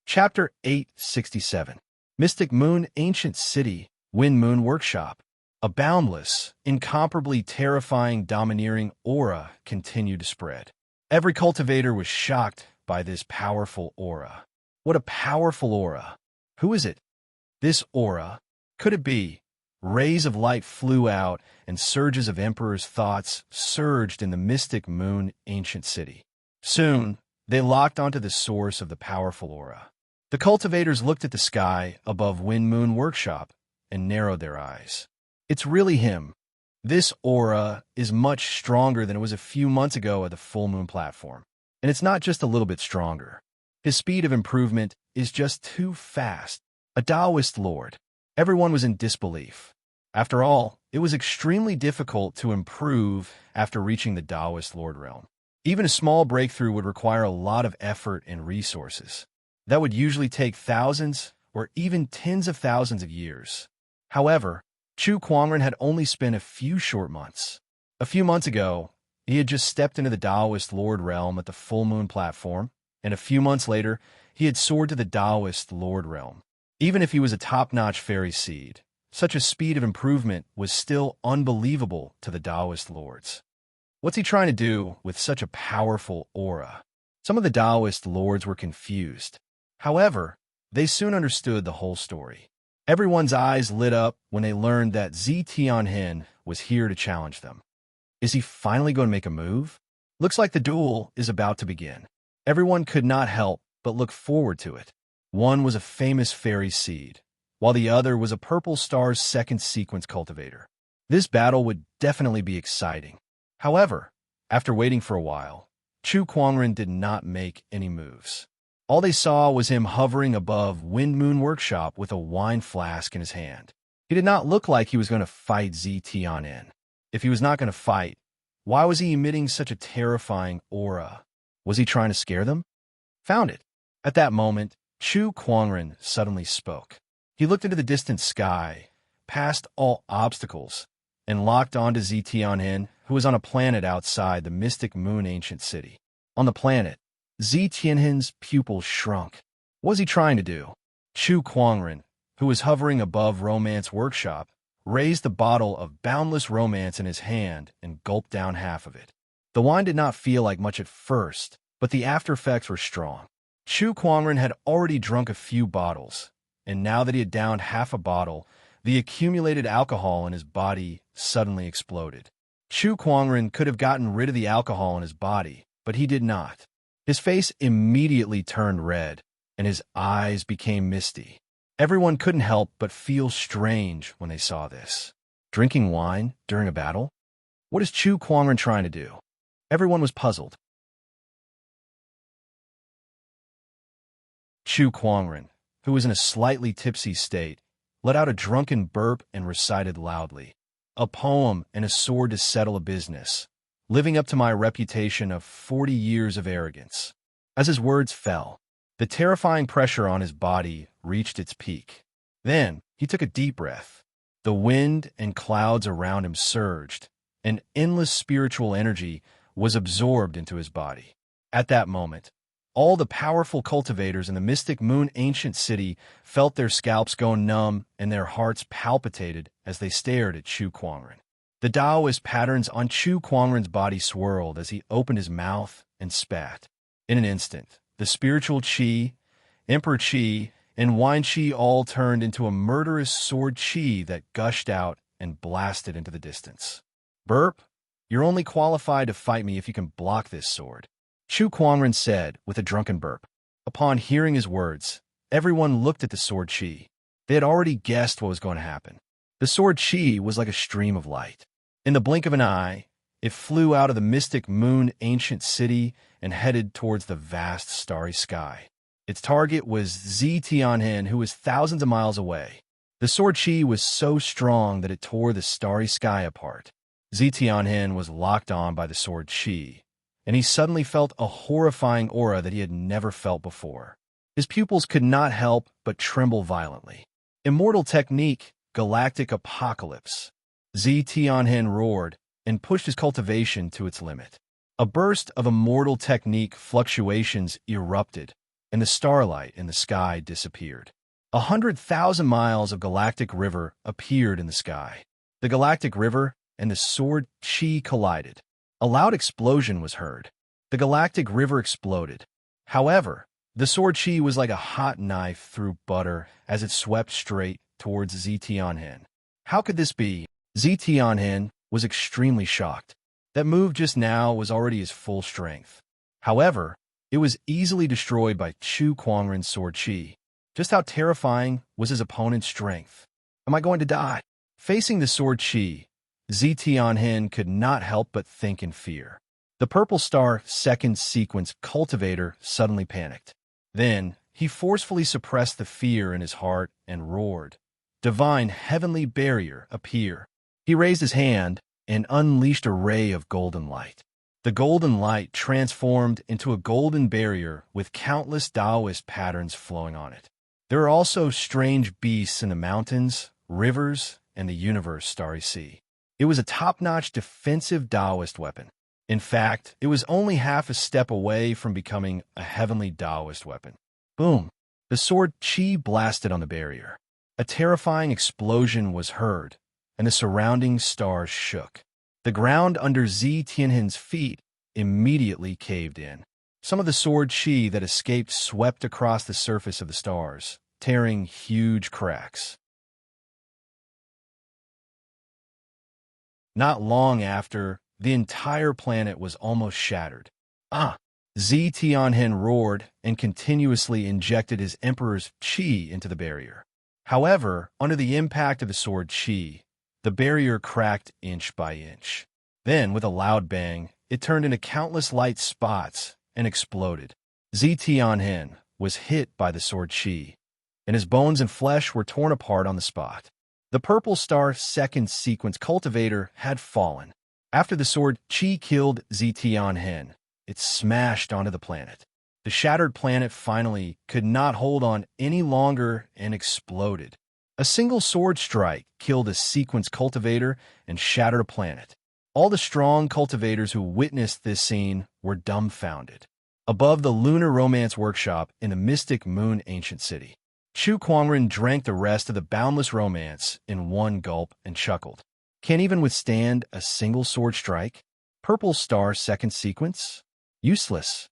Chapter 867. Mystic Moon Ancient City, Wind Moon Workshop. A boundless, incomparably terrifying, domineering aura continued to spread. Every cultivator was shocked by this powerful aura. What a powerful aura! Who is it? This aura? Could it be? Rays of light flew out, and surges of Emperor's thoughts surged in the mystic moon ancient city. Soon, they locked onto the source of the powerful aura. The cultivators looked at the sky above Wind Moon Workshop and narrowed their eyes. It's really him. This aura is much stronger than it was a few months ago at the full moon platform. And it's not just a little bit stronger. His speed of improvement is just too fast. A Taoist lord. Everyone was in disbelief. After all, it was extremely difficult to improve after reaching the Taoist lord realm. Even a small breakthrough would require a lot of effort and resources. That would usually take thousands or even tens of thousands of years. However, Chu Kuangren had only spent a few short months. A few months ago, he had just stepped into the Taoist Lord realm at the full moon platform, and a few months later, he had soared to the Taoist Lord realm. Even if he was a top-notch fairy seed, such a speed of improvement was still unbelievable to the Taoist lords. What's he trying to do with such a powerful aura? Some of the Taoist lords were confused. However, they soon understood the whole story. Everyone's eyes lit up when they learned that Zi Tianhen was here to challenge them. Is he finally going to make a move? Looks like the duel is about to begin. Everyone could not help but looked forward to it. One was a famous fairy seed, while the other was a purple star's second sequence cultivator. This battle would definitely be exciting. However, after waiting for a while, Chu Kuangren did not make any moves. All they saw was him hovering above Wind Moon Workshop with a wine flask in his hand. He did not look like he was going to fight Zi Tianhen. If he was not going to fight, why was he emitting such a terrifying aura? Was he trying to scare them? Found it. At that moment, Chu Kuangren suddenly spoke. He looked into the distant sky, past all obstacles, and locked onto Zi Tianhen, who was on a planet outside the mystic moon ancient city. On the planet, Zi Tianhen's pupils shrunk. What was he trying to do? Chu Kuangren, who was hovering above Romance Workshop, raised the bottle of boundless romance in his hand and gulped down half of it. The wine did not feel like much at first, but the after effects were strong. Chu Kuangren had already drunk a few bottles, and now that he had downed half a bottle, the accumulated alcohol in his body suddenly exploded. Chu Kuangren could have gotten rid of the alcohol in his body, but he did not. His face immediately turned red, and his eyes became misty. Everyone couldn't help but feel strange when they saw this. Drinking wine during a battle? What is Chu Kuangren trying to do? Everyone was puzzled. Chu Kuangren, who was in a slightly tipsy state, let out a drunken burp and recited loudly, "A poem and a sword to settle a business, living up to my reputation of 40 years of arrogance." As his words fell, the terrifying pressure on his body reached its peak. Then he took a deep breath. The wind and clouds around him surged, and endless spiritual energy was absorbed into his body. At that moment, all the powerful cultivators in the mystic moon ancient city felt their scalps go numb and their hearts palpitated as they stared at Chu Kuangren. The Taoist patterns on Chu Kuangren's body swirled as he opened his mouth and spat. In an instant, the spiritual qi, emperor qi, and wine qi all turned into a murderous sword qi that gushed out and blasted into the distance. "Burp, you're only qualified to fight me if you can block this sword," Chu Kuangren said with a drunken burp. Upon hearing his words, everyone looked at the sword qi. They had already guessed what was going to happen. The sword qi was like a stream of light. In the blink of an eye, it flew out of the mystic moon ancient city and headed towards the vast starry sky. Its target was Zi Tianhen, who was thousands of miles away. The sword qi was so strong that it tore the starry sky apart. Zi Tianhen was locked on by the sword qi, and he suddenly felt a horrifying aura that he had never felt before. His pupils could not help but tremble violently. Immortal technique, galactic apocalypse. Zi Tianhen roared and pushed his cultivation to its limit. A burst of immortal technique fluctuations erupted, and the starlight in the sky disappeared. 100,000 miles of galactic river appeared in the sky. The galactic river and the sword qi collided. A loud explosion was heard. The galactic river exploded. However, the sword qi was like a hot knife through butter as it swept straight towards Zi Tianhen. How could this be? Zi Tianhen was extremely shocked. That move just now was already his full strength. However, it was easily destroyed by Chu Kuangren's sword qi. Just how terrifying was his opponent's strength? Am I going to die? Facing the sword qi, Zi Tianhen could not help but think in fear. The purple star second sequence cultivator suddenly panicked. Then, he forcefully suppressed the fear in his heart and roared, "Divine heavenly barrier, appear." He raised his hand and unleashed a ray of golden light. The golden light transformed into a golden barrier with countless Taoist patterns flowing on it. There are also strange beasts in the mountains, rivers, and the universe starry sea. It was a top-notch defensive Taoist weapon. In fact, it was only half a step away from becoming a heavenly Taoist weapon. Boom! The sword qi blasted on the barrier. A terrifying explosion was heard, and the surrounding stars shook. The ground under Zi Tianhen's feet immediately caved in. Some of the sword qi that escaped swept across the surface of the stars, tearing huge cracks. Not long after, the entire planet was almost shattered. Zi Tianhen roared and continuously injected his emperor's qi into the barrier. However, under the impact of the sword qi, the barrier cracked inch by inch. Then, with a loud bang, it turned into countless light spots and exploded. Zi Tianhen was hit by the sword qi, and his bones and flesh were torn apart on the spot. The purple star second sequence cultivator had fallen. After the sword qi killed Zi Tianhen, it smashed onto the planet. The shattered planet finally could not hold on any longer and exploded. A single sword strike killed a sequence cultivator and shattered a planet. All the strong cultivators who witnessed this scene were dumbfounded. Above the lunar romance workshop in the mystic moon ancient city, Chu Kuangren drank the rest of the boundless romance in one gulp and chuckled. Can't even withstand a single sword strike? Purple star second sequence? Useless.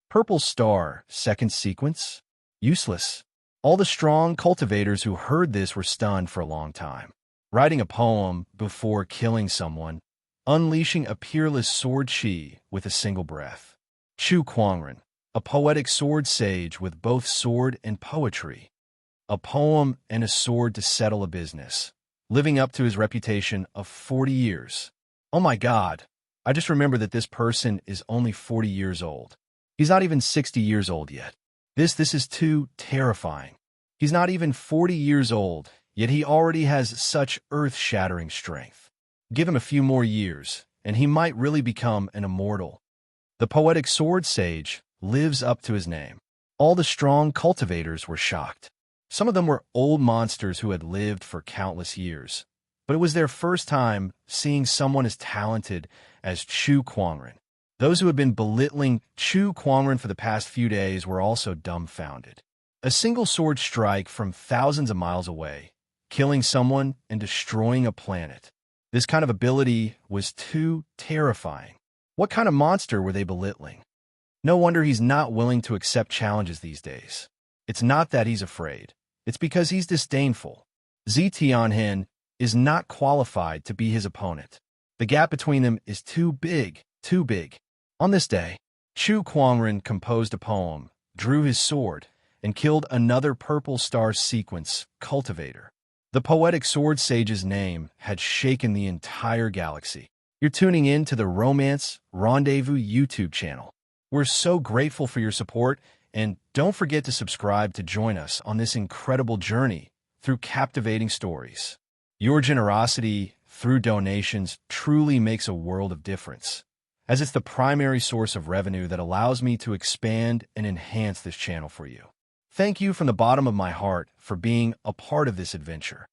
Purple star second sequence? Useless. All the strong cultivators who heard this were stunned for a long time. Writing a poem before killing someone, unleashing a peerless sword qi with a single breath. Chu Kuangren, a poetic sword sage with both sword and poetry. A poem and a sword to settle a business, living up to his reputation of 40 years. Oh my God, I just remember that this person is only 40 years old. He's not even 60 years old yet. This is too terrifying. He's not even 40 years old, yet he already has such earth-shattering strength. Give him a few more years, and he might really become an immortal. The poetic sword sage lives up to his name. All the strong cultivators were shocked. Some of them were old monsters who had lived for countless years, but it was their first time seeing someone as talented as Chu Kuangren. Those who had been belittling Chu Kuangren for the past few days were also dumbfounded. A single sword strike from thousands of miles away, killing someone and destroying a planet. This kind of ability was too terrifying. What kind of monster were they belittling? No wonder he's not willing to accept challenges these days. It's not that he's afraid. It's because he's disdainful. Zi Tianhen is not qualified to be his opponent. The gap between them is too big, too big. On this day, Chu Kuangren composed a poem, drew his sword, and killed another purple star sequence cultivator. The poetic sword sage's name had shaken the entire galaxy. You're tuning in to the Romance Rendezvous YouTube channel. We're so grateful for your support, and don't forget to subscribe to join us on this incredible journey through captivating stories. Your generosity through donations truly makes a world of difference, as it's the primary source of revenue that allows me to expand and enhance this channel for you. Thank you from the bottom of my heart for being a part of this adventure.